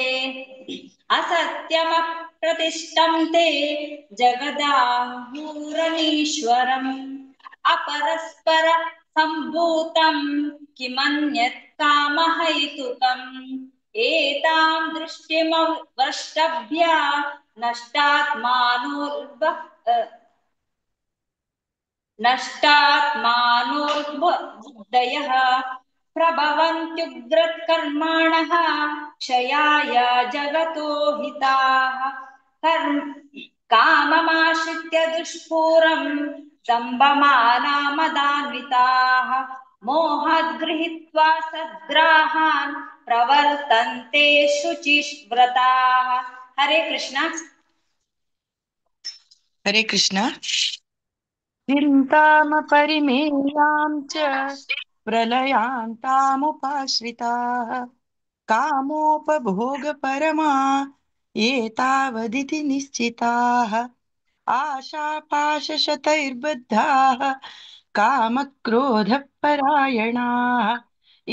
असत्यमप्रतिष्ठं ते जगदाहुरनीश्वरम् अपरस्पर सम्भूतं किमन्यत् कामहैतुकम् एतां दृष्टिमवष्टभ्य नष्टात्मानोर्बुद्धयः प्रभवन्त्युग्रकर्माणः क्षयाय जगतो हिताः काममाश्रित्य दुष्पूरं दम्भमानमदान्विताः मोहात् गृहीत्वा सद्ग्राहान् प्रवर्तन्ते शुचिव्रताः. हरे कृष्ण. हरे कृष्ण. चिन्तामपरिमेयां च प्रलयान्तामुपाश्रिताः कामोपभोगपरमा एतावदिति निश्चिताः आशापाशशतैर्बद्धाः कामक्रोधपरायणाः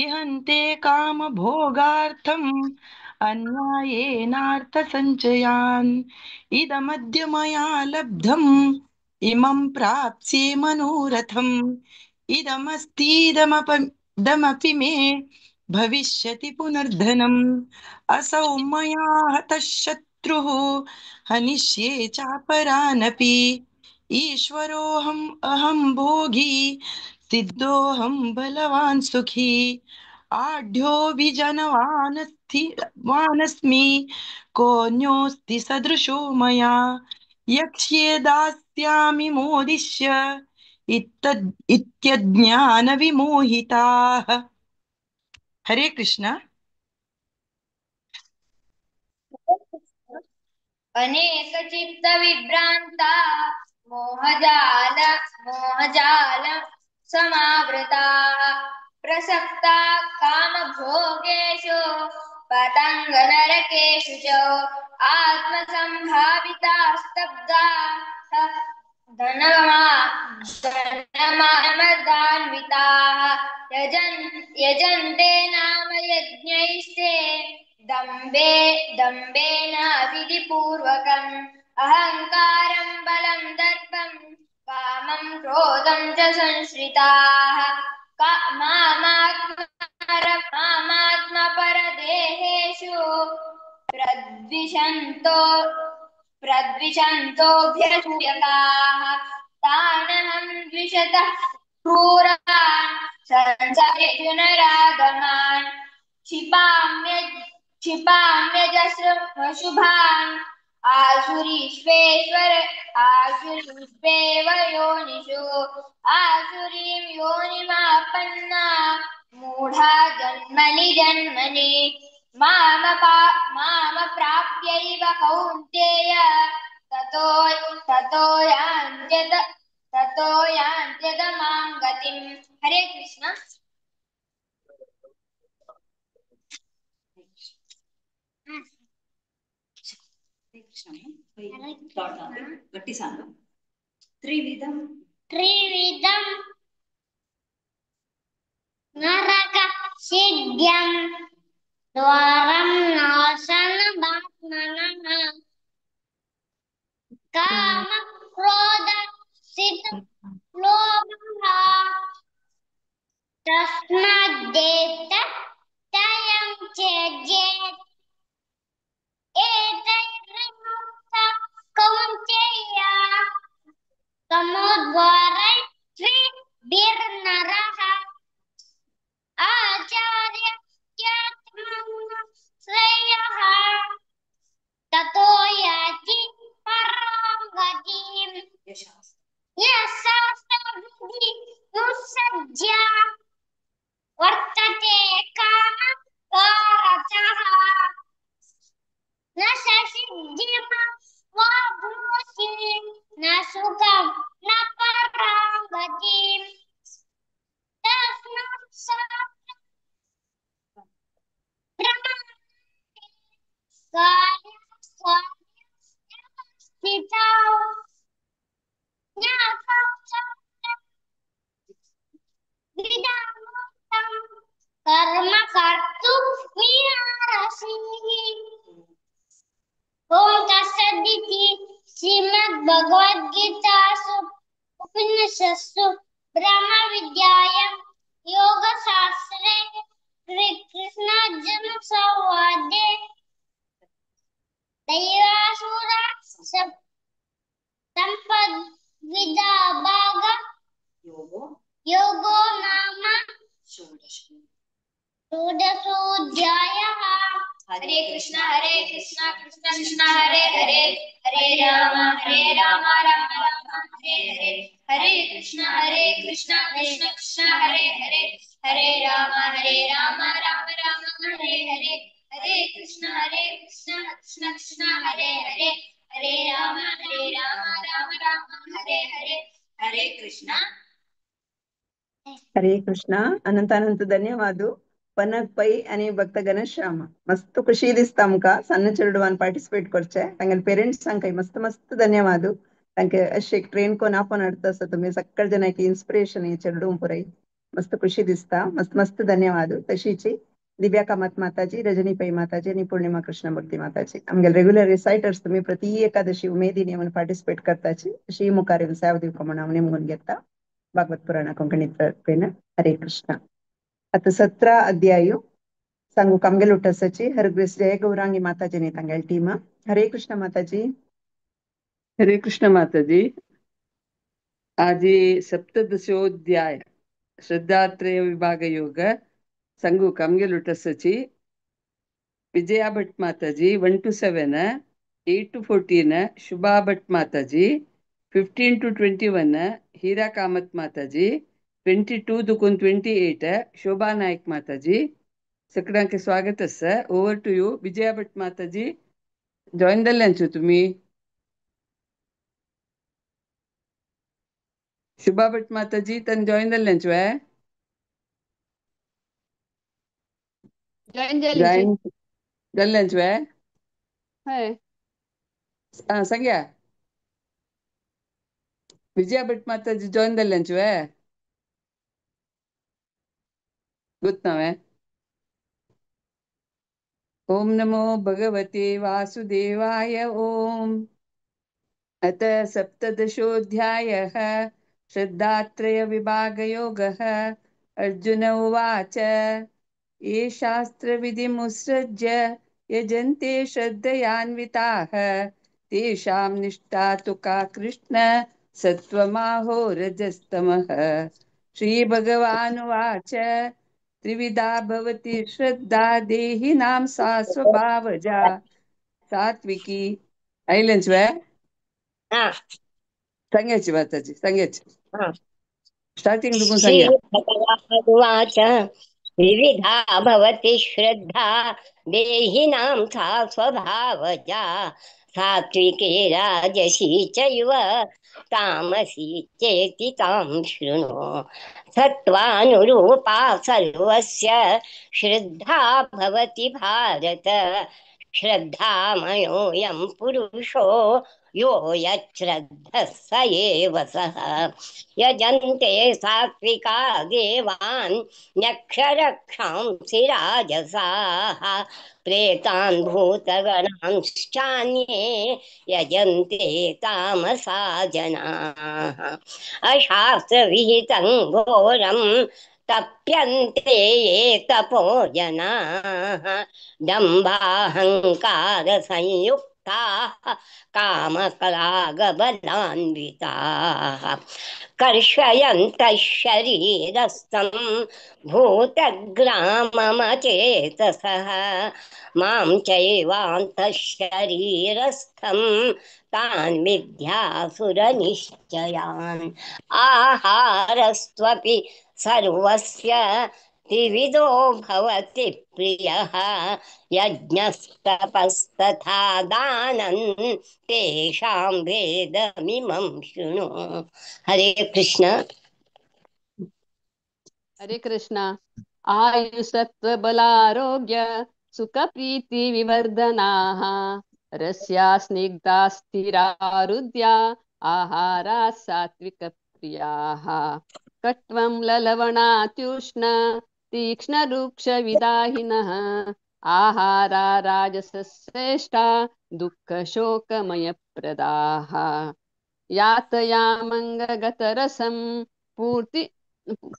इहन्ते कामभोगार्थम् अन्यायेनार्थसञ्चयान् इदमद्य मया लब्धम् इमं प्राप्स्ये मनोरथम् इदमस्तीदमपि मे भविष्यति पुनर्धनम् असौ मया हतः शत्रुः हनिष्ये चापरानपि ईश्वरोऽहम् अहं भोगी सिद्धोऽहं बलवान् सुखी आढ्योऽभिजनवानस्मि कोऽन्योऽस्ति सदृशो मया यक्ष्ये दास्यामि मोदिष्य इत्यज्ञानविमोहिताः। हरे कृष्ण। अनेकचित्तविभ्रान्ता मोहजाल समावृताः प्रसक्ता कामभोगेषु पतङ्गनरकेषु च आत्मसम्भाविता स्तब्धाः धनमानमदान्विताः यजन्ते नाम यज्ञैस्ते दम्भेन विधिपूर्वकम् अहङ्कारं बलं दर्पं कामं क्रोधं च संश्रिताः मामात्मपरदेहेषु प्रद्विषन्तोऽभ्यसूयकाः तानहं द्विषतः क्रूरान् संसारेषु नरागमान् क्षिपाम्यजस्रमशुभान् आसुरीष्वेव योनिषु आसुरीं योनिमापन्ना मूढा जन्मनि जन्मनि मामप्राप्यैव कौन्तेय ततो यान्त्यदमां गतिम्। हरे कृष्ण। त्रिविधं नरकसिद्ध्यं द्वारं नाशनमात्मनः कामक्रोधसिद्लोभः तस्माद्देवतयं त्यजेत् एतैर्विमुक्तः कौन्तेय तमोद्वारैर्नरः आचार्यत्यात्मनः श्रेयः ततो याति परां गतिम्। यशास्त्रविधिमुत्सृज्य वर्तते कामकारतः न सिद्धिमवाप्नोति न सुखं न परां गतिम्। कर्म कर्तुं ओम तत्सदिति श्रीमद्भगवद्गीतासु उपनिषत्सु ब्रह्म विद्यायां योगशास्त्रे कृष्णार्जुन संवादे दैवासुरा संपद्विदा योगो नाम षोडशोऽध्यायः। हरे कृष्ण कृष्ण कृष्ण हरे हरे हरे राम राम राम हरे हरे हरे कृष्ण कृष्ण कृष्ण हरे हरे हरे राम राम राम हरे हरे हरे कृष्ण कृष्ण कृष्ण हरे हरे हरे राम राम राम हरे हरे हरे कृष्ण। హరే కృష్ణ. అనంతానంత ధన్యవాదాలు పనక్పై అని భక్త ಘನಶ್ಯಾಮ ಮಸ್ತ್ ಖುಷಿ ದಿಸ್ತಾಮ್ಕ ಸಣ್ಣ ಚೆರುಡು ಪಾರ್ಟಿಸಿಪೇಟ್ ಕೊರ್ಚೆ ತಂಗಲ್ ಪೇರೆಂಟ್ಸ್ ಅಂಕೈ ಮಸ್ತ್ ಮಸ್ತ್ ಧನ್ಯವಾದ. तांके अशें एक ट्रेन कोन आपण हाडटा आसा तुमी सक्कळ जनांकी इन्स्पिरेशन हे चेडूं पुराय मस्त खुशी दिसता मस्त मस्त धन्यवाद तशीची दिव्या कामत माताजी रजनी पै माताजी आणि पूर्णिमा कृष्णमूर्ती माताजी आमगे रेग्युलर रिसायटर्स तुम्ही प्रति एकादशी उमेदीन येऊन पार्टिसिपेट करताची अशी मुखार येऊन सेवा दिवका म्हणून आम्ही नेमून घेता भागवत पुराण कोंकणी तर्फेन हरे कृष्ण आता 17 अध्याय सांगू कामगे लुटसाची हरग्रेस जय गौरांगी माताजी तांगेल टीम हरे कृष्ण माताजी हरे कृष्ण माताजी आज ये सप्तदशोध्याय श्रद्धात्रय विभाग योग संगु कमगे लुटसची विजया भट माताजी 1 to 7 8 to 14 शुभा भट माताजी 15 to 21 हीरा कामत माताजी 22 दुकुन 28 शोभा नायक माताजी सगळ्यांके स्वागत आसा ओवर टू यू विजया भट माताजी जॉइन जाल्यांचो तुम्ही शुभा भट माताजी तन जॉइन जाल्यांचो जॉइन झाली जॉइन जाल्यांचो हय सांग्या विजया भट माताजी जॉइन जाल्यांचो ಗೊತ್ತವೆ ओम नमो भगवते वासुदेवाय ओम अथ सप्तदशोऽध्यायः श्रद्धात्रय विभागयोगः अर्जुन उवाच ये शास्त्रविधिमुत्सृज्य यजन्ते श्रद्धयान्विताः तेषां निष्ठा तु का कृष्ण सत्त्वमाहो रजस्तमः श्रीभगवानुवाच त्रिविधा भवति श्रद्धा देहिनां सा स्वभावजा सात्विकी ऐलेंच सांगायची माताजी सांगायची स्टार्टिंग दुखून सांगा श्रीभगवानुवाच विविधा भवति श्रद्धा देहिनां सा स्वभावजा सात्विके राजसी चैव तामसी चेति तां शृणु सत्त्वानुरूपा सर्वस्य श्रद्धा भवति भारत श्रद्धामयोऽयं पुरुषो यो यच्छ्रद्धः स एव सः यजन्ते सात्विका देवान् यक्षरक्षांसि राजसाः प्रेतान् भूतगणांश्चान्ये यजन्ते तामसा जनाः अशास्त्रविहितं घोरं तप्यन्ते ये तपो जनाः दम्भाहङ्कारसंयुक्ताः कामकलागबलान्विताः कर्षयन्तः शरीरस्थं भूतग्राममचेतसः मां चैवान्तः शरीरस्थं तान् विद्यासुरनिश्चयान् आहारस्त्वपि सर्वस्य त्रिविधो भवति प्रियः यज्ञस्तपस्तथा दानं तेषां भेदमिमं शृणु हरे कृष्ण हरे कृष्ण आयुसत्त्वबलारोग्य सुखप्रीतिविवर्धनाः रस्या स्निग्धा स्थिरारुद्या आहाराः सात्विकप्रियाः कट्वं ललवणात्युष्ण तीक्ष्णरूक्षविदाहिनः आहारा राजसश्रेष्ठा दुःखशोकमयप्रदाः यातयामङ्गगतरसं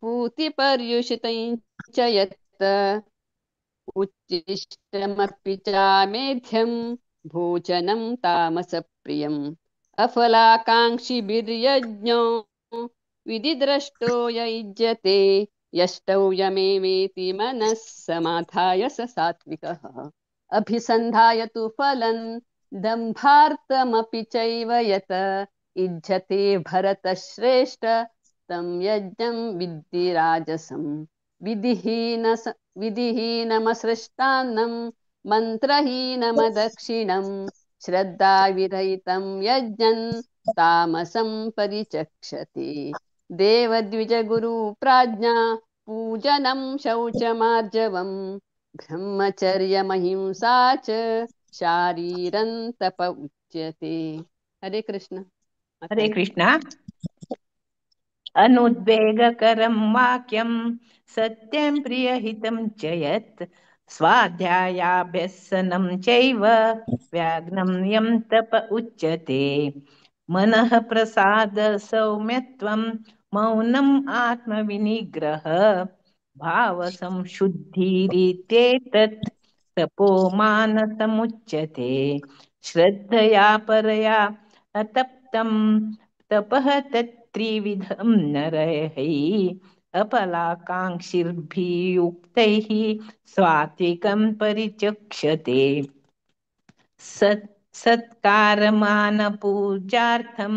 पूतिपर्युषितं च यत् उच्छिष्टमपि चामेध्यं भोजनं तामसप्रियम् अफलाकाङ्क्षिभिर्यज्ञो विधिद्रष्टो य युज्यते यष्टौयमेवेति मनः समाधाय स सात्विकः अभिसन्धाय तु फलं दम्भार्थमपि चैव यत् इज्जते भरतश्रेष्ठ तं यज्ञं विद्धि राजसं विधिहीनमसृष्टान्नं मन्त्रहीनमदक्षिणं श्रद्धाविरहितं यज्ञं तामसं परिचक्षते देवद्विजगुरुप्राज्ञा पूजनं शौचमार्जवं ब्रह्मचर्यमहिंसा च शारीरं तप उच्यते हरे कृष्ण हरे कृष्णा अनुद्वेगकरं वाक्यं सत्यं प्रियहितं च यत् स्वाध्यायाभ्यसनं चैव व्याघ्नं यं तप उच्यते मनः प्रसाद सौम्यत्वं मौनम् आत्मविनिग्रह भावसंशुद्धिरित्येतत् तपो मानसमुच्यते श्रद्धया परया अतप्तं तपः तत्त्रिविधं नरैः अपलाकाङ्क्षिभिर्युक्तैः सात्विकं परिचक्षते सत्कारमानपूजार्थं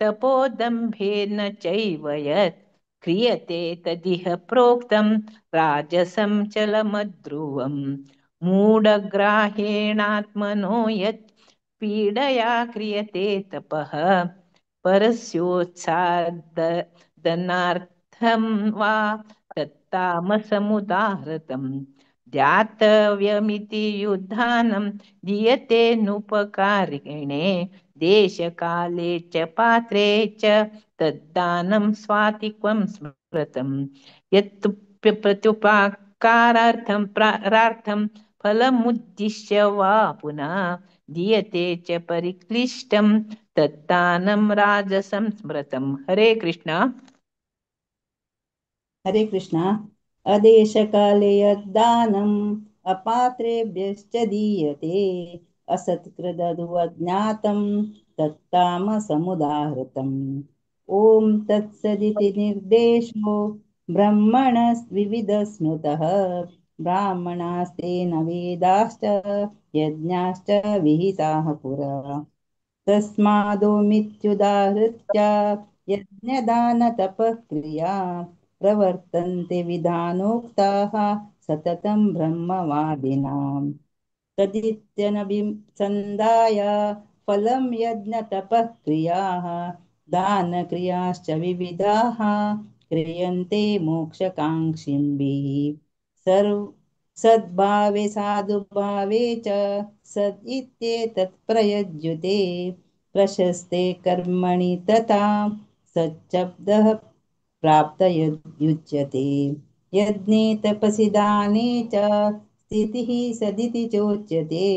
तपोदम्भेन चैव यत् क्रियते तदिह प्रोक्तं राजसं चलमध्रुवम् मूढग्राहेणात्मनो यत् पीडया क्रियते तपः परस्योत्सादनार्थं वा तत्तामसमुदाहृतम् ध्यातव्यमिति युद्धानं दीयते नुपकारिणे देशकाले च पात्रे च तद्दानं स्वातिक्वं स्मृतं यत् प्रत्युपकारार्थं प्रार्थं फलमुद्दिश्य वा पुनः दीयते च परिक्लिष्टं तद्दानं राजसं स्मृतं हरे कृष्ण हरे कृष्ण अदेशकाले यद्दानम् अपात्रेभ्यश्च दीयते असत्कृदुवज्ञातं तत्तामसमुदाहृतम् ॐ तत्सदिति निर्देशो ब्रह्मणस्विविधस्मृतः ब्राह्मणास्तेन वेदाश्च यज्ञाश्च विहिताः पुरा तस्मादोमित्युदाहृत्य यज्ञदानतपक्रिया प्रवर्तन्ते विधानोक्ताः सततं ब्रह्मवादिनाम् तदित्यनभिसन्धाय फलं यज्ञतपक्रियाः दानक्रियाश्च विविधाः क्रियन्ते मोक्षकाङ्क्षिभिः सद्भावे साधुभावे च सद् इत्येतत् प्रयुज्यते प्रशस्ते कर्मणि तथा सच्चब्दः प्राप्तयुज्यते यज्ञे तपसि दाने च स्थितिः सदिति चोच्यते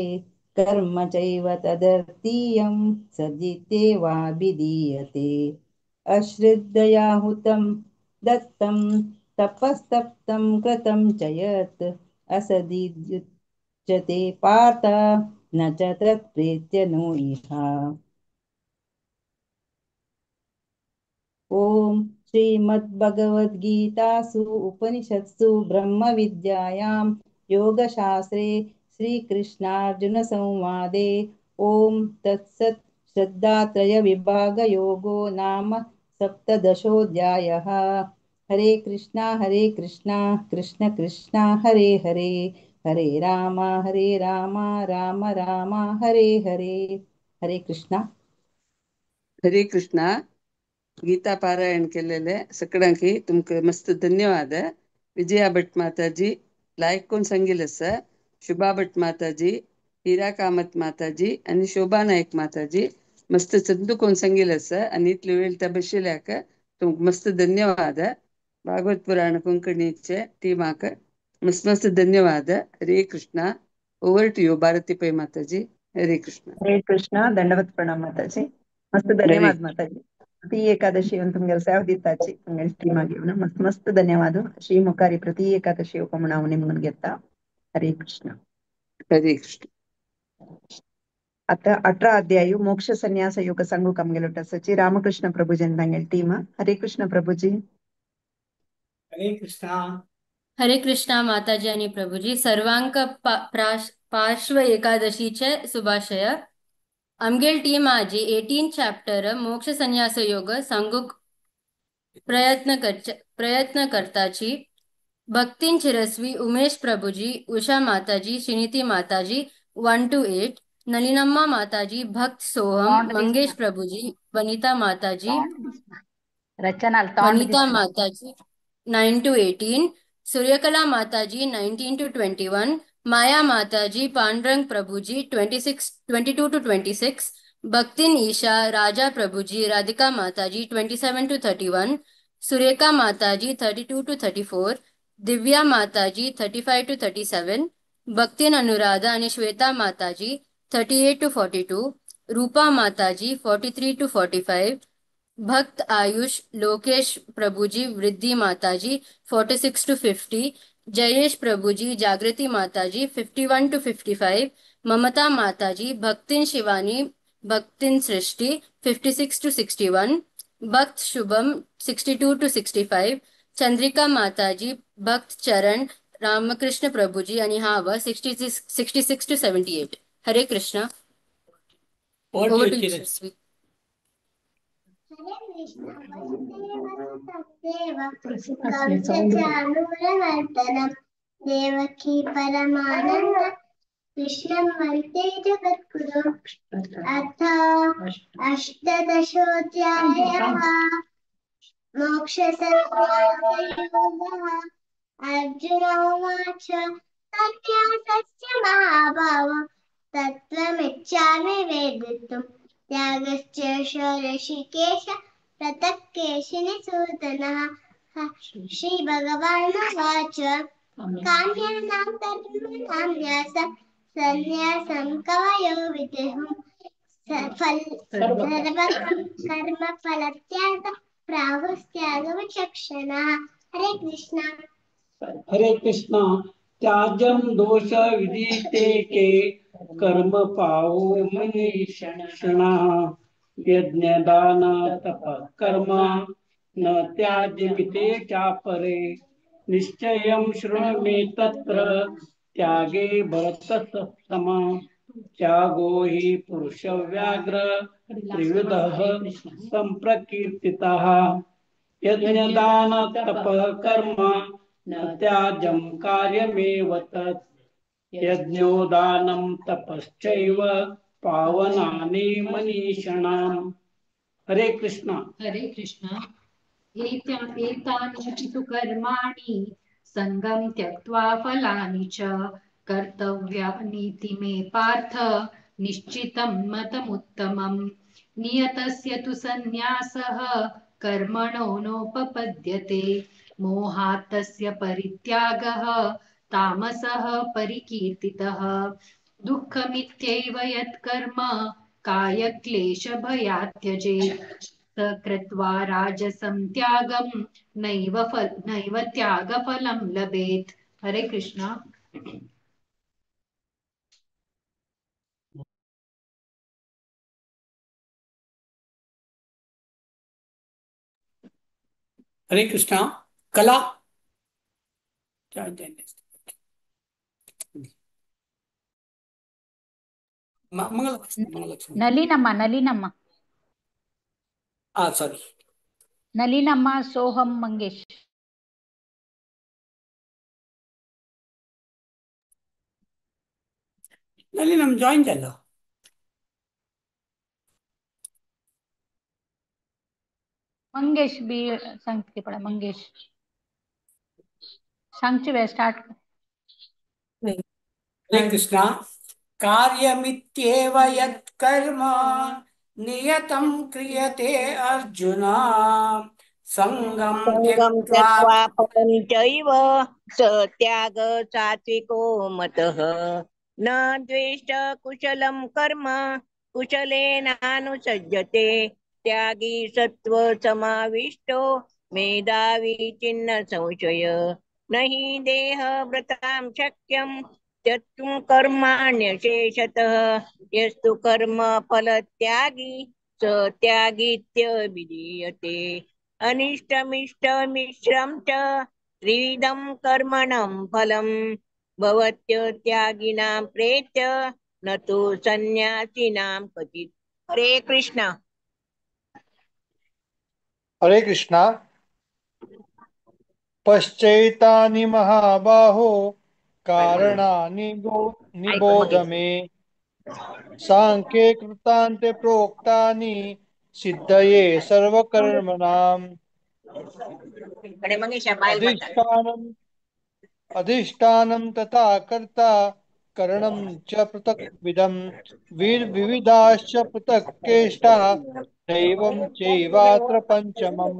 कर्म चैव तदर्थीयं सदित्येवाभिधीयते अश्रद्धया हुतं दत्तं तपस्तप्तं कृतं च यत् असदित्युच्यते पार्थ न च तत्प्रीत्य नो इहा ॐ श्रीमद्भगवद्गीतासु उपनिषत्सु ब्रह्मविद्यायां योगशास्त्रे श्रीकृष्णार्जुनसंवादे ॐ तत्सत् श्रद्धात्रयविभागयोगो नाम सप्तदशोऽध्यायः हरे कृष्णा कृष्ण कृष्णा हरे हरे हरे राम राम राम हरे हरे हरे कृष्णा हरे कृष्णा गीता पारायण केलेले सगळ्यांकी तुमका मस्त धन्यवाद विजया भट माताजी लायक कोण सांगितलं सर शुभा भट माताजी हिरा कामत माताजी आणि शोभा नाईक माताजी मस्त चंदू कोण सांगितलं सर आणि इतले वेळ त्या बशिल्याक तुमका मस्त धन्यवाद भागवत पुराण कोंकणीचे टीमाक मस्त धन्यवाद Hare Krishna over to you Bharati Pai माताजी हरे कृष्ण ದಂಡವತ್ ಪ್ರಣಾಮ ಮಾತಾಜಿ ಮಸ್ತ್ ಧನ್ಯವಾದ ಮಾತಾಜಿ ಪ್ರತಿ ಏಕಾದಶಿ ತುಂಗೆ ಸೇವ್ ದಿತ್ತಾಚಿ ಟೀಮ್ ಆಗಿವನ ಮಸ್ತ್ ಮಸ್ತ್ ಧನ್ಯವಾದ ಶ್ರೀ ಮುಖಾರಿ ಪ್ರತಿ ಏಕಾದಶಿ ಉಪಮನಾವು ನಿಮ್ಗೆ ಗೆತ್ತ ಹರೇ ಕೃಷ್ಣ हरे कृष्ण आता 18 अध्याय मोक्ष संन्यास योग संघ कमगेलोटसची रामकृष्ण प्रभुजन तांगेल टीम हरे कृष्ण प्रभुजी हरे कृष्णा माताजी आणि प्रभुजी सर्वांक पार्श्व एकादशीचे शुभाशय आमगेल टीम आजी 18 चॅप्टर मोक्ष संन्यास योग सांगूक प्रयत्न करताची भक्तीन चिरस्वी उमेश प्रभुजी उषा माताजी श्रीनिती माताजी 1 to 8 नलिनम्मा माताजी भक्त सोहम मंगेश प्रभुजी वनिता माताजी वनिता माताजी 9 to 18 सूर्यकला माताजी 19 to 21 माया माताजी पांडुरंग प्रभुजी 22 to 26 Bhaktin Isha, Raja Prabhuji, Radhika Mataji 27 to 31, Sureka Mataji 32 to 34, Divya Mataji 35 to 37, Bhaktin Anuradha and Shweta Mataji 38 to 42, Rupa Mataji 43 to 45, Bhakt Ayush, Lokesh Prabhuji, Vriddhi Mataji 46 to 50, Jayesh Prabhuji, Jagrati Mataji 51 to 55, Mamata Mataji, Bhaktin Shivani, Bhaktin Srishti 56 to 61, Bhakt Shubham 62 to 65, Chandrika Mataji, Bhakt Charan, Ramakrishna Prabhuji and Hava 66 to 78. Hare Krishna. Over to you, Saraswati. कंसचाणूरमर्दनं Devaki परमानन्द कृष्णं वन्दे जगद्गुरुम् अथ अष्टादशोऽध्यायः मोक्षसंन्यासयोगः अर्जुन उवाच सन्न्यासस्य महाभाव तत्त्वमिच्छामि वेदितुम् त्यागश्च ऋषिकेश पृथक् केशिनिसूदनः श्रीभगवानुवाच काम्यानां कर्मणां न्यासः सन्न्यासं कवयो विदुः कर्मफलत्याग प्राहुस्त्यागविचक्षणः हरे कृष्ण हरे कृष्णा त्याजम दोष विदिते के कर्म पाओ मनीषणा यज्ञ दान तप कर्म न त्याज्यमिते चापरे निश्चयं शृणु मे तत्र त्यागे भरतः समा त्यागो हि पुरुष व्याघ्र त्रिविधः संप्रकीर्तितः यज्ञदान तप कर्म न त्याजं कार्यमेव तत् यज्ञोदानं तपश्चैव पावनानि मनीषणाम् हरे कृष्णा एतानि तु कर्माणि सङ्गं त्यक्त्वा फलानि च कर्तव्यानीति मे पार्थ निश्चितं मतमुत्तमम् नियतस्य तु सन्न्यासः कर्मणो नोपपद्यते मोहात् तस्य परित्यागः तामसः परिकीर्तितः दुःखमित्यैव यत्कर्म कायक्लेशभयात् त्यजेत् स कृत्वा राजसं त्यागं नैव त्यागफलं लभेत् हरे कृष्ण हरे कृष्णा कला नलिनम्मा सारी नलिनम्मा सोहम मंगेश नलिनम जॉइन झालं मंगेश बी सांगते पडा मंगेश सांगची वेळ स्टार्ट हरे कृष्णा कार्यमित्येव यत्कर्म नियतं क्रियते अर्जुन संगं सङ्गं त्यक्त्वा त्यक्त्वा फलं चैव स त्याग सात्विको मतः न द्वेष्ट कुशलं कर्म कुशलेनानुसज्जते त्यागी सत्व समाविष्टो मेधावी चिन्ह संशय न हि देहव्रतां शक्यं त्यक्तुं कर्माण्यशेषतः यस्तु कर्म फलत्यागी स त्यागीत्यभिधीयते अनिष्टमिष्टमिश्रं च त्रिविधं कर्मणं फलं भवत्यत्यागिनां प्रेत्य न तु सन्न्यासिनां क्वचित् हरे कृष्ण हरे कृष्णा पश्चैतानि महाबाहो कारणानि निबोध मे सांख्ये कृतान्ते प्रोक्तानि सिद्धये सर्वकर्मणाम् अधिष्ठानं तथा कर्ता करणं च पृथक्विदं विविधाश्च पृथक् चेष्टाः दैवं चैवात्र पंचमम्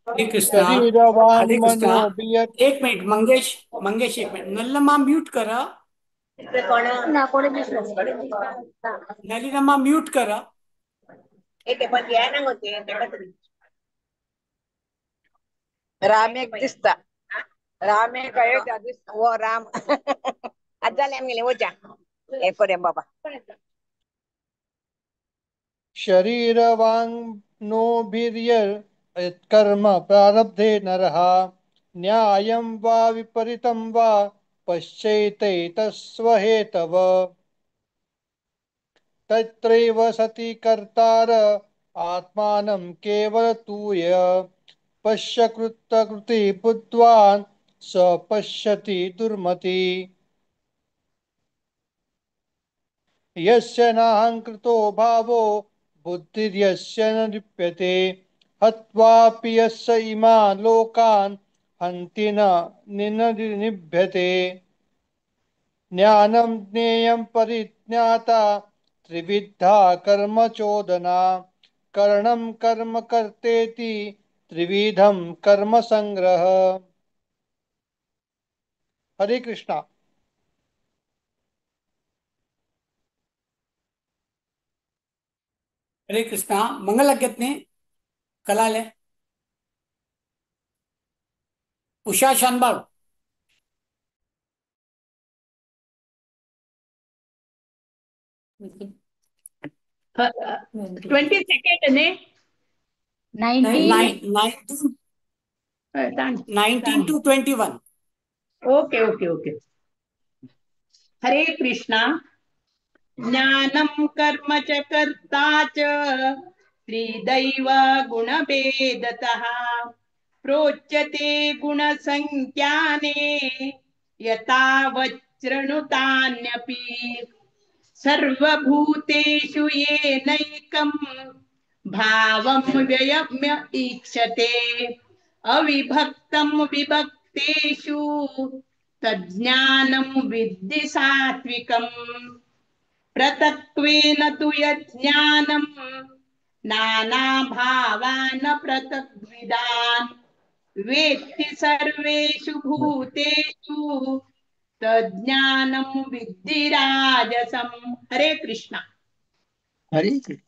हरे कृष्णा हरे कृष्णा शरीरवाङ्मनोभियत् एक मिनिट मंगेश एक मिनिट नल्लम्मा म्यूट करा नलिनम्मा म्यूट करा रामे दिसता रामे काय वो राम अज्जाले आमगेले वचा हे करे बाबा शरीरवाङ्मनोभिर्यत्कर्म प्रारब्धे नरः न्यायं वा विपरीतं वा पश्यैते तस्वहेतव तत्रैव सति कर्तार आत्मानं केवलतूय पश्यकृतकृति बुद्ध्वान् स पश्यति दुर्मति यस्य नाहङ्कृतो भावो बुद्धिर्यस्य न लिप्यते हत्वापि यस्य इमान् लोकान् हन्ति न निनिभ्यते ज्ञानं ज्ञेयं परिज्ञाता त्रिविधा कर्म चोदना करणं कर्म कर्तेति त्रिविधं कर्म संग्रह। हरे कृष्णा। हरे कृष्णा मंगल यज्ञ कलाले उषा शानबाग 22nd ने 19 to 21 ओके ओके ओके हरे कृष्णा ज्ञानं कर्म च कर्ता च त्रिदैव गुणभेदतः प्रोच्यते गुणसंख्याने यथा वज्रणुतान्यपि सर्वभूतेषु येनैकं भावं व्ययम्य ईक्षते अविभक्तं विभक्तेषु तज्ज्ञानं विद्धि सात्विकम् पृथक्त्वेन तु यज्ञानं नानाभावान् पृथग्विदान् वेत्ति सर्वेषु भूतेषु तज्ज्ञानं विद्धि राजसम्। हरे कृष्णा।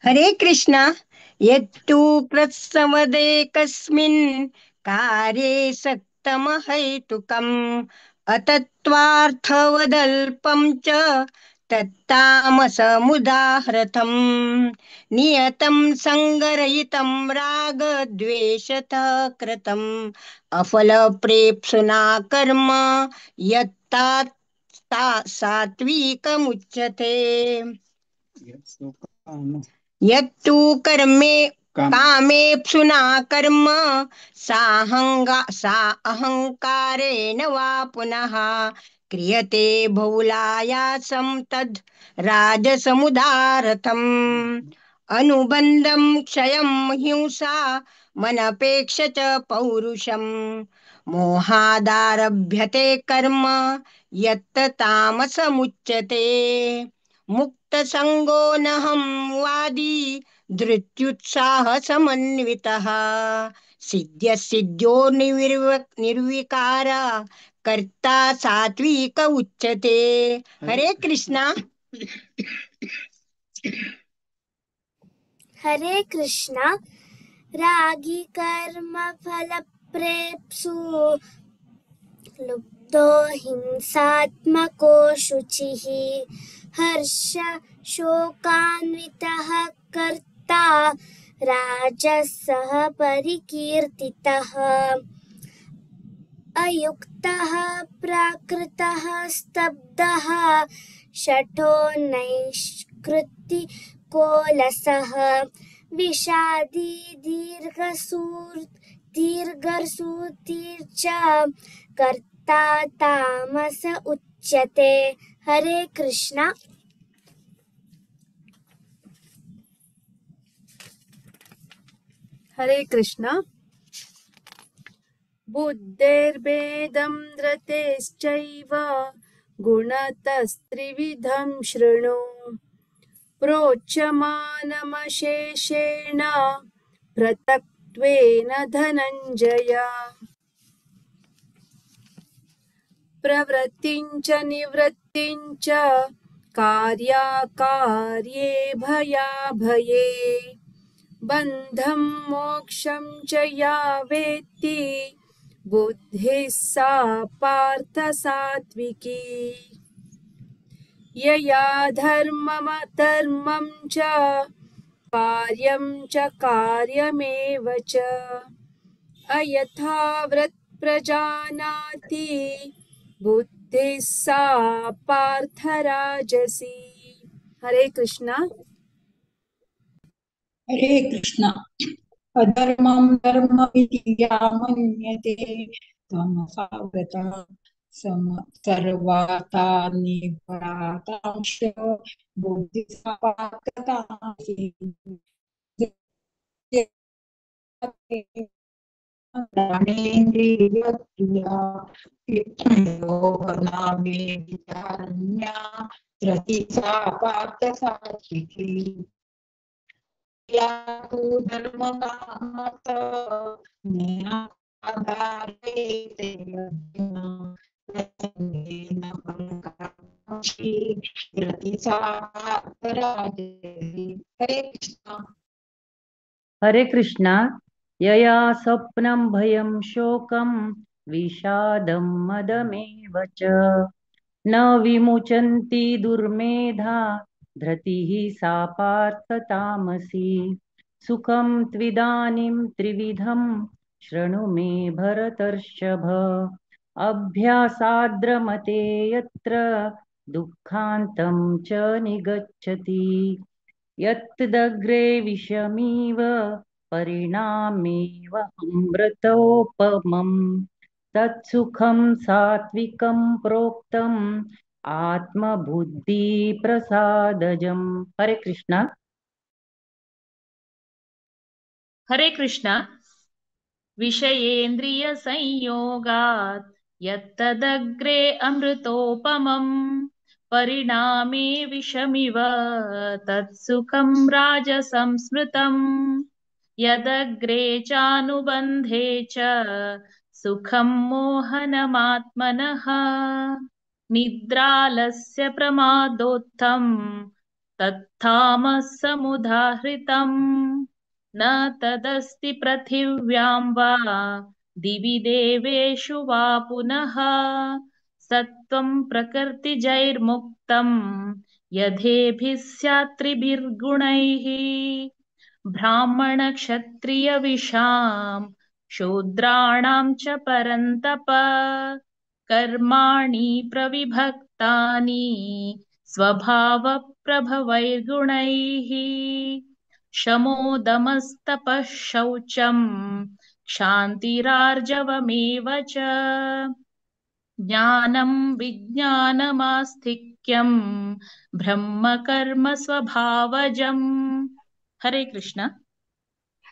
हरे कृष्णा यत्तु प्रत्सवदेकस्मिन् कार्ये सक्तमहैतुकम् अतत्त्वार्थवदल्पं च तत्तामसमुदाहृतम् नियतं सङ्गरहितं रागद्वेषतः कृतम् अफलप्रेप्सुना कर्म यत्तात् सात्विकमुच्यते यत्तु कर्मे कामेप्सुना कर्म सा अहङ्कारेण वा पुनः क्रियते बहुलायासं तद् राजसमुदारतम् अनुबन्धं क्षयं हिंसा मनपेक्ष च पौरुषम् मोहादारभ्यते कर्म यत्त तामसमुच्यते मुक्तसङ्गो नहं वादी धृत्युत्साह समन्वितः सिद्ध्यो निर्विकार कर्ता सात्विक उच्यते। हरे कृष्णा। हरे कृष्णा रागी कर्म फल प्रेप्सु लुब्धो हिंसात्मको शुचिः हर्ष शोकान्वितः कर्ता राजसः परिकीर्तितः अयुक्तः प्राकृतः स्तब्धः शठो नैष्कृतिकोलसः विषादी दीर्घसूतिर्च कर्ता तामस उच्यते। हरे कृष्णा। हरे कृष्णा बुद्धेर्भेदं धृतेश्चैव गुणतस्त्रिविधं शृणु प्रोच्यमानमशेषेण पृथक्त्वेन धनञ्जय प्रवृत्तिं च निवृत्तिं च कार्याकार्ये भयाभये बन्धं मोक्षं च या वेत्ति बुद्धिः सा पार्थ सात्विकी यया धर्ममधर्मं च कार्यं च कार्यमेव च अयथावत् प्रजानाति बुद्धिः सा पार्थ राजसी। हरे कृष्णा। हरे कृष्ण। अधर्मं धर्ममिति या मन्यते तमसा गता सर्वाता निभरातांश बुद्धिसा पार्थतामसि प्राणेन्द्रियक्रिया योगनामे विचारण्या रतिसा पार्थसात्विकी या तु धर्मकामत ज्ञानाधारेते अर्जुन प्रसंगेन फलकांक्षी रतिसा पार्थराजसी। हरे कृष्ण। हरे कृष्णा। यया स्वप्नं भयं शोकं विषादं मदमेव च न विमुचन्ति दुर्मेधा धृतिः सा पार्थ तामसी सुखं त्विदानीं त्रिविधं शृणु मे भरतर्षभ अभ्यासाद्रमते यत्र दुःखान्तं च निगच्छति यत्तदग्रे विषमिव परिणामेव अमृतोपमम् तत्सुखं सात्विकं प्रोक्तम् आत्मबुद्धि प्रसादजम्। हरे कृष्णा। हरे कृष्णा। विषयेन्द्रिय संयोगात् यत्तदग्रे अमृतोपमम् परिणामे विषमिव तत्सुखं राजसंस्मृतम् यदग्रे चानुबन्धे च सुखं मोहनमात्मनः निद्रालस्य प्रमादोत्थं तत्तामसमुदाहृतम् न तदस्ति पृथिव्यां वा दिवि देवेषु वा पुनः सत्त्वं प्रकृतिजैर्मुक्तं यथेभिः स्यात् त्रिभिर्गुणैः ब्राह्मणक्षत्रियविषां शूद्राणां च परन्तप कर्माणि प्रविभक्तानि स्वभावप्रभवैर्गुणैः शमोदमस्तपः शौचं क्षान्तिरार्जवमेव च ज्ञानं विज्ञानमास्तिक्यं ब्रह्मकर्म स्वभावजम्। हरे कृष्ण।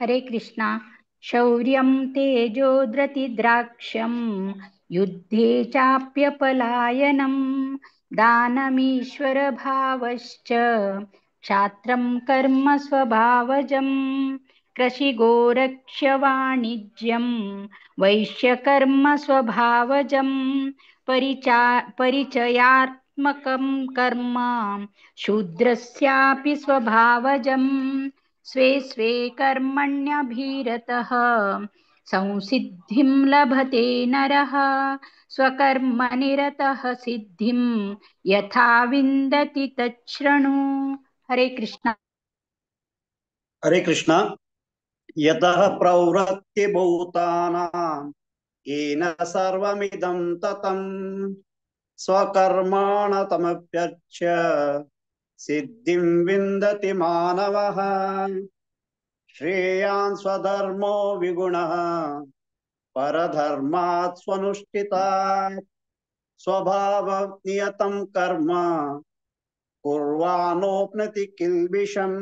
हरे कृष्णा। शौर्यं तेजो धृतिद्राक्ष्यं युद्धे चाप्यपलायनं दानमीश्वरभावश्च क्षात्रं कर्म स्वभावजं कृषिगोरक्ष्यवाणिज्यं वैश्यकर्म स्वभावजं परिचयात्मकं कर्म शूद्रस्यापि स्वभावजं स्वे स्वे कर्मण्यभिरतः संसिद्धिं लभते नरः स्वकर्मनिरतः सिद्धिं यथा विन्दति तच्छृणु। हरे कृष्ण। हरे कृष्ण। यतः प्रवृत्ति भूतानां येन सर्वमिदं ततं स्वकर्माण तमप्यर्च्य सिद्धिं विन्दति मानवः श्रेयान् स्वधर्मो विगुणः परधर्मात् स्वनुष्ठितात् स्वभावनियतं कर्म कुर्वाणोऽप्नोति किल्बिषम्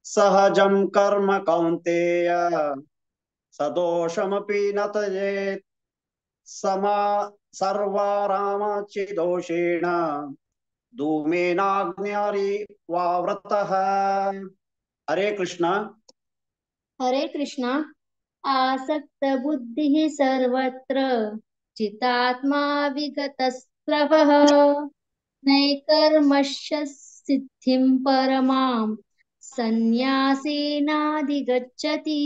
सहजं कर्म कौन्तेय सदोषमपि न त्यजेत् सर्वारामचिदोषेण धूमेनाग्न्यारि वावृतः। हरे कृष्ण। हरे कृष्ण। आसक्त बुद्धिः सर्वत्र चितात्मा विगतस्रवः नैकर्मस्य सिद्धिं परमां सन्न्यासेनाधिगच्छति।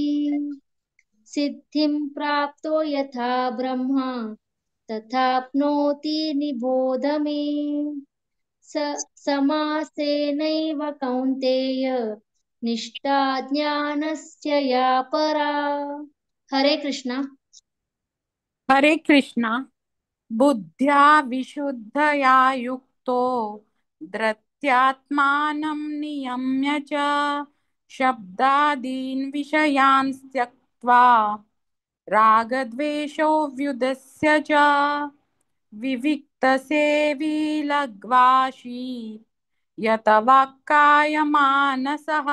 सिद्धिं प्राप्तो यथा ब्रह्मा तथाप्नोति निबोध मे। समासेनैव कौन्तेय निष्ठा ज्ञानस्य या परा। हरे कृष्ण। हरे कृष्ण। बुद्ध्या विशुद्धया युक्तो धृत्यात्मानं नियम्य च शब्दादीन् विषयान् त्यक्त्वा रागद्वेषौ व्युदस्य च विविक्तसेवी लग्वाशी यत वाक्कायमानसः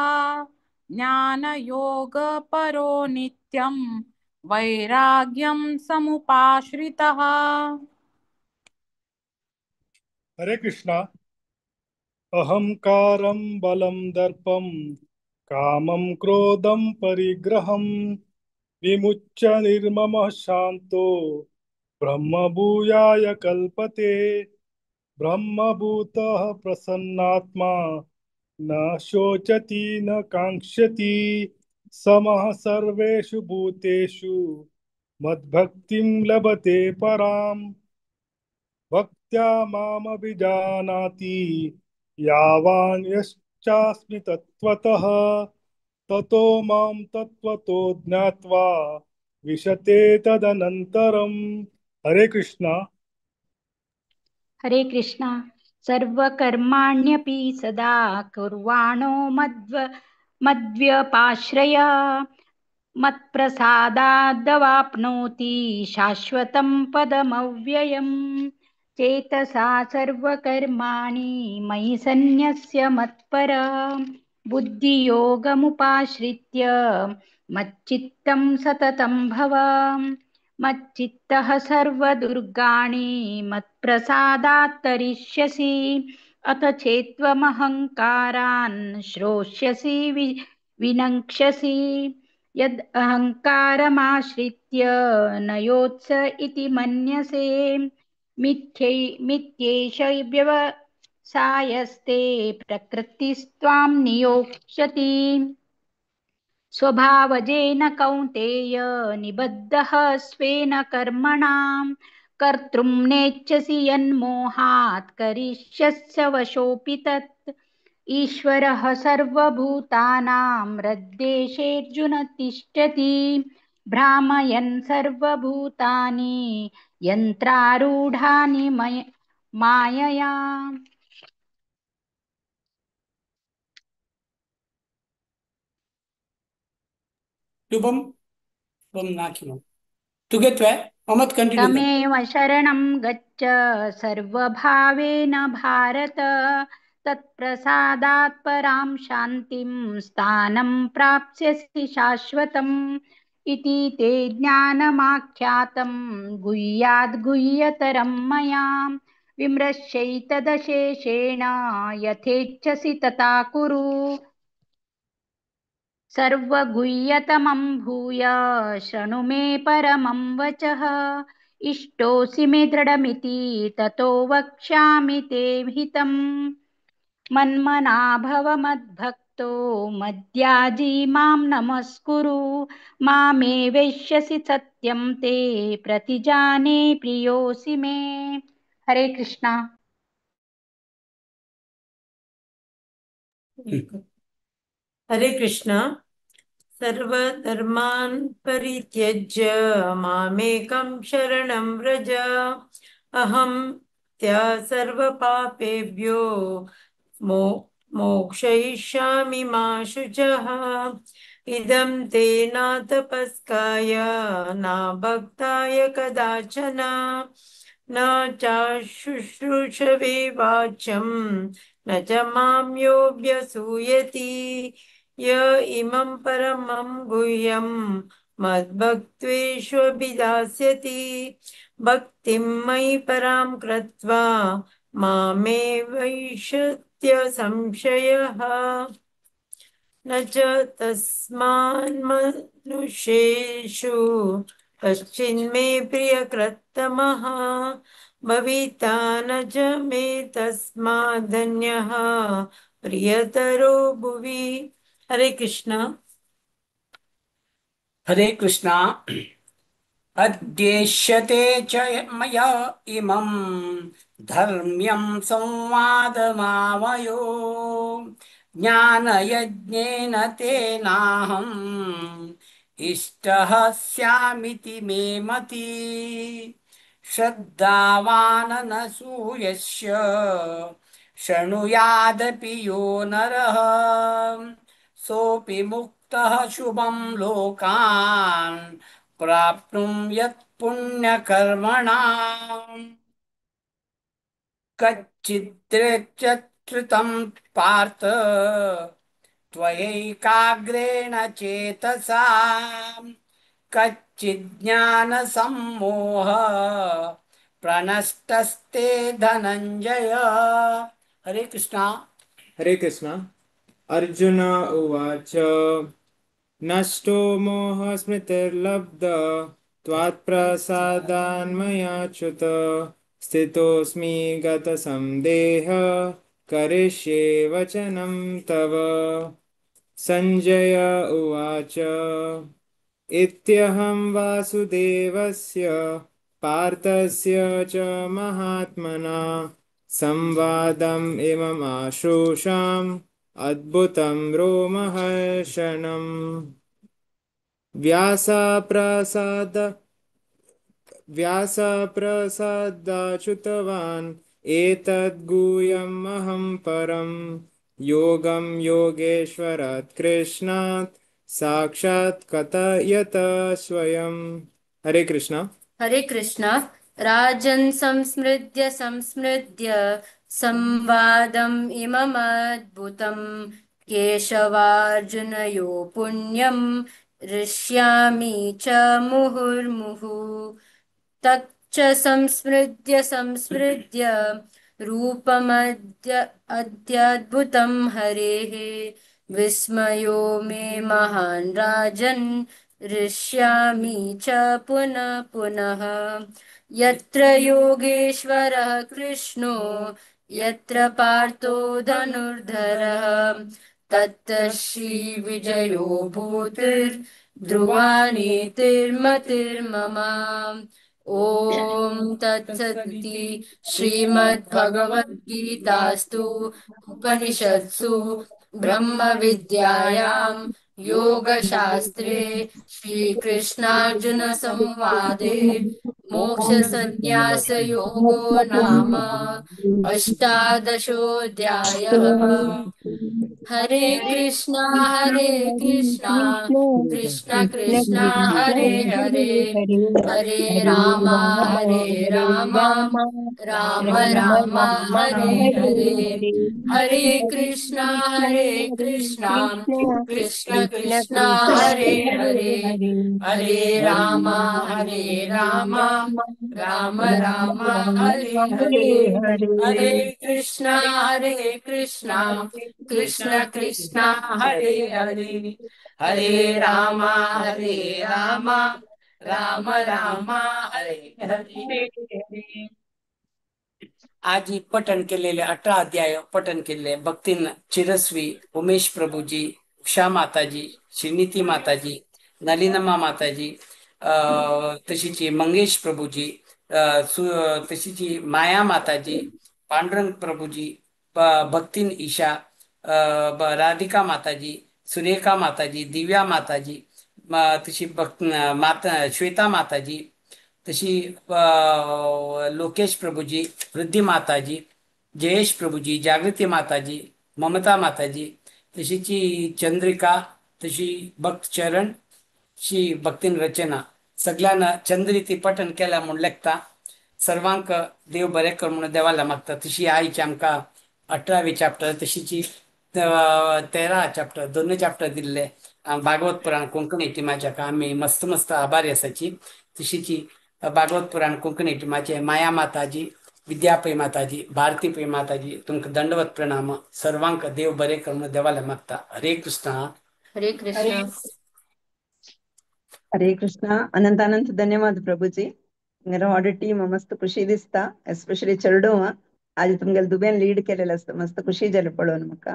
ज्ञानयोगपरो नित्यं वैराग्यं समुपाश्रितः। हरे कृष्णा। अहंकारं बलं दर्पं कामं क्रोधं परिग्रहं विमुच्य निर्ममः शान्तो ब्रह्मभूयाय कल्पते। ब्रह्मभूतः प्रसन्नात्मा न शोचति न काङ्क्षति समः सर्वेषु भूतेषु मद्भक्तिं लभते पराम्। भक्त्या मामभिजानाति यावान् यश्चास्मि तत्त्वतः ततो मां तत्त्वतो ज्ञात्वा विशते तदनन्तरम्। हरे कृष्णा। हरे कृष्ण। सर्वकर्माण्यपि सदा कुर्वाणो मद्व्यपाश्रय मत्प्रसादादवाप्नोति शाश्वतं पदमव्ययम्। चेतसा सर्वकर्माणि मयि सन्न्यस्य मत्पर बुद्धियोगमुपाश्रित्य मच्चित्तं सततं भव। मच्चित्तः सर्वदुर्गाणि मत्प्रसादात् तरिष्यसि अथ चेत्त्वमहङ्कारान् श्रोष्यसि विनङ्क्ष्यसि। यद् अहङ्कारमाश्रित्य न योत्स इति मन्यसे मिथ्यैष व्यवसायस्ते प्रकृतिस्त्वां नियोक्ष्यति। स्वभावजेन कौन्तेय निबद्धः स्वेन कर्मणां कर्तृं नेच्छसि यन्मोहात् करिष्यस्य वशोऽपि तत्। ईश्वरः सर्वभूतानां हृद्देशेऽर्जुन तिष्ठति भ्रामयन् सर्वभूतानि यन्त्रारूढानि मायया। Shubham from Nakino. To get where? Mohammed, continue that. तमेव शरणं गच्छ सर्वभावेन भारत तत्प्रसादात् परां शान्तिं स्थानं प्राप्स्यसि शाश्वतम्। इति ते ज्ञानमाख्यातं गुह्याद् गुह्यतरं मया विमृश्यैतदशेषेण यथेच्छसि तथा कुरु। सर्वगुह्यतमं भूय शृणु मे परमं वचः इष्टोऽसि मे दृढमिति ततो वक्ष्यामि ते हितम्। मन्मना भव मद्भक्तो मद्याजी मां नमस्कुरु मामे वैश्यसि सत्यं ते प्रतिजाने प्रियोऽसि मे। हरे कृष्णा। हरे कृष्णा। सर्वधर्मान् परित्यज्य मामेकं शरणं व्रज अहं त्या सर्वपापेभ्यो मोक्षयिष्यामि मा शुचः। इदं ते न तपस्काय न भक्ताय कदाचन न चाशुश्रूषवे वाच्यं न च मां योऽभ्यसूयति। य इमं परमं गुह्यं मद्भक्त्वेष्वभिधास्यति भक्तिं मयि परां कृत्वा मामे वैशत्य संशयः न च तस्मान्मनुष्येषु कश्चिन्मे प्रियकृत्तमः भविता न च मे तस्माद्धन्यः प्रियतरो भुवि। हरे कृष्ण। हरे कृष्णा। अद्येष्यते च मया इमं धर्म्यं संवादमावयो ज्ञानयज्ञेन तेनाहम् इष्टः स्यामिति मे मति श्रद्धावाननसूयस्य शृणुयादपि यो नरः सोऽपि मुक्तः शुभं लोकान् प्राप्नुयात् पुण्यकर्मणाम् कच्चिद्रेच्यच्युतं पार्थ त्वयैकाग्रेण चेतसा कच्चिज्ञानसम्मोह प्रणष्टस्ते धनञ्जय। हरे कृष्णा। हरे कृष्ण। अर्जुन उवाच नष्टो मोहस्मृतिर्लब्ध त्वात्प्रसादान्मयाच्युत स्थितोऽस्मि गतसन्देह करिष्ये वचनं तव। सञ्जय उवाच इत्यहं वासुदेवस्य पार्थस्य च महात्मना संवादम् इममाशोषाम् अद्भुतं रोमहर्षणम् व्यासप्रसादाच्युतवान् एतद्गुह्यम् अहं परं योगं योगेश्वरात् कृष्णात् साक्षात् कथयत स्वयं। हरे कृष्ण। हरे कृष्ण। राजन् संस्मृत्य संस्मृत्य संवादम् इममद्भुतम् केशवार्जुनयो पुण्यम् हृष्यामि च मुहुर्मुहुः तच्च संस्मृत्य संस्मृत्य अद्यद्भुतं हरेः विस्मयो मे महान् राजन् हृष्यामि च पुनः पुनः यत्र योगेश्वरः कृष्णो यत्र पार्थो धनुर्धरः तत्र श्रीविजयो भूतिर्ध्रुवानीतिर्मतिर्मम। ॐ तत्सदिति श्रीमद्भगवद्गीतास्तु उपनिषत्सु ब्रह्मविद्यायां योगशास्त्रे श्रीकृष्णार्जुनसंवादे मोक्षसन्न्यासयोगो नाम अष्टादशोऽध्यायः। हरे कृष्णा कृष्ण कृष्ण हरे हरे हरे राम राम राम हरे हरे हरे कृष्णा कृष्ण कृष्ण हरे हरे हरे राम राम हरे हरे हरे कृष्णा कृष्ण कृष्ण हरे हरे हरे राम राम हरे हरे। आज ही पठण केलेले 18 अध्याय पठण केलेले भक्तीन चिरस्वी उमेश प्रभूजी, उषा माताजी, श्रीनिती माताजी, नलिनमा माताजी, तशीची मंगेश प्रभूजी, तशीची माया माताजी, पांडुरंग प्रभूजी, भक्तीन ईशा, राधिका माताजी, सुरेखा माताजी, दिव्या माताजी, तशी माता श्वेता माताजी, तशी लोकेश प्रभूजी, वृद्धी माताजी, जयेश प्रभूजी, जागृती माताजी, ममता माताजी, तशीची चंद्रिका, तशी भक्तचरण, शी भक्तीन रचना सगळ्यांना चंद्रिती पठण केल्या म्हणून लेखता सर्वांक देव बरें कर म्हणून देवाला मागता। तशी आईची आमकां 18वी चॅप्टर, तशीची 13 चॅप्टर, 2 चॅप्टर दिल्ले भागवत पुराण कोंकणी ती माझ्या आम्ही मस्त आभारी असाची। तशीची भागवत पुराण कोंकणी माझे माया माताजी, विद्यापै माताजी, भारती पै माताजी तुमका दंडवत प्रणाम. सर्वांक देव बरे करून देवाला मागता. हरे कृष्ण. हरे कृष्ण. ಹರೇ ಕೃಷ್ಣ. ಅನಂತ ಅನಂತ ಧನ್ಯವಾದ ಪ್ರಭುಜಿ. तुमगेलो ऑर्डर टीम मस्त खुशी दिसता, एस्पेशली चेडू आज तुमगेलो दुबेन लीड केलेलं असतं, मस्त खुशी जाली पळोवन म्हाका.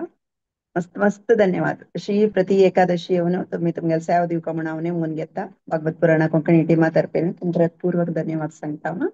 मस्त मस्त धन्यवाद. अशी प्रति एकादशी येवन तुम्ही तुमगेलो सेवा दिवका म्हण हांव नेमून घेता. भागवत पुराणा कोंकणी टिमा तर्फे तुमचे पूर्वक धन्यवाद सांगता.